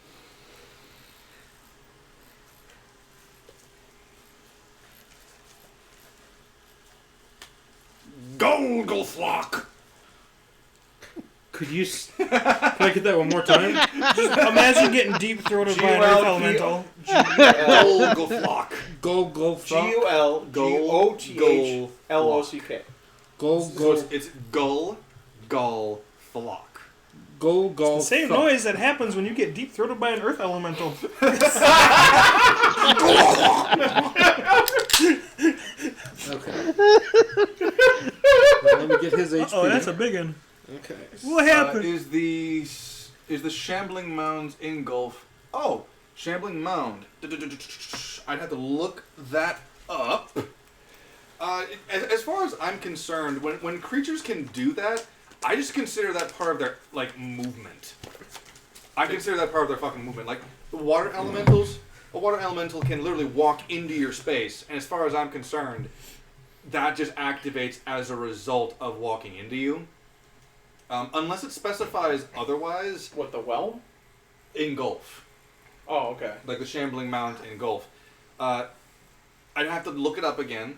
Golgothlok! Could you? Can I get that one more time? Imagine getting deep throated by an earth elemental. Golgothlok! G-U-L-G-O-T-H-L-O-C-K. It's Gull Flock. The same noise that happens when you get deep throated by an earth elemental. Okay. Well, let me get his HP. Oh, that's a big one. Okay. What happened? Is the Shambling Mounds engulf? Oh, Shambling Mound. I'd have to look that up. As far as I'm concerned, when creatures can do that, I just consider that part of their movement. I consider that part of their fucking movement. Like the water elementals, a water elemental can literally walk into your space, and as far as I'm concerned, that just activates as a result of walking into you. Unless it specifies otherwise. What, the well? Engulf. Oh, okay. Like the Shambling Mount engulf. I'd have to look it up again.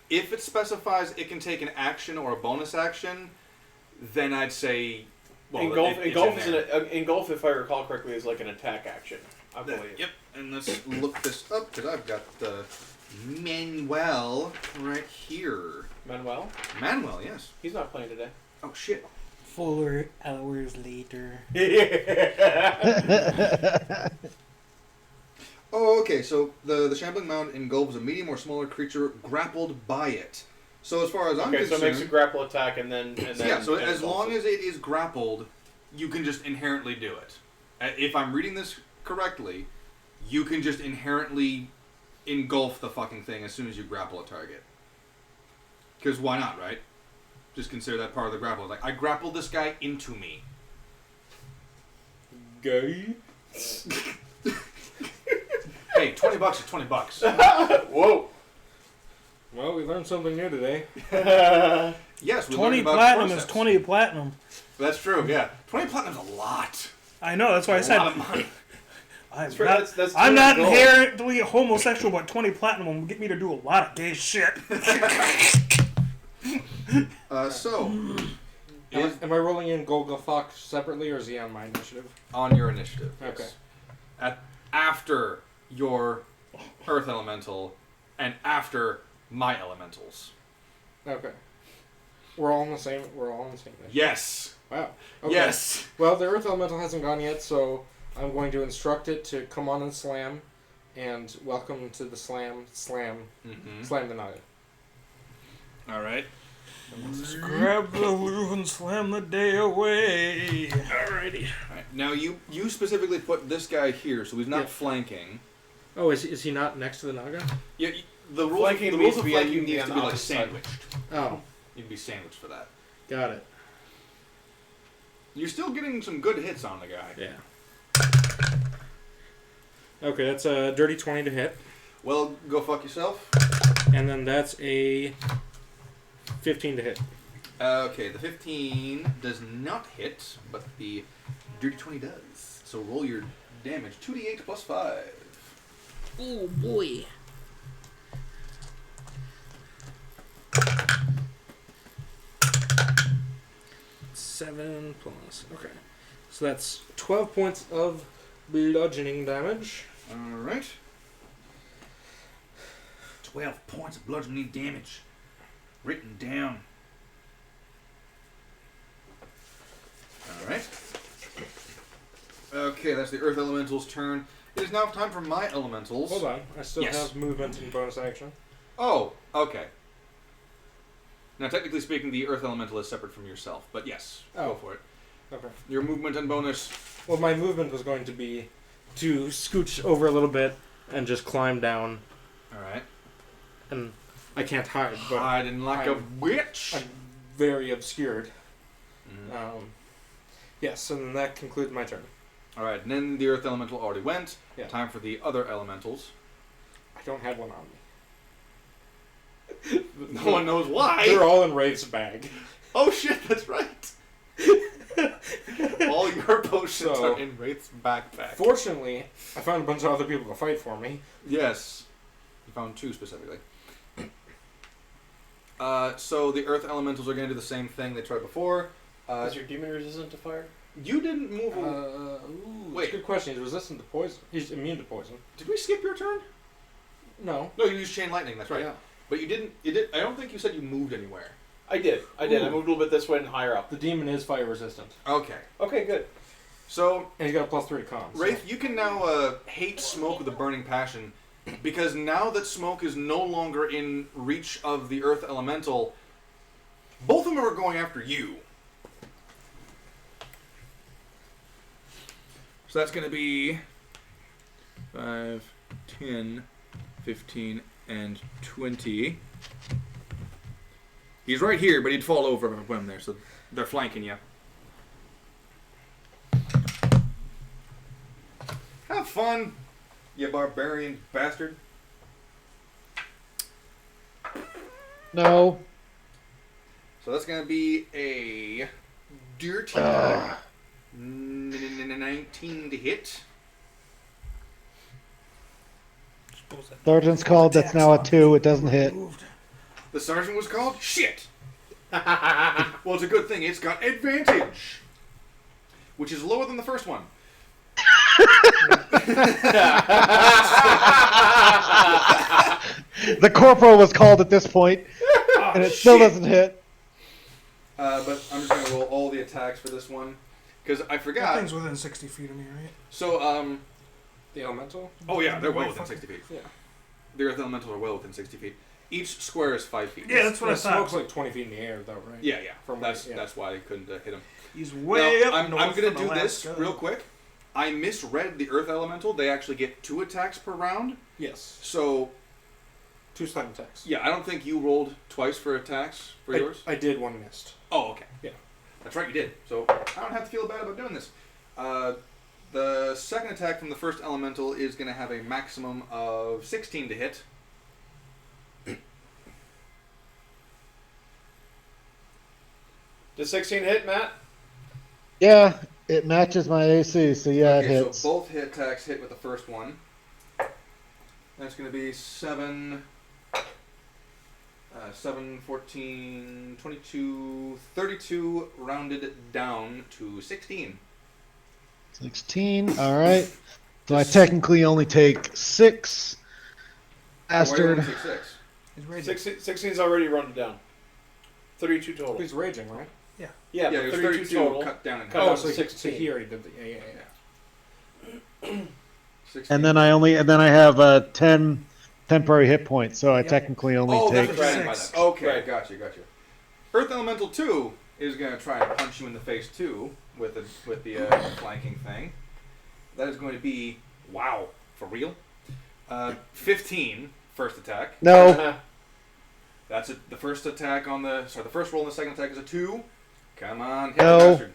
If it specifies it can take an action or a bonus action, then I'd say... Well, Engulf, if I recall correctly, is like an attack action, I believe. Yep, and let's look this up, because I've got the Manuel right here. Manuel? Manuel, yes. He's not playing today. Oh, shit. 4 hours later. Oh, okay, so the Shambling Mound engulfs a medium or smaller creature grappled by it. So as far as I'm so concerned... it makes a grapple attack and then yeah, so as long as it is grappled, you can just inherently do it. If I'm reading this correctly, you can just inherently engulf the fucking thing as soon as you grapple a target. Because why not, right? Just consider that part of the grapple. Like, I grappled this guy into me. Gay? Hey, $20 is $20. Whoa! Well, we learned something new today. Yes, we 20 learned about platinum process. is 20 platinum. That's true, yeah. 20 platinum's a lot. I know, that's why I A said lot of money. I'm not inherently homosexual, but 20 platinum will get me to do a lot of gay shit. Am I rolling in Golgotha separately, or is he on my initiative? On your initiative, Okay. yes. After your Earth Elemental and after my Elementals. Okay. We're all on the same initiative. Yes. Wow. Okay. Yes. Well, the Earth Elemental hasn't gone yet, so I'm going to instruct it to come on and slam, and welcome to the slam the Naga. All right. Grab the loot and slam the day away. Alrighty. All right. Now you specifically put this guy here, so he's not flanking. Oh, is he not next to the Naga? Yeah. The rules Flanking of needs to be flanking on needs to be like opposite side. sandwiched. Oh, You'd be sandwiched for that. got it. You're still getting some good hits on the guy. Yeah. Okay, that's a dirty 20 to hit. Well, go fuck yourself. And then that's a 15 to hit. Okay, the 15 does not hit, but the dirty 20 does. So roll your damage. 2d8 plus 5. Oh boy. Seven plus. Okay. So that's 12 points of bludgeoning damage. Alright. 12 points of bludgeoning damage. Written down. Alright. Okay, that's the Earth Elemental's turn. It is now time for my Elementals. Hold on. I still Yes. have movement and bonus action. Oh, okay. Now, technically speaking, the Earth Elemental is separate from yourself, but yes, go for it. Okay. Your movement and bonus. Well, my movement was going to be to scooch over a little bit and just climb down. Alright. And I can't hide, but Hiding like a I'm- witch. I'm very obscured. Mhm. Yes, and that concludes my turn. Alright, and then the Earth Elemental already went. Yeah. Time for the other Elementals. I don't have one on me. No one knows why. They're all in Wraith's bag. Oh shit, that's right. All your potions So- are in Wraith's backpack. Fortunately, I found a bunch of other people to fight for me. Yes. You found 2 specifically. So the Earth Elementals are going to do the same thing they tried before. Is your demon resistant to fire? You didn't move. Wait, that's a good question. He's resistant to poison. He's immune to poison. Did we skip your turn? No. No, you used Chain Lightning. That's right. Yeah. But you didn't. You did. I don't think you said you moved anywhere. I did. I moved a little bit this way and higher up. The demon is fire resistant. Okay. Okay, good. So And he's got a +3 to con. so- Wraith, you can now hate smoke with a burning passion, because now that smoke is no longer in reach of the Earth Elemental, both of them are going after you. So that's going to be 5, 10, 15, and 20. He's right here, but he'd fall over when I'm there, so they're flanking you. Have fun, you barbarian bastard. No. So that's going to be a dirty 19 to hit. Sergeant's called. That's now a 2. It doesn't hit. The sergeant was called? Shit! Well, it's a good thing. It's got advantage, which is lower than the first one. The corporal was called at this point, and it still doesn't hit. But I'm just going to roll all the attacks for this one. Because I That forgot. thing's within 60 feet of me, right? So, The elemental? oh yeah, they're well Wait, within fuck. 60 feet. Yeah. The Earth Elementals are well within 60 feet. Each square is 5 feet. Yeah, that's what I The smoke's thought. like 20 feet in the air, though, right? Yeah, yeah. From That's yeah. that's why I couldn't hit him. He's way Now, up I'm north going to from do this Alaska. real quick. I misread the Earth Elemental. They actually get 2 attacks per round. Yes. So, 2 slam attacks. yeah, I don't think you rolled twice for attacks for yours. I did, one missed. Oh, okay. Yeah. That's right, you did. So, I don't have to feel bad about doing this. The second attack from the first elemental is going to have a maximum of 16 to hit. Does 16 hit, Matt? Yeah, it matches my AC, so yeah, it Okay, hits. so both hit attacks hit with the first one. That's going to be 7, 14, 22, 32, rounded down to 16. 16. All right. So I technically only take 6. Why do you only Bastard. take 6? He's raging. 16's already run down. 32 total. He's raging, right? Yeah, Yeah, but it was 32 total. cut down and Cut cut. down Oh, to so 16. he already did the... Yeah. 16. And then I have 10 temporary hit points, so I technically only Oh, take. that's what you meant by Six. that. Okay, Right. gotcha. Earth Elemental 2 is going to try and punch you in the face too with the flanking thing. That is going to be, wow, for real? 15 first attack. No. That's the first attack on the first roll on the second attack is a 2. Come on, hit No. the bastard.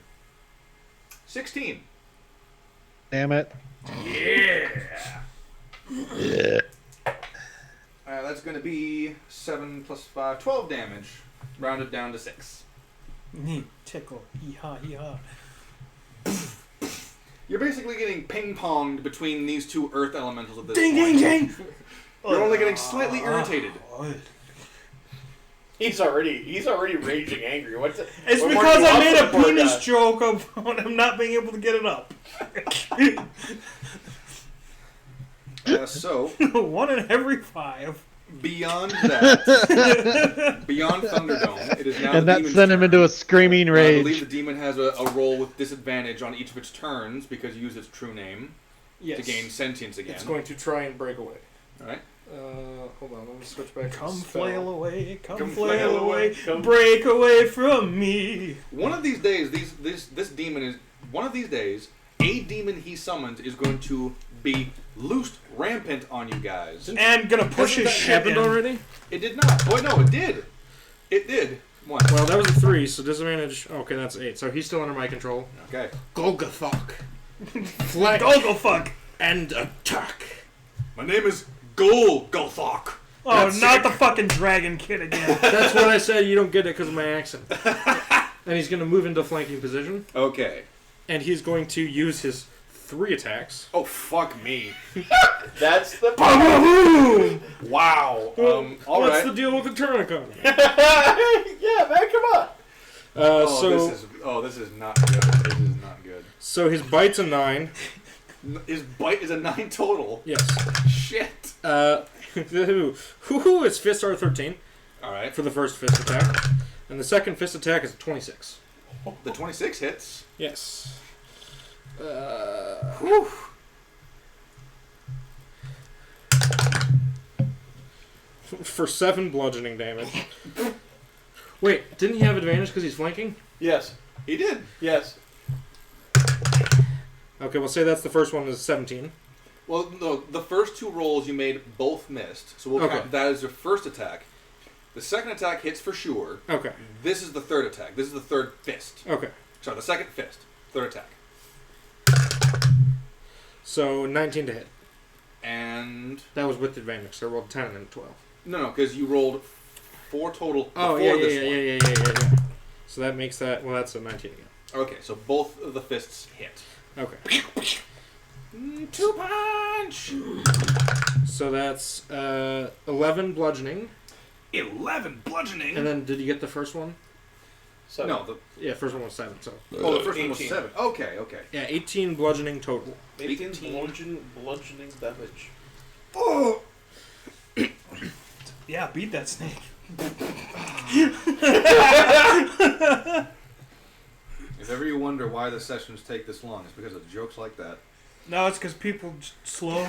16. Damn it. Yeah. That's going to be 7 plus 5, 12 damage, rounded down to 6. Tickle. Hee-haw, hee-haw. You're basically getting ping-ponged between these 2 Earth Elementals at this Ding, point. ding, ding! You're only getting slightly irritated. He's already raging angry. What's it? It's what more because do you I want made from a the poor penis guy? joke about him not being able to get it up. So, 1 in every 5. beyond that, beyond Thunderdome, it is now And the that demon's sent him turn. into a screaming I rage. believe the demon has a roll with disadvantage on each of its turns because you use its true name Yes. to gain sentience again. It's going to try and break away. Alright? Hold on, let me switch back to Come the spell. flail away, come Come flail flail away, away, come- break away from me. One of these days, this demon is... One of these days, a demon he summons is going to be loosed rampant on you guys. And gonna push Hasn't his that shit happened in. already? It did not. Boy, no, it did. It did. One. Well, that was a 3, so disadvantage... Okay, that's 8. So he's still under my control. Okay. Golgothok. Flank Go fuck. and attack. My name is Golgothok. Oh, That's not sick. the fucking dragon kid again. That's what I said, you don't get it because of my accent. And he's going to move into flanking position. Okay. And he's going to use his 3 attacks. Oh, fuck me. That's the. Wow. All What's right. the deal with the turn economy? Yeah, man, come on. This is not good. This is not good. So his bite's a 9. His bite is a 9 total. Yes. Shit. His fists are 13 All right. for the first fist attack. And the second fist attack is a 26. The 26 hits. Yes. Whew. For 7 bludgeoning damage. Wait, didn't he have advantage because he's flanking? Yes, He did. yes. Okay, we'll say that's the first one is 17. Well, no, the first 2 rolls you made both missed, so we'll Okay. count that as your first attack. The second attack hits for sure. Okay. This is the third attack. This is the third fist. Okay. Sorry, the second fist. Third attack. So 19 to hit. And That was with advantage, so I rolled 10 and then 12. no, because you rolled 4 total Oh, before yeah. this one. So that makes that, well, that's a 19 again. Okay, so both of the fists hit. Okay. 2 punch. So that's 11 bludgeoning. 11 bludgeoning. And then, did you get the first one? So No, the First one was 7. So the first one was 18. 7. Okay. yeah, 18 bludgeoning total. 18 bludgeoning damage. Oh. Yeah, beat that snake. If ever you wonder why the sessions take this long, it's because of jokes like that. No, it's because people slow.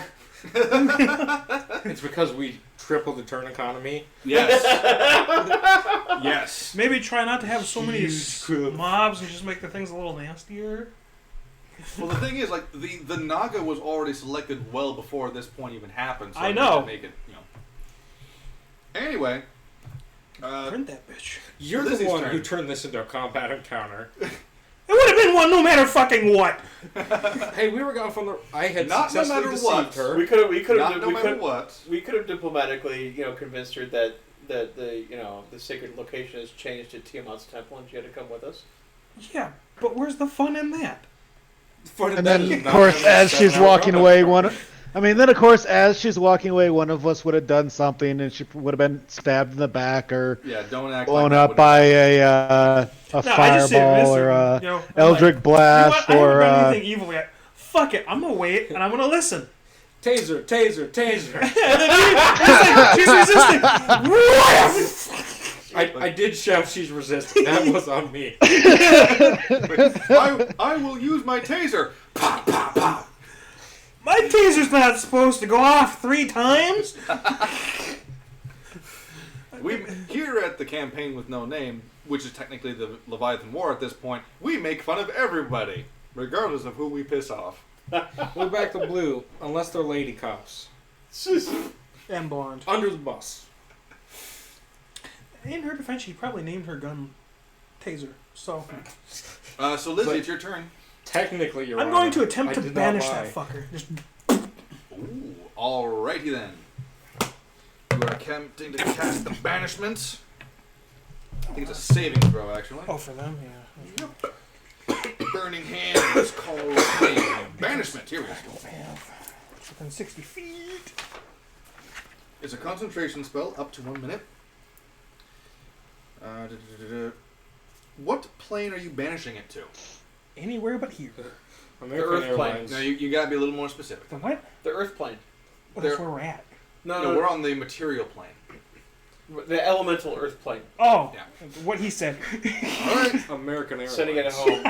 It's because we tripled the turn economy. Yes. Yes. Maybe try not to have so many mobs and just make the things a little nastier. Well, the thing is, like, the Naga was already selected well before this point even happened. So I know. To make it, Anyway. Print that bitch. You're the Lizzie's one turn. who turned this into a combat encounter. It would have been one no matter fucking what. Hey, we were gone from the. I had Not no successfully matter deceived what. her. We could Not have no matter what. we could have diplomatically, convinced her that the sacred location has changed to Tiamat's temple and she had to come with us. Yeah, but where's the fun in that? And then, of course, as she's walking away, one of us would have done something, and she would have been stabbed in the back or Yeah, don't act blown like up by a fireball or a Eldritch blast I haven't or done anything evil yet. Fuck it, I'm gonna wait and I'm gonna listen. Taser, taser, taser. And then she's resisting. I did shout she's resisting. That was on me. I will use my taser. Pop, pop, pop. My taser's not supposed to go off 3 times. We here at the campaign with no name, which is technically the Leviathan War at this point, we make fun of everybody, regardless of who we piss off. We're back to blue, unless they're lady cops. And blonde. Under the bus. In her defense, she probably named her gun Taser. So So Lizzie, But- it's your turn. Technically, you're I'm going to attempt to banish that fucker. Just Ooh, alrighty then. You are attempting to cast the banishment. I think it's a saving throw, actually. oh, for them, yeah. Burning hands called banishment. Here we go. Within 60 feet. It's a concentration spell up to 1 minute. What plane are you banishing it to? Anywhere but here. American The Earth plane. Airlines. Now you gotta be a little more specific. The what? The Earth plane. Well, that's where we're at. No, we're on the material plane. The elemental Earth plane. Oh, Yeah. what he said. Alright. American Airlines. Sending it home.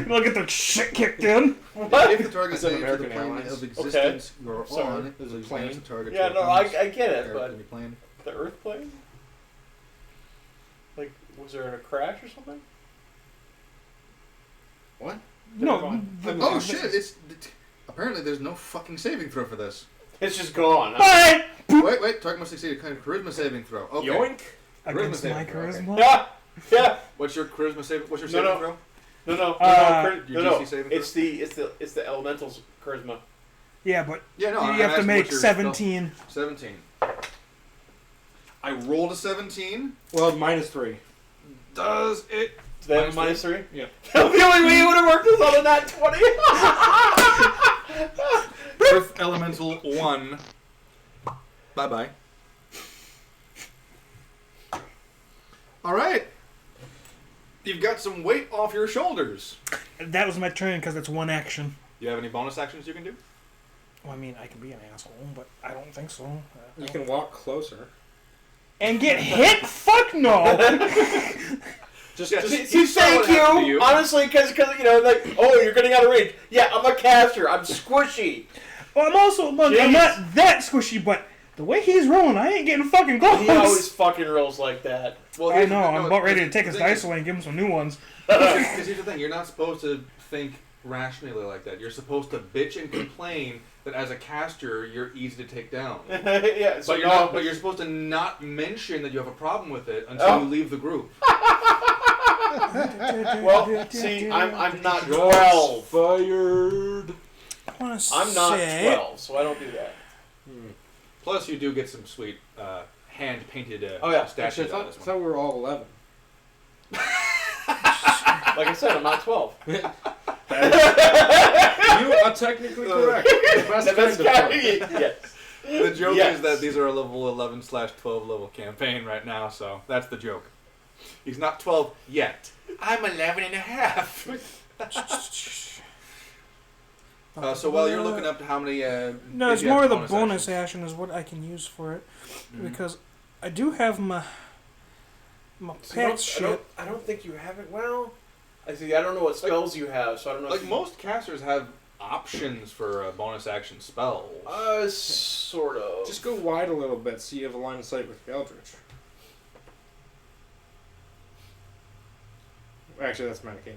We'll get the shit kicked in. If the target Is it names of the American plane Airlines? of existence you're Sorry. on, Is it please plane? banish the target Yeah, to no, a I bonus get it, air but enemy plane. the Earth plane? Like, was there a crash or something? What? No. Oh shit! Apparently there's no fucking saving throw for this. It's just gone. Bye! Wait. Target must succeed a kind of charisma saving throw. Okay. Yoink. Against Charisma my saving throw, okay. charisma. Yeah! Yeah! What's your charisma saving? What's your No, saving no. throw? No. Your DC saving throw? It's the elemental's charisma. Yeah, but Yeah, no. you I'm have to asking make what's your 17. spell. 17. I rolled a 17. Well, -3. Does it? Do they have Minus -3? Yeah. The only way it would have worked is on a nat 20. Earth Elemental 1. Bye bye. Alright. You've got some weight off your shoulders. That was my turn because it's one action. You have any bonus actions you can do? Well, I mean, I can be an asshole, but I don't think so. You can walk closer. And get hit? Fuck no! Just Thank you. Honestly, because like, oh, you're getting out of range. Yeah, I'm a caster. I'm squishy. Well, I'm not that squishy, but the way he's rolling, I ain't getting fucking close. He always fucking rolls like that. Well, I here's know, the- I'm no, about ready to the take his thing dice is- away and give him some new ones. Because here's the thing, you're not supposed to think rationally like that. You're supposed to bitch and complain that as a caster, you're easy to take down. Yeah, so But you're supposed to not mention that you have a problem with it until you leave the group. Well, see, I'm not 12. Fired. I'm not 12, so I don't do that. Plus, you do get some sweet hand-painted Oh, yeah. statues Actually, I out of this one. thought we were all 11. Like I said, I'm not 12. You are technically correct. The best The best kind of guy. fun. Yes. The joke Yes. is that these are a level 11/12 level campaign right now, so that's the joke. He's not 12 yet. I'm 11 and a half. So while you're looking up how many... No, it's if you have more the bonus bonus actions. action is what I can use for it. Mhm. Because I do have my pet shit. I don't think you have it. Well, I see. I don't know what spells you have, so I don't know. Like most casters have options for bonus action spells. Sort of. Just go wide a little bit so you have a line of sight with your Eldritch. Actually, that's metagame.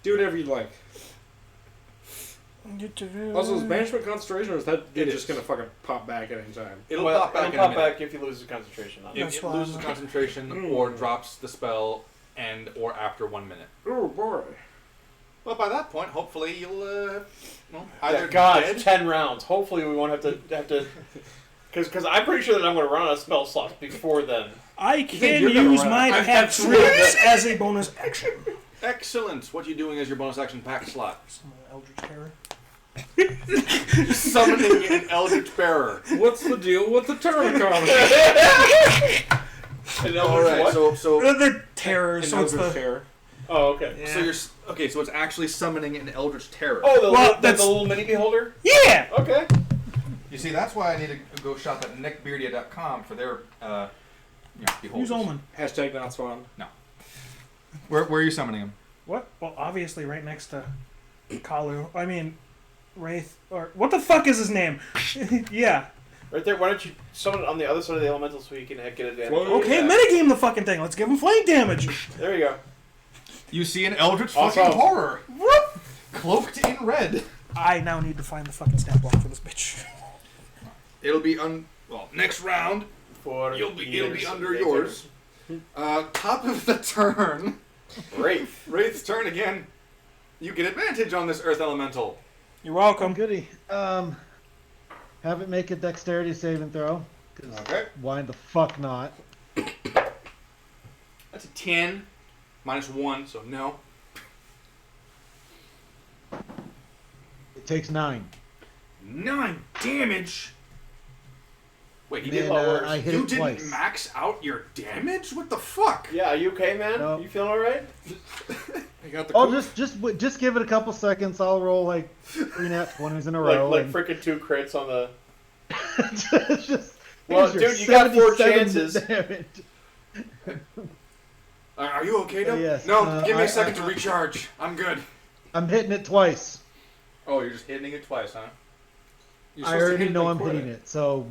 Do whatever you like. Also, is banishment concentration, or is that It just is. gonna fucking pop back at any time? It'll pop back in a minute. if you lose the concentration on it. If That's it why loses I'm- concentration or drops the spell and or after 1 minminute. Oh boy. Well, by that point, hopefully you'll either Yeah, God, dead. it's 10 rounds. Hopefully we won't have to because I'm pretty sure that I'm going to run out of spell slots before then. I think can you're gonna use run my out? pet tricks as a bonus action. Excellent. What are you doing as your bonus action pack slot? Some Eldritch Terror. Summoning an Eldritch Bearer. What's the deal with the turn economy? All right. So The terror, so it's the... Terror. Oh, okay. so you're okay. So it's actually summoning an Eldritch Terror. Oh, the, Well, little, that's- the little mini beholder? Yeah! Okay. You see, that's why I need to go shop at nickbeardia.com for their beholders. Use Omen. Hashtag not spawn. Where are you summoning him? What? Well, obviously right next to Kalu. I mean, Wraith, or... What the fuck is his name? Yeah. Right there. Why don't you summon it on the other side of the elemental so you can get advantage? Whoa. Okay, metagame the fucking thing. Let's give him flank damage. There you go. You see an Eldritch Also- fucking horror. Whoop! Cloaked in red. I now need to find the fucking stat block for this bitch. It'll be next round. It'll be under yours. Top of the turn. Wraith's turn again. You get advantage on this Earth Elemental. You're welcome. Goody. Have it make a dexterity saving throw. 'Cause Okay. why the fuck not? That's a 10. -1, so no. It takes 9. 9 damage. Wait, you did didn't, a lot worse. I hit you it didn't twice. max out your damage? What the fuck? Yeah, are you okay, man? No. You feeling alright? I got the Oh, cool- just give it a couple seconds. I'll roll like 3 nat 20s in a row. Like and freaking 2 crits on the... just, Well, here's your dude, you got 4 77 chances. damage. Are you okay, though? Yes, No, give me I- a second to recharge. I'm good. I'm hitting it twice. Oh, you're just hitting it twice, huh? You're I supposed to already hit know the I'm quit. hitting it, so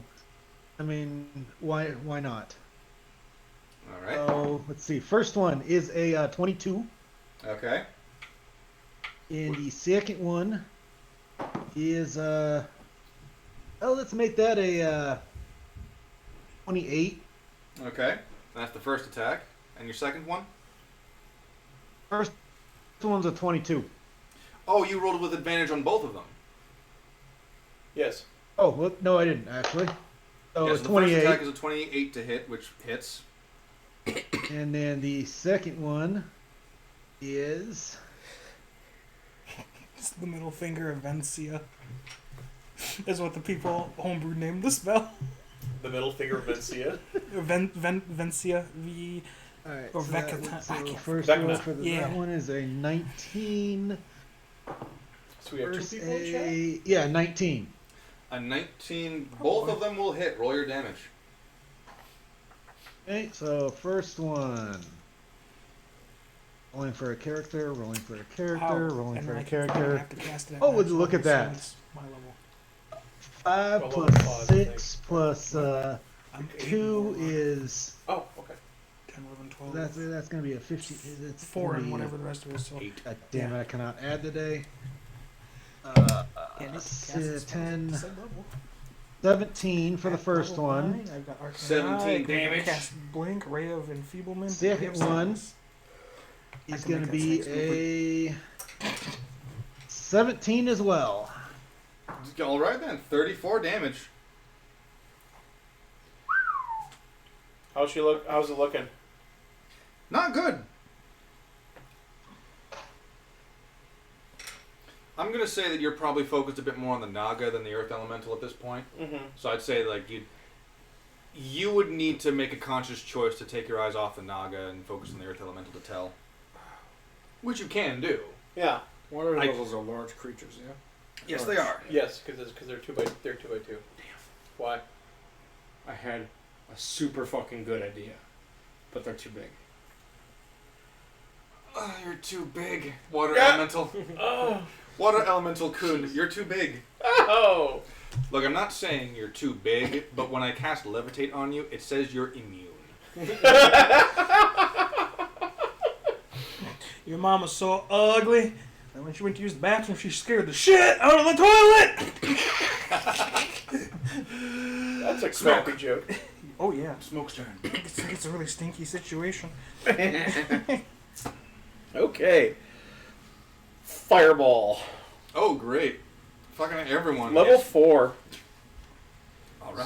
I mean, why not? All right. So let's see. First one is a 22, Okay. and the second one is let's make that a 28. Okay. That's the first attack. And your second one? First one's a 22. Oh, you rolled with advantage on both of them. Yes. Oh, well, no, I didn't actually. So Yes, a the first 28, attack is a 28 to hit, which hits. and then the second one is It's the middle finger of Vencia. Is what the people homebrew named the spell. The middle finger of Vencia. Vencia. V. all right. Or so that Vecna- one- I so can't- first Vecna. roll for Yeah. that one is a 19. So we have 2 First people in chat? yeah, 19. A 19. Both of them will hit. Roll your damage. Okay, so first one. Rolling for a character, rolling for a character, rolling And for I a can character. have to cast it at Oh, max look at level, so that. it's my level. 5 Well, plus five, I 6 plus I'm 2 is. Oh, okay. 10, 11, 12. That's going to be a 15. It's 4 gonna and be- whatever the rest of it is. So. 8. God damn it, I cannot add today. And it can cast its spells 10, at the same level. 17 for the At first level one. 9, I've got Arcane 17 Eye, I can damage. Cast Blink, Ray of Enfeeblement. Second Ray of one. Silence. Is can going to make be that six a 17 as well. All right then. 34 damage. How's she look? How's it looking? Not good. I'm gonna say that you're probably focused a bit more on the Naga than the Earth Elemental at this point. Mm-hmm. So I'd say like you would need to make a conscious choice to take your eyes off the Naga and focus on the Earth Elemental to tell, which you can do. Yeah. Water elementals are large creatures, yeah. Yes, they are. Yes, because they're 2 by 2. Damn. Why? I had a super fucking good idea, but they're too big. You're too big. Water Yeah. Elemental. Oh. Water Elemental Kun, you're too big. Oh. Look, I'm not saying you're too big, but when I cast Levitate on you, it says you're immune. Your mom was so ugly that when she went to use the bathroom, she scared the shit out of the toilet. That's a crappy joke. Oh yeah, Smoke's turn. it's a really stinky situation. Okay. Fireball. Oh, great. Fucking everyone. Level 4. Alright.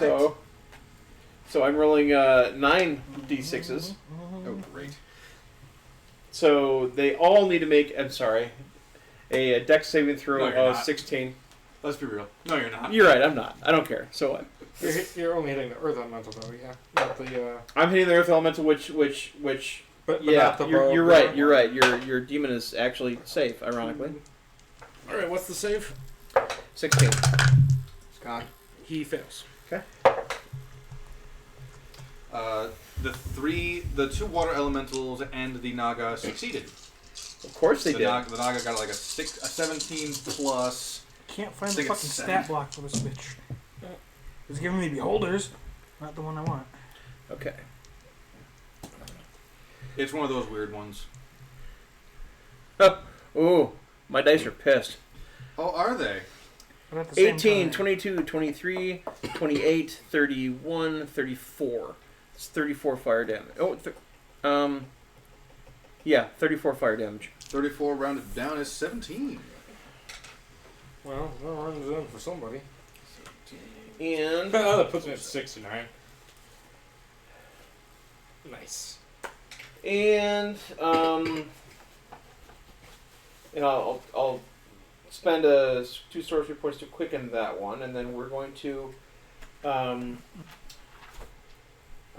So I'm rolling 9 d6s. Oh, great. So they all need to make, I'm sorry, a dex saving throw No, you're of not. 16. Let's be real. No, you're not. You're right, I'm not. I don't care. So what? You're only hitting the earth elemental though, yeah. Not the I'm hitting the earth elemental, which but yeah, not the bow. you're right. You're right. Your demon is actually safe, ironically. Alright, what's the save? 16. Scott. He fails. Okay. The 2 water elementals and the Naga succeeded. Of course they the did. Naga got like a 17 plus. Can't find I the think fucking it's stat 7. block for this bitch. It's giving me beholders, not the one I want. Okay. It's one of those weird ones. Ooh, my dice are pissed. Oh, are they? But at the same 18, time, 22, 23, 28, 31, 34. It's 34 fire damage. Yeah, 34 fire damage. 34 rounded down is 17. Well, that runs in for somebody. And That puts me at 69. Nice. And I'll spend 2 sorcery points to quicken that one, and then we're going to I'm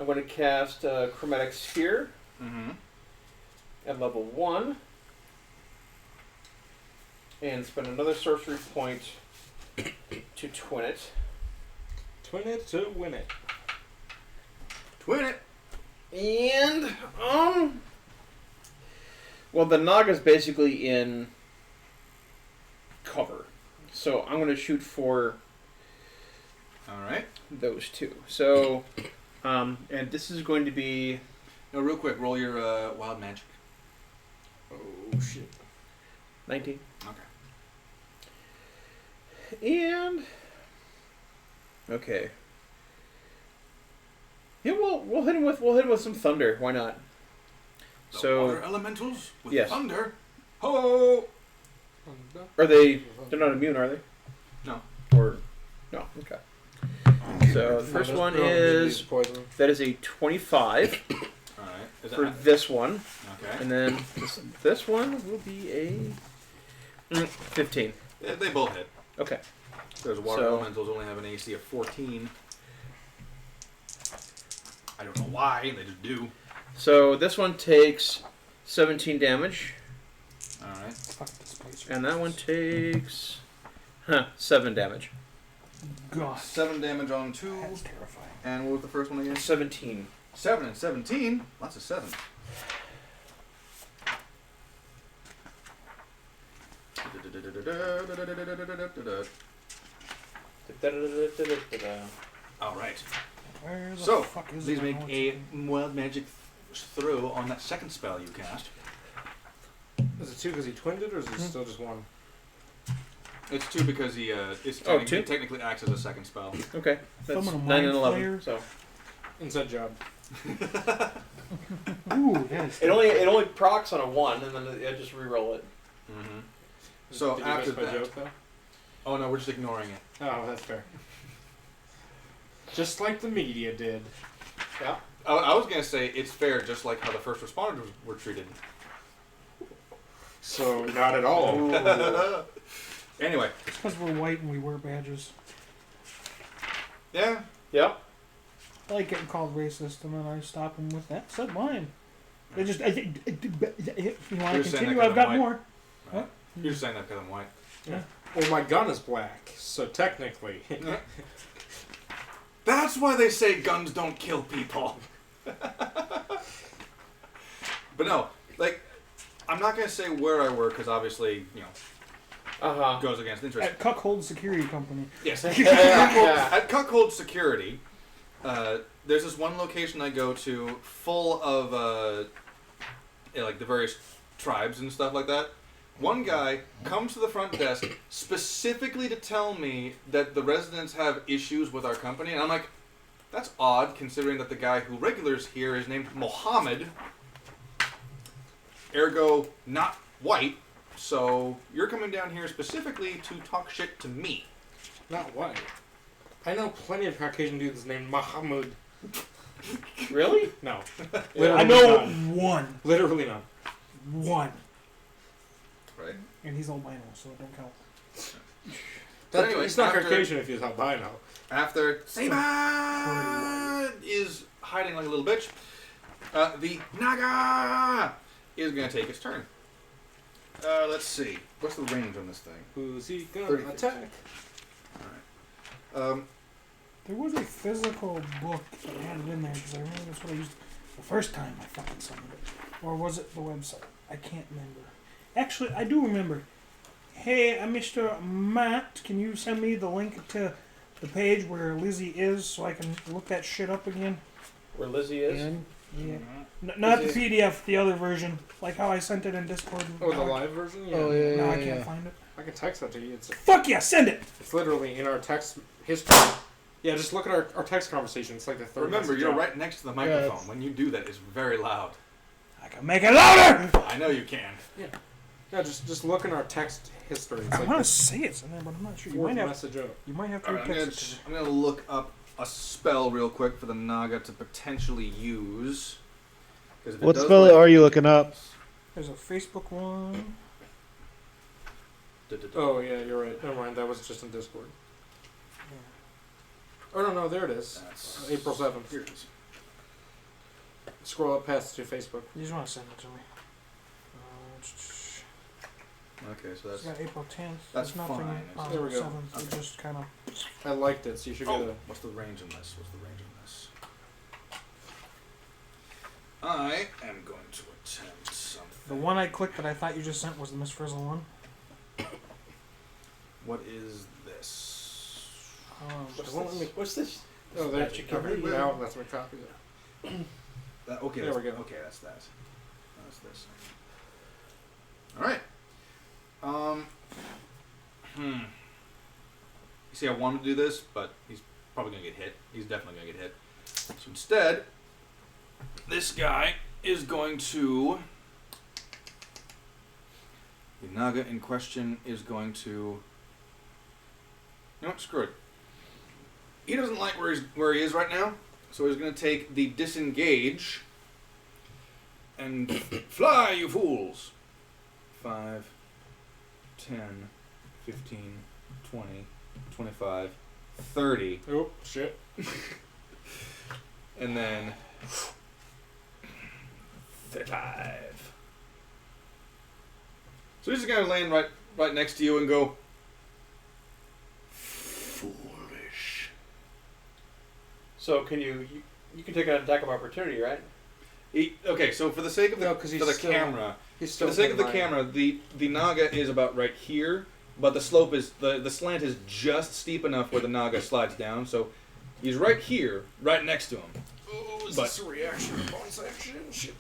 going to cast Chromatic Sphere Mm-hmm. at level 1, and spend another sorcery point to twin it. Twin it to win it. Twin it. And well, the Naga's basically in cover, so I'm going to shoot for Alright. those 2. So, and this is going to be Now, real quick, roll your wild magic. Oh shit. 19. Okay. And okay. Yeah, we'll hit him with some thunder. Why not? The So water elementals with yes. thunder. Ho! are they? They're not immune, are they? No. Or no? Okay. So the first one is poison. that is a 25 Alright. Is for that this one, okay? and then this one will be a 15. Yeah, they both hit. Okay. Because water So- elementals only have an AC of 14. I don't know why, they just do. So this one takes 17 damage, Alright. fuck this place. and that one takes 7 damage. God, 7 damage on 2. that's terrifying. And what was the first one again? 17. 7 and 17. Lots of 7. Alright. Where the So, fuck is please it? make I know a it's- wild magic throw on that second spell you cast. Is it 2 because he twinned it, or is it still just 1? It's 2 because he Oh, technically, 2? technically acts as a second spell. Okay, that's Someone a 9 and mind 11. flayer? So Inside job. Ooh, that is. it only procs on a 1, and then I just reroll it. Mm-hmm. So Did you after miss my that, joke though? oh no, we're just ignoring it. Oh, that's fair. Just like the media did. Yeah. I was gonna say it's fair, just like how the first responders were treated. So not at all. Anyway, It's because we're white and we wear badges. yeah. Yep. I like getting called racist, and then I stop them with that. Said mine. They just. If you want You're to saying that continue, 'cause I've I'm got white. more. Right. You're saying that because I'm white. Well, my gun is black, so technically. That's why they say guns don't kill people. But no, like, I'm not gonna say where I work because obviously, Uh-huh. goes against interest. At Cuckold Security Company. Yes. Yeah. At Cuckold Security, there's this one location I go to full of like the various tribes and stuff like that. One guy comes to the front desk specifically to tell me that the residents have issues with our company, and I'm like, that's odd considering that the guy who regulars here is named Mohammed, ergo not white. So you're coming down here specifically to talk shit to me. Not white. I know plenty of Caucasian dudes named Mahmoud. Really? No. I know None. one. Literally none. One. Right. And he's albino, so it don't count. So anyway, He's not after- Caucasian if he's albino. After Saban is hiding like a little bitch, the Naga is going to take its turn. Let's see. What's the range on this thing? Who's he gonna 30 feet. attack? Alright. There was a physical book that had it in there because I remember that's what I used the first time I fucking summoned it. Or was it the website? I can't remember. Actually, I do remember. Hey, Mr. Matt, can you send me the link to the page where Lizzie is so I can look that shit up again? Where Lizzie is? Yeah. Not the PDF, the other version. Like how I sent it in Discord. Oh, the live version? Yeah. Oh yeah, Now yeah, I can't yeah. find it. I can text that to you. Fuck yeah, send it! It's literally in our text history. Yeah, just look at our text conversation. It's like the third Remember, message you're out. right next to the microphone. it's- When you do that, it's very loud. I can make it louder! I know you can. Yeah, just look in our text history. It's I like want the to say it's in there, but I'm not sure. You fourth might have, message out. you might have to Alright, retext it. I'm gonna look up a spell real quick for the Naga to potentially use. 'Cause if it What does spell work- are you looking up? There's a Facebook one. Oh, yeah, you're right. Never mind. That was just in Discord. Oh, no, there it is. That's April 7th. Here it is. Scroll up past to Facebook. You just want to send it to me. Okay, so It's that's. got April 10th. That's There's nothing fine. on There we go. 7th. It Okay. just kind of. I liked it, so you should get Oh, a... what's the range on this? I am going to attempt something. The one I clicked that I thought you just sent was the Miss Frizzle one. What is this? What's this? Oh, there. Magic everywhere. No, that's my copy. Okay, There that's, we go. Okay, that's that. That's this. All right. You see, I wanted to do this, but he's probably gonna get hit. He's definitely gonna get hit. So instead, this guy is going to. The Naga in question is going to. You know what? Screw it. He doesn't like where he is right now, so he's going to take the disengage and fly, you fools. 5, 10, 15, 20, 25, 30, Oh, shit. and then 35. So he's just going to land right next to you and go, foolish. So can you can take an attack of opportunity, right? Okay, so for the sake of No, 'cause he's for the still- camera, He's for still the sake of the hitting mine. camera, the Naga is about right here, but the slope is the slant is just steep enough where the Naga slides down. So he's right here, right next to him. Oh, is But- this a reaction or bonus action? Shit.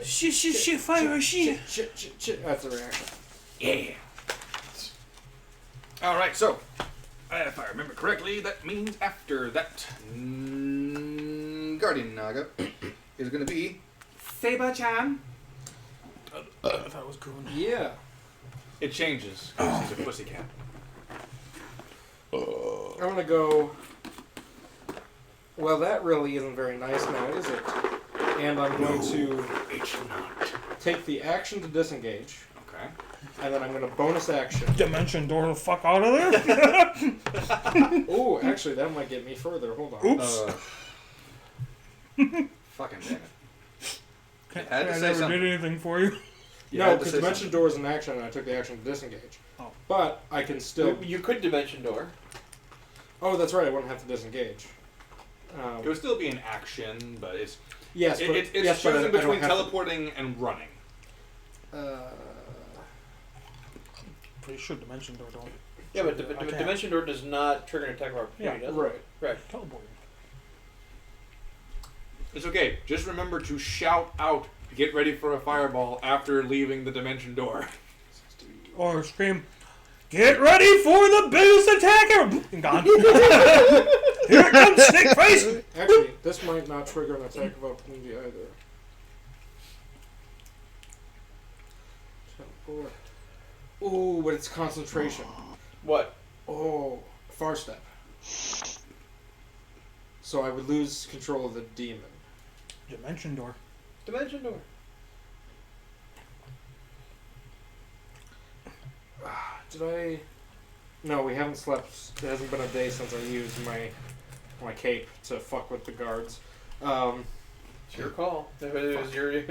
Shit, fire, shit. Shit. That's a reaction. Yeah. All right, so if I remember correctly, that means after that, Guardian Naga is going to be Saber-chan. I thought it was cool. Yeah. It changes because he's a pussycat. I'm gonna go. Well, that really isn't very nice now, is it? And I'm going to It's not. take the action to disengage. Okay. And then I'm going to bonus action. Dimension door the fuck out of there. Oh, actually, that might get me further. Hold on. Oops. Fucking damn it. Can't had to say I say never something. did anything for you. You No, had to because say Dimension something. Door is an action, and I took the action to disengage. Oh. But I can still... You could dimension door. Oh, that's right. I wouldn't have to disengage. It would still be an action, but it's Yes, but... it's yes, but I choosing don't between have teleporting and running. Pretty sure dimension door don't. Yeah, but I can't. dimension door does not trigger an attack of opportunity, Yeah, does it? Right. Right. Teleporting. It's okay. Just remember to shout out, get ready for a fireball after leaving the dimension door. Or scream, get ready for the biggest attacker! And gone. Here it comes, snake face! Actually, this might not trigger an attack of opportunity either. Teleport. Ooh, but it's concentration. What? Oh, far step. So I would lose control of the demon. Dimension door. Dimension door. Did I? No, we haven't slept. It hasn't been a day since I used my cape to fuck with the guards. It's your call. If it was your...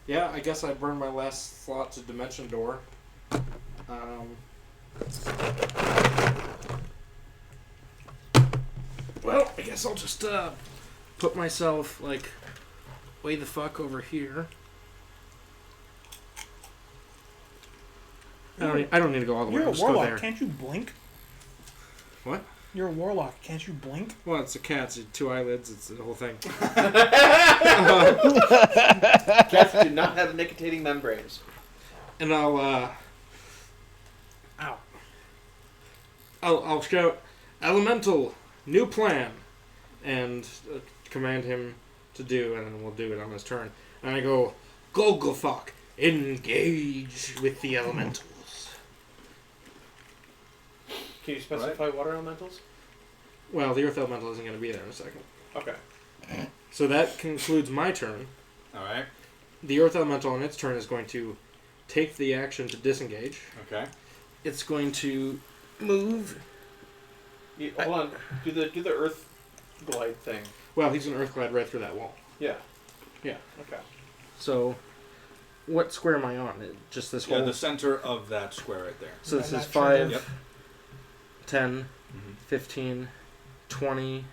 Yeah, I guess I burned my last slot to Dimension Door. Well, I guess I'll just put myself like way the fuck over here. I don't need to go all the way. You're I'll a just go warlock, there. can't you blink? What? You're a warlock, can't you blink? Well, it's a cat. It's 2 eyelids. It's the whole thing. Cats do not have nicotinating membranes. And I'll shout, Elemental, new plan, and command him to do, and then we'll do it on his turn. And I go, Golgotha, engage with the elementals. Can you specify water elementals? Well, the earth elemental isn't going to be there in a second. Okay. So that concludes my turn. Alright. The earth elemental on its turn is going to take the action to disengage. Okay. It's going to move. Hold on. Do the earth glide thing. Well, he's going to earth glide right through that wall. Yeah. Yeah. Okay. So, what square am I on? Just this Yeah, whole... the center of that square right there. So this Yeah, is that 5, trigger. Yep. 10, Mm-hmm. 15, 20,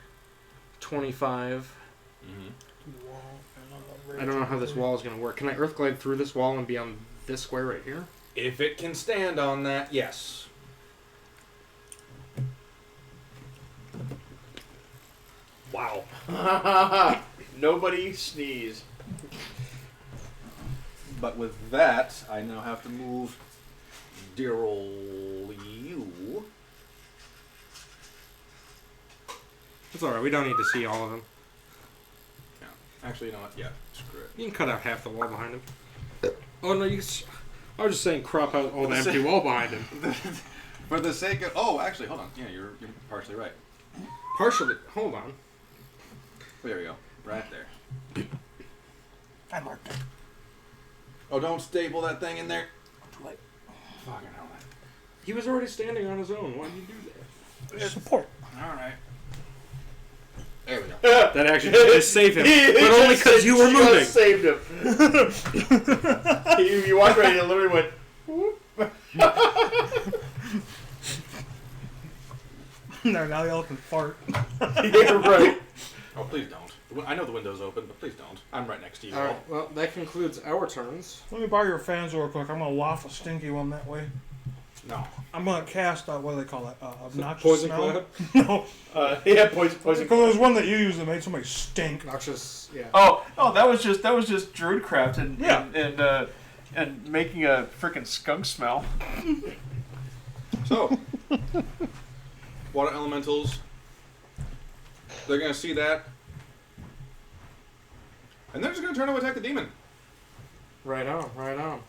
25. Mm-hmm. I don't know how this wall is going to work. Can I earth glide through this wall and be on this square right here? If it can stand on that, yes. Wow. Nobody sneeze. But with that, I now have to move dear ol' you. It's alright, we don't need to see all of them. Yeah. Actually, you know what? Yeah, screw it. You can cut out half the wall behind him. Oh no, I was just saying crop out all the Let's empty see. wall behind him. For the sake of... Oh, actually, hold on. Yeah, you're partially right. Partially. Hold on. There we go. Right there. I marked it. Oh, don't staple that thing in there. Too late. Fucking hell. He was already standing on his own. Why did you do that? Support. Alright. There we go. That actually did just save him. But only because you were moving. Just saved him. you walked right in and literally went, whoop. No, now y'all can fart. Yeah, right. Oh, please don't. I know the window's open, but please don't. I'm right next to you. Alright, well, that concludes our turns. Let me borrow your fans real quick. I'm gonna waft a stinky one that way. No. I'm gonna cast, what do they call it? Obnoxious Poison smell? cloud? No. Yeah, poison. Because there's one that you used that made somebody stink. Noxious, yeah. Oh, that was just Druidcraft and Yeah. and making a freaking skunk smell. So, water elementals, they're going to see that, and they're just going to turn to attack the demon. Right on, right on.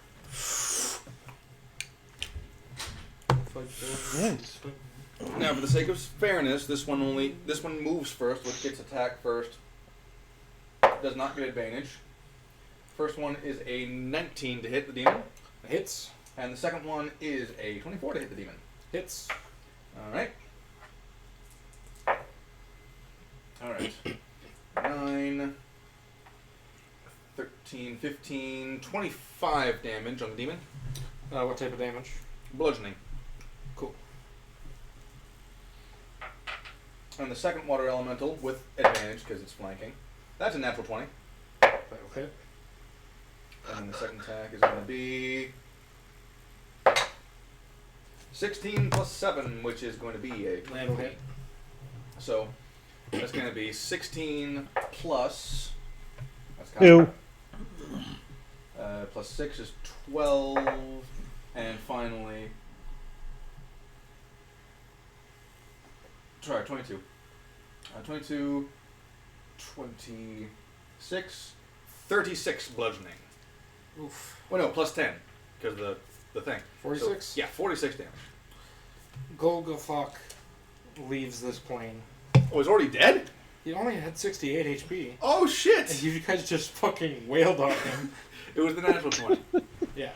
Nice. Now, for the sake of fairness, this one moves first, which gets attacked first. Does not get advantage. First one is a 19 to hit the demon. Hits. And the second one is a 24 to hit the demon. Hits. Alright. Alright. 9, 13, 15, 25 damage on the demon. What type of damage? Bludgeoning. Cool. And the second water elemental with advantage because it's flanking. That's a natural 20. That'll hit. And then the second attack is going to be 16 plus 7, which is going to be a 20. That'll hit. So that's going to be 16 plus. That's Ew. Plus 6 is 12. And finally. Sorry, 22. 22, 26, 36 bludgeoning. Oof. Well, no, plus 10, because the thing. 46? So, yeah, 46 damage. Golgafok leaves this plane. Oh, he's already dead? He only had 68 HP. Oh, And shit! you guys just fucking wailed on him. It was the natural 20. Yeah.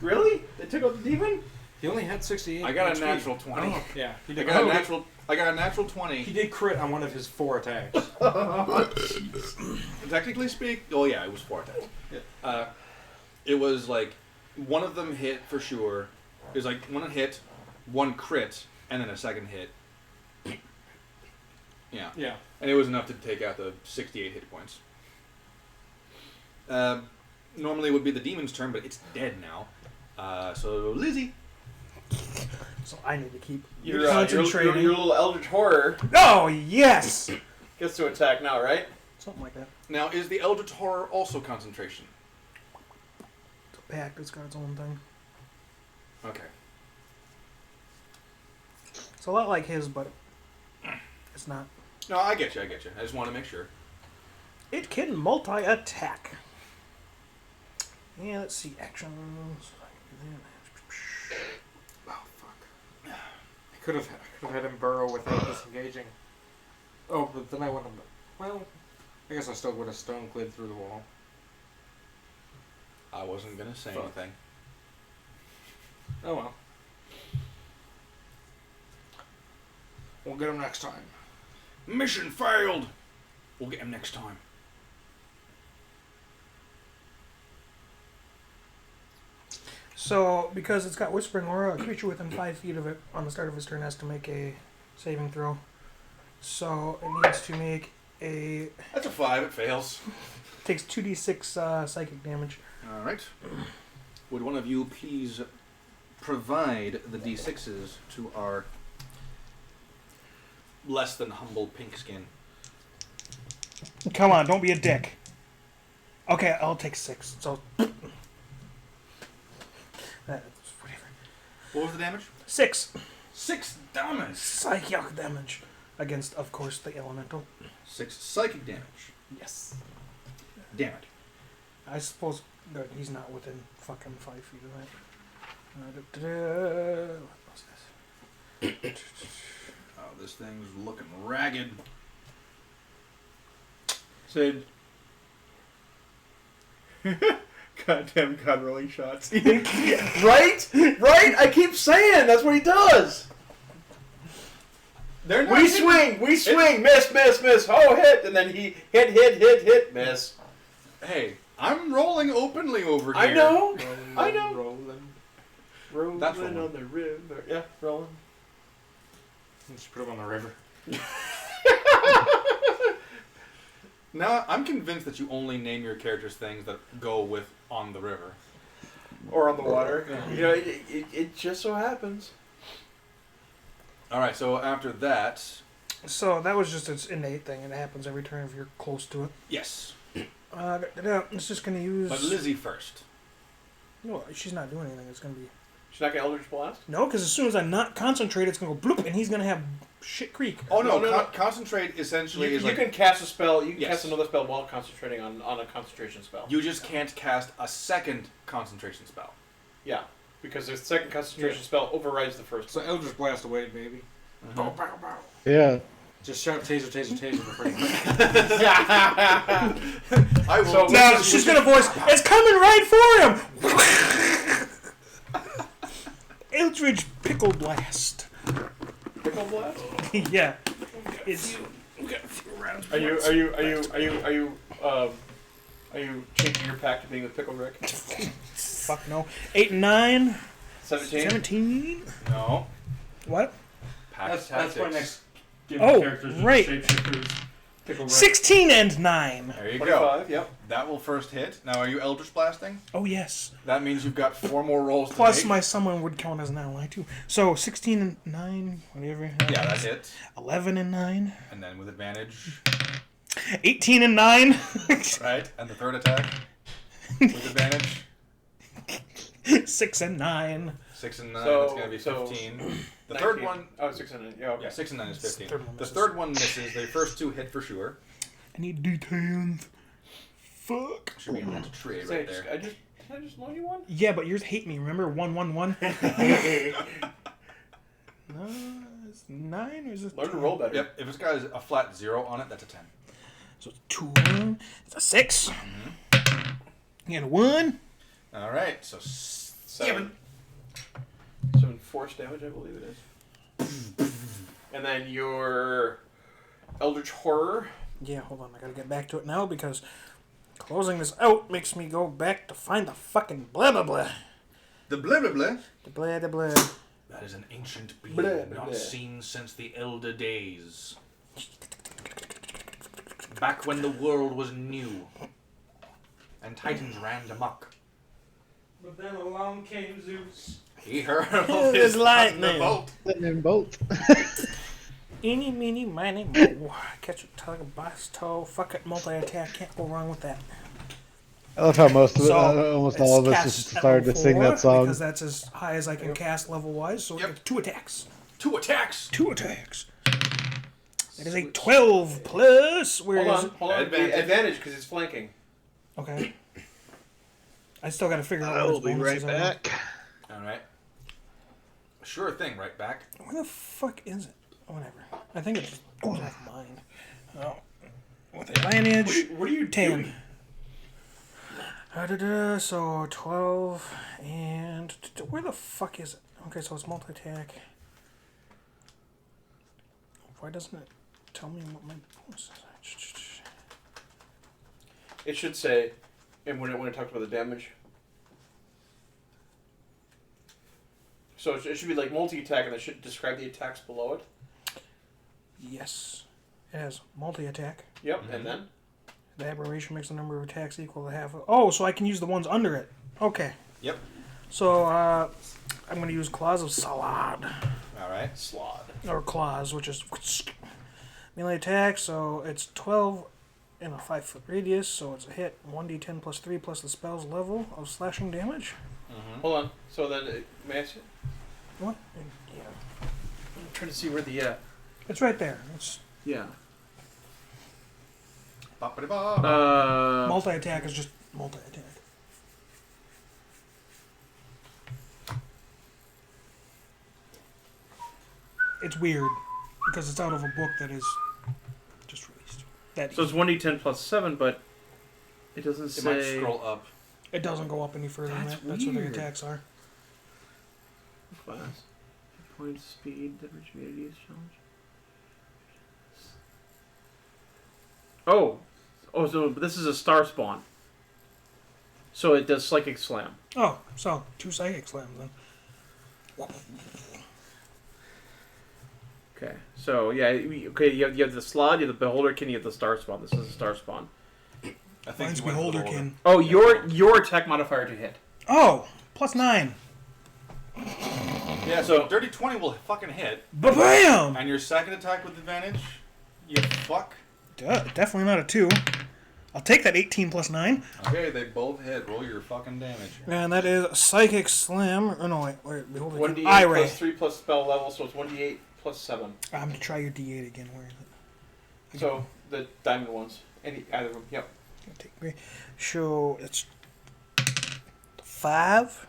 Really? They took out the demon? He only had 68 I got a HP. natural 20. Yeah. He I did, got a natural 20. He did crit on one of his 4 attacks. Technically speak, oh yeah, it was 4 attacks. It was like, one of them hit for sure. It was like one hit, one crit, and then a second hit. Yeah. Yeah. And it was enough to take out the 68 hit points. Normally it would be the demon's turn, but it's dead now. So Lizzie. So I need to keep Your concentrating. your little Eldritch Horror Oh, yes! gets to attack now, right? Something like that. Now, is the Eldritch Horror also concentration? It's a pact. It's got its own thing. Okay. It's a lot like his, but it's not. No, I get you. I just want to make sure. It can multi-attack. Yeah, let's see. Actions. Oh, fuck. I could have had him burrow without disengaging. Oh, but then I wouldn't have. Well, I guess I still would have stone glid through the wall. I wasn't going to say Fuck. anything. Oh well. We'll get him next time. Mission failed! We'll get him next time. So, because it's got Whispering Aura, a creature within 5 feet of it on the start of his turn has to make a saving throw. So, it needs to make a... That's a 5. It fails. takes 2d6 psychic damage. All right. Would one of you please provide the d6s to our less than humble pink skin? Come on, don't be a dick. Okay, I'll take 6. So... whatever. What was the damage? 6 6 damage. psychic damage against, of course, the elemental. 6 psychic damage. Yes. Damn it. I suppose that he's not within fucking 5 feet of that. What's this? Oh, this thing's looking ragged. Sid. Goddamn God rolling shots. Right? Right? I keep saying that's what he does. They're not We hitting- swing, miss, oh, hit, and then he hit, miss. Hey, I'm rolling openly over here. I know. Rolling, I know. Rolling. That's rolling. on the river. Yeah, rolling. Just put him on the river. Now, I'm convinced that you only name your characters things that go with on the river. Or on the water. You know, it just so happens. Alright, so after that... So that was just its innate thing. It happens every turn if you're close to it. Yes. It's just going to use... But Lizzie first. No, she's not doing anything. It's going to be... She's not gonna Eldritch Blast? No, because as soon as I not concentrate, it's going to go bloop, and he's going to have shit creek. Oh no, No. concentrate essentially You is like... can cast a spell. You can Yes. cast another spell while concentrating on a concentration spell. You just can't cast a second concentration spell. Yeah, because the second concentration spell overrides the first. So Eldritch Blast away, baby. Mhm. Bow, bow, bow. Yeah. Just shout taser, taser, taser before you I will. So- Now she's gonna voice. It's coming right for him. Eldridge Pickle Blast. Pickle blast? Yeah. It's Are you changing your pack to being with Pickle Rick? fuck no. 8 and 9. 17? 17. No. What? Pack That's my tactics. next game Oh, of characters. Just right. Shapeshifters. Pickle Rick. 16 and 9. There you go. 25, yep. That will first hit. Now, are you Eldritch Blasting? Oh yes. That means you've got 4 more rolls to Plus make. my summon would count as an ally too. So 16 and 9, whatever. Yeah, that hits. 11 and 9. And then with advantage. 18 and 9. Right? And the third attack. With advantage. 6 and 9. 6 and 9. So- That's going to be so 15. The 19. third one. Oh, 6 and 9. Yeah, okay. Yeah, 6 and 9 is 15. Third one The misses. third one misses. The first 2 hit for sure. I need D10s. Fuck. Should be in that tree Say, right there. Did I just loan you one? Yeah, but yours hate me. Remember 111. No, it's 9 or is it? Learn to roll better. Yep, if it's got a flat 0 on it, that's a 10. So it's 2. It's a 6. And a 1. Alright, so 7. 7 force damage, I believe it is. And then your Eldritch Horror. Yeah, hold on. I gotta get back to it now because closing this out makes me go back to find the fucking blah blah blah. the blah blah blah. The blah blah blah. That is an ancient being, Blah, blah, not blah. seen since the elder days. Back when the world was new, and titans ran amok. But then along came Zeus. He hurled There's his lightning. thunderbolt. In both. Eeny, meeny, miny, mo. Catch a tug of bass toe. Fuck it, multi-attack. Can't go wrong with that. I love how most of it, So, almost all of it's us cast just at started to level sing 4 that song. because that's as high as I can cast level-wise. So Yep. it's 2 attacks. 2 attacks. 2 attacks. That is a 12 plus. Where Hold is on, hold on. Advantage. Advantage because it's flanking. it? Okay. I still gotta figure out I what will his be bonuses right are. back. Alright. Sure thing, right back. Where the fuck is it? Whatever. I think it just goes off mine. Oh. With advantage. What are you 10. doing? So 12 and where the fuck is it? Okay, so it's multi-attack. Why doesn't it tell me what my bonus is? It should say, and when it talks about the damage. So it should be like multi-attack, and it should describe the attacks below it. Yes. It has multi-attack. Yep, and then? The aberration makes the number of attacks equal to half of... Oh, so I can use the ones under it. Okay. Yep. So, I'm going to use Claws of Salad. Alright. Slod. Or Claws, which is... Melee attack, so it's 12 in a 5-foot radius, so it's a hit. 1d10 plus 3 plus the spell's level of slashing damage. Hold on. So then, may I see? What? Yeah. I'm trying to see where the, It's right there. It's yeah. Ba-ba-da-ba. multi-attack is just multi-attack. It's weird because it's out of a book that is just released. That So it's 1d10 plus 7, but it doesn't It say... might scroll up. it doesn't go up any further than That's that. That's what the weird. attacks are. Class. Hit points, speed, damage, immunity, challenge. Oh, so this is a star spawn. So it does Psychic Slam. Oh, so 2 psychic slams then. Okay, so yeah, okay, you have the Slod, you have the Beholderkin, you have the Star Spawn. This is a Star Spawn. I think Mine's you went with the Beholderkin. Oh, your attack modifier to hit. Oh, plus 9. Yeah, so Dirty 20 will fucking hit. Ba-bam! And your second attack with advantage, you fuck. Definitely not a 2. I'll take that 18 plus 9. Okay, they both hit. Roll your fucking damage. And that is Psychic Slam. Oh, no, wait. Beholder. 1d8 Eye Ray. plus 3 plus spell level, so it's 1d8 plus 7. I'm going to try your D8 again. Where is it? So the diamond ones. Either of them. Yep. Gonna take great. So it's 5.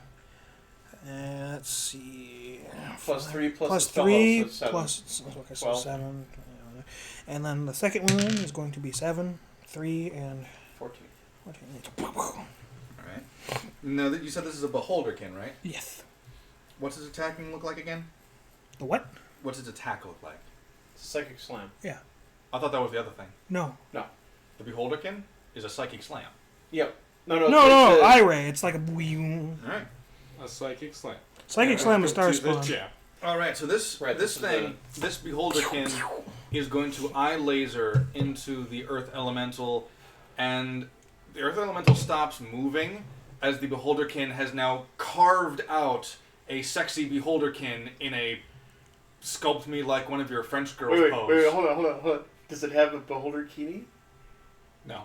And let's see. Plus 3 plus Plus the spell 3 level, so it's 7. plus. Okay, so 12. 7. And then the second one is going to be 7, 3, and 14. 14. All right. Now that you said this is a beholderkin, right? Yes. What's his attacking look like again? The what? What's his attack look like? Psychic slam. Yeah. I thought that was the other thing. No. No. The beholderkin is a psychic slam. Yep. No, it's Eye Ray. It's like a... All right. A psychic slam. Psychic Slam is Star To the Spawn. jab. All right. So this Right, this this is thing, this beholderkin, is going to eye laser into the earth elemental, and the earth elemental stops moving as the beholderkin has now carved out a sexy beholderkin in a sculpt me like one of your French girls pose. Wait, hold on. Does it have a beholder key? No.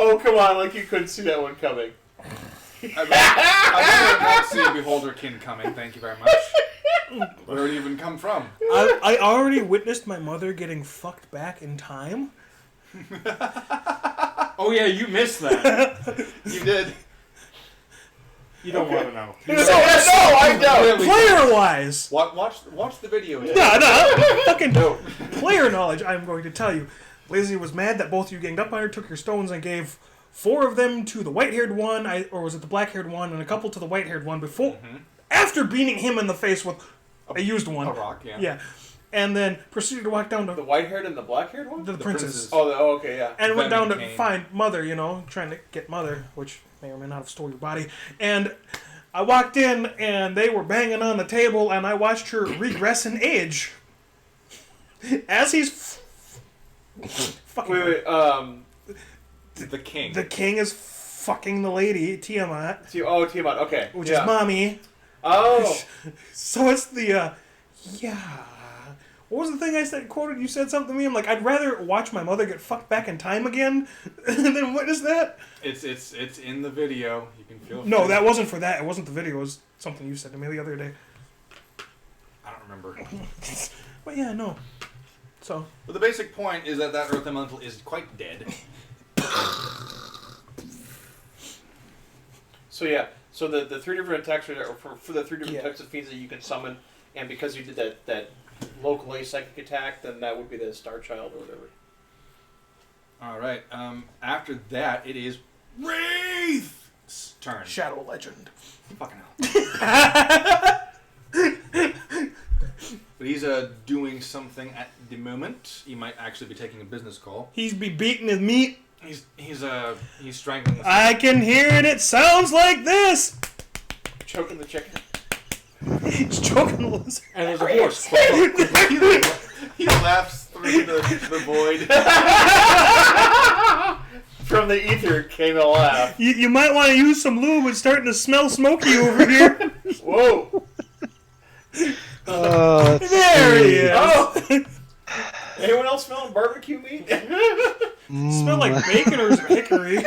Oh, come on, like you couldn't see that one coming. I did not see a beholderkin coming. Thank you very much. Where did it even come from? I already witnessed my mother getting fucked back in time. Oh yeah, you missed that. You did. You don't want to know. No, I don't. Player-wise. Watch the video. No, fucking player knowledge, I'm going to tell you. Lizzie was mad that both of you ganged up on her, took your stones, and gave 4 of them to the white-haired one, or was it the black-haired one, and a couple to the white-haired one after beating him in the face with a used one. A rock, yeah. Yeah. And then proceeded to walk down to The white-haired and the black-haired one? the princess. Oh, okay, yeah. And went Venom down to came. find Mother, trying to get Mother, which may or may not have stole your body. And I walked in, and they were banging on the table, and I watched her regress in age. As he's fucking... Wait, The king. The king is fucking the lady, Tiamat, Tiamat, okay. which is mommy. Oh. So it's the, What was the thing I said, quoted? You said something to me. I'm like, I'd rather watch my mother get fucked back in time again than witness that. It's in the video. You can feel. No, that wasn't for that. It wasn't the video. It was something you said to me the other day. I don't remember. But yeah, no. So. But the basic point is that earth elemental is quite dead. So yeah, so the 3 different attacks are for the 3 different Yeah. types of fiends that you can summon, and because you did that locally psychic attack, then that would be the Star Child or whatever. All right. After that, it is Wraith's turn. Shadow Legend. Fucking hell. But he's doing something at the moment. He might actually be taking a business call. He's be beating his meat. He's strangling. I can hear it. It sounds like this. Choking the chicken. He's choking the lizard. And there's a horse. He laughs through the void. From the ether came a laugh. You might want to use some lube. It's starting to smell smoky over here. Whoa! Oh, There he is. Oh! Anyone else smelling barbecue meat? Smell like bacon or hickory.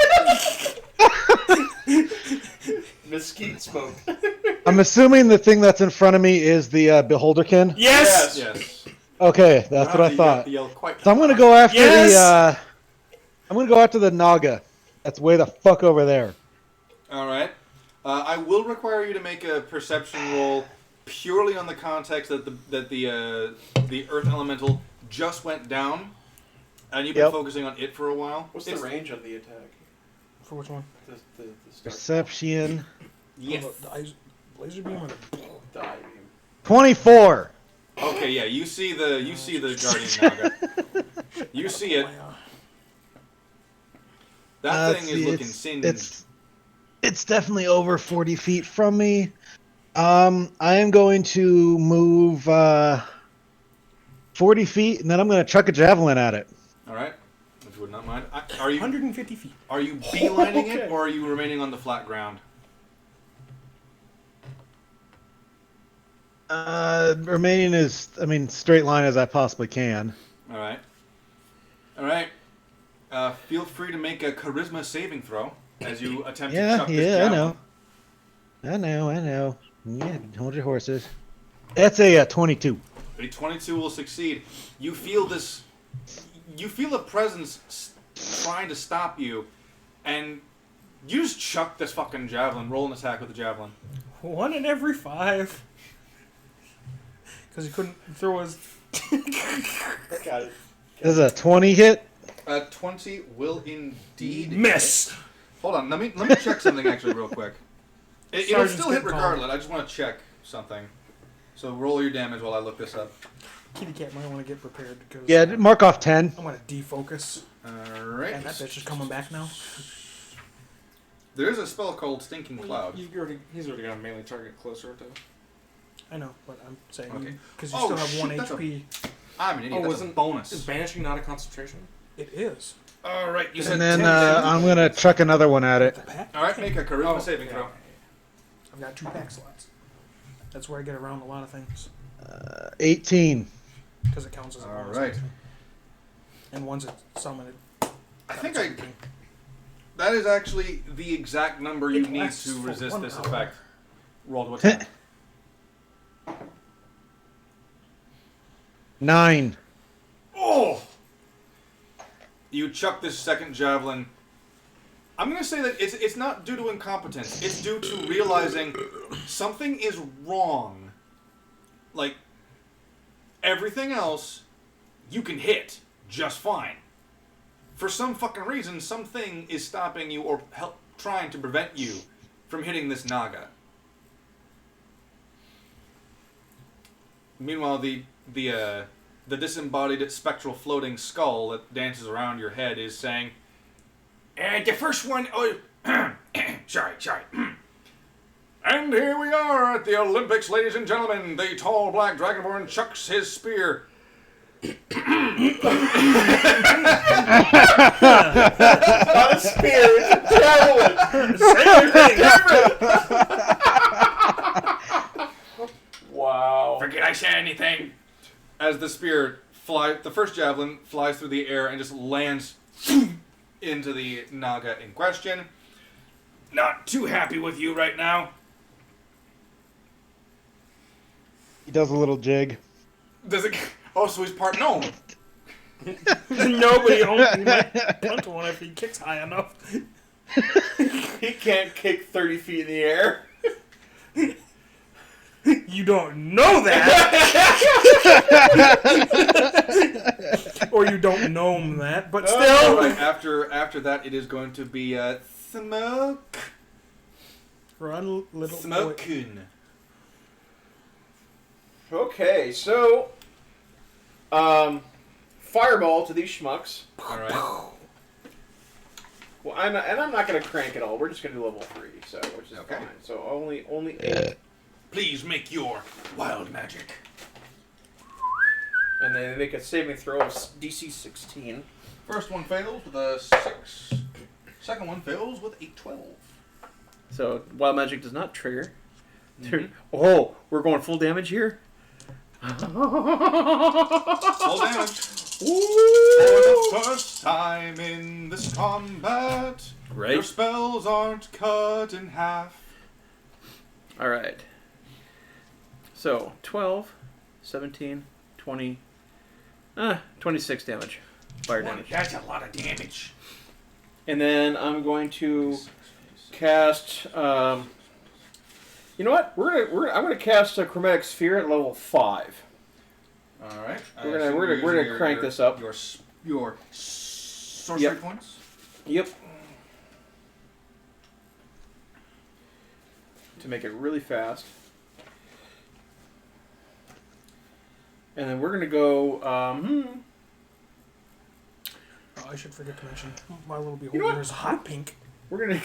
Mesquite smoke. I'm assuming the thing that's in front of me is the Beholderkin. Yes. Yes. Okay, that's what I thought. Yell quite So I'm gonna go after Yes! I'm gonna go after the Naga. That's way the fuck over there. All right. I will require you to make a perception roll purely on the context that the earth elemental just went down, and you've been Yep. focusing on it for a while. What's the range on the attack? For which one? The Star Perception. Yes. The laser beam or the... die beam. 24. Okay. Yeah. You see the guardian Naga. You see it. That thing is looking singed. It's definitely over 40 feet from me. I am going to move 40 feet, and then I'm going to chuck a javelin at it. All right. If you would not mind. Are you 150 feet. beelining Okay. it, or are you remaining on the flat ground? Remaining as, straight line as I possibly can. All right. All right. Feel free to make a charisma saving throw as you attempt to chuck this javelin. I know. Yeah, hold your horses. That's a 22. A 22 will succeed. You feel this. You feel a presence trying to stop you, and you just chuck this fucking javelin. Roll an attack with the javelin. 1 in every 5. Because he couldn't throw his. Got it. Does a 20 hit? 20 will indeed Miss! Hold on, let me check something actually real quick. It'll Sergeant's still hit getting regardless. I just want to check something. So roll your damage while I look this up. Kitty Cat might want to get prepared because. Yeah, mark off 10. I'm going to defocus. Alright. And that bitch is coming back now. There is a spell called Stinking Cloud. He's already got a melee target closer to. I know, but I'm saying Okay. because you Oh, still have shit, 1 that's a- HP. I'm an idiot. That's a Is bonus. banishing not a concentration? It is. Alright, you said And then 10 I'm going to chuck another one at it. The pack. Alright, make a charisma saving yeah. throw. I've got 2 pack slots. That's where I get around a lot of things 18. because it counts as a All bonus. right. action. And once it's summoned, I think that is actually the exact number you It need lasts to for resist 1 this hour. effect. Roll to attack. 9. Oh! You chuck this second javelin. I'm going to say that it's not due to incompetence. It's due to realizing something is wrong. Like, everything else, you can hit just fine. For some fucking reason, something is stopping you or trying to prevent you from hitting this Naga. Meanwhile, the disembodied spectral floating skull that dances around your head is saying, the first one, sorry. And here we are at the Olympics, ladies and gentlemen. The tall black dragonborn chucks his spear. Not a spear, it's a javelin. Wow. Forget I said anything. As the spear the first javelin flies through the air and just lands into the Naga in question. Not too happy with you right now. He does a little jig. Does it? Oh, so he's part gnome. Nobody might punch one if he kicks high enough. He can't kick 30 feet in the air. You don't know that, or you don't gnome that, but still. Right, after that, it is going to be smoke. Run, little boy. Smokin'. Okay, so fireball to these schmucks. All right. Well, I'm not gonna crank it all. We're just gonna do level 3, so which is Okay. fine. So only 8, Please make your wild magic. and then make a saving throw of DC 16. First one fails with a 6. Second one fails with a 12. So wild magic does not trigger. Oh, we're going full damage here. Full damage. For the first time in this combat, Right. your spells aren't cut in half. All right. So 12, 17, 20, 26 damage. Fire damage. That's a lot of damage. And then I'm going to cast. You know what? I'm gonna cast a chromatic sphere at level 5. All right. We're gonna crank this up. Your sorcery Yep. points. Yep. To make it really fast. And then we're gonna go. Oh, I should forget to mention my little beholder what? is hot pink. We're gonna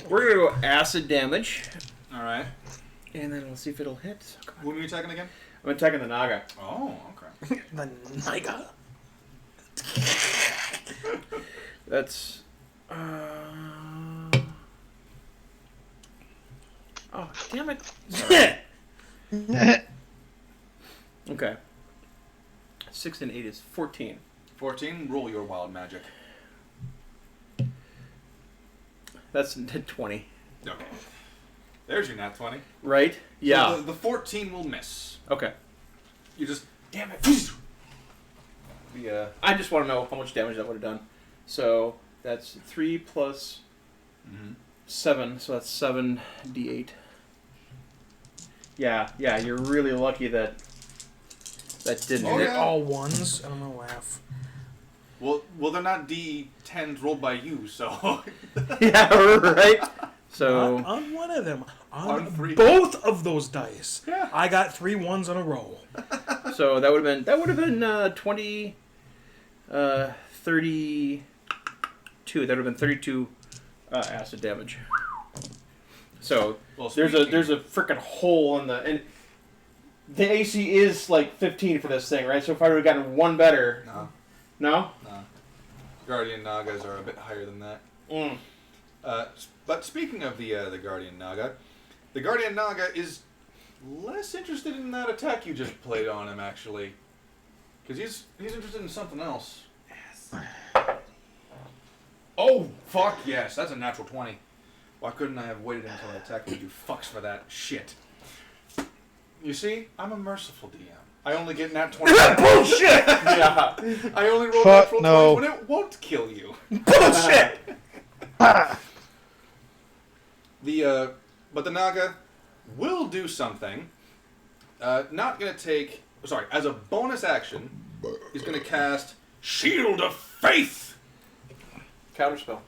go acid damage, All right. and then we'll see if it'll hit. So come on. Who are you attacking again? I'm attacking the Naga. Oh, okay. The Naga. That's. Oh damn it! Okay. 6 and 8 is 14. 14. Roll your wild magic. That's 20. Okay. There's your nat 20. Right? Yeah. So the 14 will miss. Okay. You just. Damn it. I just want to know how much damage that would have done. So that's 3 plus 7, so that's 7d8. Yeah, you're really lucky that didn't. Oh, They're yeah. all ones, and I'm gonna laugh. Well, they're not D10s rolled by you, so. Yeah, right. So Not on one of them. On On three. both of those dice. Yeah. I got 3 ones in a row. so that would have been 20 32. That would have been 32 acid damage. So Well, there's a freaking hole in the and the AC is like 15 for this thing, right? So if I would have gotten one better, no? Guardian Nagas are a bit higher than that. Mm. But speaking of the Guardian Naga is less interested in that attack you just played on him, actually. Because he's interested in something else. Yes. Oh, fuck yes. That's a natural 20. Why couldn't I have waited until I attacked you fucks for that shit? You see, I'm a merciful DM. I only get nat 20. Bullshit! Yeah. I only roll Fuck natural no. 20 when it won't kill you. Bullshit! But the Naga will do something. Not gonna take. Sorry, as a bonus action, he's gonna cast Shield of Faith. Counterspell.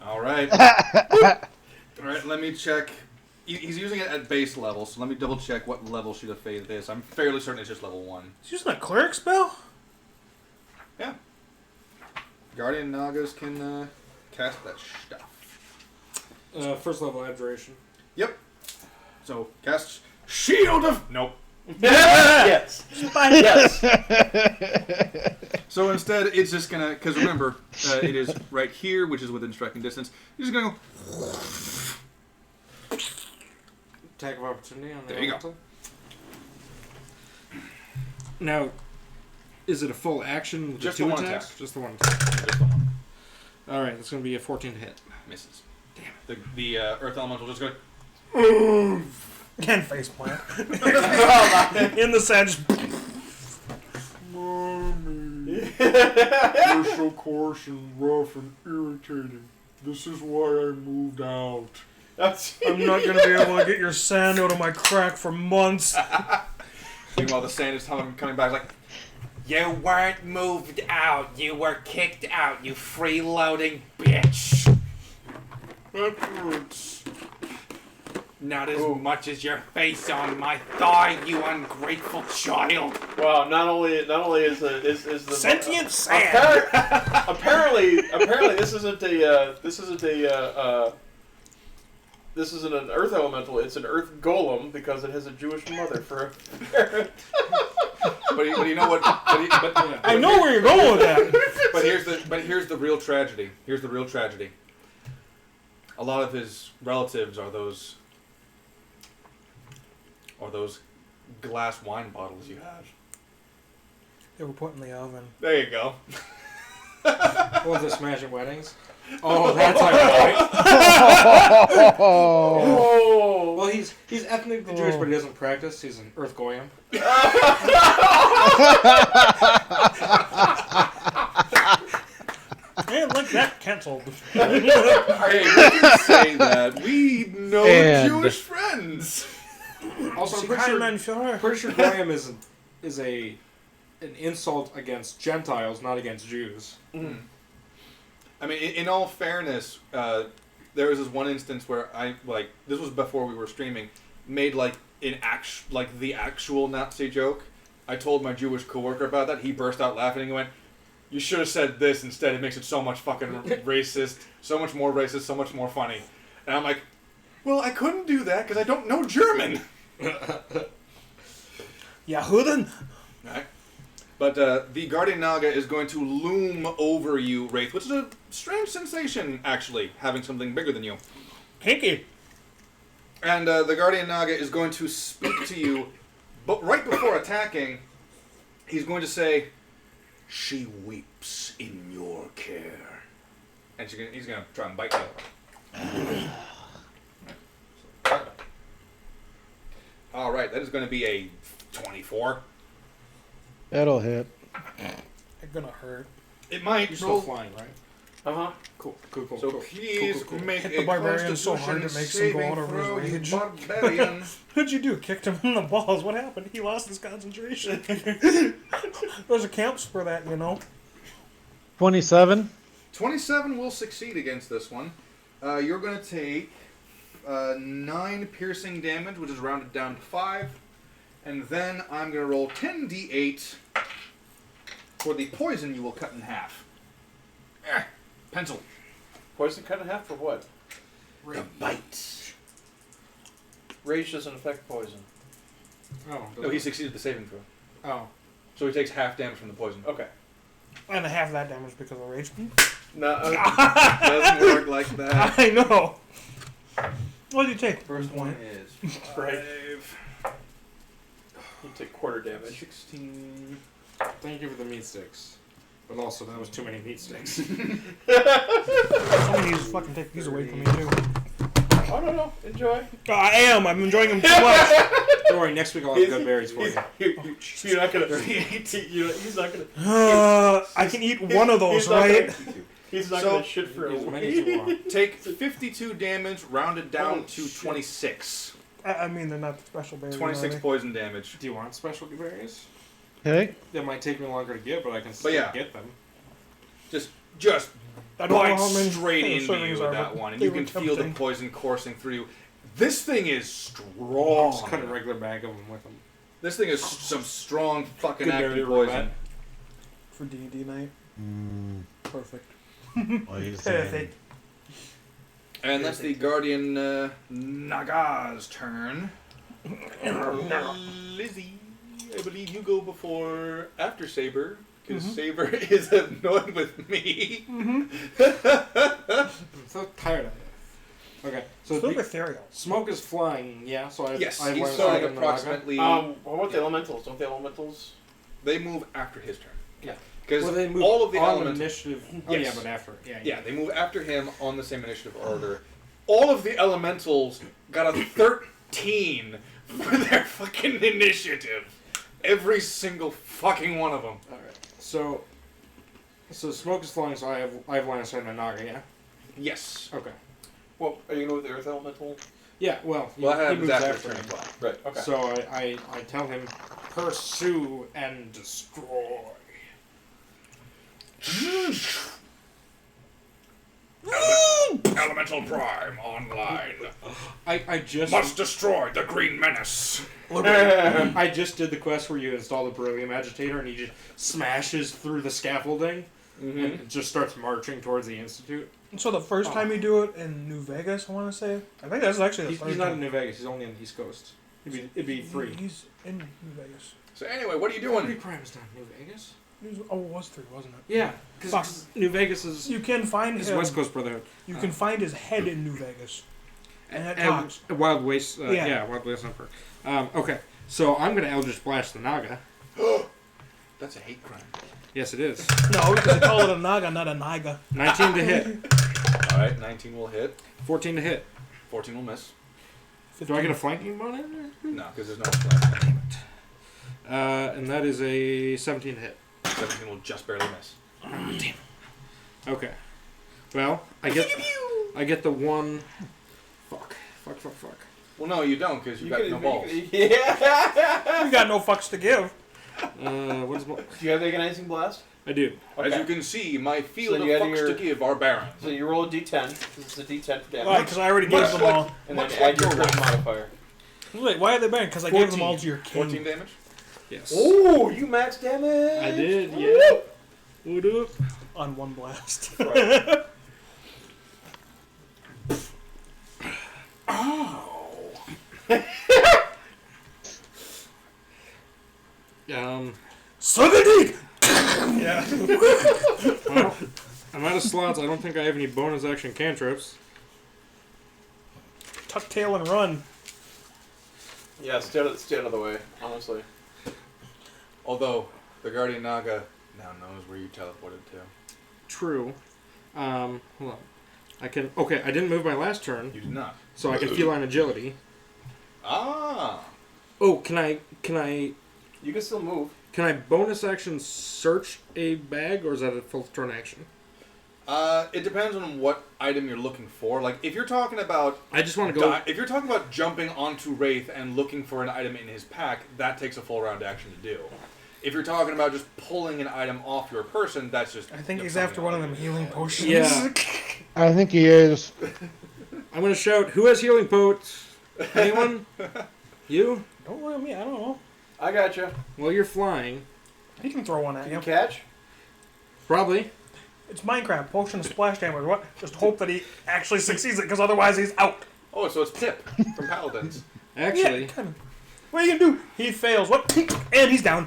All right. All right. Let me check. He's using it at base level, so let me double check what level Shield of Faith is. I'm fairly certain it's just level 1. He's using a cleric spell? Yeah. Guardian Nagas can cast that stuff. First level abjuration. Yep. So cast Shield of. Nope. Yes. Yes. So instead, it's just gonna, because remember, it is right here, which is within striking distance. You're just gonna go. Attack of opportunity on the There you go. elemental. Now, is it a full action with Just the the 2 one attacks? attack. Just the 1 attack. Just the one. Alright, that's going to be a 14 to hit. Misses. Damn. The Earth Elemental just go. And faceplant. In the sand. You're so coarse and rough and irritating. This is why I moved out. I'm not going to be able to get your sand out of my crack for months. Meanwhile, the sand is coming back like. You weren't moved out. You were kicked out, you freeloading bitch. That hurts. Not as much as your face on my thigh, you ungrateful child. Wow. Not only is the Sentient sand. apparently this isn't an earth elemental. It's an earth golem because it has a Jewish mother for a parent. But you know what? I know where you're going with that. But here's the real tragedy. Here's the real tragedy. A lot of his relatives are those glass wine bottles you have. They were put in the oven. There you go. What, the Smashing Weddings? Oh, that's ironic. Oh. Well, he's ethnically Jewish, but he doesn't practice. He's an Earth Goyim. Hey, look, that canceled. Hey, we can say that. We know And- Jewish friends. Also, I'm pretty sure Goyim is an insult against Gentiles, not against Jews. I mean, in all fairness, there was this one instance where this was before we were streaming, made the actual Nazi joke. I told my Jewish coworker about that. He burst out laughing and he went, "You should have said this instead. It makes it so much fucking racist, so much more racist, so much more funny." And I'm like, "Well, I couldn't do that because I don't know German." Yahuden? Right. But the Guardian Naga is going to loom over you, Wraith, which is a strange sensation, actually, having something bigger than you. Kinky. And the Guardian Naga is going to speak to you, but right before attacking, he's going to say, "She weeps in your care." And he's going to try and bite you. All right, that is going to be a 24. That'll hit. They're gonna hurt. It might. You're still flying, right? Cool. So cool. please Cool. make Hit a the barbarian so hard Constitution it makes him go saving out of his throw, you rage. barbarian. What'd you do? Kicked him in the balls. What happened? He lost his concentration. There's a camps for that, you know. 27. 27 will succeed against this one. You're going to take 9 piercing damage, which is rounded down to 5. And then I'm going to roll 10d8 for the poison you will cut in half. Pencil. Poison cut in half for what? The bite. Rage doesn't affect poison. Oh. No, he succeeded the saving throw. Oh. So he takes half damage from the poison. Okay. And half that damage because of rage. No, Doesn't work like that. I know. What did you take? First one is 5. you take quarter damage. 16. Thank you for the meat sticks. But also, that was too many meat sticks. Somebody needs to fucking take these away from me too. Oh, no. Enjoy. I am. I'm enjoying them too much. Don't worry, next week I'll have good berries for you. You're not gonna. He's not gonna. I can eat one of those, right? He's not So- gonna shit for a As many as you week. want. Take 52 damage, rounded down Oh, to shit. 26. I mean, they're not special berries. 26 are they? poison damage. Do you want specialty berries? Okay. They might take me longer to get, but I can still yeah. get them. Just I don't know bite how many straight into servings you with are, that but one, and they you were can feel the tempting. poison coursing through you. This thing is I'll just cut a strong. regular bag of them with them. This thing is some strong fucking Good berry active poison. roulette. For D&D night. Perfect. Poison. Perfect. And that's the Guardian Naga's turn. Lizzie, I believe you go before after Saber, because Saber is annoyed with me. I'm so tired of it. Okay, so Still the ethereal. smoke is flying, yeah, so I Yes, I've he's learned flying that in the Naga. approximately. What about the elementals? Don't the elementals? They move after his turn. Yeah. Because Well, they move all of the on elementals. initiative. Oh, Yes. yeah, but after. Yeah, Yeah, they move after him on the same initiative order. All of the elementals got a 13 for their fucking initiative. Every single fucking one of them. Alright, so smoke is flying, so I have line of sight on my Naga, yeah? Yes. Okay. Well, are you going to go with the earth elemental? Yeah, well, Well, I he have moves after after turn me. as well. Right. Okay. So I tell him, pursue and destroy. Elemental Prime online. I just Must destroy the Green Menace. I just did the quest where you install the beryllium agitator and he just smashes through the scaffolding and just starts marching towards the institute. So the first time you do it in New Vegas, I want to say. I think that's actually the He's third not in time. New Vegas. He's only in the East Coast. It'd be free. He's in New Vegas. So anyway, what are you Free doing? Prime is not New Vegas. Oh, it was 3, wasn't it? Yeah, Fuck. because New Vegas is You can find is him. West Coast Brotherhood. You can find his head in New Vegas. And that And talks. Wild Waste. Yeah. Yeah, Wild Waste Emperor. Okay, so I'm gonna Eldritch Blast the Naga. That's a hate crime. Yes, it is. No, because they call it a Naga, not a Naga. 19 to hit. Alright, 19 will hit. 14 to hit. 14 will miss. Do I get a flanking bonus? No, because there's no flash. And that is a 17 to hit. 17 will just barely miss. Okay. Well, I get the one. Fuck. Well, no, you don't, because you've got no balls. Yeah. You got no fucks to give. What's my... Do you have the agonizing blast? I do. As you can see, my field So of you had fucks your- to give are barren. So you roll a d10. This is a d10 for damage. Why? Because I already gave Much them like- all. And then much add like your your crit wife. modifier. Wait, why are they banned? Because I gave them all to your king. 14 damage? Yes. Oh, you max damage. I did. Yeah. What up? On one blast. Right. Suck a dick! Yeah. Well, I'm out of slots. I don't think I have any bonus action cantrips. Tuck tail and run. Yeah, stay out of the way, honestly. Although, the Guardian Naga now knows where you teleported to. True. Hold on. I can. Okay, I didn't move my last turn, You did not. so I can feline agility. Ah! Oh, can I You can still move. bonus action search a bag, or is that a full turn action? It depends on what item you're looking for. Like, if you're talking about... I just want to go... If you're talking about jumping onto Wraith and looking for an item in his pack, that takes a full round action to do. If you're talking about just pulling an item off your person, that's just... I think he's after one of them healing potions. Yeah. I think he is. I'm going to shout, who has healing potes? Anyone? You? Don't look at me. I don't know. I gotcha. Well, you're flying. He can throw one at Can you. you catch? Probably. It's Minecraft. Potion of splash damage. What? Just hope that he actually succeeds it, because otherwise he's out. Oh, so it's Pip from Paladins. Actually, Yeah, kind of. What are you gonna do? He fails. What? And he's down.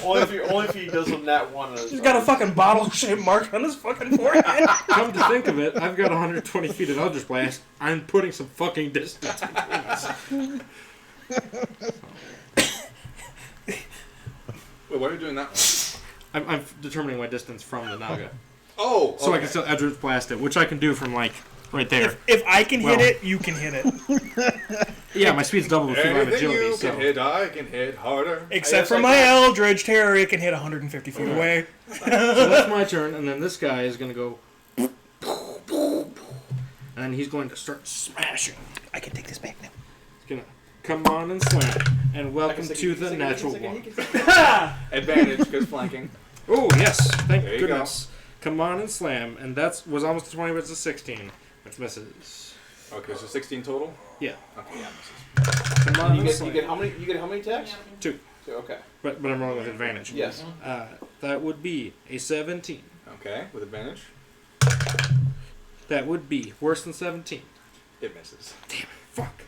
only if he does a nat 1. He's got a fucking bottle-shaped mark on his fucking forehead. come to think of it, I've got 120 feet of Eldritch Blast. I'm putting some fucking distance between us. Wait, why are you doing that one? I'm determining my distance from the Naga. Oh, So I okay. can still Eldritch Blast it, which I can do from, like, right there. If I can Well. hit it, you can hit it. Yeah, my speed's double with my Anything agility, you so... can hit, I can hit harder. Except Yes, for I my can. Eldritch Terror, it can hit 150 feet away. So that's my turn, and then this guy is going to go... And he's going to start smashing. I can take this back now. He's going to come on and slam. And welcome to the natural one. Advantage, because flanking. Oh, yes. Thank There you goodness. Come on and slam. And that was almost a 20, but it's a 16. Which misses. Okay, so 16 total? Yeah. Okay, yeah, misses. Come on You and get, slam. you get how many? You get how many attacks? 2. Okay. But I'm rolling with advantage. Yes. That would be a 17. Okay, with advantage. That would be worse than 17. It misses. Fuck.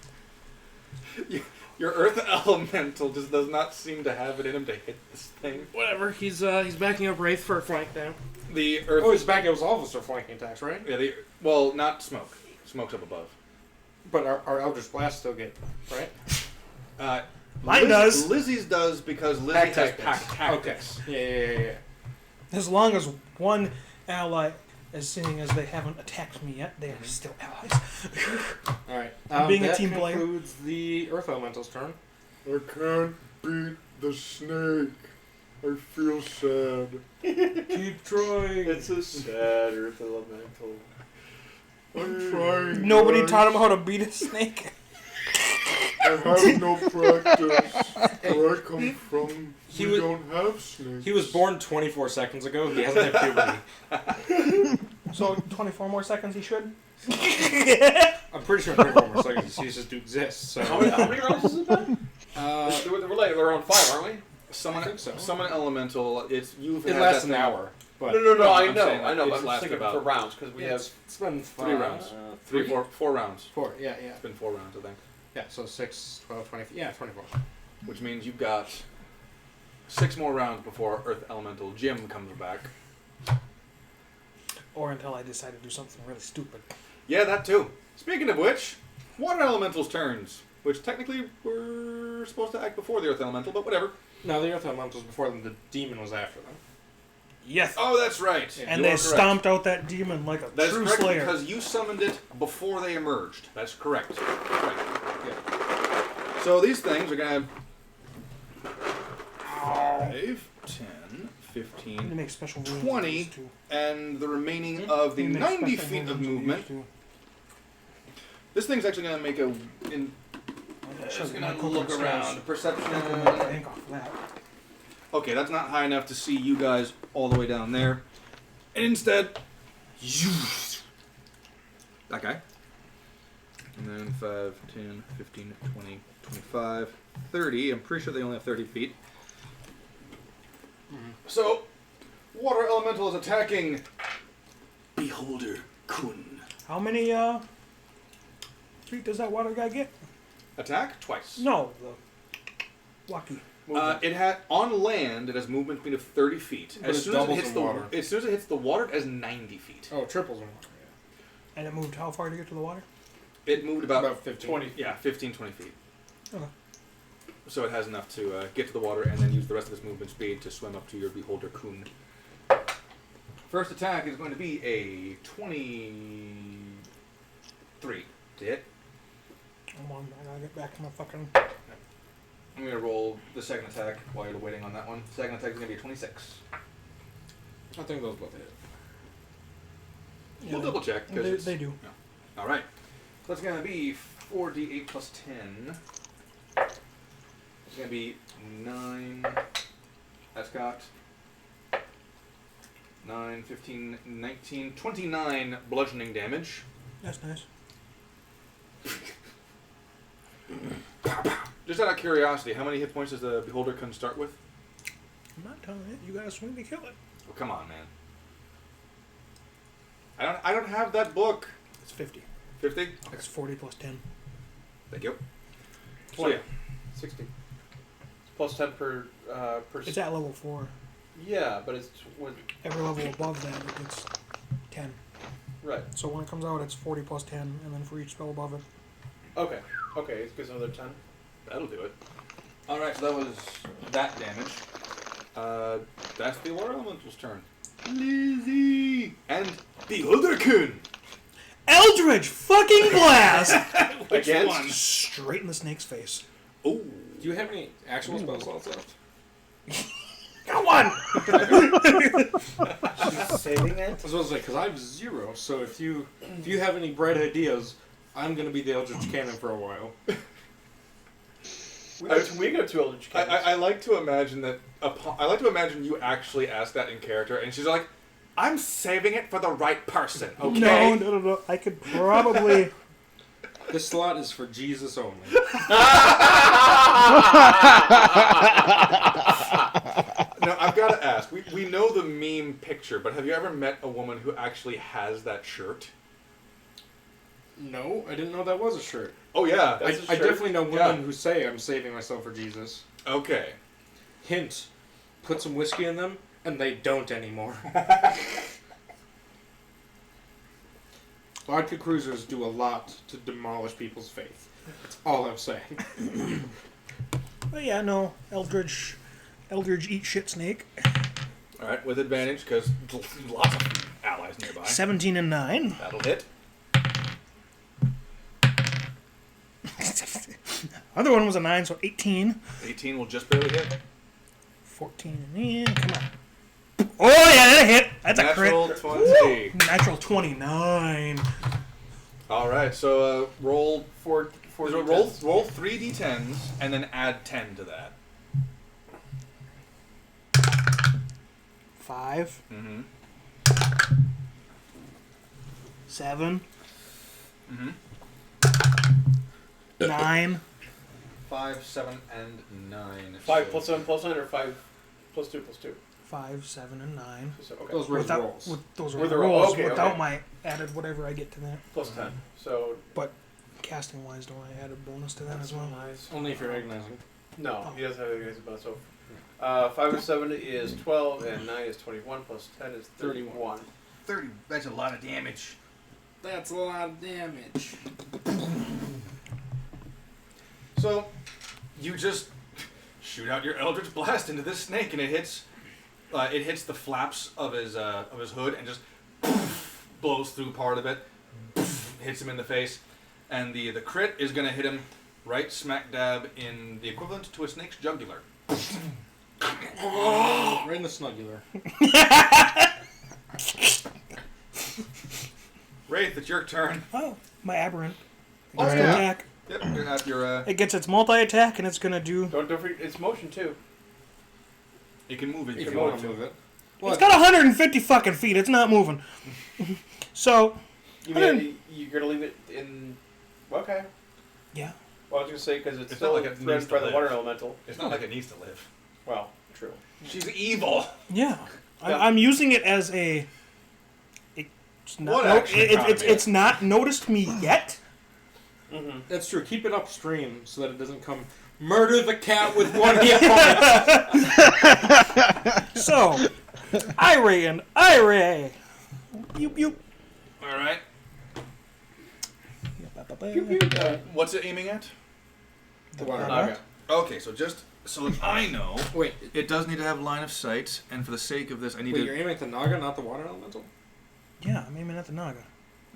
Your Earth Elemental just does not seem to have it in him to hit this thing. Whatever. He's backing up Wraith for a flank now. The Earth... Oh, he's backing up all of us for flanking attacks, right? Yeah, well, not Smoke. Smoke's up above. But our Eldritch Blast still get, right? Mine does. Lizzie's does because Lizzie Pack has tactics. pack tactics. Yeah. As long as one ally, as seeing as they haven't attacked me yet, they are still allies. Alright. Being a that team player. concludes the Earth Elemental's turn. I can't beat the snake. I feel sad. Keep trying. It's a sad Earth Elemental. I'm trying. Nobody guys. taught him how to beat a snake. I have no practice. Where I come from, He we was- don't have snakes. He was born 24 seconds ago. He hasn't had puberty. So 24 more seconds he should? I'm pretty sure 24 more seconds he ceases to exist. So. How many rounds has it been? We're on 5, aren't we? Summon, I think so. summon Elemental. You've It had lasts that an thing- hour. But No, I I'm know, saying but I'm it's just lasted thinking about- for rounds because we have. it's been 3 rounds. 4 rounds. 4, yeah. It's been 4 rounds, I think. Yeah, so 6, 12, 20, yeah, 24. Which means you've got 6 more rounds before Earth Elemental Jim comes back. Or until I decide to do something really stupid. Yeah, that too. Speaking of which, Water Elemental's turns. Which technically were supposed to act before the Earth Elemental, but whatever. No, the Earth Elemental was before them. The demon was after them. Yes. Oh, that's right. And You they are correct. stomped out that demon like a That's true correct slayer. because you summoned it before they emerged. That's correct. Right. Yeah. So these things are going to have 5, 10, You 15, make special rules 20, on these two. and the remaining of the You make 90 special feet rules of on these movement. two. This thing's actually going to make a... It's It's going to look around. Perception. Bank off of that. Okay, that's not high enough to see you guys all the way down there. And instead, that guy. And then 5, 10, 15, 20, 25, 30. I'm pretty sure they only have 30 feet. So, Water Elemental is attacking Beholder Kun. How many feet does that water guy get? Attack twice. No, the Wacky. It had on land. It has movement speed of 30 feet. But it As doubles it hits in the water. as soon as it hits the water, it has 90 feet. Oh, triples in water. And it moved how far to get to the water? It moved about, About 15. 20. Yeah, 15, 20 feet. Okay. So it has enough to get to the water and then use the rest of its movement speed to swim up to your Beholder Kun. First attack is going to be a 23 to hit. Come on, I gotta get back to my fucking... I'm going to roll the second attack while you're waiting on that one. Second attack is going to be a 26. I think those both hit. We'll double check. Because They do. Yeah. All right. So that's going to be 4d8 plus 10. It's going to be 9. That's got 9, 15, 19, 29 bludgeoning damage. That's nice. Just out of curiosity, how many hit points does the beholder can start with? I'm not telling you. You gotta swing to kill it. Oh, come on, man. I don't have that book. It's 50. 50? It's 40 plus 10. Thank you. 20. So, 60. It's plus 10 per It's at level 4. Yeah, but it's when Every level above that, it gets 10. right. So when it comes out, it's 40 plus 10, and then for each spell above it. Okay. Okay, it gives another 10. that'll do it. Alright, so that was that damage. That's the water elemental's turn. Lizzie! And the otherkin! Eldritch fucking blast! Which Against? one? Straight in the snake's face. Oh. Do you have any actual spell slots left? Got one! She's saving it. I was supposed to say, because I have 0, so if you have any bright ideas, I'm going to be the Eldritch Cannon for a while. We go to Eldritch Cannons. I like to imagine that. I like to imagine you actually ask that in character, and she's like, "I'm saving it for the right person." Okay. No. I could probably... This slot is for Jesus only. Now I've got to ask. We know the meme picture, but have you ever met a woman who actually has that shirt? No, I didn't know that was a shirt. Oh yeah. That's a I shirt. definitely know women Yeah. who say I'm saving myself for Jesus. Okay. Hint, put some whiskey in them, and they don't anymore. Vodka cruisers do a lot to demolish people's faith. That's all I'm saying. But yeah, no. Eldritch eat shit snake. All right, with advantage because lots of allies nearby. 17 and 9. That'll hit. Other one was a 9, so 18. 18 will just barely hit. 14 and yeah, come on. Oh yeah, that hit. That's a Natural crit. 20. Natural 29. All right, so roll Four so roll 3d10s and then add 10 to that. 5. Mm-hmm. 7. Mm-hmm. 9. 5, 7, and 9. 5 plus 7 plus 9 or 5 plus 2 plus 2? 5, 7, and 9. So, okay. Those were his Without, rolls. those Were are the the rolls, rolls. okay, Without okay. my added whatever I get to that. Plus 10. So Casting wise, don't I add a bonus to that as well? nice. Only if you're agonizing. No, he doesn't have any guys about so. 5 and 7 is 12, and 9 is 21, plus 10 is 31. 30. That's a lot of damage. That's a lot of damage. So, you just shoot out your Eldritch Blast into this snake, and it hits the flaps of his hood, and just blows through part of it, hits him in the face, and the crit is gonna hit him right smack dab in the equivalent to a snake's jugular. Right in the snugular. Wraith, it's your turn. Oh, my aberrant. Oh, Gets yeah. attack. Yep, you're at your. It gets its multi-attack, and it's gonna do... Don't forget, it's motion too. You can move it If if you you want want to to. move it. It's got 150 fucking feet. It's not moving. So, You're gonna leave it in. Okay. yeah. Well, I was gonna say because it's It's still not like it threatened needs to by the live. water elemental. It's not like it needs to live. Well, true. She's evil. Yeah. Yeah. I'm using it as a... It's not, What action economy? it's not noticed me yet. Mm-hmm. That's true. Keep it upstream so that it doesn't come murder the cat with one hit point. So, Iray and Iray. You. All right. What's it aiming at? The water. Naga. Okay, so just so that I know, Wait, it does need to have line of sight, and for the sake of this, I need wait, to. you're aiming at the Naga, not the water elemental? Yeah, I'm aiming at the Naga.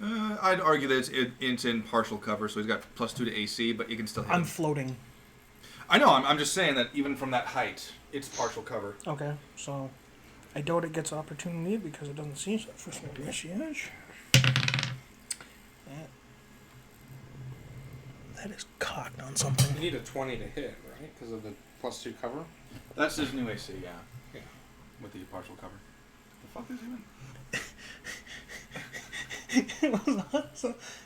I'd argue that it's in partial cover, so he's got +2 to AC, but you can still hit I'm him. floating. I know. I'm just saying that even from that height, it's partial cover. Okay, so I doubt it gets opportunity because it doesn't seem so. First one, initiation. That is cocked on something. You need a 20 to hit, right? Because of the +2 cover. That's his new AC, yeah. Yeah. With the partial cover. The fuck is he in?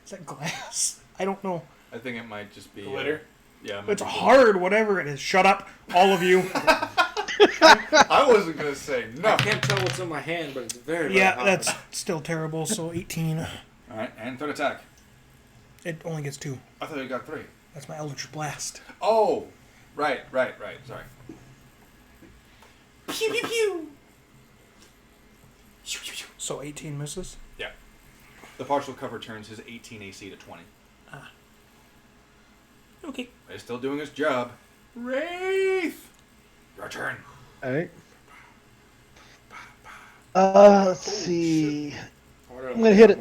Is that glass? I don't know. I think it might just be Glitter? Yeah. It might It's be hard, whatever it is. Shut up, all of you. I wasn't gonna say no. I can't tell what's in my hand, but it's very, very Yeah, hot. that's still terrible. So 18. All right, and third attack. It only gets 2. I thought you got 3. That's my Eldritch Blast. Oh, right. Sorry. Pew pew pew. So 18 misses. Yeah. The partial cover turns his 18 AC to 20. Okay. He's still doing his job. Wraith! Your turn. All right. Let's see. I'm gonna hit it.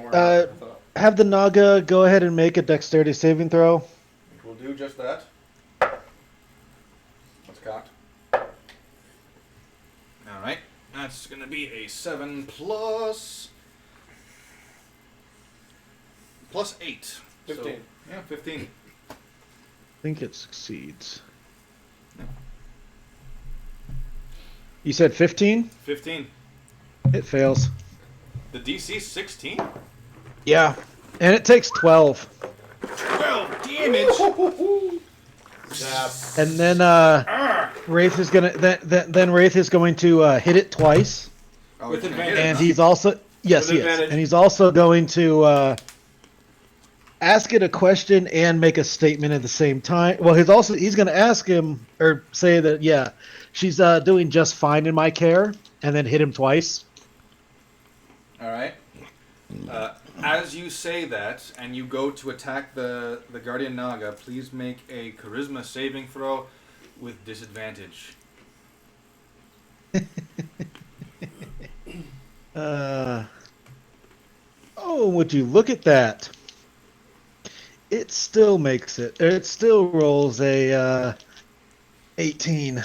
Have the Naga go ahead and make a dexterity saving throw. We'll do just that. That's cocked. Alright. That's going to be a 7 plus 8. 15. So, yeah, 15. I think it succeeds. You said 15? 15. It fails. The DC 16? Yeah. And it takes 12. 12 damage! And then Wraith is gonna then Wraith is going to hit it twice. Oh, With he's gonna advantage. hit it, And huh? he's also yes, With he is. advantage. And he's also going to ask it a question and make a statement at the same time. Well, he's going to ask him or say that she's doing just fine in my care, and then hit him twice. Alright. As you say that, and you go to attack the Guardian Naga, please make a Charisma saving throw with disadvantage. Oh, would you look at that? It still makes it. It still rolls a 18.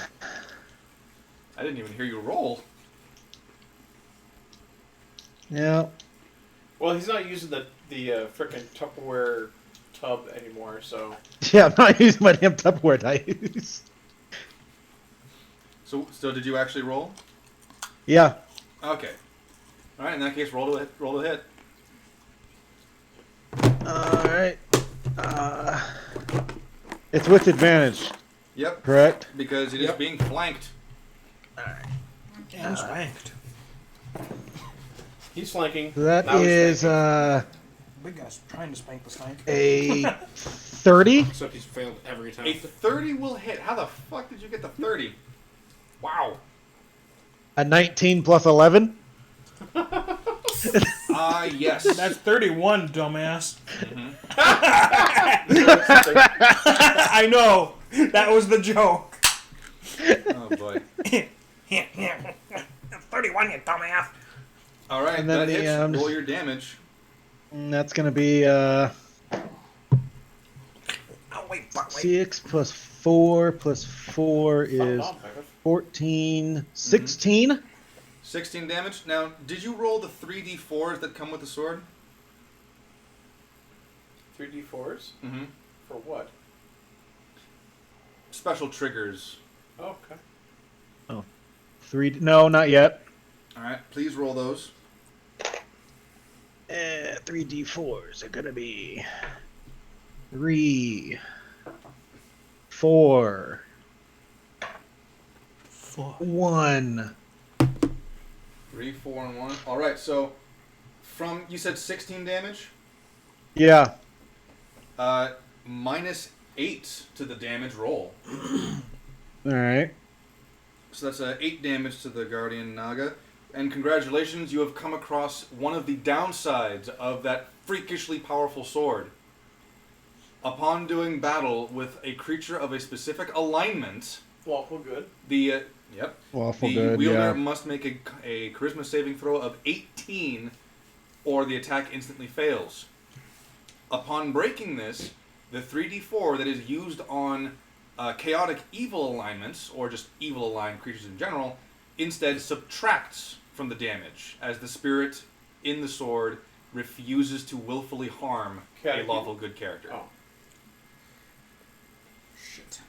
I didn't even hear you roll. Yeah. Well, he's not using the frickin' Tupperware tub anymore, so. Yeah, I'm not using my damn Tupperware dice. So did you actually roll? Yeah. Okay. Alright, in that case, roll to hit. Alright. It's with advantage, Yep, correct? because it is being flanked. And spanked. He's flanking. So that Now he's is flanking. Big guy's trying to spank the stank. a 30. Except he's failed every time. A 30 will hit. How the fuck did you get the 30? Wow. A 19 plus 11. Yes. That's 31, dumbass. Mhm. I know. That was the joke. Oh boy. 31, you dumbass. Alright, And then that the, hits. Roll your damage. And that's going to be Oh, wait, fuck, wait. 6 plus 4 plus 4 is 14, 16. 16 damage. Now, did you roll the 3d4s that come with the sword? 3d4s? Mm-hmm. For what? Special triggers. Oh, okay. 3. No, not yet. Alright, please roll those. 3d4s are going to be 3, 4, 1. 3, 4, and 1. Alright, so from, you said 16 damage? Yeah. Minus 8 to the damage roll. All right. So that's 8 damage to the Guardian Naga. And congratulations, you have come across one of the downsides of that freakishly powerful sword. Upon doing battle with a creature of a specific alignment, Lawful good. the Awful the good, wielder yeah. must make a charisma saving throw of 18, or the attack instantly fails. Upon breaking this, the 3d4 that is used on chaotic evil alignments, or just evil aligned creatures in general, instead subtracts from the damage, as the spirit in the sword refuses to willfully harm a lawful good character. Oh. Shit.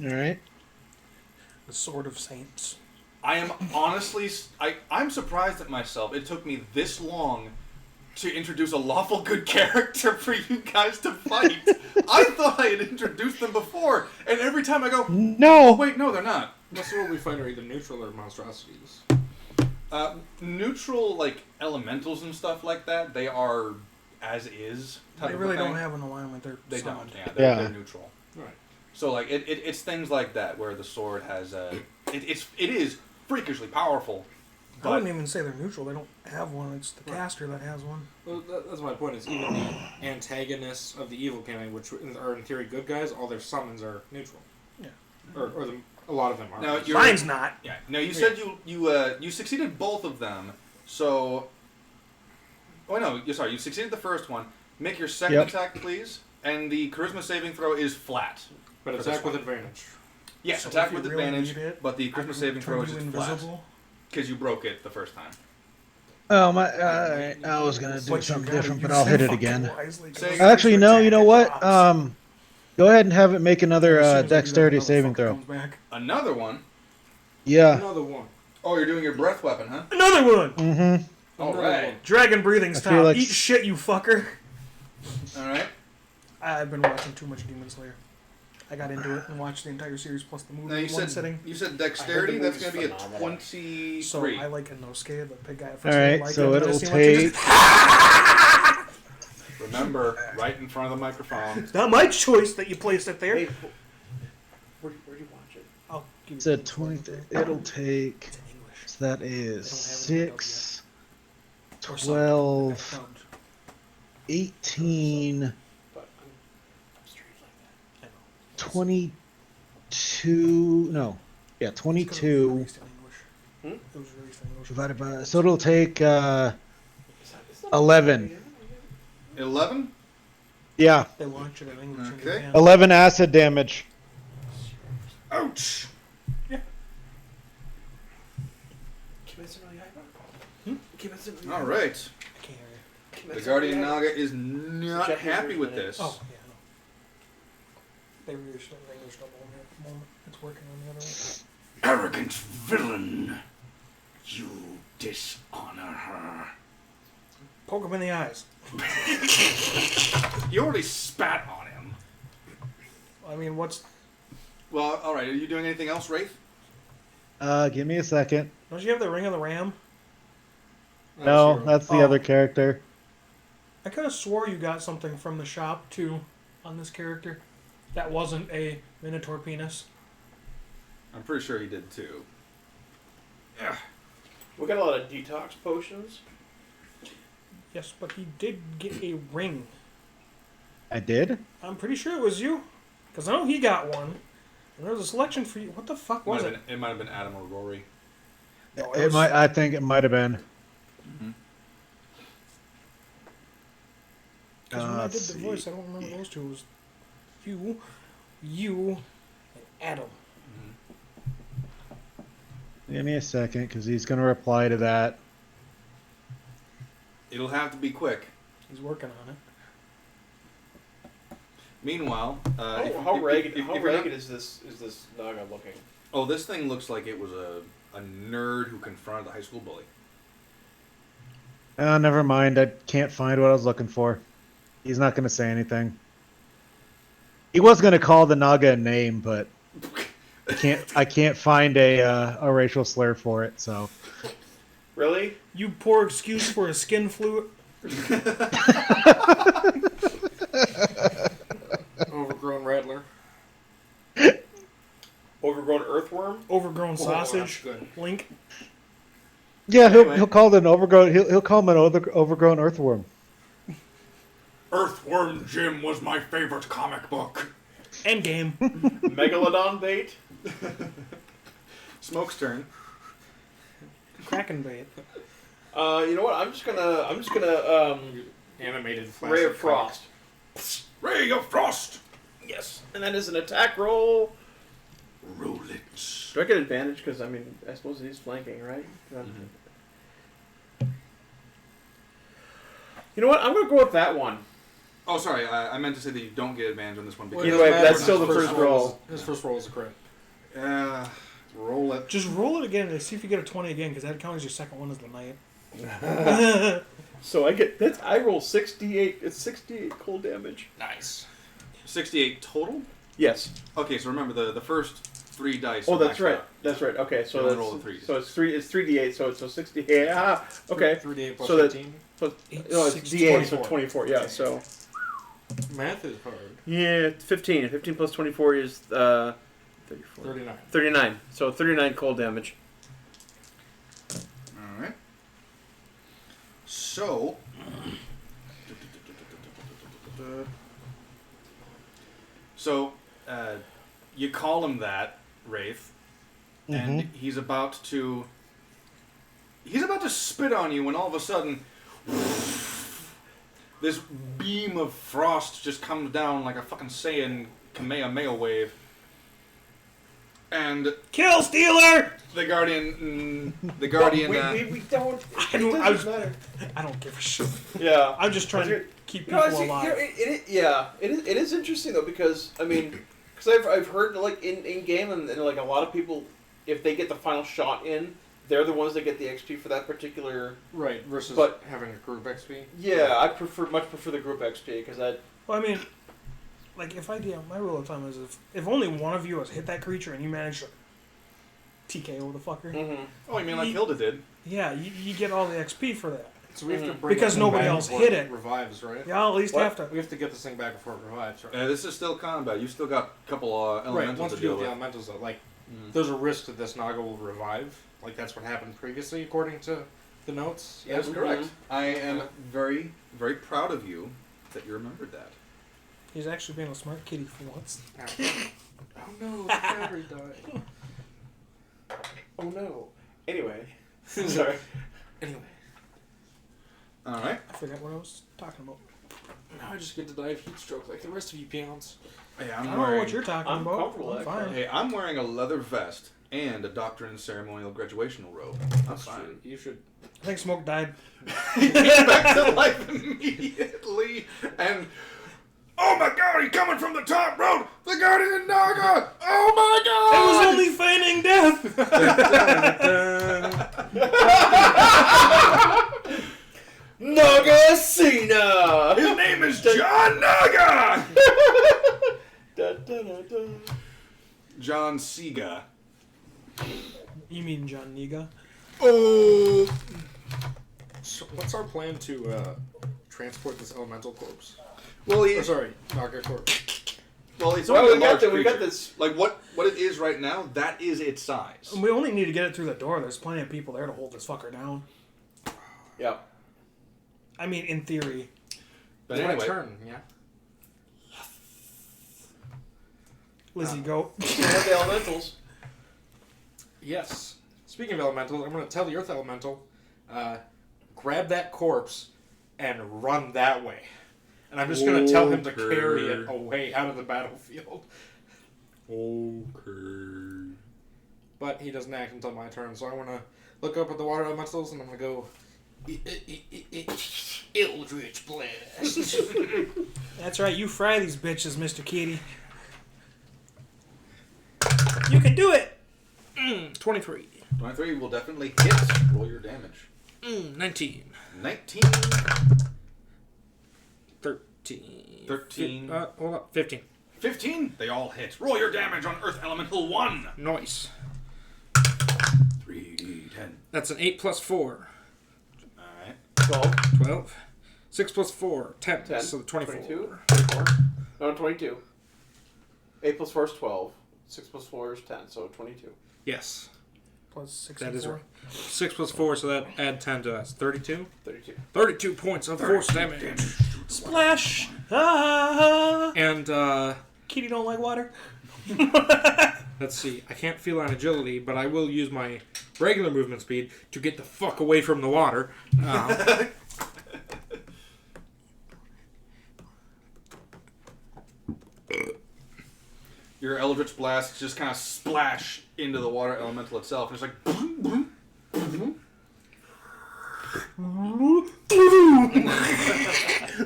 All right. The Sword of Saints. I am honestly... I'm surprised at myself. It took me this long to introduce a lawful good character for you guys to fight. I thought I had introduced them before, and every time I go, No. oh wait, no, they're not. Most of what we find are either neutral or monstrosities. Neutral, like, elementals and stuff like that, they are as is type They of really a thing. don't have an alignment. They solid. don't, yeah. They're Yeah. neutral. Right. So, like, it's things like that, where the sword has a... It is freakishly powerful, I but... wouldn't even say they're neutral. They don't have one. It's the caster that has one. Well, that's my point. Is even the antagonists of the evil campaign, which are in theory good guys, all their summons are neutral. Yeah. Or a lot of them are. Now, you're- Mine's not. Yeah. Now, you said you succeeded both of them, so... Oh, no, you succeeded the first one. Make your second attack, please, and the charisma saving throw is flat. But for attack this with one. advantage. Yes, So attack if you with really advantage, need it, but the I charisma can saving throw turn is you just flat. invisible. Because you broke it the first time. Oh my! I was gonna do But you something gotta different, but use I'll hit it fucking again. wisely, 'cause Say- those Actually, extra no. attack You know it what? drops. Go ahead and have it make another As soon as I do that, dexterity another saving fucker throw. comes back. Another one? Yeah. Another one. Oh, you're doing your breath weapon, huh? Another one. Mm-hmm. Alright. Dragon breathing I style. feel like- Eat shit, you fucker. Alright. I've been watching too much Demon Slayer. I got into it and watched the entire series plus the movie Now, in you one said sitting. dexterity. I heard the That's going to be a movie's phenomenal. 23. So I like Inosuke, the big guy at first. All I didn't right. like So it, but I it'll seen what you take. did. Remember, right in front of the microphone. It's not my choice that you placed it there. Hey, where'd you watch it? I'll give you It's a the 20. info. It'll take. It's in English. So that They is don't have it dubbed 6, Or subbed. 12, Dubbed. 18, But I'm strange like that. I know. 22. No. Yeah, It's 'cause it was 22 released in English. It was released in English. divided by. So it'll take Is that 11. 11? Yeah, They launched it in English. in Okay. Japan. 11 acid damage. Ouch! Kimetsu no Yaiba? Kimetsu no Yaiba? Alright. I can't hear you. The Guardian Naga is not Japanese happy version with of it. this. Oh, yeah, I know. They released it in English double at the moment. It's working on the other one. Arrogant villain! You dishonor her. Poke him in the eyes. You already spat on him. I mean, what's... Well, alright. Are you doing anything else, Wraith? Give me a second. Don't you have the Ring of the Ram? No, that's the Oh. other character. I could have swore you got something from the shop, too, on this character. That wasn't a Minotaur penis. I'm pretty sure he did too. We got a lot of detox potions. Yes, but he did get a ring. I did? I'm pretty sure it was you. Because I know he got one. And there was a selection for you. What the fuck was it? It might have been Adam or Rory. No, It might. I think it might have been. Because when I did let's the see. voice, I don't remember those two. It was you, and Adam. Give me a second, because he's going to reply to that. It'll have to be quick. He's working on it. Meanwhile, How ragged if you're not- is this Naga looking? Oh, this thing looks like it was a nerd who confronted a high school bully. Never mind. I can't find what I was looking for. He's not going to say anything. He was going to call the Naga a name, but I can't find a racial slur for it. So Really? You poor excuse for a skin fluid. Overgrown rattler. Overgrown earthworm? Overgrown Oh, sausage. that's good. Link. yeah, Anyway. he'll call it an overgrown. He'll call him an overgrown earthworm. Earthworm Jim was my favorite comic book. Endgame. Megalodon bait? Smoke's turn. Kraken bait. You know what? I'm just gonna Animated flash. Ray of Frost. Ray of Frost! Yes. And that is an attack roll. Roll it. Do I get advantage? Because, I mean, I suppose he's flanking, right? You know what? I'm going to go with that one. Oh, sorry. I meant to say that you don't get advantage on this one. Because Either way, that's still the first roll. His first roll is a crit. Roll it. Just roll it again and see if you get a 20 again, because that counts as your second one as the knight. So I roll 68. It's 68 cold damage. Nice. 68 total? Yes. Okay, so remember the first 3 dice. Oh, are that's maxed right. out. That's right. Okay, so You only that's roll the threes. so it's 3d8. So 60. Yeah. Okay. 3d8 plus So that- 15. No, it's d8. So 24. Yeah. So Math is hard. yeah, 15. 15 plus 24 is 34. 39. 39. So 39 cold damage. All right. So. So, you call him that, Wraith, and he's about to spit on you when all of a sudden this beam of frost just comes down like a fucking Saiyan Kamehameha wave. And Kill Stealer! the Guardian, We don't. I don't give a shit. Yeah. I'm just trying to keep You know, people alive. it is interesting though, because I mean, because I've heard like in game and like a lot of people, if they get the final shot in, they're the ones that get the XP for that particular. Right, versus But- having a group XP. Yeah, I much prefer the group XP because that. Well, I mean, like if my rule of thumb is if only one of you has hit that creature and you manage to TKO the fucker, Mm-hmm. oh, you mean like Hilda did? yeah, you get all the XP for that. So we have to bring Because this thing nobody back else before hit it. Revives, right? Yeah, I'll at least What? have to. We have to get this thing back before it revives, right? This is still combat. You still got a couple Right. elementals Once to we deal deal with the with. elementals, though, like there's a risk that this Naga will revive. Like that's what happened previously, according to the notes. That's correct. Mm-hmm. I am very, very proud of you that you remembered that. He's actually being a smart kitty for once. Oh no, the battery died. Oh no. Anyway, sorry. Anyway, All right. I forgot what I was talking about. now I just get to die of heat stroke like the rest of you peons. Hey, I don't know what you're talking I'm about. comfortable, I'm actually. fine. Hey, I'm wearing a leather vest and a doctrine and ceremonial graduational robe. I'm fine. You should. I think Smoke died. He came back to life immediately, and oh my god, he's coming from the top road! The Guardian Naga! Oh my god! It was only feigning death. Naga Cena! His name is John Naga! Da, da, da, da. John Sega. You mean John Niga? Oh! So what's our plan to transport this elemental corpse? Well, Or sorry, Naga corpse. well, it's Well, only a we got large the- we got creature. this- Like what it is right now, that is its size. We only need to get it through the door. There's plenty of people there to hold this fucker down. Yeah. I mean, in theory. But It's my anyway, turn, yeah. Lizzie, go. We have the elementals. Yes. Speaking of elementals, I'm going to tell the Earth Elemental, grab that corpse and run that way. And I'm just going to tell him to carry it away out of the battlefield. Okay. But he doesn't act until my turn, so I want to look up at the water elementals and I'm going to go, Eldritch Blast. That's right. You fry these bitches, Mr. Kitty. You can do it. 23. 23 will definitely hit. Roll your damage. 19. 19. 13. 13. Hold up. 15. 15. They all hit. Roll your damage on Earth Elemental 1. Nice. 3d10. That's an 8 plus 4. Alright. 12. 12. 6 plus 4. 10. 10. So 24. 22. 24. No, 22. 8 plus 4 is 12. 6 plus 4 is 10, so 22. Yes. Plus 6 That and is 4. right. 6 plus 4, so that add 10 to us. 32? 32. 32 points of force damage. Splash! Ah! And, Kitty don't like water. let's see. I can't feel on agility, but I will use my regular movement speed to get the fuck away from the water. Your Eldritch Blasts just kind of splash into the water elemental itself, and it's like boom, boom, boom.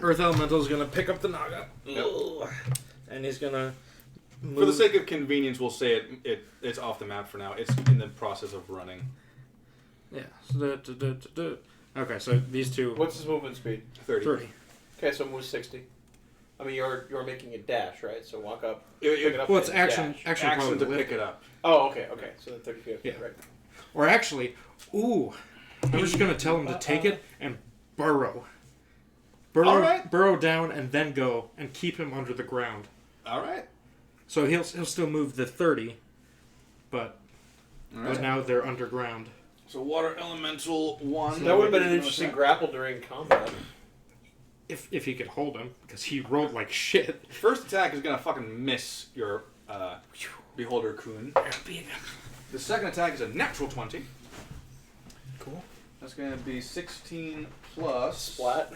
Earth Elemental is gonna pick up the Naga. Yep. And he's gonna move. For the sake of convenience, we'll say it's off the map for now. It's in the process of running. Yeah. Okay, so these two. What's his movement speed? 30. Okay, so move 60. I mean, you're making a dash, right? So walk up. It- pick it up Well, it's and action. dash. Action Action to probably pick it up. Oh, okay. So then 30 feet. Yeah. Right. Or actually, I'm just gonna tell him to take it and burrow. All right. Burrow down and then go and keep him under the ground. All right. So he'll still move the 30, but now they're underground. So water elemental 1. That would have been an interesting grapple during combat. If he could hold him, because he rolled like shit. First attack is gonna fucking miss your beholder Kun. The second attack is a natural 20. Cool. That's gonna be 16 plus Splat.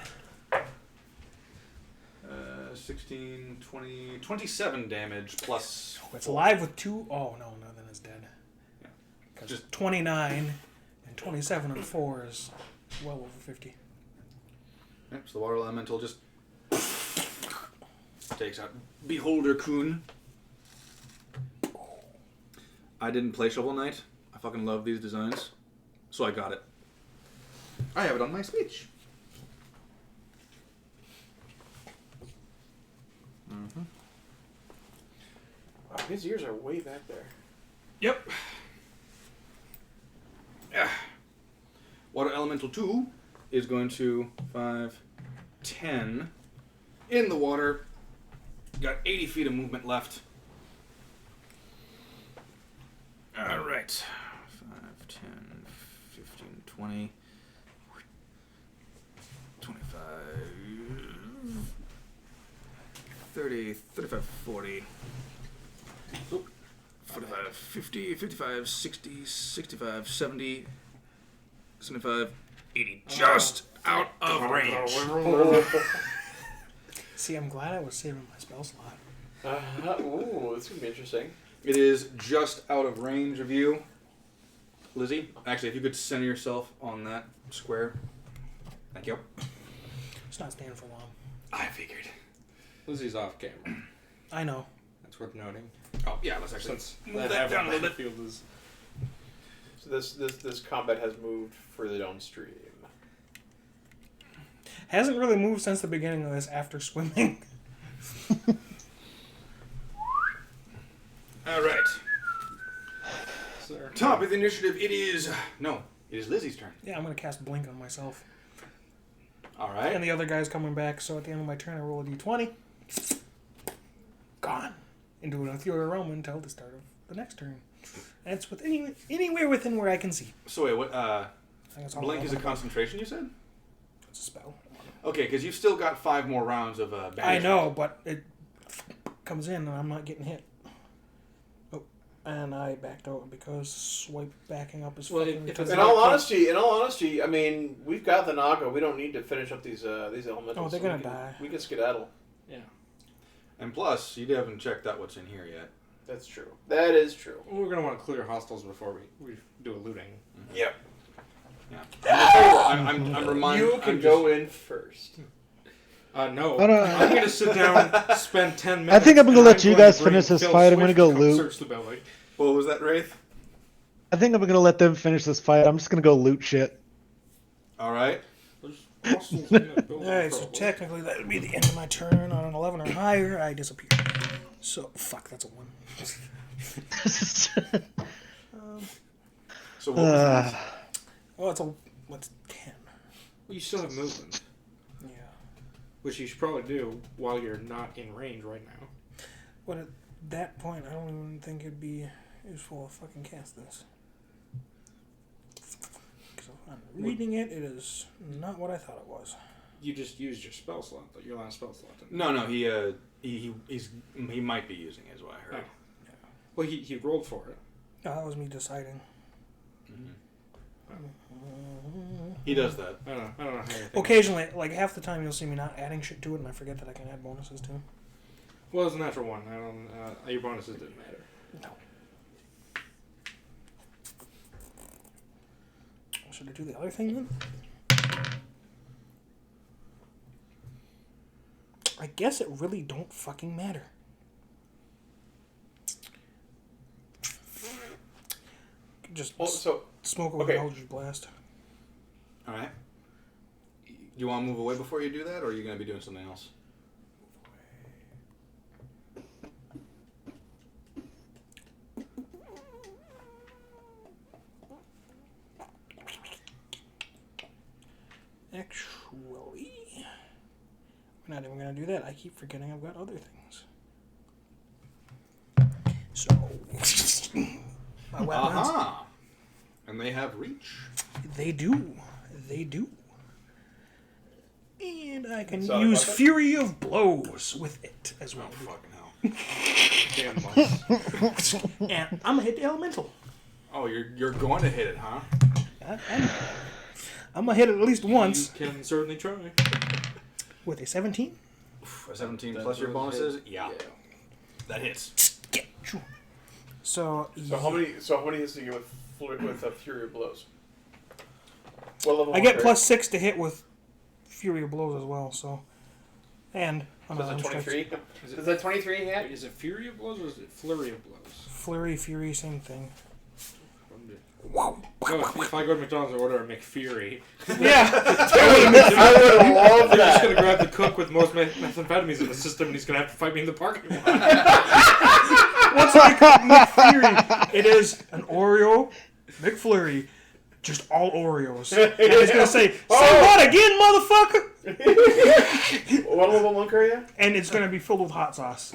16, 20, 27 damage plus. It's alive with 2. Oh, no, then it's dead. Yeah. Because Just- 29 and 27 and 4 is well over 50. Yep, so the water elemental just takes out beholder Kun. I didn't play Shovel Knight. I fucking love these designs, so I got it. I have it on my speech. Wow, his ears are way back there. Yep. Water Elemental 2 is going to 5, 10 in the water. Got 80 feet of movement left. Alright. 5, 10, 15, 20, 25, 30, 35, 40. 45, 50, 55, 60, 65, 70, 75, 80. Just out of range. See, I'm glad I was saving my spell slot. Ooh, this is going to be interesting. It is just out of range of you. Lizzie, actually, if you could center yourself on that square. Thank you. It's not staying for long. I figured. Lizzie's off camera. I know. That's worth noting. Oh, yeah, let's actually Since move that down a little bit. field is. So this combat has moved further downstream. Hasn't really moved since the beginning of this after swimming. All right. Sir. Top of the initiative, it is Lizzie's turn. Yeah, I'm going to cast Blink on myself. All right. And the other guy's coming back, so at the end of my turn, I roll a d20. Gone. Into an ethereal realm until the start of the next turn. And it's anywhere within where I can see. So wait, what? I think it's all Blink is a relevant. concentration, you said? It's a spell. Okay, because you've still got 5 more rounds of bandage. I know, but it comes in and I'm not getting hit. Oh, and I backed out because swipe backing up is Well, fucking if it's retarded. In all honesty, I mean, we've got the Naga. We don't need to finish up these elementals. Oh, they're gonna die. We can skedaddle. Yeah. And plus, you haven't checked out what's in here yet. That's true. That is true. We're gonna want to clear hostiles before we do a looting. Yep. Yeah. I'm reminded. You can go in first. No. I don't- I'm gonna sit down, spend 10 minutes. I think I'm gonna and let you going guys to bring finish this Phil fight. I'm gonna Swift go to come loot. Search the building. What was that, Wraith? I think I'm gonna let them finish this fight. I'm just gonna go loot shit. All right. There's hostiles in that building. Alright, so probably. technically that would be the end of my turn. On an 11 or higher, I disappear. So, fuck, that's a 1. So what was this? Oh, what's 10? Well, you still have movement, Yeah. which you should probably do while you're not in range right now. But at that point, I don't even think it'd be useful to fucking cast this. Because I'm reading it, it is not what I thought it was. You just used your spell slot, your last spell slot. Didn't you? No, he might be using it, is what I heard. Well, he rolled for it. No, that was me deciding. He does that. I don't know how you think. Occasionally, like half the time, you'll see me not adding shit to it, and I forget that I can add bonuses too. Well, it's a natural one. I don't. Your bonuses didn't matter. No. Should I do the other thing then? I guess it really don't fucking matter. Just smoke away the Eldritch Blast. All right. You want to move away before you do that, or are you going to be doing something else? Actually, we're not even going to do that. I keep forgetting I've got other things. So, my weapons. Aha! And they have reach. They do. They do. And I can So use weapon? Fury of Blows with it as well. Oh, fucking hell. Damn boss. And I'm going to hit the Elemental. Oh, you're going to hit it, huh? I'm going to hit it at least once You can certainly try. with a 17. A 17 plus your bonuses? Yeah. That hits. So how many hits do you get with a Fury of Blows? What level I get one plus 6 to hit with Fury of Blows as well, so. And Is it 23? Is that 23 hit? Is it Fury of Blows or is it Flurry of Blows? Flurry, Fury, same thing. No, if I go to McDonald's and order a McFury, Yeah! I would love they're just that. going to grab the cook with most methamphetamines in the system and he's going to have to fight me in the parking lot. What's like McFury? It is an Oreo McFlurry. Just all Oreos. And it's going to say, say what again, motherfucker? What level monk are you? And it's going to be filled with hot sauce.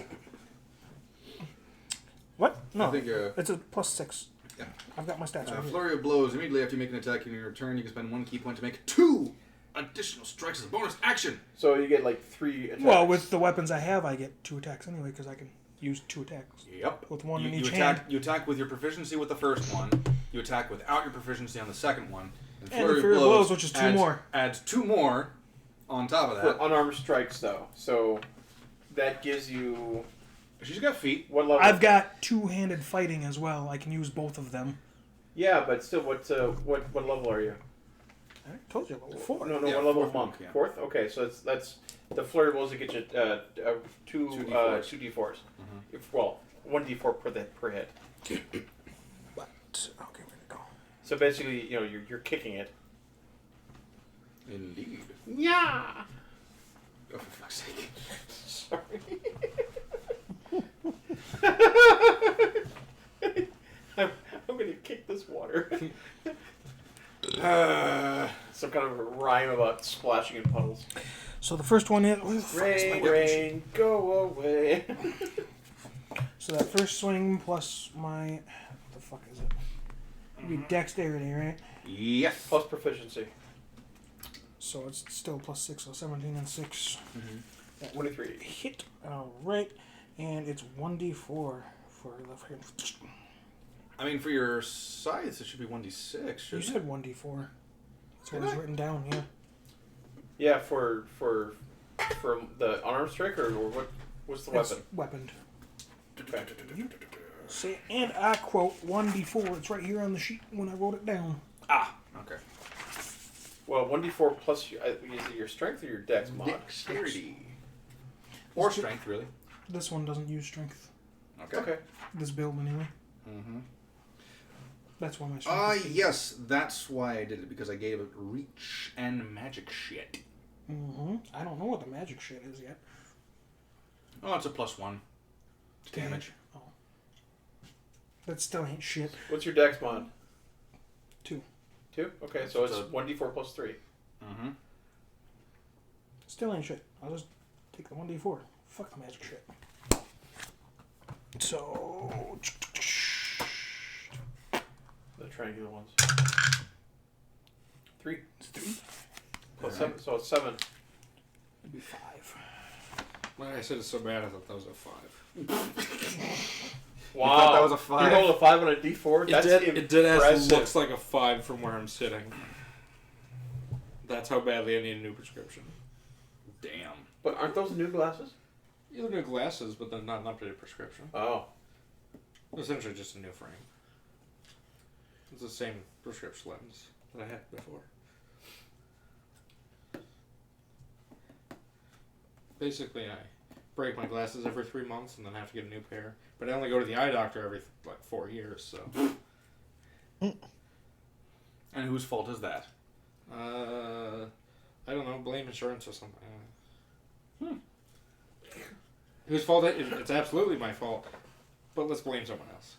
What? No. I think It's a plus 6. Yeah. I've got my stats right here. Flurry of Blows. Immediately after you make an attack in your turn, you can spend 1 key point to make 2 additional strikes as a bonus action. So you get like 3 attacks. Well, with the weapons I have, I get 2 attacks anyway, because I can use 2 attacks. Yep. With one in you each attack, hand. You attack with your proficiency with the first one. You attack without your proficiency on the second one. And the Flurry of Blows, which is 2 more. Adds 2 more on top of For that. unarmed strikes, though. So that gives you... She's got feet. What level? I've got 2-handed fighting as well. I can use both of them. Yeah, but still, what level are you? I told you, level 4. No, Yeah, what level fourth monk? monk, yeah. 4th? Okay, so that's the Flurry of Blows to get you 2 2d4s. 2d4s. Well, 1d4 per hit. But, okay, where'd it go? So basically, you're kicking it. Indeed. Yeah. Oh, for fuck's sake. Sorry. I'm gonna kick this water. Some kind of a rhyme about splashing in puddles. So the first one is... Rain, go away. So that first swing plus my... What the fuck is it? It'd be dexterity, right? Yes. Plus proficiency. So it's still plus 6, so 17 and 6. 23. Hit. Alright. And it's 1d4 for left hand. I mean, for your size, it should be 1d6, You shouldn't said 1d4. That's what Did was I? written down, yeah. Yeah, for the unarmed strike, or what's the It's weapon? weaponed. Okay. See, and I quote 1d4. It's right here on the sheet when I wrote it down. Ah, okay. Well, 1d4 plus is it your strength or your dex mod? Dexterity. Or strength, really. This one doesn't use strength. Okay. This build, anyway. Mm-hmm. That's why my strength is Yes, that's why I did it, because I gave it reach and magic shit. Mm-hmm. I don't know what the magic shit is yet. Oh, it's a +1 to damage. Oh. That still ain't shit. What's your dex mod? 2. 2? Okay, so it's So- 1d4 plus 3. Mm-hmm. Still ain't shit. I'll just take the 1d4. Fuck the magic shit. So... The triangular ones. 3. It's 3. Plus 7, so it's 7. It'd be 5. When I said it's so bad, I thought that was a 5. Wow. You thought that was a 5? You rolled a 5 on a d4? That's It did as impressive. looks like a 5 from where I'm sitting. That's how badly I need a new prescription. Damn. But aren't those new glasses? Either new glasses, but then not an updated prescription. Oh. Essentially just a new frame. It's the same prescription lens. that I had before. Basically, I break my glasses every 3 months and then have to get a new pair. But I only go to the eye doctor every 4 years, so. And whose fault is that? I don't know. Blame insurance or something. Whose fault? It's absolutely my fault. But let's blame someone else.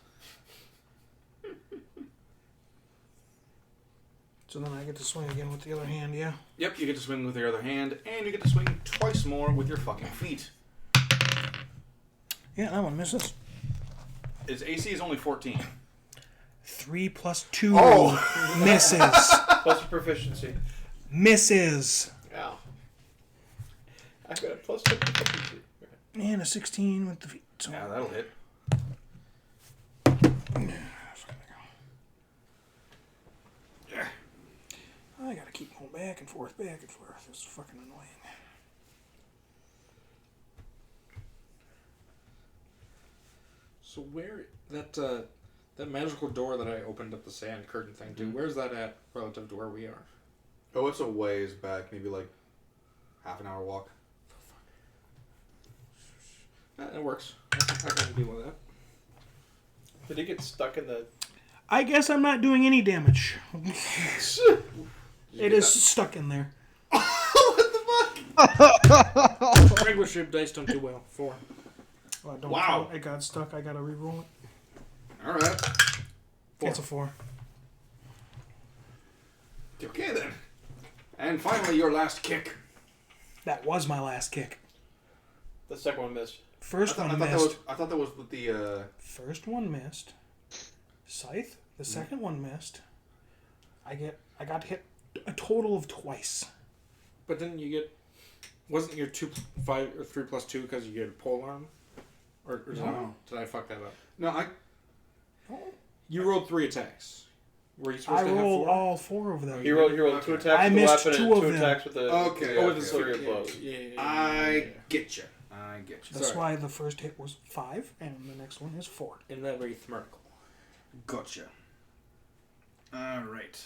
So then I get to swing again with the other hand, yeah? Yep, you get to swing with your other hand, and you get to swing twice more with your fucking feet. Yeah, that one misses. Its AC is only 14. 3 plus 2 Oh! misses. Plus your proficiency. Misses. Yeah. I got a plus 2 proficiency. And a 16 with the feet. So Yeah, that'll hit. I gotta keep going back and forth, back and forth. This is fucking annoying. So where that magical door that I opened up the sand curtain thing to, where's that at relative to where we are? Oh, it's a ways back, maybe like half an hour walk. It works. I can deal with that. Did he get stuck in the... I guess I'm not doing any damage. It is stuck in there. Regular ship dice don't do well. 4. Well, don't Wow. count. It got stuck. I gotta re-roll it. Alright. It's a 4. Okay then. And finally, your last kick. That was my last kick. The second one missed. First one missed. I thought that was with the. First one missed. Scythe. The second one missed. I got hit a total of twice. But then you get... Wasn't your 2, 5, or 3 plus 2 because you get a pole arm? Or did I fuck that up? No, You rolled 3 attacks. Were you supposed I to have rolled 4? all 4 of them. He rolled 2 attacks I with the missed weapon 2 and of 2 them. attacks with the... Okay, with okay, the flurry of blows. I get you. I get you. That's Sorry. why the first hit was 5, and the next one is 4. In that very thmurkle. Gotcha. Alright.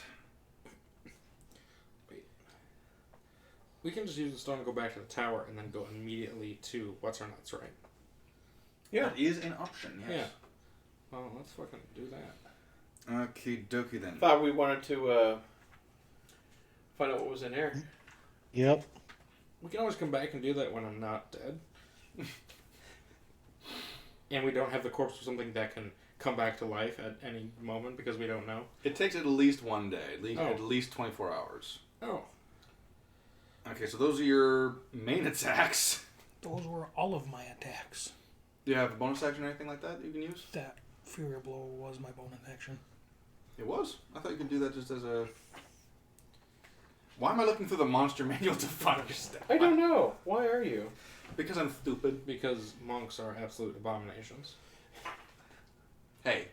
We can just use the stone to go back to the tower and then go immediately to what's our nuts, right? Yeah. That is an option, yes. Yeah. Well, let's fucking do that. Okie dokie then. Thought we wanted to find out what was in there. Yep. We can always come back and do that when I'm not dead. And we don't have the corpse of something that can come back to life at any moment because we don't know. It takes at least one day, Oh. at least 24 hours. Oh. Okay, so those are your main attacks. Those were all of my attacks. Do you have a bonus action or anything like that you can use? That Fury Blow was my bonus action. It was? I thought you could do that just as a... Why am I looking through the monster manual to find your stat? I don't know. Why are you? Because I'm stupid. Because monks are absolute abominations. Hey.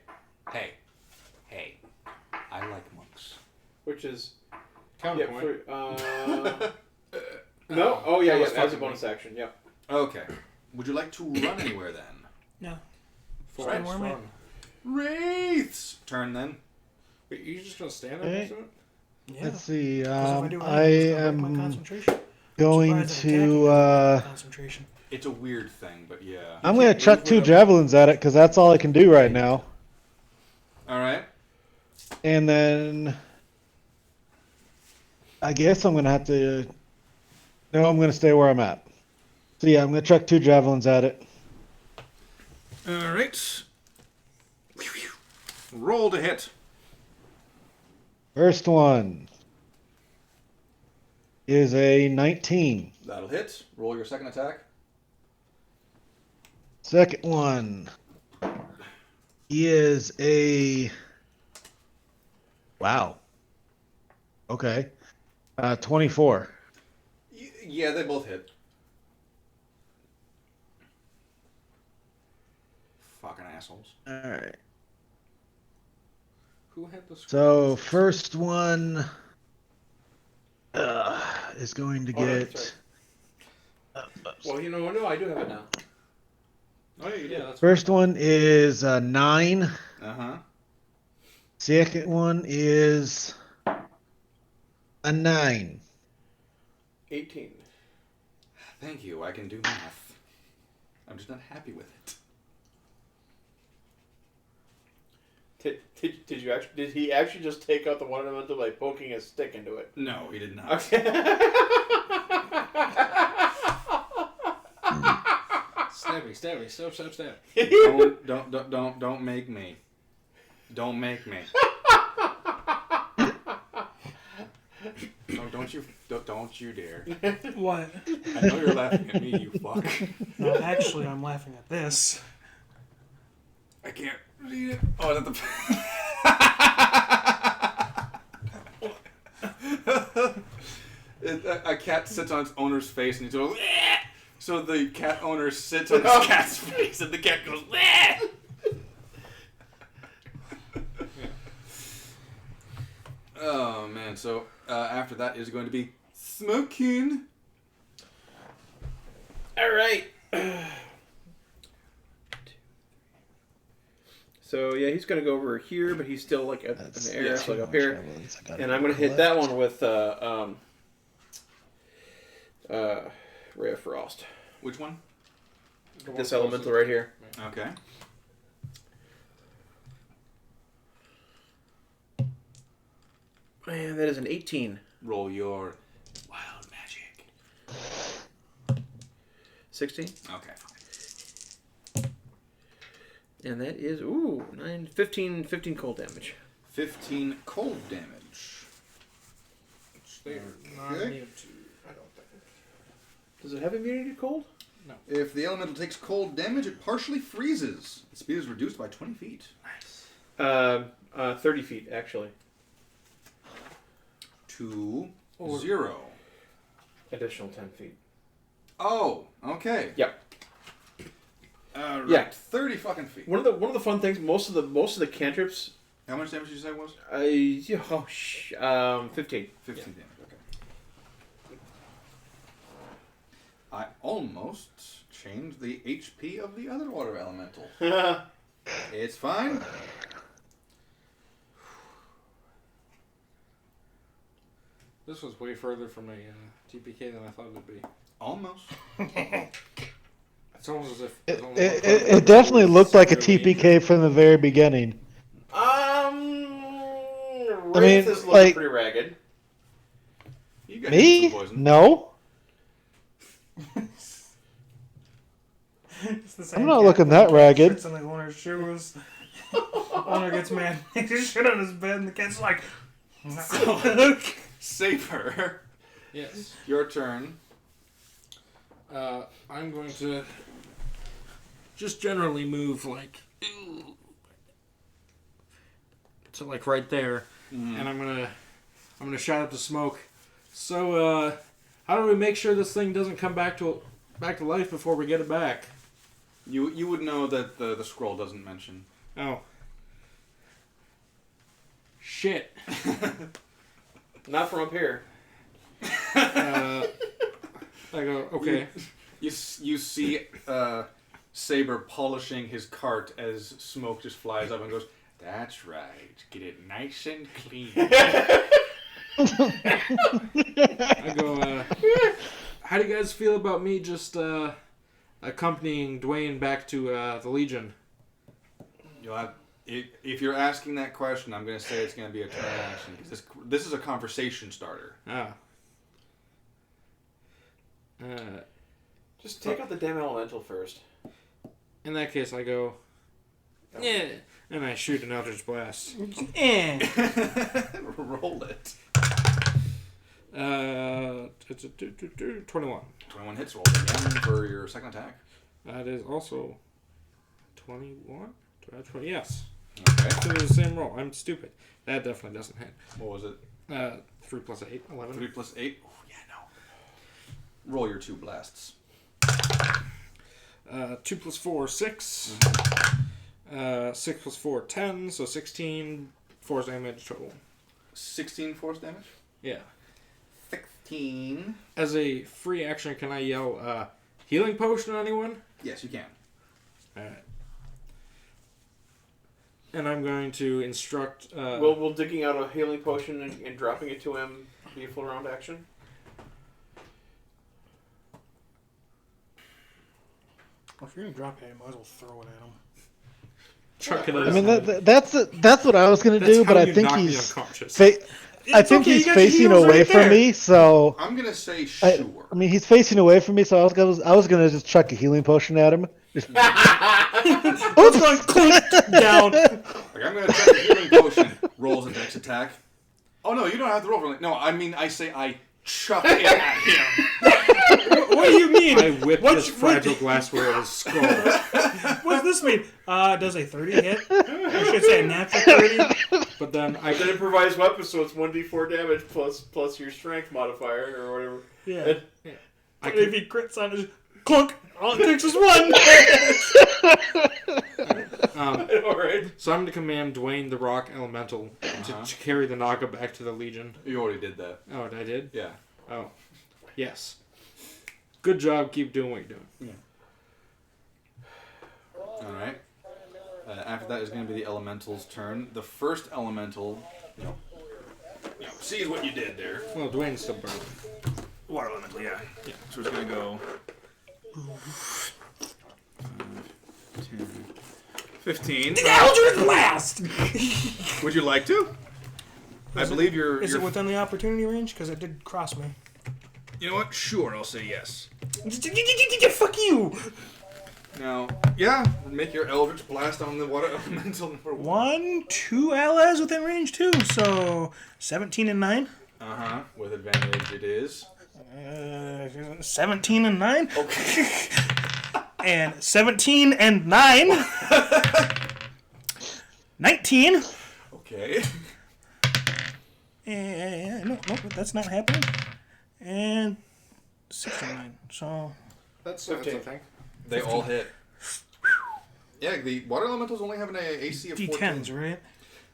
I like monks. Which is... Counterpoint. No? Oh, yeah, That was that's a fucking bonus action, yep. Okay. Would you like to run anywhere then? No. Four Stand where I'm at. strong. Wraiths! Turn then. Wait, you just gonna stand there next to it? Yeah. Let's see. 'Cause if I do I anything, it's gonna break my am concentration. going Surprised attacking to. doesn't break my concentration. It's a weird thing, but yeah. I'm gonna chuck 2 javelins at it because that's all I can do right now. Alright. And then I guess I'm gonna have to. No, I'm gonna stay where I'm at. So yeah, I'm gonna chuck 2 javelins at it. Alright. Roll to hit. First one is a 19. That'll hit. Roll your second attack. Second one is a. Wow. Okay. 24. Yeah, they both hit. Fucking assholes. All right. Who had the So first one is going to Oh, no, get. that's Well, no, I do have it now. Oh, yeah, you Yeah, that's First one is 9. Uh-huh. Second one is A 9. 18. Thank you. I can do math. I'm just not happy with it. Did he actually just take out the one elemental by poking a stick into it? No, he did not. Okay. Stabby, stab. Don't make me. Don't make me. Don't you dare. What? I know you're laughing at me, you fuck. No, actually, I'm laughing at this. I can't read it. Oh, is that the... A cat sits on its owner's face and he's going... "Bleh!" So the cat owner sits on his cat's face and the cat goes... "Bleh!" Oh, man. So after that is going to be smoking. All right. So yeah, he's gonna go over here, but he's still like up in the air, so like up here. And I'm gonna hit that one with Ray of Frost. Which one? This elemental right here. Okay. Man, that is an 18. Roll your wild magic. 16. Okay. And that is 15 cold damage. 15 cold damage. Which they are not Okay. immune to, I don't think. Does it have immunity to cold? If the elemental takes cold damage, it partially freezes. The speed is reduced by 20 feet. Nice. 30 feet actually. To 0. Additional 10 feet. Oh, okay. Yep. Right. Yeah. 30 fucking feet. One of the fun things, most of the cantrips. How much damage did you say it was? 15. 15 damage. Okay. I almost changed the HP of the other water elemental. It's fine. This was way further from a TPK than I thought it would be. Almost. It's almost as if It definitely looked like a TPK from the very beginning. Wraith is looking pretty ragged. You got Me? some poison. No. It's the same I'm not cat looking that that ragged. sits in the owner's shoes. Owner gets mad, makes his shit on his bed, and the cat's like... Saber. yes. Your turn. I'm going to just generally move like to like right there, and I'm gonna shout at the smoke. So how do we make sure this thing doesn't come back to life before we get it back? You would know that the scroll doesn't mention. Oh. Shit. Not from up here. I go, okay. You see Saber polishing his cart as smoke just flies up and goes, "That's right. Get it nice and clean." I go, how do you guys feel about me just accompanying Dwayne back to the Legion? You'll have, if you're asking that question, I'm going to say it's going to be a turn action. Because this is a conversation starter. Ah. Just take out the damn elemental first. In that case, I go, yeah, and I shoot an Eldritch Blast. Roll it. 21. 21 hits. Roll again for your second attack. That is also 21. Do I have 20? Yes. Okay. So it's the same roll. I'm stupid. That definitely doesn't hit. What was it? 3 plus 8, 11. 3 plus 8. Oh, yeah, no. Roll your 2 blasts. 2 plus 4, 6. 6 plus 4, 10. So 16 force damage total. 16 force damage? Yeah. 16. As a free action, can I yell healing potion at anyone? Yes, you can. Alright. And I'm going to instruct... Will digging out a healing potion and dropping it to him be a full round action. Well, if you're gonna drop it, you might as well throw it at him. Chuck it I at mean, him. that's what I was gonna That's do, how but I you think knock me he's. unconscious. I think okay, you he's got your facing heels away right from there. me, so I'm gonna say I sure. mean he's facing away from me, so I was gonna just chuck a healing potion at him. Just, It's going clink down. Like, I'm gonna check the healing potion. Rolls a dex attack. Oh no, you don't have to roll for it. No, I mean I say I chuck it at him. What do you mean? I whip this fragile glassware at his skull. What does this mean? Does a 30 hit? I should say a natural 30. But then It's an improvised weapon, so it's 1d4 damage plus your strength modifier or whatever. Yeah. And I If he crits on his clunk, all it takes is one. Alright. So I'm going to command Dwayne the Rock Elemental to carry the Naga back to the Legion. You already did that. Oh, I did? Yeah. Oh. Yes. Good job. Keep doing what you're doing. All right. After that is going to be the elemental's turn. The first elemental, sees what you did there. Well, Dwayne's still burning. Water elemental, yeah. So it's going to go 10, 15. The Eldritch Blast! Would you like to? I believe you're. Is it within the opportunity range? Because it did cross me. You know what? Sure, I'll say yes. Fuck you! Now, yeah, make your Eldritch Blast on the water elemental number 1, 2 allies within range too, so 17 and 9. With advantage, it is. 17 and 9. Okay. And 17 and 9. 19. Okay. And no, that's not happening. And 69. So That's 15. I think. They all hit. Yeah, the water elementals only have an AC of 14. D10s, right?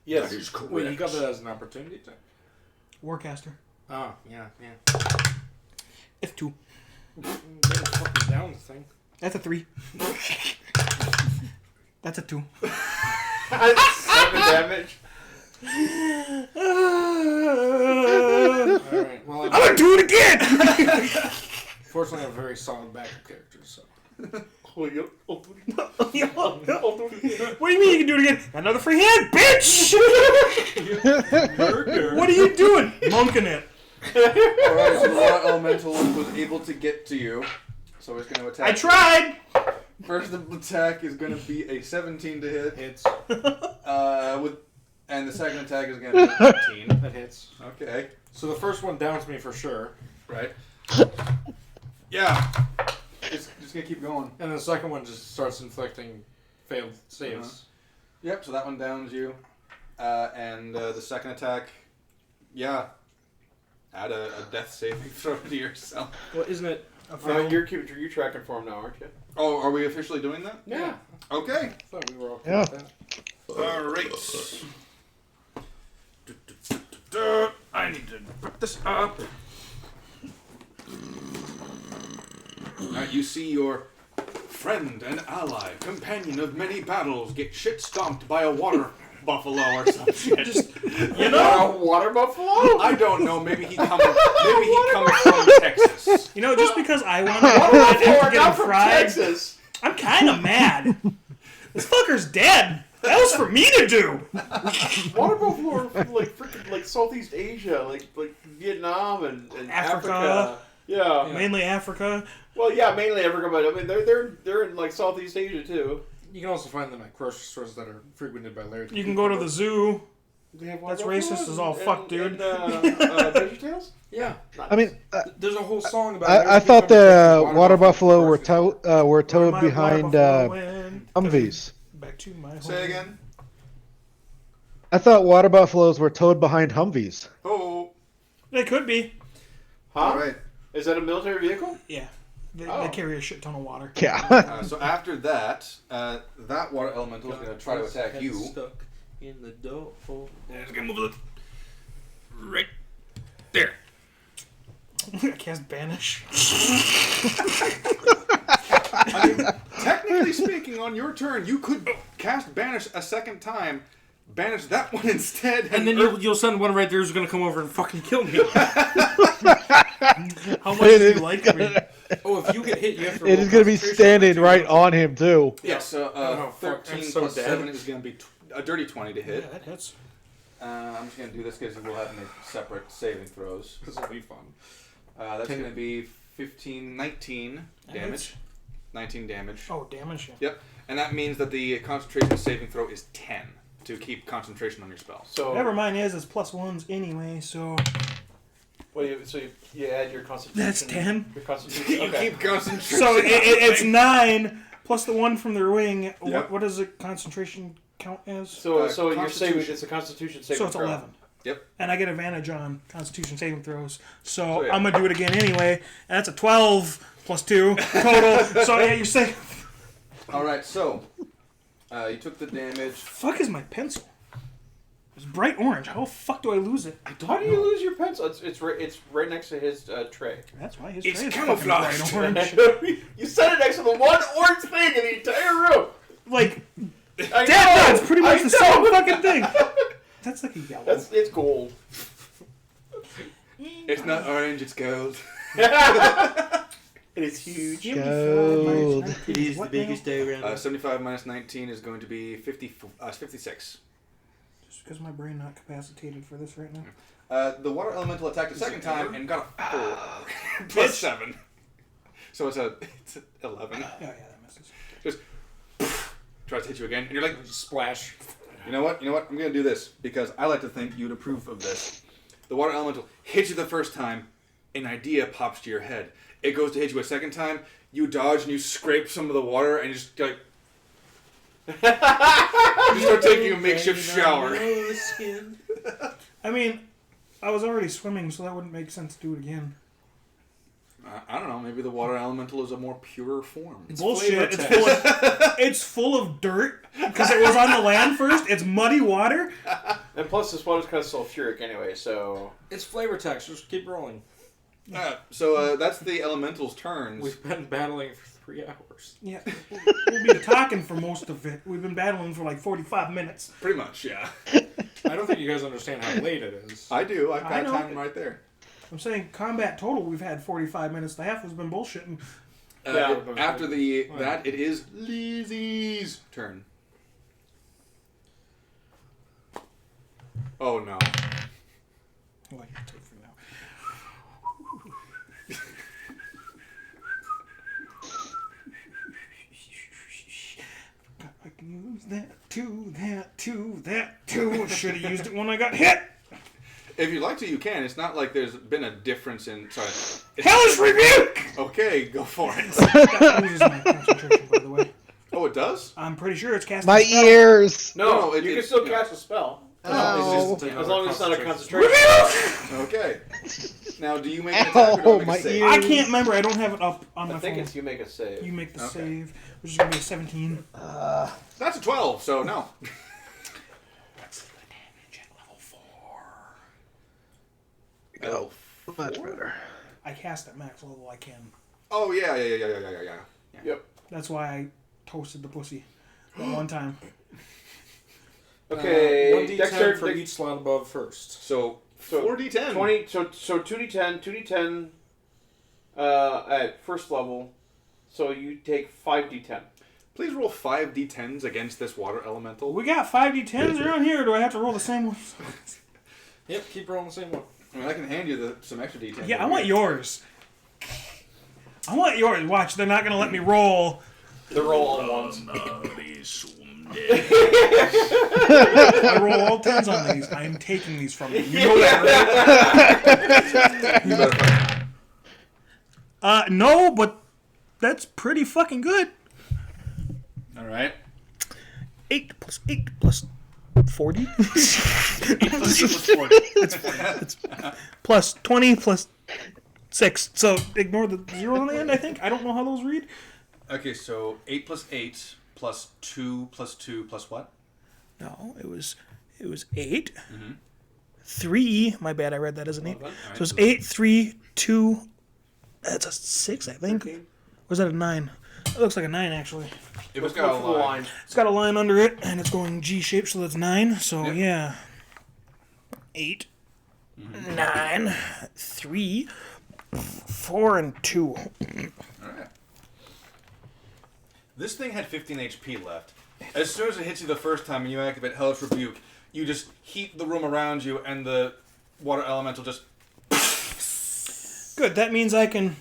Yes. That is correct. Wait, you got that as an opportunity attack? Warcaster. Oh, yeah. F2. Getting fucking down the thing. That's a 3. That's a 2. 7 damage. Alright, well, I'm gonna do it again! fortunately I have very solid backup characters, so. What do you mean you can do it again? Another free hand, bitch! What are you doing? Monking it. Alright, so the water elemental was able to get to you. So it's going to attack. I tried! First attack is going to be a 17 to hit. Hits. And the second attack is going to be 18. That hits. Okay. So the first one downs me for sure. Right. Yeah. It's just going to keep going. And then the second one just starts inflicting failed saves. Yep, so that one downs you. And the second attack, yeah. Add a death saving throw to yourself. Well, isn't it? You're tracking for him now, aren't you? Oh, are we officially doing that? Yeah. Okay. I thought we were okay Yeah. with that. Alright. I need to put this up. Alright, you see your friend and ally, companion of many battles, get shit stomped by a water buffalo or some shit. You know, a water buffalo? I don't know. Maybe he comes from Texas. You know, just because I want to Not get him from fried, Texas. I'm kind of mad. This fucker's dead. That was for me to do. Water buffalo are from like freaking like Southeast Asia, like Vietnam and Africa. Yeah. Mainly Africa. Well, yeah, mainly Africa, but I mean they're in like Southeast Asia too. You can also find them at grocery stores that are frequented by Larry. You can go to the zoo. They have That's water racist buffalo as all and- fuck, dude. And VeggieTales? Yeah. I mean, There's a whole song about. I thought the water buffalo were towed My behind water buffalo went Humvees. back to my home. Say again. I thought water buffaloes were towed behind Humvees. Oh. They could be. Huh? All right. Is that a military vehicle? Yeah. They Oh. carry a shit ton of water. Yeah. So after that, that water elemental is going to try to attack you. Stuck in the door. Yeah, just gonna move it right there. I cast Banish. I mean, technically speaking, on your turn, you could cast Banish a second time, banish that one instead. And then you'll send one right there who's going to come over and fucking kill me. How much do you like me? Oh, if you get hit, you have to It is going to be standing right on him, too. Yeah, so fuck, 13 I'm so plus dead. 7 is going to be a dirty 20 to hit. Yeah, that hits. I'm just going to do this because we'll have to make separate saving throws. This will be fun. That's going to be 19 damage. 19 damage. Oh, damage. Yeah. Yep. And that means that the concentration saving throw is 10 to keep concentration on your spell. So Never mind, it's +1s anyway, so... you add your concentration. That's 10. Your concentration. You Okay. keep concentration. So it's 9 plus the 1 from the ring. Yep. What does the concentration count as? So you're Constitution. saving. It's a Constitution saving So it's throw. 11. Yep. And I get advantage on Constitution saving throws. So So, yeah. I'm going to do it again anyway. And that's a 12 plus 2 total. So yeah, you're saying... Alright, so you took the damage. Fuck is my pencil? It's bright orange. How the fuck do I lose it? How do you lose your pencil? It's right next to his tray. That's why his It's tray is camouflaged. fucking bright orange. You set it next to the one orange thing in the entire room. Like, I damn, know, it's pretty much I the know. same fucking thing. That's like a yellow. It's gold. It's not orange, it's gold. It is huge. Gold. It is the biggest day around. 75 minus 19 is going to be 56. Just because my brain not capacitated for this right now. The water elemental attacked a second time and got a 4 plus 7. So it's 11. Oh yeah, that misses. Just tries to hit you again, and you're like, Splash. you know what? I'm going to do this because I like to think you'd approve of this. The water elemental hits you the first time, an idea pops to your head. It goes to hit you a second time, you dodge and you scrape some of the water and you just like... you start taking a makeshift shower. I mean, I was already swimming, so that wouldn't make sense to do it again. I don't know, maybe the water elemental is a more pure form. Bullshit. It's full of dirt because it was on the land first. It's muddy water. And plus, this water's kind of sulfuric anyway, so... It's flavor text. Just keep rolling. So that's the elemental's turns. We've been battling for 3 hours. Yeah, we'll be talking for most of it. We've been battling for like 45 minutes. Pretty much, yeah. I don't think you guys understand how late it is. I do. I've I got know. time right there. I'm saying combat total, we've had 45 minutes. The half has been bullshitting. Yeah. After that, it is Lizzie's turn. Oh no. Like, take for now. I can use that too, that too, that too. Should have used it when I got hit. If you'd like to, you can. It's not like there's been a difference in... Sorry. Hellish rebuke! Okay, go for it. That loses my concentration, by the way. Oh, it does? I'm pretty sure it's casting My a spell. ears. No, you can still cast a spell. Oh. As long as it's not a concentration. Okay. Now, do you make an attack or do I make my a save? ears. I can't remember. I don't have it up on my I think phone. it's you make a save. You make the Okay. save, which is going to be a 17. That's a 12, so no. What's the damage at level 4? Oh. Much better. I cast at max level. I can. Oh, yeah. Yep. That's why I toasted the pussy that one time. Okay. 1d10 Dexter, for each slot above first. So 4d10. 20. So 2d10 at first level. So you take 5d10. Please roll 5d10s against this water elemental. We got 5d10s around here. Or do I have to roll the same one? Yep, keep rolling the same one. I mean, I can hand you some extra d10s. Yeah, I want yours. I want yours. Watch, they're not going to let me roll. The roll on ones. I roll all 10s on these. I am taking these from you. You know that, You better find right? No, but that's pretty fucking good. All right. 8 plus 8 plus 40. 8 plus 8 plus 40. It's plus 20 plus 6. So ignore the 0 on the end, I think. I don't know how those read. Okay, so 8 plus 8 plus 2 plus 2 plus what? No, it was 8. 3. My bad, I read that as an 8. So it was 8, 3, 2. That's a 6, I think. Or was that a 9? It looks like a 9, actually. If it's Let's go got a for the line. line. It's got a line under it, and it's going G-shaped, so that's 9. So, Yep. yeah. 8, 9, 3, 4, and 2. All right. This thing had 15 HP left. As soon as it hits you the first time and you activate Hellish Rebuke, you just heat the room around you, and the water elemental just... Good, that means I can...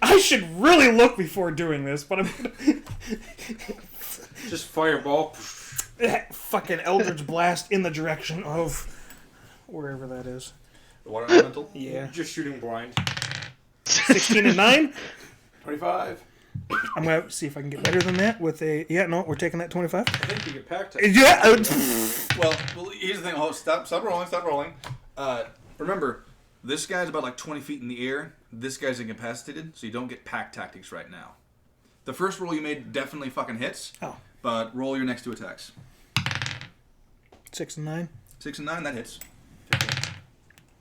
I should really look before doing this, but I'm gonna... Just fireball. fucking Eldritch Blast in the direction of wherever that is. The water elemental? Yeah. Just shooting blind. 16 and 9. 25. I'm going to see if I can get better than that with a... Yeah, no, we're taking that 25. I think you get packed. Yeah. Well, here's the thing. Oh, stop rolling. Remember, this guy's about like 20 feet in the air. This guy's incapacitated, so you don't get pack tactics right now. The first roll you made definitely fucking hits. Oh. But roll your next 2 attacks. 6 and 9. 6 and 9, that hits.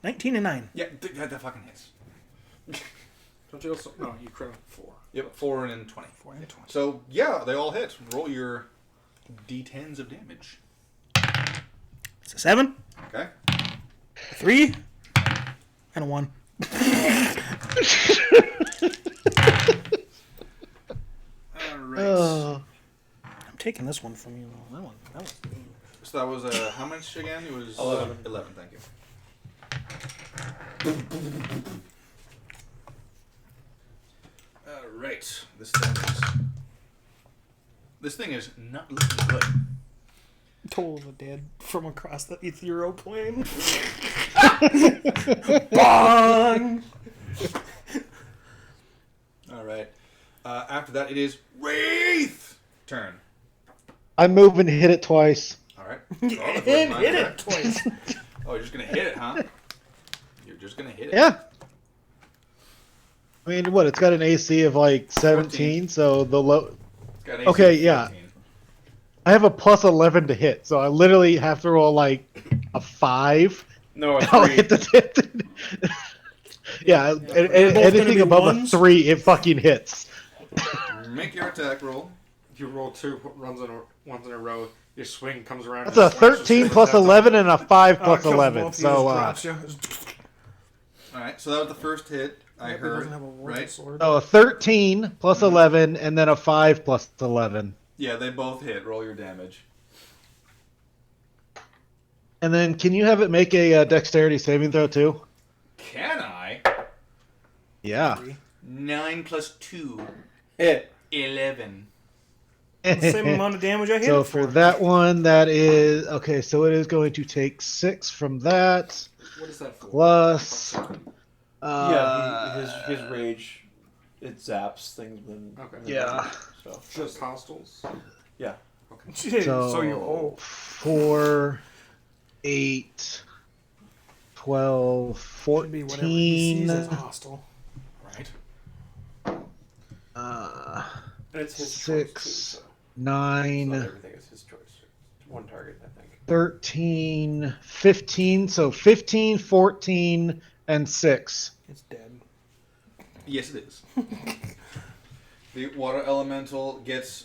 19 and 9. Yeah, that fucking hits. Don't you also... No, you crit 4. Yep, 4 and then 20. 4 and 20. So, yeah, they all hit. Roll your d10s of damage. It's a 7, Okay. 3, and a 1. Alright. I'm taking this one from you. That one. So that was, how much again? It was... 11. 11, thank you. Alright. This thing is not looking good. Toll the dead from across the ethereal plane. Bong! Alright. After that, it is Wraith turn. I move and hit it twice. Alright. And hit it twice. Oh, you're just gonna hit it, huh? You're just gonna hit it. Yeah. I mean, what? It's got an AC of like 17, so the low. It's got an AC Okay, of yeah. 14. I have a plus 11 to hit, so I literally have to roll like a 5. No, a I'll 3. hit the tip. Yeah, anything be above ones? a 3, it fucking hits. Make your attack roll. If you roll 2 ones in a row, your swing comes around. That's a 13 plus 11 and a 5 plus 11. So, Alright, so that was the first hit I heard, right? Sword. so a 13 plus 11 and then a 5 plus 11. Yeah, they both hit. Roll your damage. And then can you have it make a dexterity saving throw too? Can I? Yeah. 9 plus 2. Hit. 11. Same amount of damage I hit. So it for that one, that is okay. So it is going to take 6 from that What is that for? plus. Yeah, his rage, it zaps things. Okay. Yeah. So Just hostiles. yeah. So you 4, 8, 12, should be whatever he sees as 14, hostile. Right. And it's his 6, choice too, so it's 9, not everything is his choice. It's one target, I think. 13, 15. So 15, 14, and 6. It's dead. Yes, it is. The water elemental gets...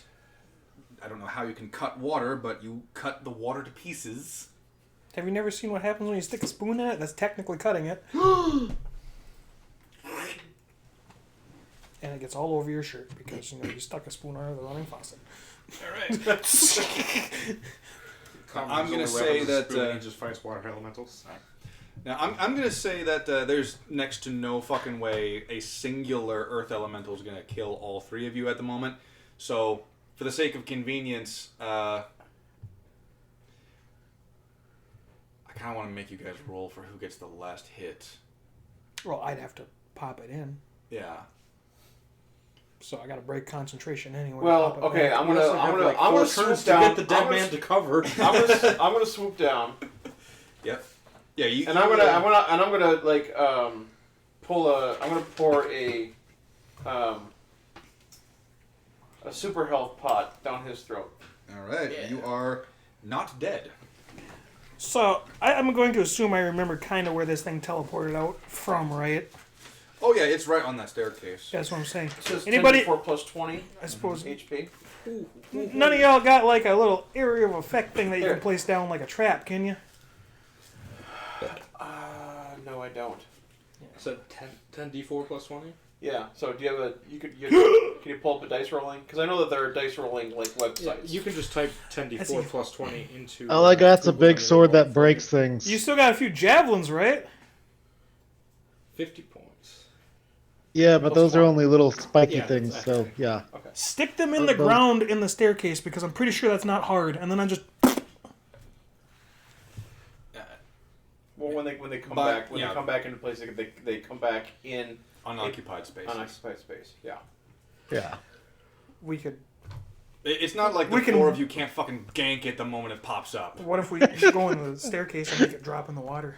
I don't know how you can cut water, but you cut the water to pieces. Have you never seen what happens when you stick a spoon in it? That's technically cutting it. And it gets all over your shirt because you stuck a spoon under the running faucet. I'm going to say that... he just fights water elementals. Now, I'm going to say that there's next to no fucking way a singular earth elemental is going to kill all 3 of you at the moment. So, for the sake of convenience, I kind of want to make you guys roll for who gets the last hit. Well, I'd have to pop it in. Yeah. So I got to break concentration anyway. Well, Pop it okay, back. I'm gonna swoop down. Get the dead man to cover. I'm gonna swoop down. Yep. Yeah, you. And I'm gonna like pull a. I'm gonna pour a super health pot down his throat. All right, you are not dead. So I'm going to assume I remember kind of where this thing teleported out from, right? Oh yeah, it's right on that staircase. That's what I'm saying. It says Anybody? 10d4 plus 20 I suppose HP. none of y'all got like a little area of effect thing that you Here. can place down like a trap, can you? No, I don't. So 10d4 plus 20? Yeah. So do you have a? Can you pull up a dice rolling? Because I know that there are dice rolling like websites. You can just type That's 10d4 you. plus 20 into... All I got's a Google big and sword it'll that breaks find things. You still got a few javelins, right? 50 points. Yeah, but Plus those are one. only little spiky Yeah, things, exactly. so yeah. Stick them in the ground in the staircase because I'm pretty sure that's not hard. And then I just Well, when they come But, back, yeah. they come back into place, they come back in Unoccupied spaces. unoccupied space. Yeah. Yeah. we could. It's not like the We can- four of you can't fucking gank it the moment it pops up. What if we go in the staircase and make it drop in the water?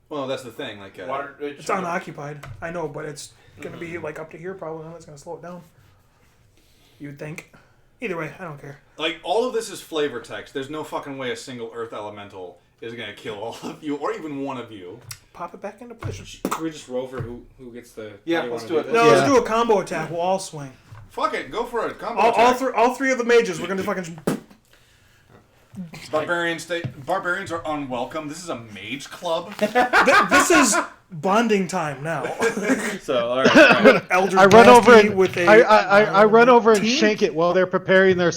Well, that's the thing. Like, Water. It's unoccupied. I know, but it's gonna be like up to here probably, and it's gonna slow it down. You'd think. Either way, I don't care. like all of this is flavor text. There's no fucking way a single Earth elemental is gonna kill all of you, or even one of you. Pop it back into place. Should we just roll for who gets the... Yeah, how you let's wanna do it. this? No, Yeah. let's do a combo attack. We'll all swing. Fuck it, go for it. Combo All attack. three of the mages. We're gonna fucking. Barbarians are unwelcome. This is a mage club. This is bonding time now. So, all right. Elder I run over Dusty and with a. I run over and team? shank it while they're preparing their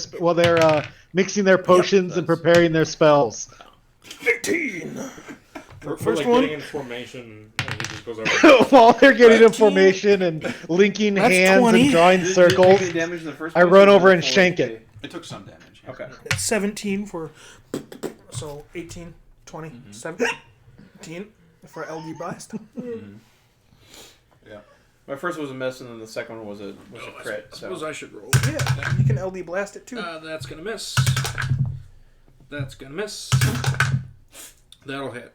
mixing their potions and preparing their spells. 15. We're First like one. getting in formation, and he just goes over... While they're getting in 15. formation and linking That's hands 20. and drawing Did you circles. take any damage in the first I place, run or over was and full shank HP? it. It took some damage. Yeah. Okay. It's 17 for. So 18, 20, 17 for LD Blast. Yeah. My first was a miss, and then the second one was a crit. I suppose I should roll. Yeah, you can LD Blast it too. That's gonna miss. That's gonna miss. That'll hit.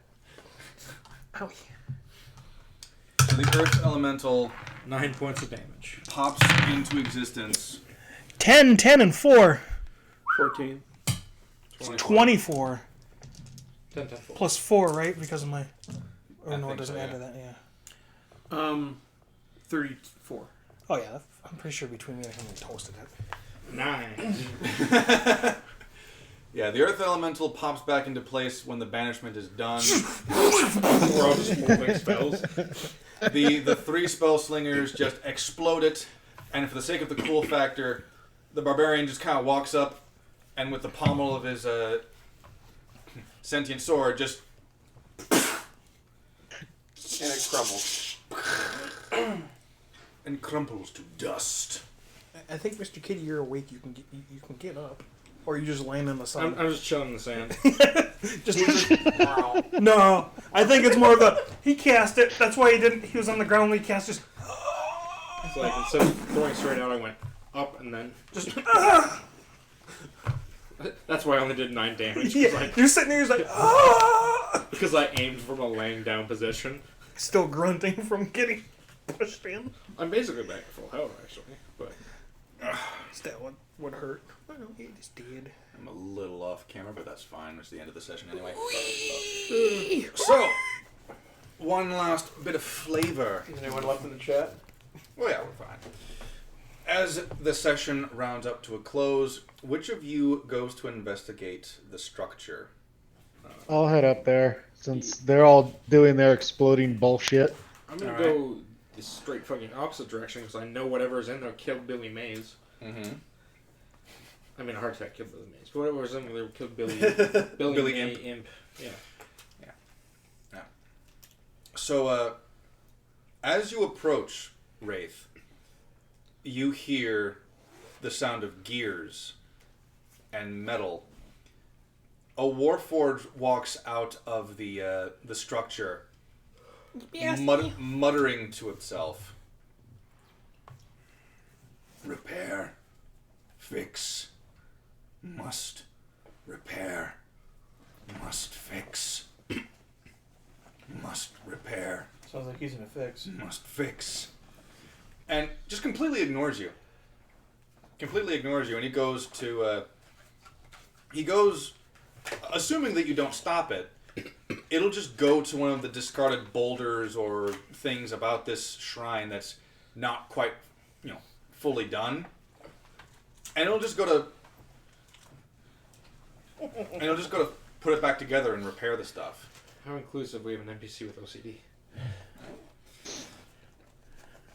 Owie. So the Earth elemental 9 points of damage. pops into existence. 10, 10, and 4. 14. 24. 10, 10, 4. Plus 4, right? Because of my. Oh, I no, it think doesn't so, add yeah. to that, yeah. 34. Oh, yeah, I'm pretty sure between me and him we toasted it. 9. Yeah, the Earth elemental pops back into place when the banishment is done. We're all just moving spells. The three spell slingers just explode it, and for the sake of the cool factor, the barbarian just kind of walks up, and with the pommel of his sentient sword, just And it crumbles. and crumples to dust. I think, Mr. Kitty, you're awake. You can get up. Or you just laying in the sun. I'm just chilling in the sand. No, I think it's more of the he cast it. That's why he didn't. He was on the ground when he cast just. It's like instead of throwing straight out, I went up and then Just that's why I only did 9 damage. yeah, you're sitting there, you're like, Because I aimed from a laying down position. still grunting from getting pushed in. I'm basically back to full health actually, but That would hurt. I know he just did. I'm a little off camera, but that's fine. It's the end of the session anyway. So, one last bit of flavor. Is anyone left in the chat? Oh yeah, we're fine. As the session rounds up to a close, which of you goes to investigate the structure? I'll head up there since they're all doing their exploding bullshit. I'm gonna Alright. go the straight fucking opposite direction because I know whatever's in there killed Billy Mays. Mm-hmm. I mean, heart attack killed Billy Mays, but whatever's in there killed Billy. Billy May Imp. Imp. Yeah. So, as you approach Wraith, you hear the sound of gears and metal. A Warforged walks out of the structure, muttering to itself. Repair. Fix. Must. Repair. Must fix. Must repair. Sounds like he's in a fix. Must fix. And just completely ignores you. Completely ignores you, and he goes to, assuming that you don't stop it, it'll just go to one of the discarded boulders or things about this shrine that's not quite, fully done. And it'll just go to put it back together and repair the stuff. How inclusive we have an NPC with OCD.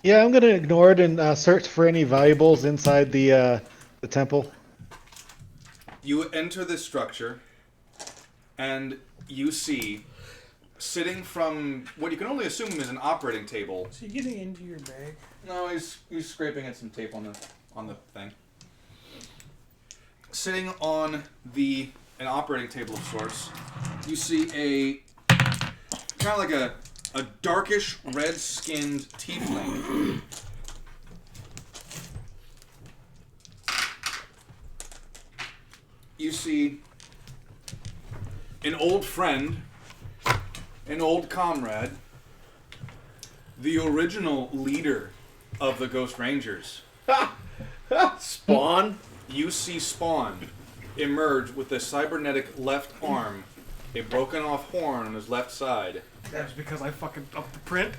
Yeah, I'm gonna ignore it and search for any valuables inside the temple. You enter this structure, and you see, sitting from what you can only assume is an operating table. Is he getting into your bag? No, he's scraping at some tape on the thing. Sitting on an operating table of sorts, you see a kind of like a darkish red-skinned tiefling. You see an old friend, an old comrade, the original leader of the Ghost Rangers. Spawn. You see Spawn emerge with a cybernetic left arm, a broken off horn on his left side. That's because I fucking upped the print.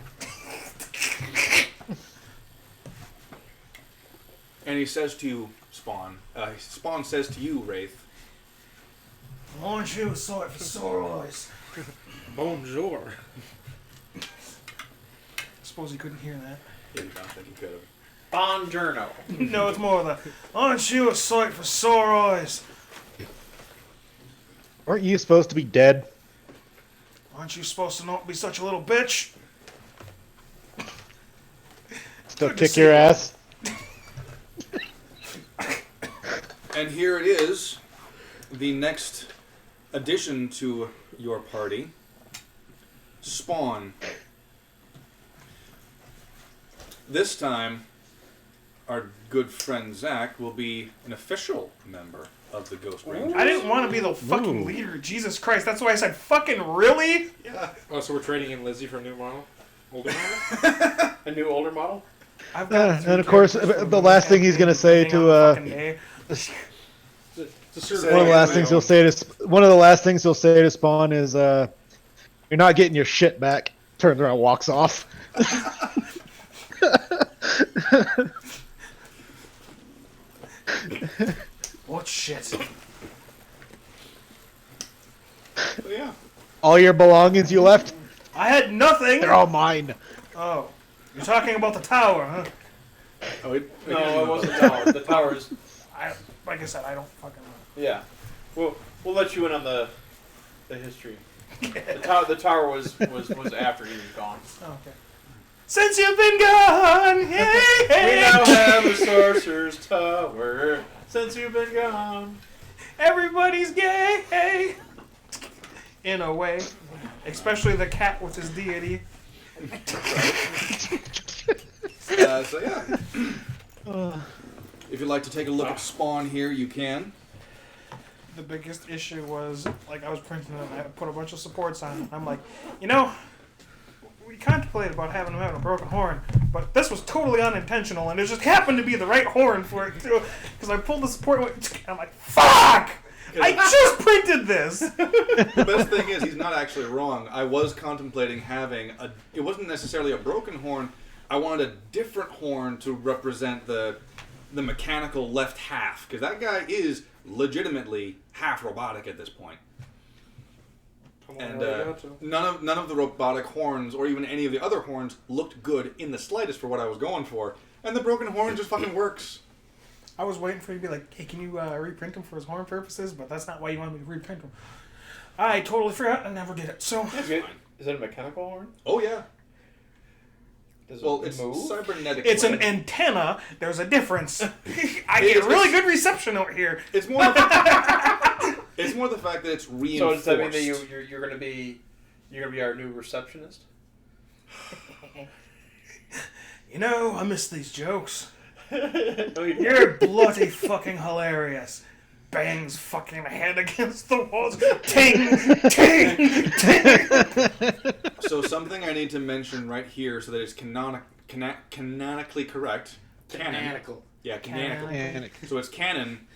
And he says to you, Spawn says to you, Wraith, Launch you a sword for sore eyes. Bonjour. Suppose he couldn't hear that. yeah, you don't think he could have. Bonjourno. No, it's more of the, aren't you a sight for sore eyes? Aren't you supposed to be dead? Aren't you supposed to not be such a little bitch? Still Good to kick see your you. ass? And here it is, the next addition to your party, Spawn. This time, our good friend Zach will be an official member of the Ghost Rangers. I didn't want to be the fucking leader. Jesus Christ, that's why I said fucking really? Yeah. Oh, so we're trading in Lizzie for a new model? Older model? A new older model? I've And three of course, characters from the last thing he's gonna say hang on to a fucking day. one of the last things he'll say to Spawn is, "You're not getting your shit back." Turns around, walks off. What shit? But yeah. All your belongings you left, I had nothing. they're all mine. Oh, you're talking about the tower, huh? Oh, No, it wasn't the tower. The tower's... Like I said, I don't fucking know. Yeah. We'll let you in on the history. The tower was after he was gone. Oh, okay. Since you've been gone, hey, We hey. now have a sorcerer's tower. Since you've been gone. Everybody's gay. In a way. Especially the cat with his deity. So yeah. If you'd like to take a look at Spawn here, you can. The biggest issue was, like, I was printing it and I put a bunch of supports on it. I'm like, we contemplated about having him have a broken horn, but this was totally unintentional, and it just happened to be the right horn for it, too. Because I pulled the support and I'm like, fuck! I just printed this! The best thing is he's not actually wrong. I was contemplating having it wasn't necessarily a broken horn. I wanted a different horn to represent the mechanical left half, because that guy is legitimately half robotic at this point. And none of the robotic horns, or even any of the other horns, looked good in the slightest for what I was going for. And the broken horn just fucking works. I was waiting for you to be like, hey, can you reprint him for his horn purposes? But that's not why you wanted me to reprint him. I totally forgot and never did it. So Is it a mechanical horn? Oh yeah. Does Well, it it's move? cybernetic. it's an antenna. There's a difference. I get really good reception over here. It's more. It's more the fact that it's So reinforced. does that mean that you're gonna be our new receptionist? I miss these jokes. No, you You're bloody fucking hilarious. Bangs fucking head against the walls. Ting, ting, ting. So something I need to mention right here, so that it's canonically correct. Canonical. Yeah, canonical. Canonical. So it's canon.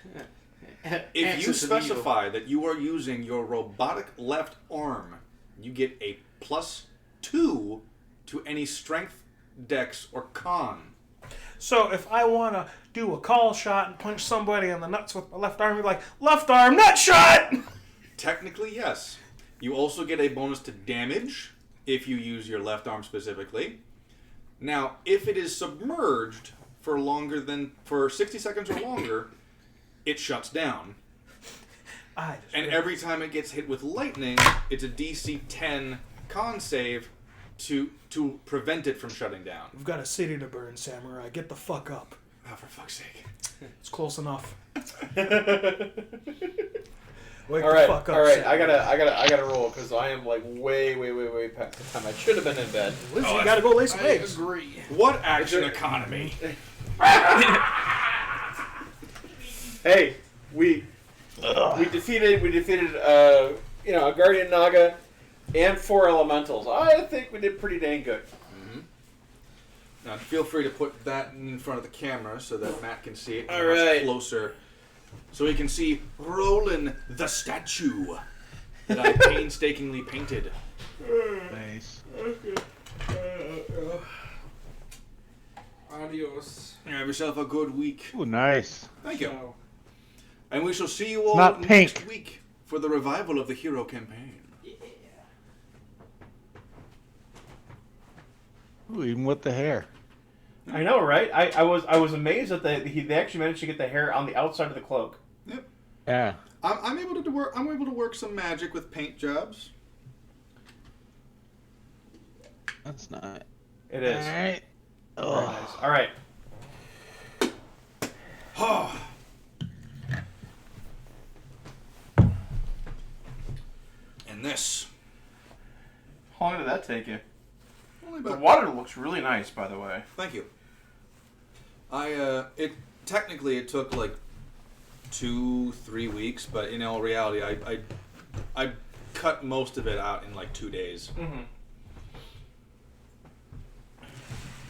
If you specify that you are using your robotic left arm you get a +2 to any strength, dex, or con. So if I want to do a call shot and punch somebody in the nuts with my left arm, you're like, left arm nut shot! Technically, yes. You also get a bonus to damage if you use your left arm specifically. Now, if it is submerged for 60 seconds or longer, it shuts down. And every time it gets hit with lightning, it's a DC 10 con save to prevent it from shutting down. We've got a city to burn, Samurai. Get the fuck up. Oh, for fuck's sake. It's close enough. All right. I gotta roll because I am like way past the time I should have been in bed. Listen, you gotta go lay some eggs. Agree. What action economy? Hey, we defeated a guardian Naga and 4 elementals. I think we did pretty dang good. Now, feel free to put that in front of the camera so that Matt can see it All right. closer. So he can see Roland the statue that I painstakingly painted. Nice. Adios. Have yourself a good week. Ooh, nice. Thank you. So, And we shall see you all Not next pink. week for the revival of the hero campaign. Ooh, even with the hair. I know, right? I was amazed that they actually managed to get the hair on the outside of the cloak. Yep. Yeah. I'm able to work. I'm able to work some magic with paint jobs. That's not. It is. All right. Very Oh. nice. All right. And this. How long did that take you? Only The about. water looks really nice, by the way. Thank you. It took like 2-3 weeks, but in all reality, I cut most of it out in like 2 days. Mm-hmm.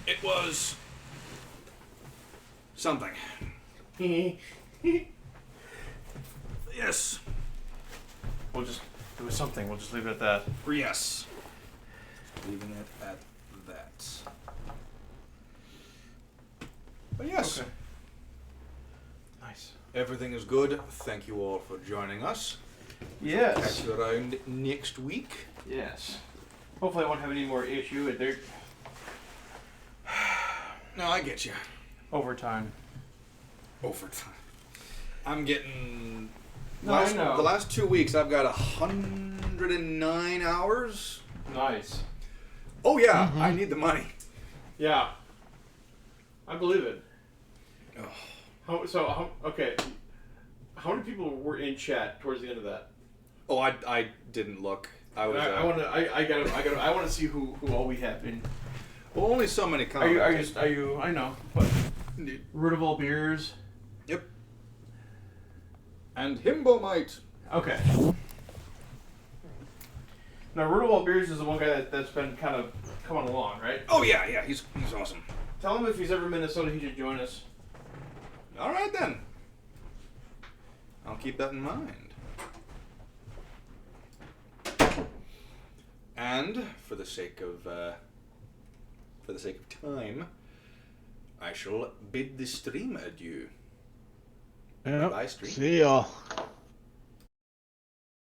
It was something. Yes. It was something. We'll just leave it at that. Yes. Leaving it at that. But yes. Okay. Nice. Everything is good. Thank you all for joining us. Yes. Catch you around next week. Yes. Hopefully I won't have any more issue with their No, I get you. overtime. Overtime. I'm getting. No, I know. The last 2 weeks, I've got 109 hours. Nice. Oh yeah, I need the money. Yeah. I believe it. Oh. Okay. How many people were in chat towards the end of that? Oh, I didn't look. I was. I want to see who all we have in. Well, only so many Are comments. you? I know. But Indeed. root of all beers. Yep. And Himbo might. Okay. Now, root of all beers is the one guy that's been kind of coming along, right? Oh yeah, he's awesome. Tell him if he's ever in Minnesota, he should join us. All right then. I'll keep that in mind. And for the sake of time, I shall bid the stream adieu. Yep. Bye, stream. See y'all.